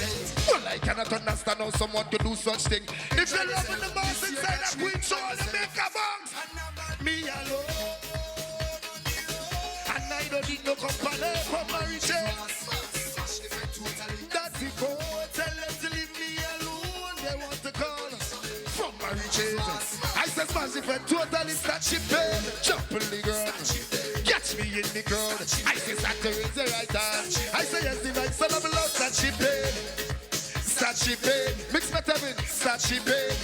Well, I cannot understand how someone could do such thing. If you're loving the boss inside a queen show, they make a bounce. Me alone. And I don't need no company from my riches. That's the code. Tell them to leave me alone. They want to call from my riches. I said smash if I totally start shipping. Jump in the ground. Catch me in the crowd. I say start to raise the right hand. I say yes, the right son of a love. Start shipping. Start shipping. Mix my time. Start shipping.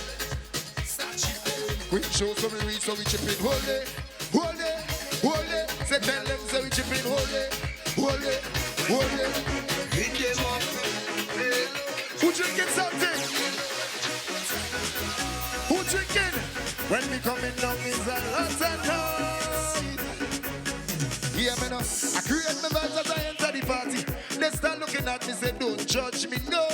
We show some reach so we chip in. Hold it. Say tell them so we chip in. Hold it. Hit them up. Who drinking something? Who drinking? When we coming down is a lot of noise. Yeah, man, I create my vibes as I enter the party. They start looking at me, say, don't judge me, no.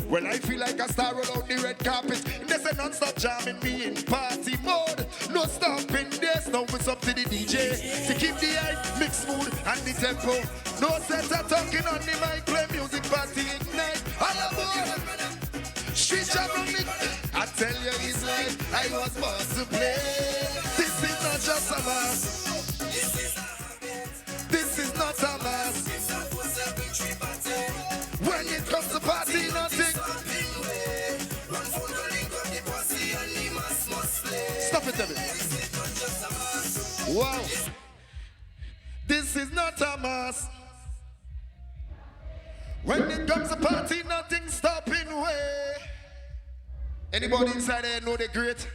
Well, I feel like a star roll out the red carpet. There's a non-stop jamming me in party mode. No stopping, there's no it's up to the DJ to keep the hype, mix mood and the tempo. No sense of talking on the mic, play music, party ignite. All aboard, street jam on me. I tell you, it's like I was born to play. This is not just a mass. This is not a mass. When it comes to party, nothing. Stop it, David. Wow. This is not a mass. When it comes to party, nothing stopping way. Anybody inside there know they're great?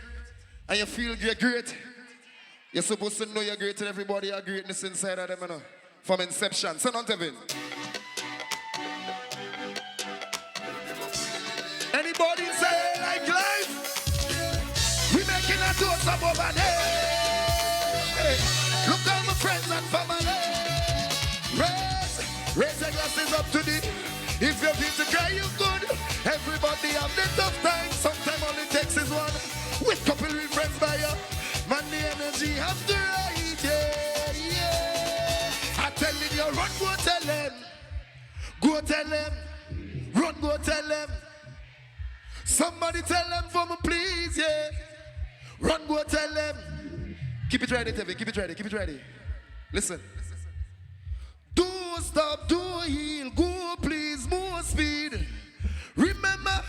And you feel you're great? You're supposed to know you're great and everybody has greatness inside of them, you know? From inception. So not Tevin. Anybody say like life? We making a toast up over there. Hey, look at my friends and family. Raise your glasses up to the. If you feel to cry, you good. Everybody have the tough time. Sometimes all it takes is one. With couple with friends by you. Man, the energy have to ride. Yeah, yeah. I telling you, run, go tell them. Go tell them. Run, go tell them. Somebody tell them for me, please, yeah. Run, go tell them. Keep it ready, Tevi. Keep it ready. Keep it ready. Listen. Do stop, do heal, go please, more speed. Remember,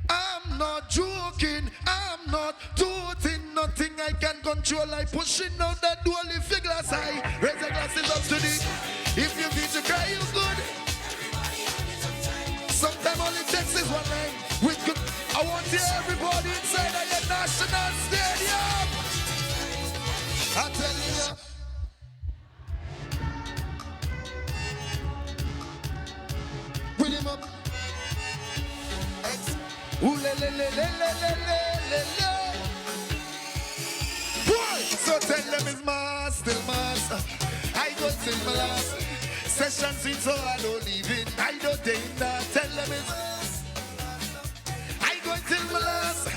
I'm not joking, I'm not toting, nothing I can control. I pushing out that door, lift your glass high, raise your glasses up to the. If you feel to cry, you good. Sometimes all it takes is one line. With good, I want to hear everybody inside of your national stadium. I tell you. Bring him up. Ooh, le, le, le, le, le, le, le, le. Boy, so tell them it's mass, still mass. I go till my last. Session sweet, so I don't leave it. I don't take that. Tell them it's I go till my last.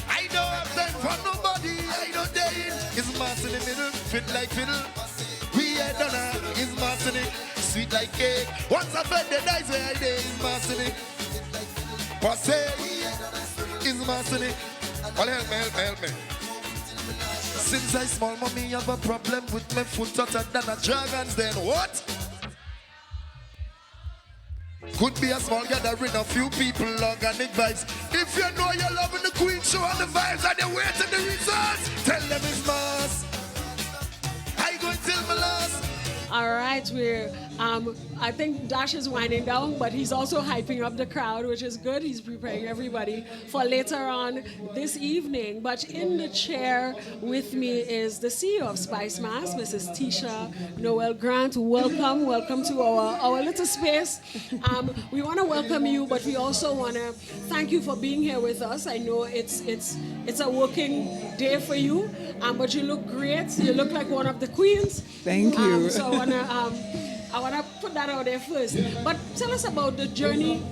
I don't have time for nobody. I don't dare it. It's mass in the middle, fit like fiddle. We ain't done it. It's mass in it. Sweet like cake. Once I fed the dice where I did, it's massing it. Passe, it's massing it. Well, help me. Since I small, mommy have a problem with my foot hotter than a dragon's, then what? Could be a small gathering, a few people, organic vibes. If you know you're loving the Queen Show and the vibes and the weight and the results, tell them it's mass. I go till my last. All right, I think Dash is winding down, but he's also hyping up the crowd, which is good. He's preparing everybody for later on this evening. But in the chair with me is the CEO of Spice Mass, Mrs. Tisha Noel Grant. Welcome to our little space. We want to welcome you, but we also want to thank you for being here with us. I know it's a working day for you, but you look great. You look like one of the queens. Thank you. So I wanna put that out there first. But tell us about the journey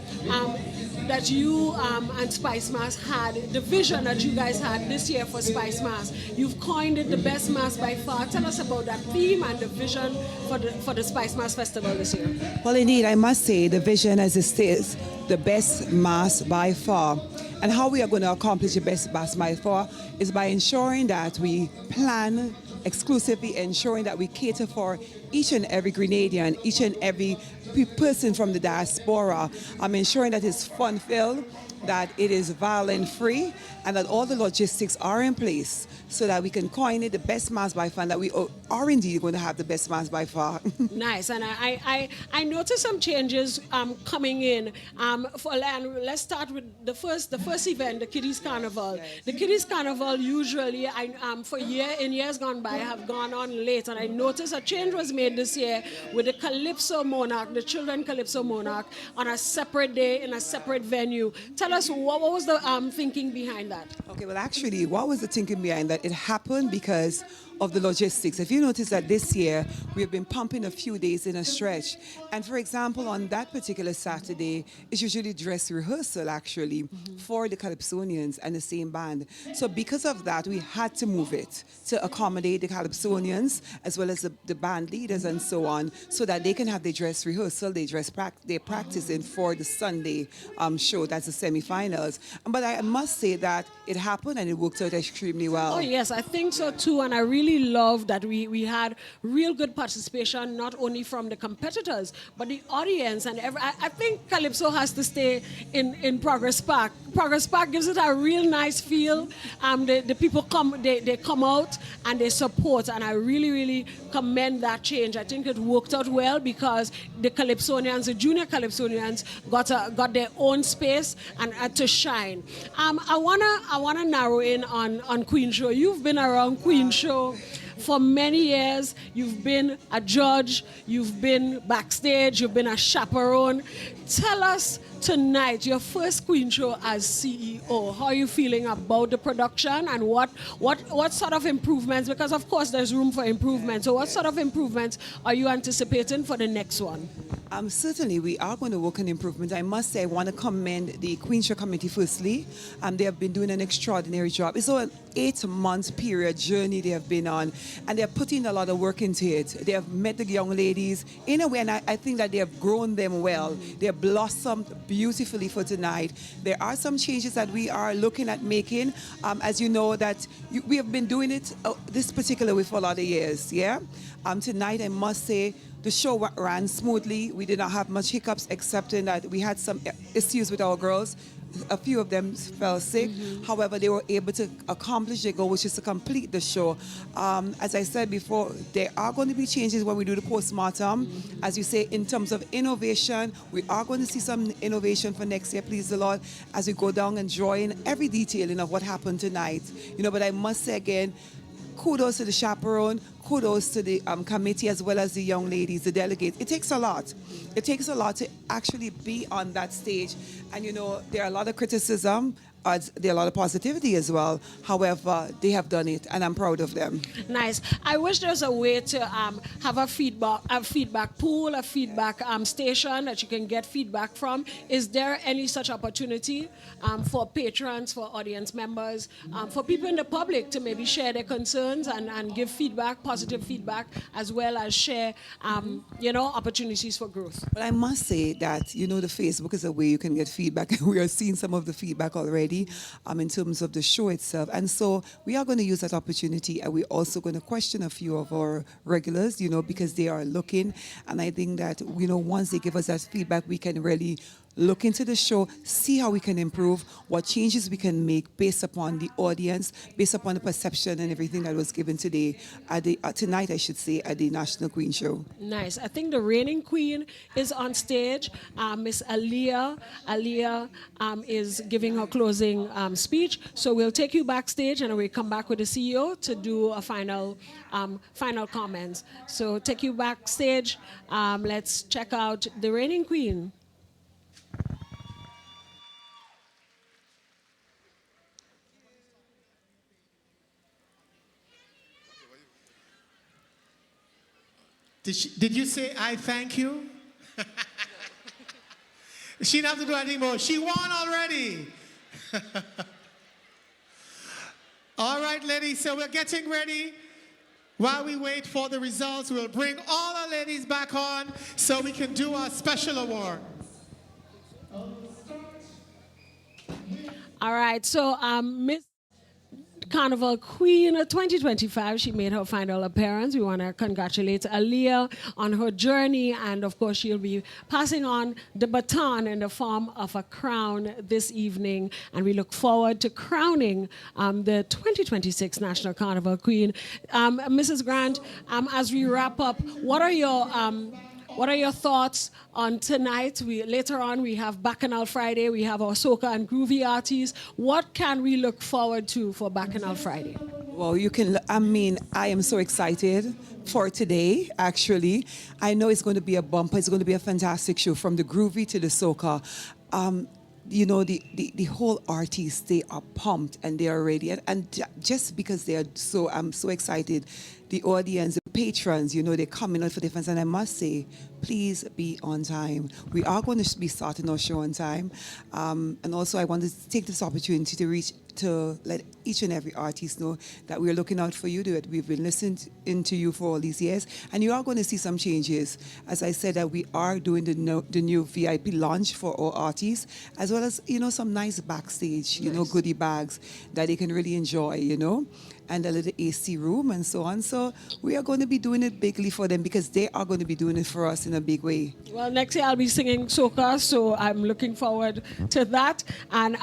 that you and Spice Mass had, the vision that you guys had this year for Spice Mass. You've coined it the best mass by far. Tell us about that theme and the vision for the Spice Mass Festival this year. Well, indeed, I must say the vision as it states, the best mass by far. And how we are going to accomplish the best mass by far is by ensuring that we plan exclusively, ensuring that we cater for each and every Grenadian, each and every person from the diaspora. I'm ensuring that it's fun-filled, that it is violent-free, and that all the logistics are in place so that we can coin it the best mass by far, and that we are indeed going to have the best mass by far. Nice, and I noticed some changes coming in. And let's start with the first event, the Kiddies Carnival. Yes. The Kiddies Carnival usually, in years gone by, have gone on late, and I noticed a change was made this year with the Calypso Monarch, the Children Calypso Monarch, on a separate day in a separate venue. Tell us what was the thinking behind that? Okay, well actually, what was the thinking behind that? It happened because of the logistics. If you notice that this year we have been pumping a few days in a stretch, and for example, on that particular Saturday, it's usually dress rehearsal actually for the Calypsonians and the same band. So because of that, we had to move it to accommodate the Calypsonians as well as the band leaders and so on, so that they can have their dress rehearsal, they're practicing for the Sunday show, that's the semi-finals. But I must say that it happened and it worked out extremely well. Oh yes, I think so too, and I really love that we had real good participation, not only from the competitors, but the audience. And I think Calypso has to stay in Progress Park. Progress Park gives it a real nice feel. The people they come out and they support, and I really, really commend that change. I think it worked out well because the Calypsonians, the junior Calypsonians, got their own space and to shine. I wanna narrow in on Queen Show. You've been around Queen Show for many years. You've been a judge, you've been backstage, you've been a chaperone. Tell us tonight, your first Queen Show as CEO, how are you feeling about the production and what sort of improvements, because of course there's room for improvement, so what sort of improvements are you anticipating for the next one? Certainly, we are going to work on improvement. I must say, I want to commend the Queen Show Committee firstly. They have been doing an extraordinary job. It's an 8-month period journey they have been on, and they're putting a lot of work into it. They have met the young ladies in a way, and I think that they have grown them well. They have blossomed beautifully for tonight. There are some changes that we are looking at making. As you know, that we have been doing it this particular way for a lot of years, yeah? Tonight, I must say, the show ran smoothly. We did not have much hiccups, except in that we had some issues with our girls. A few of them fell sick. However, they were able to accomplish their goal, which is to complete the show. As I said before, there are going to be changes when we do the postmortem. As you say, in terms of innovation, we are going to see some innovation for next year, please the Lord, as we go down and draw in every detailing of what happened tonight. But I must say again, kudos to the chaperone, kudos to the committee as well as the young ladies, the delegates. It takes a lot. It takes a lot to actually be on that stage. And there are a lot of criticism, there are a lot of positivity as well. However, they have done it, and I'm proud of them. Nice. I wish there was a way to have a feedback pool, a feedback station that you can get feedback from. Is there any such opportunity for patrons, for audience members, for people in the public to maybe share their concerns and give feedback, positive feedback, as well as share, opportunities for growth? But I must say that, the Facebook is a way you can get feedback. We are seeing some of the feedback already. In terms of the show itself. And so we are going to use that opportunity, and we're also going to question a few of our regulars, because they are looking. And I think that, once they give us that feedback, we can really look into the show, see how we can improve, what changes we can make based upon the audience, based upon the perception and everything that was given today, tonight, I should say, at the National Queen Show. Nice. I think the reigning queen is on stage. Miss Aaliyah. Aaliyah is giving her closing speech. So we'll take you backstage, and we'll come back with the CEO to do a final comments. So take you backstage. Let's check out the reigning queen. Did you say, I thank you? She didn't have to do anything more. She won already. All right, ladies, so we're getting ready. While we wait for the results, we'll bring all our ladies back on so we can do our special award. All right, so Miss Carnival Queen 2025, she made her final appearance. We want to congratulate Aaliyah on her journey, and of course she'll be passing on the baton in the form of a crown this evening, and we look forward to crowning the 2026 National Carnival Queen. Mrs. Grant, as we wrap up, what are your thoughts on tonight? Later on, we have Bacchanal Friday. We have our soca and groovy artists. What can we look forward to for Bacchanal Friday? Well, I am so excited for today, actually. I know it's going to be a bumper. It's going to be a fantastic show from the groovy to the soca. you know, the whole artists, they are pumped and they are ready. And just because they are so, I'm so excited, the audience, the patrons, you know, they're coming out for defense. And I must say, please be on time. We are going to be starting our show on time. And also I want to take this opportunity to let each and every artist know that we're looking out for you, that we've been listening to you for all these years, and you are going to see some changes. As I said, that we are doing the new VIP launch for our artists, as well as, you know, some nice backstage, you know, goodie bags that they can really enjoy, you know, and a little AC room and so on. So we are going to be doing it bigly for them because they are going to be doing it for us in a big way. Well, next year I'll be singing soca, so I'm looking forward to that. And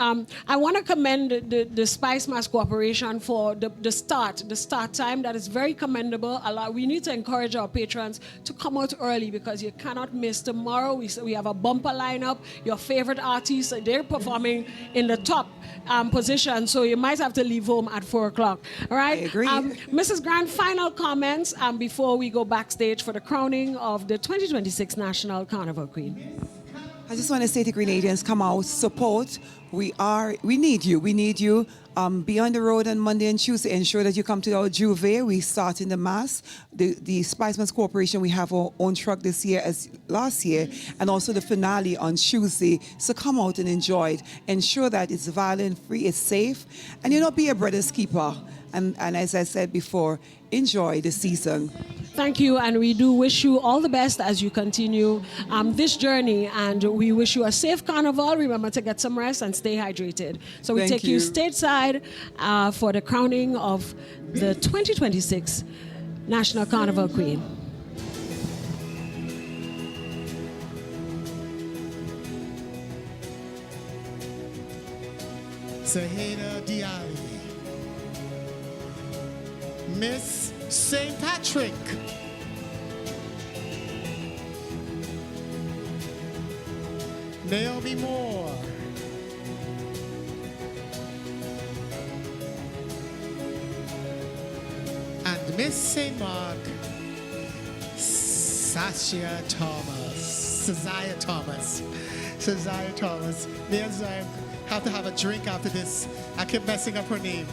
I want to commend the Spice Mass Corporation for the start time. That is very commendable. We need to encourage our patrons to come out early because you cannot miss tomorrow. We have a bumper lineup. Your favorite artists, they're performing in the top position, so you might have to leave home at 4 o'clock. All right? I agree. Mrs. Grant, final comments before we go backstage for the crowning of the 2026 National Carnival Queen. I just want to say to Grenadians, come out, support. We need you. We need you. Be on the road on Monday and Tuesday. Ensure that you come to our Juve. We start in the mass. The Spiceman's Corporation, we have our own truck this year as last year, and also the finale on Tuesday. So come out and enjoy it. Ensure that it's violent-free, it's safe, and you know, be a brother's keeper. And as I said before, enjoy the season. Thank you, and we do wish you all the best as you continue this journey, and we wish you a safe carnival. Remember to get some rest and stay hydrated. So we take you stateside for the crowning of the 2026 National Carnival Queen. Sahina Diali, Miss St. Patrick, Naomi Moore, and Miss St. Mark, Sasha Thomas, Ceziah Thomas. Me and Zaya have to have a drink after this. I keep messing up her name.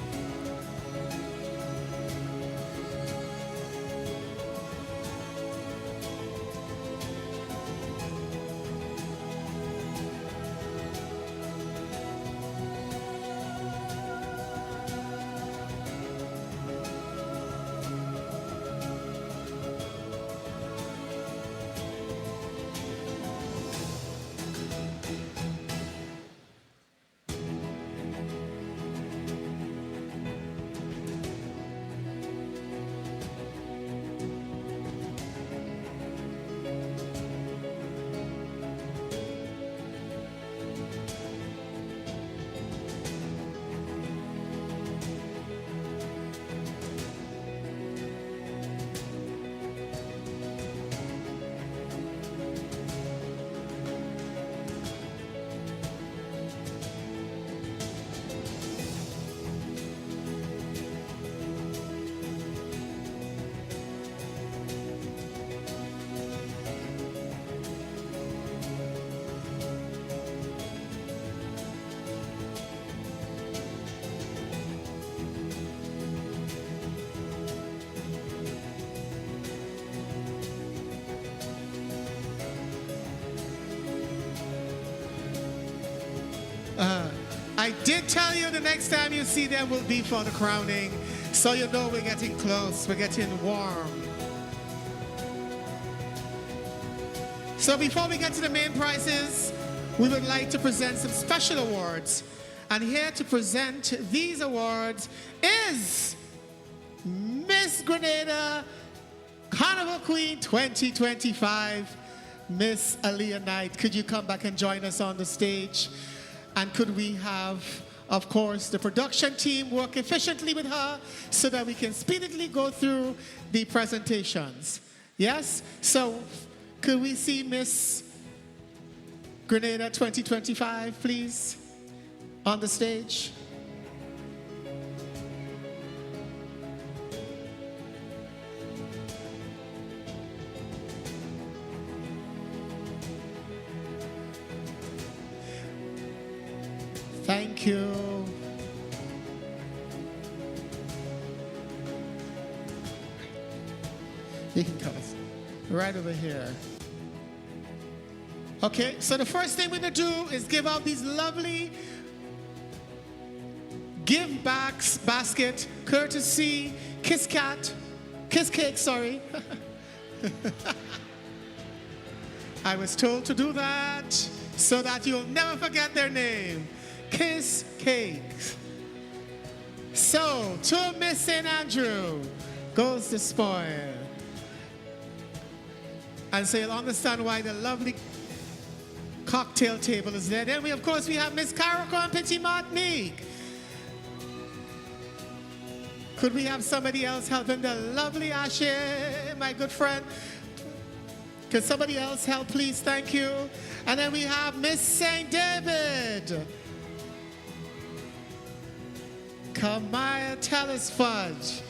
I did tell you the next time you see them will be for the crowning, so you know we're getting close, we're getting warm. So before we get to the main prizes, we would like to present some special awards. And here to present these awards is Miss Grenada Carnival Queen 2025, Miss Aaliyah Knight. Could you come back and join us on the stage? And could we have, of course, the production team work efficiently with her so that we can speedily go through the presentations? Yes? So could we see Miss Grenada 2025, please, on the stage? Thank you. You can come right over here. Okay, so the first thing we're going to do is give out these lovely give backs basket courtesy Kiss Cake, sorry. I was told to do that so that you'll never forget their name. Kiss Cakes. So, to Miss St. Andrew goes the spoil. And so you'll understand why the lovely cocktail table is there. Then we, of course, we have Miss Carrico and Petit Martinique. Could we have somebody else helping the lovely Ashe, my good friend? Could somebody else help, please? Thank you. And then we have Miss St. David. Kamaya Tellis Fudge.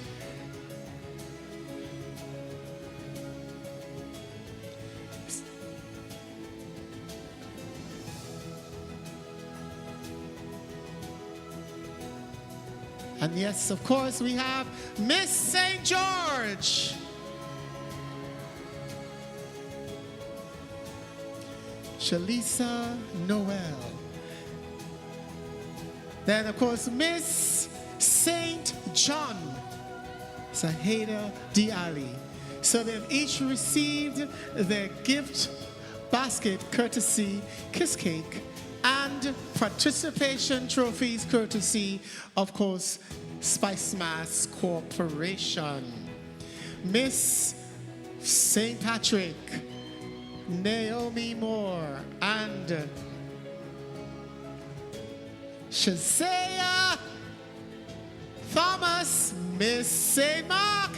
And yes, of course, we have Miss St. George. Shalisa Noel. Then, of course, Miss St. John. Saheda Diali. So they've each received their gift basket courtesy Kiss Cake and participation trophies courtesy, of course, Spice Mass Corporation. Miss St. Patrick, Naomi Moore, and Shazia Thomas, Miss St. Mark.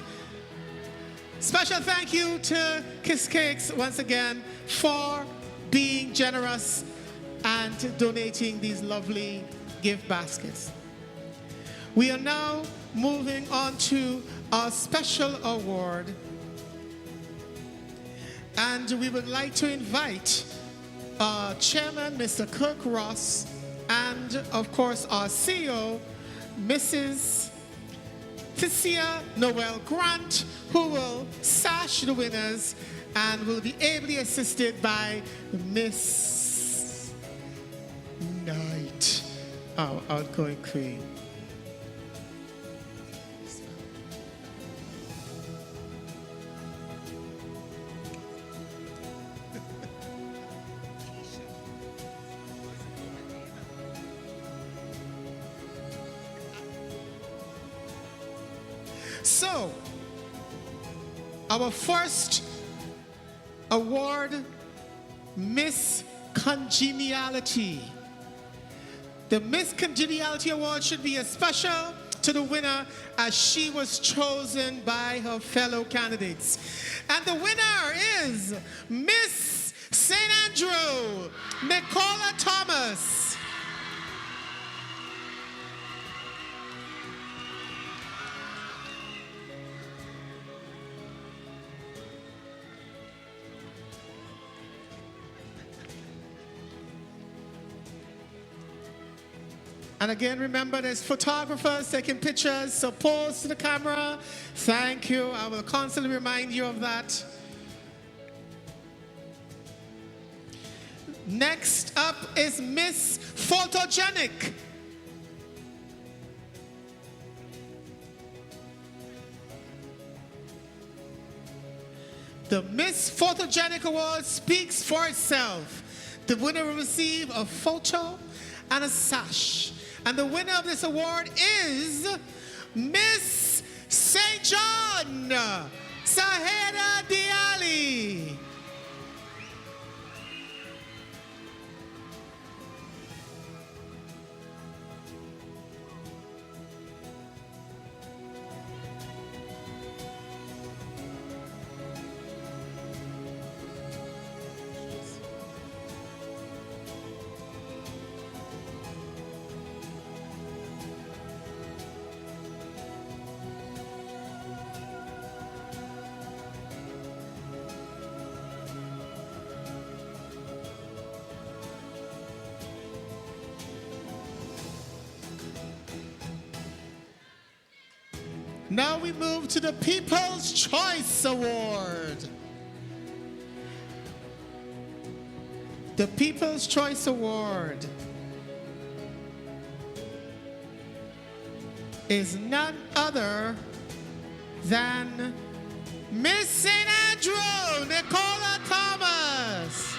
Special thank you to Kiss Cakes once again for being generous and donating these lovely gift baskets. We are now moving on to our special award, and we would like to invite our chairman, Mr. Kirk Ross, and of course our CEO, Mrs. Ticia Noel Grant, who will sash the winners and will be ably assisted by Miss Knight, our outgoing queen. So, our first award, Miss Congeniality. The Miss Congeniality Award should be a special to the winner as she was chosen by her fellow candidates. And the winner is Miss St. Andrew, Nicola Thomas. And again, remember, there's photographers taking pictures, so pose to the camera. Thank you. I will constantly remind you of that. Next up is Miss Photogenic. The Miss Photogenic Award speaks for itself. The winner will receive a photo and a sash. And the winner of this award is Miss St. John, Saheda Diali. Now we move to the People's Choice Award. The People's Choice Award is none other than Miss St. Andrew, Nicola Thomas.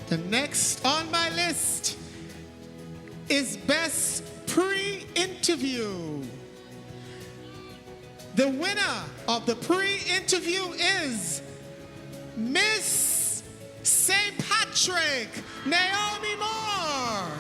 The next on my list is Best Pre-Interview. The winner of the pre-interview is Miss St. Patrick, Naomi Moore.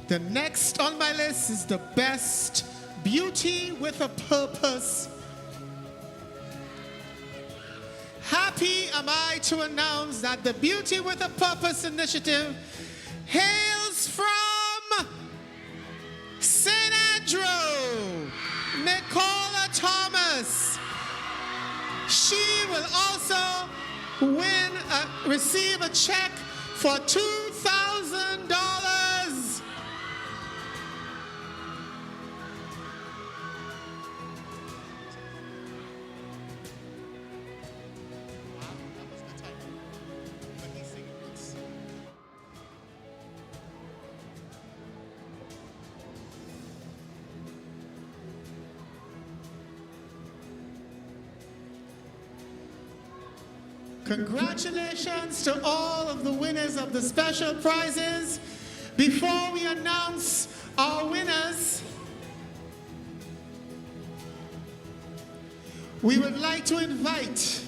The next on my list is the Best Beauty with a Purpose. Happy am I to announce that the Beauty with a Purpose initiative hails from St. Andrew, Nicola Thomas. She will also receive a check for $2,000. Congratulations to all of the winners of the special prizes. Before we announce our winners, we would like to invite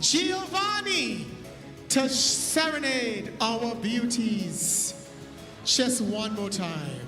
Giovanni to serenade our beauties just one more time.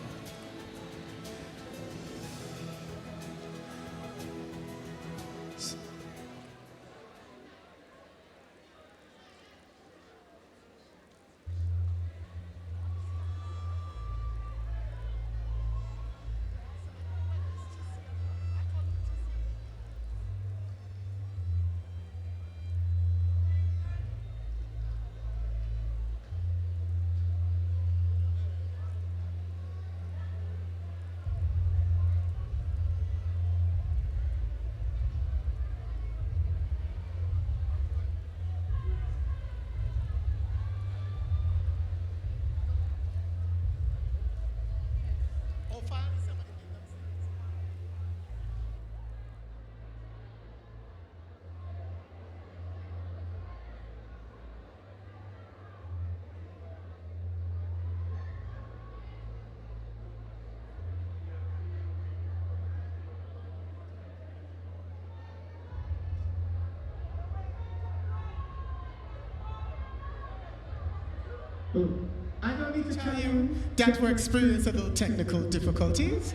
I don't need to tell you that we're experiencing a little technical difficulties.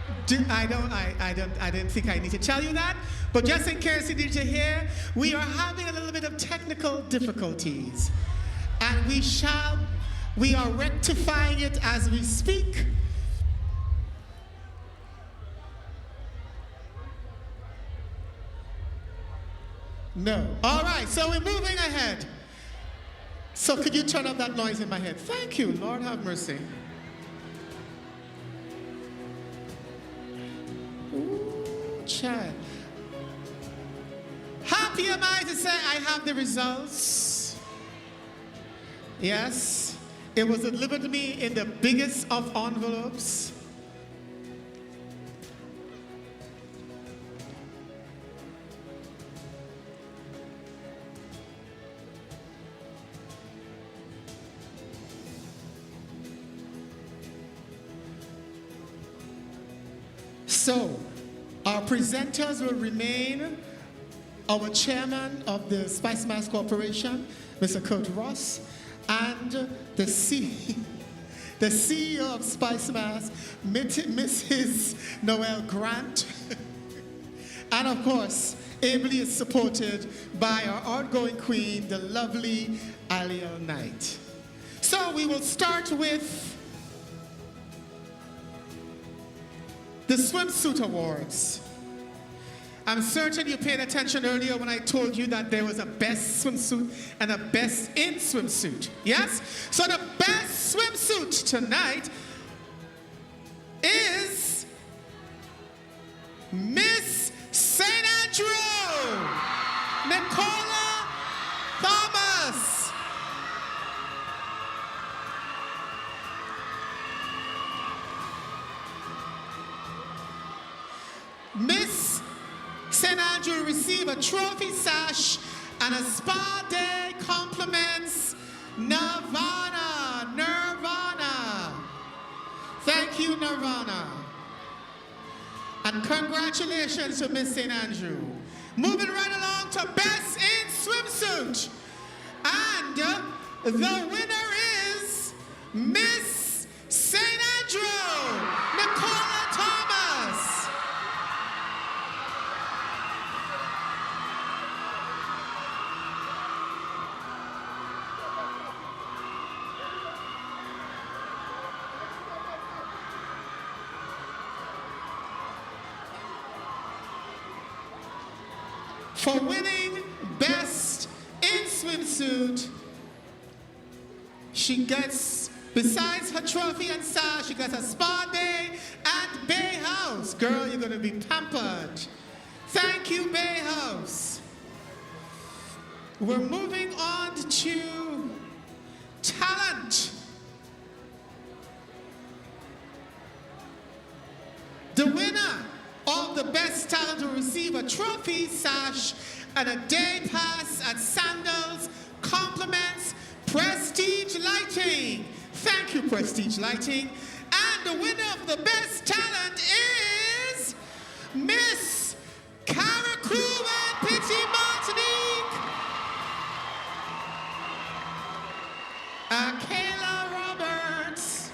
I didn't think I need to tell you that, but just in case you need to hear, we are having a little bit of technical difficulties, and we are rectifying it as we speak. No. All right, so we're moving ahead. So could you turn up that noise in my head? Thank you, Lord have mercy. Ooh, child. Happy am I to say I have the results. Yes, it was delivered to me in the biggest of envelopes. So, our presenters will remain our chairman of the Spice Mass Corporation, Mr. Kurt Ross, and the CEO of Spice Mass, Mrs. Noel Grant, and of course, ably is supported by our outgoing queen, the lovely Aliel Knight. So we will start with the swimsuit awards. I'm certain you paid attention earlier when I told you that there was a best swimsuit and a best in swimsuit. Yes? So the best swimsuit tonight is Miss St. Andrew, Nicola Thomas. Miss St. Andrew receive a trophy sash and a spa day compliments Nirvana. Thank you, Nirvana. And congratulations to Miss St. Andrew. Moving right along to Best in Swimsuit. And the winner is Miss St. Andrew, Nicola Thomas. For winning Best in Swimsuit, she gets, besides her trophy and sash, she gets a spa day at Bay House. Girl, you're gonna be pampered. Thank you, Bay House. We're moving on to talent. The winner of the best talent will receive a trophy, sash, and a day pass at Sandals, compliments Prestige Lighting. Thank you, Prestige Lighting. And the winner of the best talent is Miss Caracou and Pity Martinique, Kayla Roberts.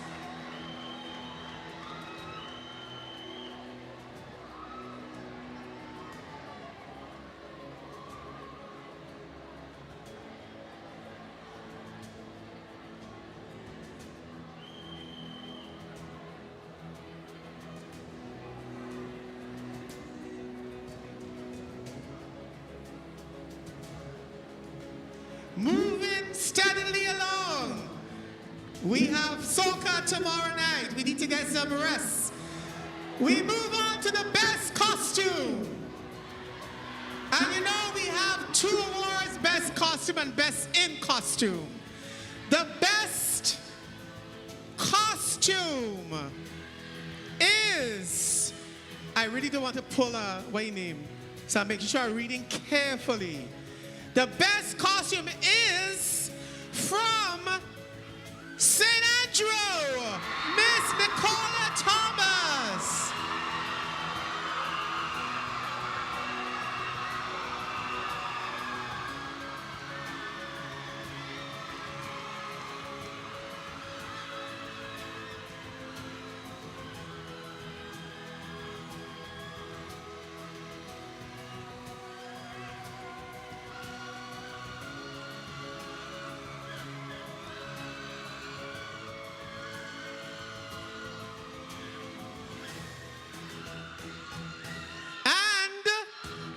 Moving steadily along. We have soca tomorrow night. We need to get some rest. We move on to the best costume. And you know we have 2 awards, best costume and best in costume. The best costume is, I really don't want to pull a way name, so I'm making sure I'm reading carefully. The best costume is from St. Andrew, Miss Nicola Thomas.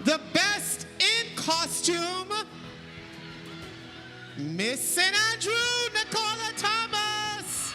The best in costume, Miss St. Andrew, Nicola Thomas.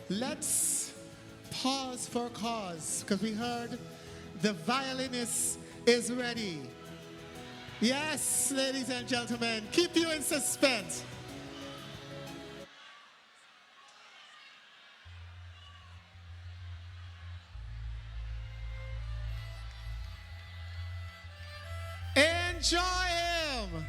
let's pause for cause because we heard the violinist is ready. Yes, ladies and gentlemen, keep you in suspense. Enjoy him.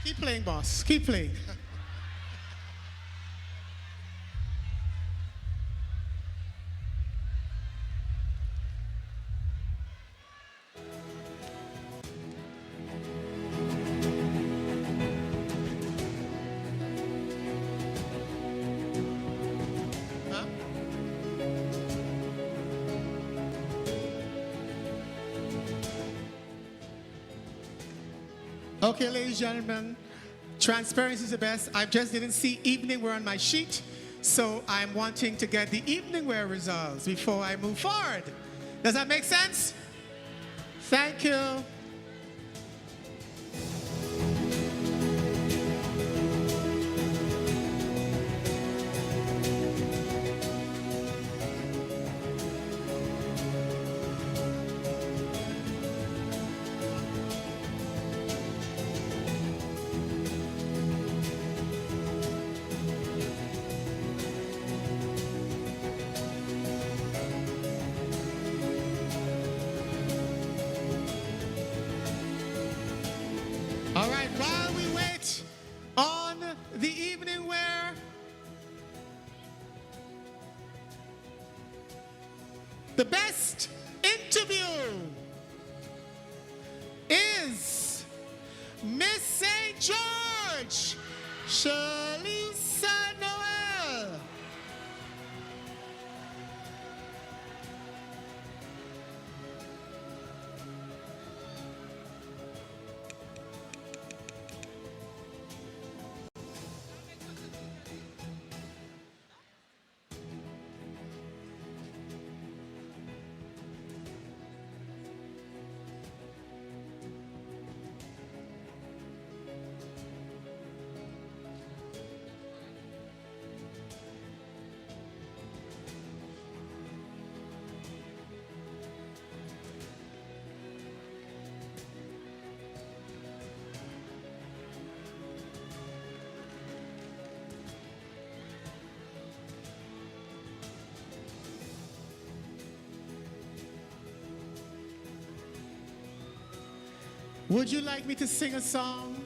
Keep playing, boss. Keep playing. Okay, ladies and gentlemen, transparency is the best. I just didn't see evening wear on my sheet, so I'm wanting to get the evening wear results before I move forward. Does that make sense? Thank you. All right, while we wait on the evening wear, the best interview is Miss St. George, Shalisa Noel. Would you like me to sing a song?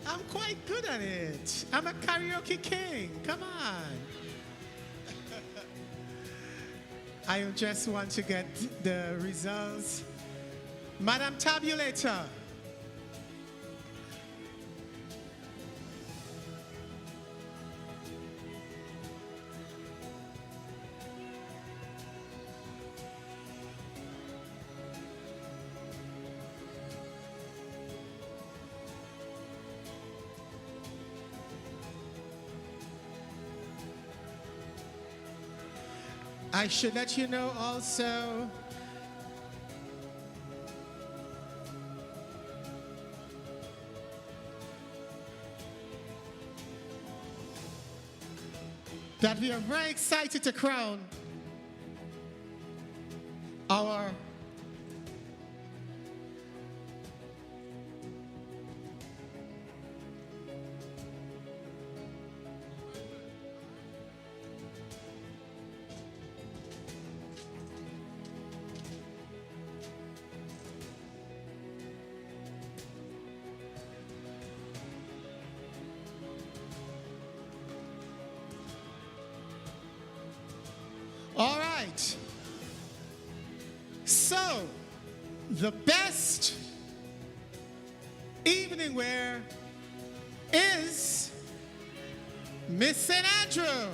I'm quite good at it. I'm a karaoke king. Come on. I just want to get the results. Madam Tabulator. I should let you know also that we are very excited to crown our all right. So, the best evening wear is Miss St. Andrew.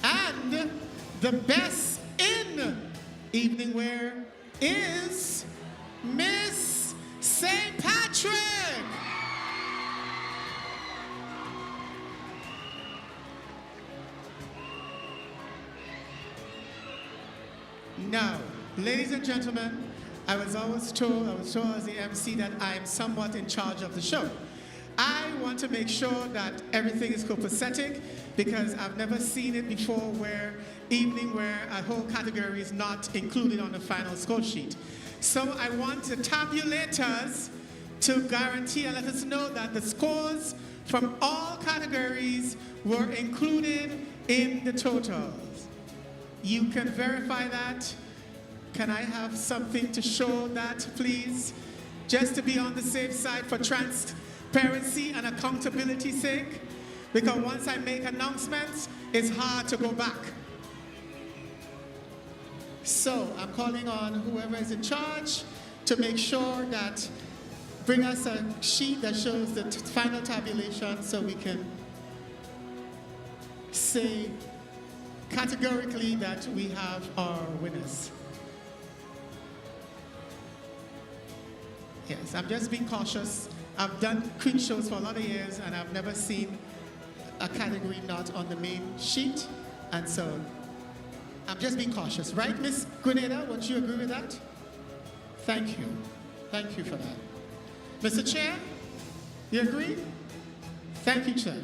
And the best in evening wear is Miss St. Patrick. Now, ladies and gentlemen, I was told as the MC that I am somewhat in charge of the show. I want to make sure that everything is copacetic because I've never seen it before where evening wear a whole category is not included on the final score sheet. So I want the tabulators to guarantee and let us know that the scores from all categories were included in the totals. You can verify that. Can I have something to show that, please? Just to be on the safe side for transparency and accountability's sake. Because once I make announcements, it's hard to go back. So I'm calling on whoever is in charge to make sure that bring us a sheet that shows the final tabulation so we can say categorically that we have our winners. Yes, I'm just being cautious. I've done Queen shows for a lot of years and I've never seen a category not on the main sheet. And so I'm just being cautious. Right, Miss Grenada, won't you agree with that? Thank you. Thank you for that. Mr. Chair, you agree? Thank you, Chair.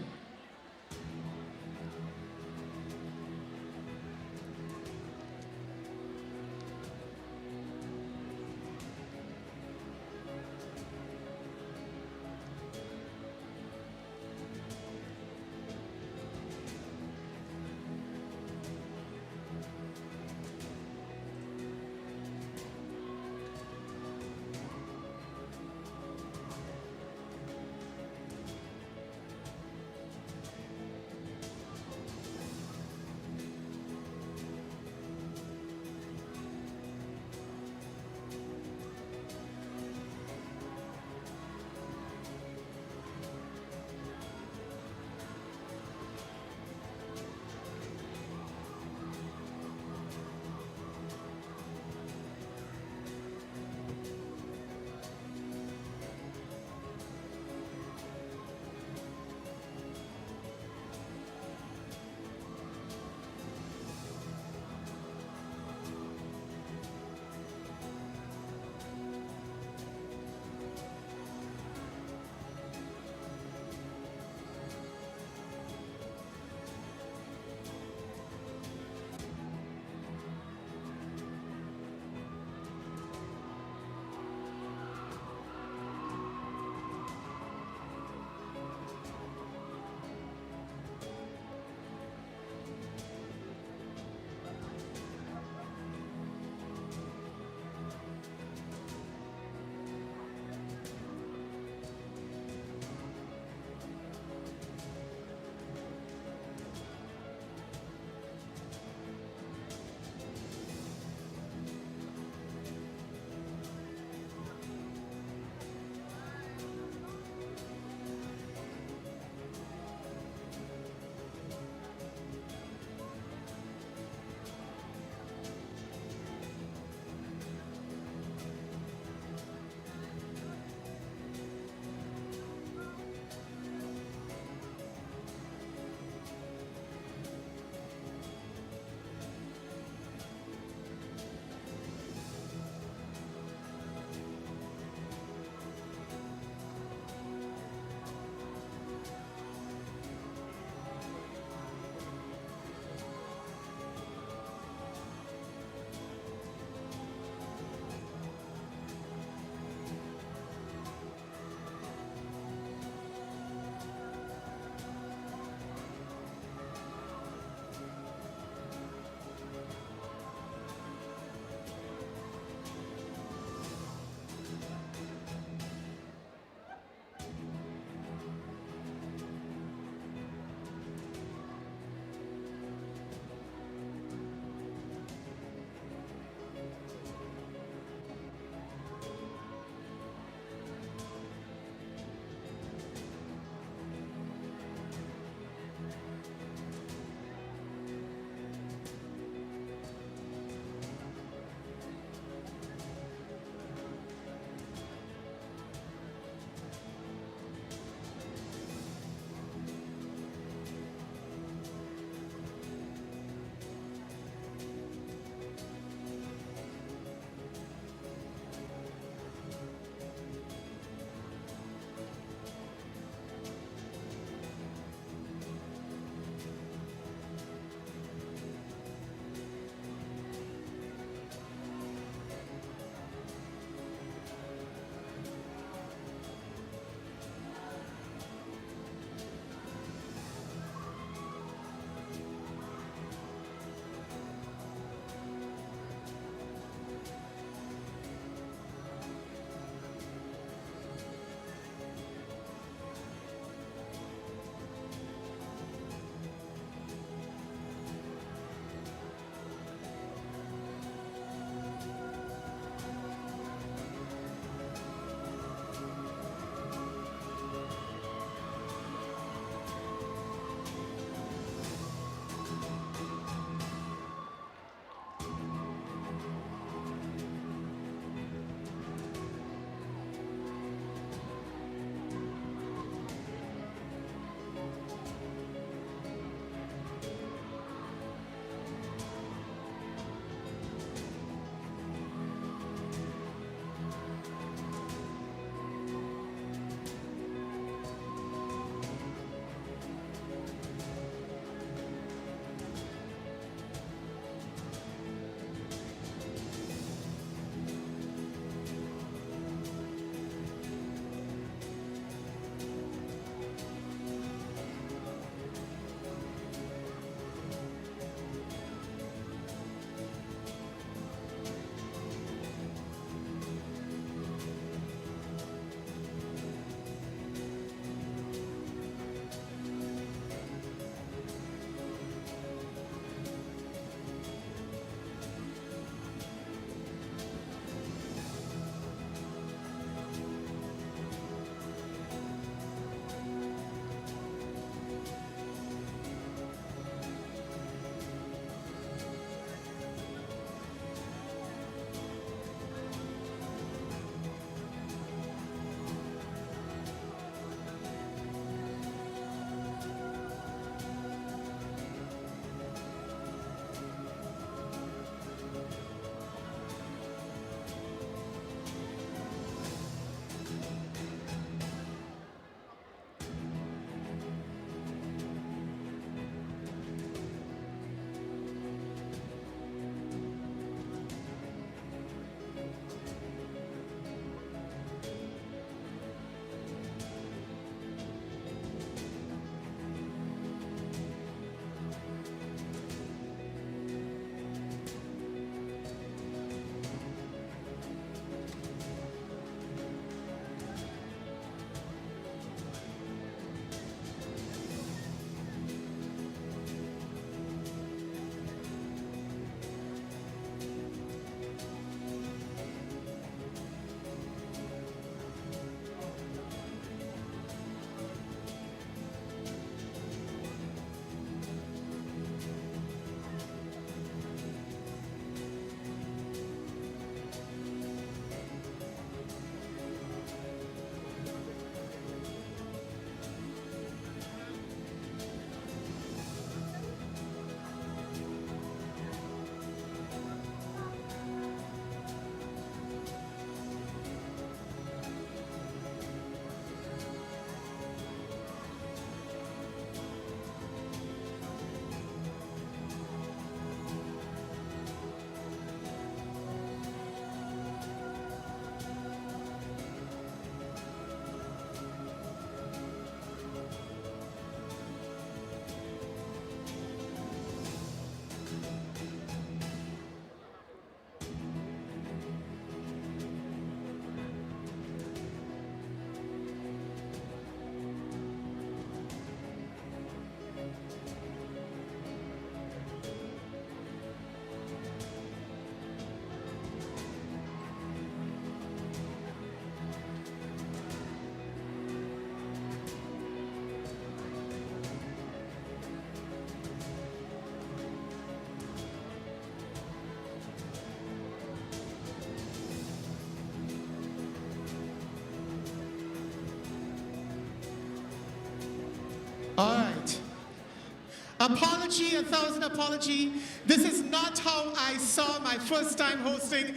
apology, 1,000 apology. This is not how I saw my first time hosting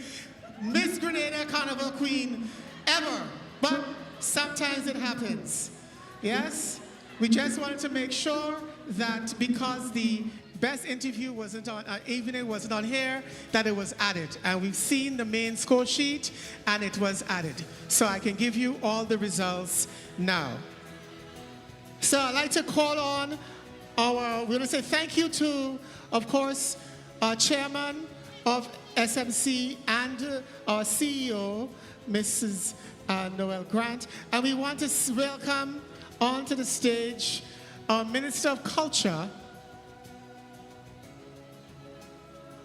Miss Grenada Carnival Queen ever. But sometimes it happens. Yes? We just wanted to make sure that because the best interview wasn't on, evening wasn't on here, that it was added. And we've seen the main score sheet, and it was added. So I can give you all the results now. So I'd like to call on we're going to say thank you to, of course, our chairman of SMC and our CEO, Mrs. Noel Grant. And we want to welcome onto the stage our Minister of Culture,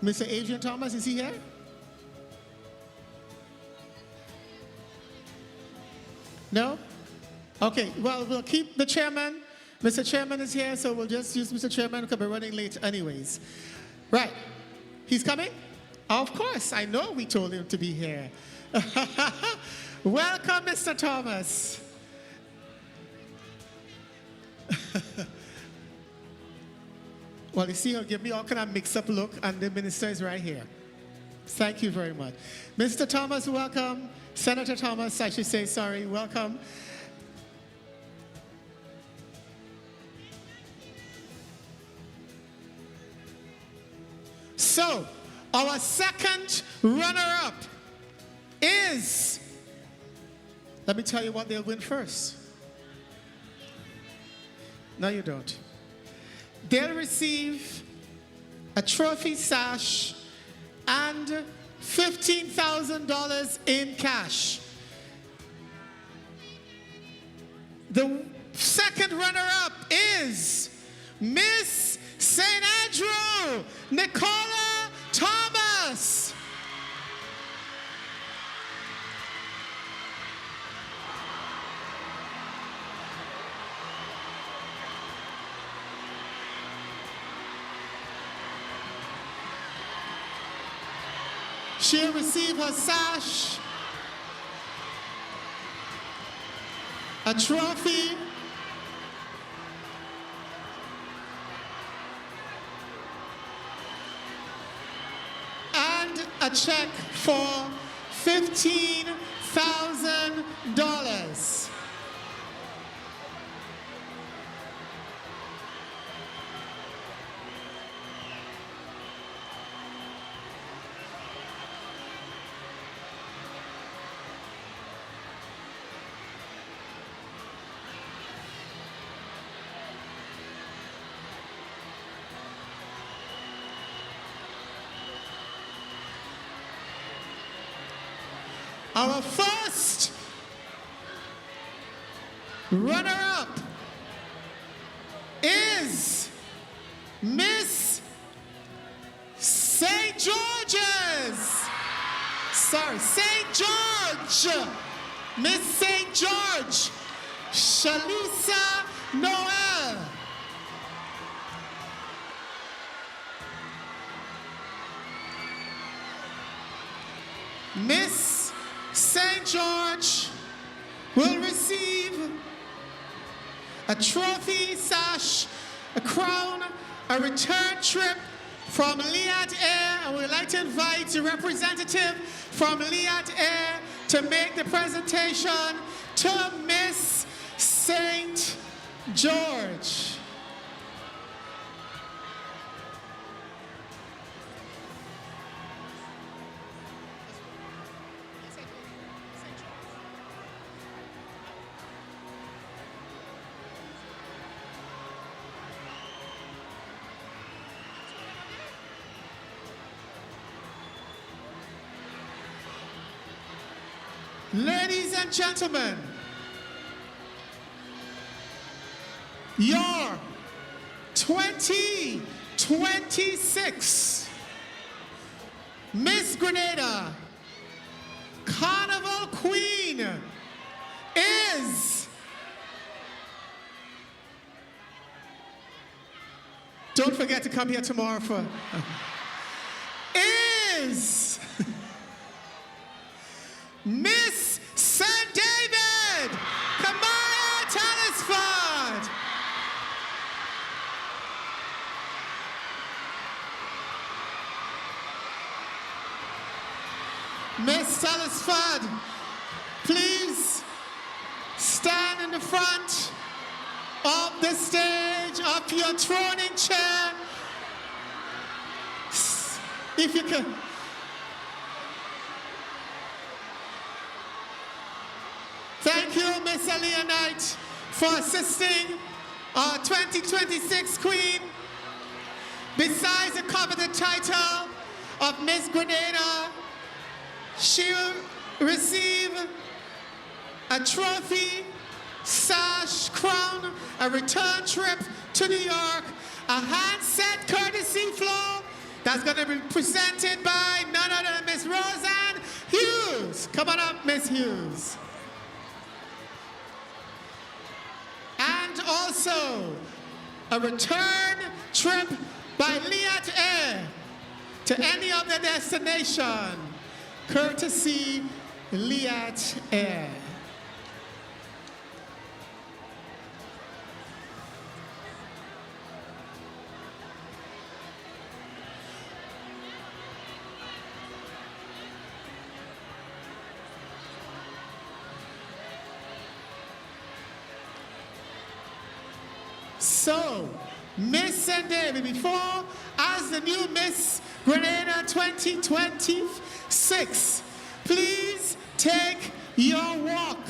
Mr. Adrian Thomas. Is he here? No? Okay, well, we'll keep the chairman. Mr. Chairman is here, so we'll just use Mr. Chairman because we're running late anyways. Right. He's coming? Of course, I know we told him to be here. Welcome, Mr. Thomas. Well, you see, he'll give me all kind of mix-up look, and the minister is right here. Thank you very much. Mr. Thomas, welcome. Senator Thomas, I should say, sorry, welcome. So, our second runner-up is, let me tell you what they'll win first. No, you don't. They'll receive a trophy sash and $15,000 in cash. The second runner-up is Miss St. Andrew, Nicola Thomas. She'll receive her sash, a trophy, and a check for $15,000. Our first runner-up is Miss St. George's. Sorry, St. George. Miss St. George, Shalisa Noel. Miss St. George will receive a trophy, sash, a crown, a return trip from Liat Air, and we'd like to invite the representative from Liat Air to make the presentation to Miss St. George. Ladies and gentlemen, your 2026 Miss Grenada Carnival Queen is, don't forget to come here tomorrow for, is Miss St. David, Kamara Telesford. Miss Telesford, please stand in the front of the stage, of your throning chair. If you can. Thank you, Miss Aliyah Knight, for assisting our 2026 Queen. Besides the coveted title of Miss Grenada, she will receive a trophy, sash, crown, a return trip to New York, a handset courtesy floor that's going to be presented by none other than Miss Roseanne Hughes. Come on up, Miss Hughes. And also a return trip by Liat Air to any other destination, courtesy Liat Air. So, Miss and David, before, as the new Miss Grenada 2026, please take your walk,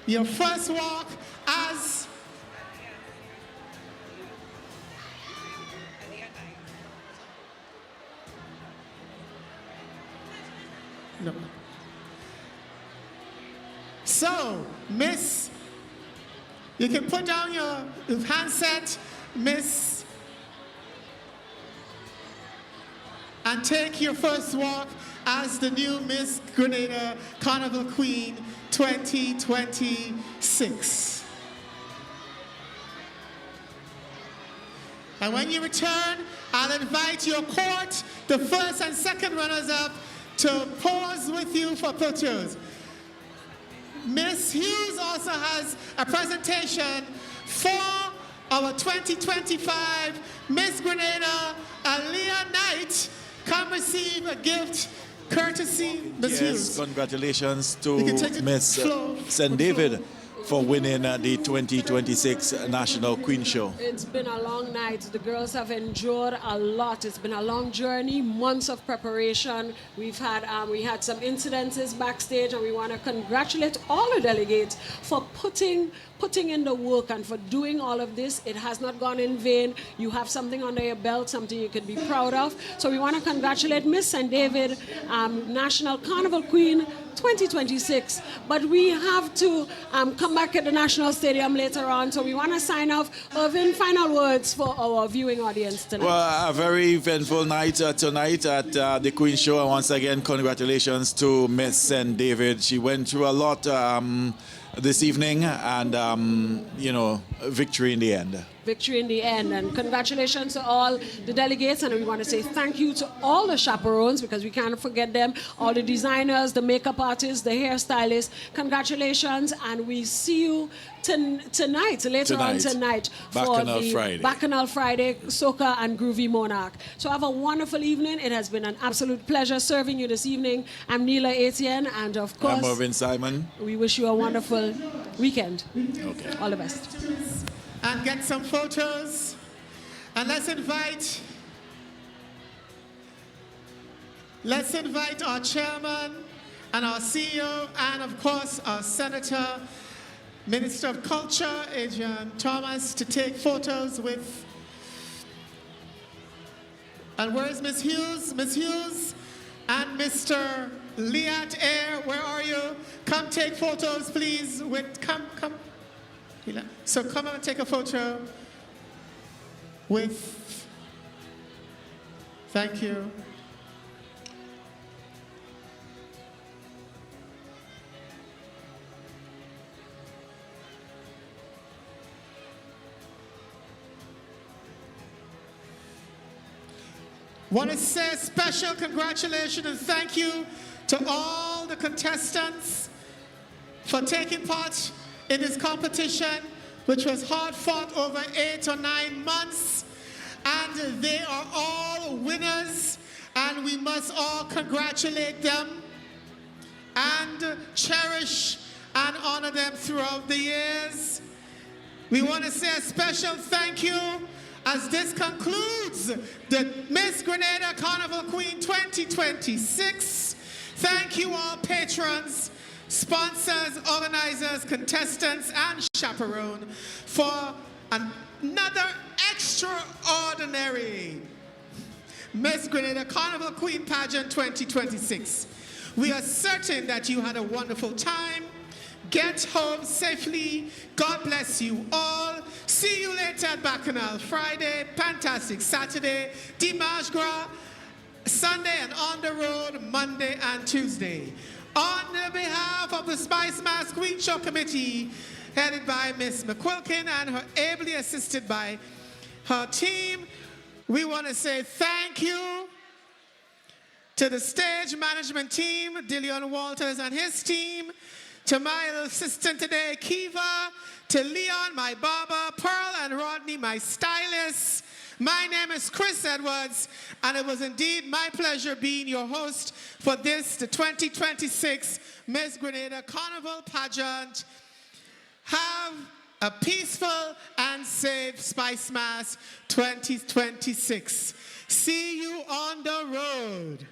your first walk as no. So, Miss, you can put down your handset, Miss, and take your first walk as the new Miss Grenada Carnival Queen 2026. And when you return, I'll invite your court, the first and second runners-up, to pose with you for pictures. Miss Hughes also has a presentation for our 2025 Miss Grenada Aliyah Knight. Come receive a gift courtesy Miss Hughes. Congratulations to Miss St. David for winning the 2026 National Queen Show. It's been a long night. The girls have endured a lot. It's been a long journey, months of preparation. We had some incidences backstage, and we want to congratulate all the delegates for putting in the work and for doing all of this. It has not gone in vain. You have something under your belt, something you could be proud of. So we want to congratulate Miss St. David, National Carnival Queen 2026. But we have to come back at the National Stadium later on. So we want to sign off. Irvin, final words for our viewing audience tonight. Well, a very eventful night tonight at the Queen Show. And once again, congratulations to Miss St. David. She went through a lot this evening, and victory in the end. Victory in the end, and congratulations to all the delegates, and we want to say thank you to all the chaperones, because we can't forget them, all the designers, the makeup artists, the hairstylists. Congratulations, and we see you tonight, later on tonight, for the Bacchanal Friday, Soca and Groovy Monarch. So have a wonderful evening. It has been an absolute pleasure serving you this evening. I'm Neela Etienne, and of course, I'm Irvin Simon. We wish you a wonderful weekend. Okay. All the best. And get some photos. And let's invite our chairman and our CEO, and of course our Senator, Minister of Culture, Adrian Thomas, to take photos with. And where is Miss Hughes? Miss Hughes and Mr. Liat Air, where are you? Come take photos, please. Come. So come and take a photo with. Thank you. Want to say a special congratulations and thank you to all the contestants for taking part in this competition, which was hard fought over 8 or 9 months. And they are all winners, and we must all congratulate them. and cherish and honor them throughout the years. We want to say a special thank you as this concludes the Miss Grenada Carnival Queen 2026. Thank you all patrons, sponsors, organizers, contestants, and chaperone for another extraordinary Miss Grenada Carnival Queen Pageant 2026. We are certain that you had a wonderful time. Get home safely. God bless you all. See you later at Bacchanal Friday, Fantastic Saturday, Dimanche Gras, Sunday and on the road Monday and Tuesday. On behalf of the Spice Mass Queen Show Committee, headed by Miss McQuilkin and her ably assisted by her team, we want to say thank you to the stage management team, Dillion Walters and his team, to my assistant today, Kiva, to Leon, my barber, Pearl and Rodney, my stylists. My name is Chris Edwards, and it was indeed my pleasure being your host for this, the 2026 Miss Grenada Carnival Pageant. Have a peaceful and safe Spice Mass 2026. See you on the road.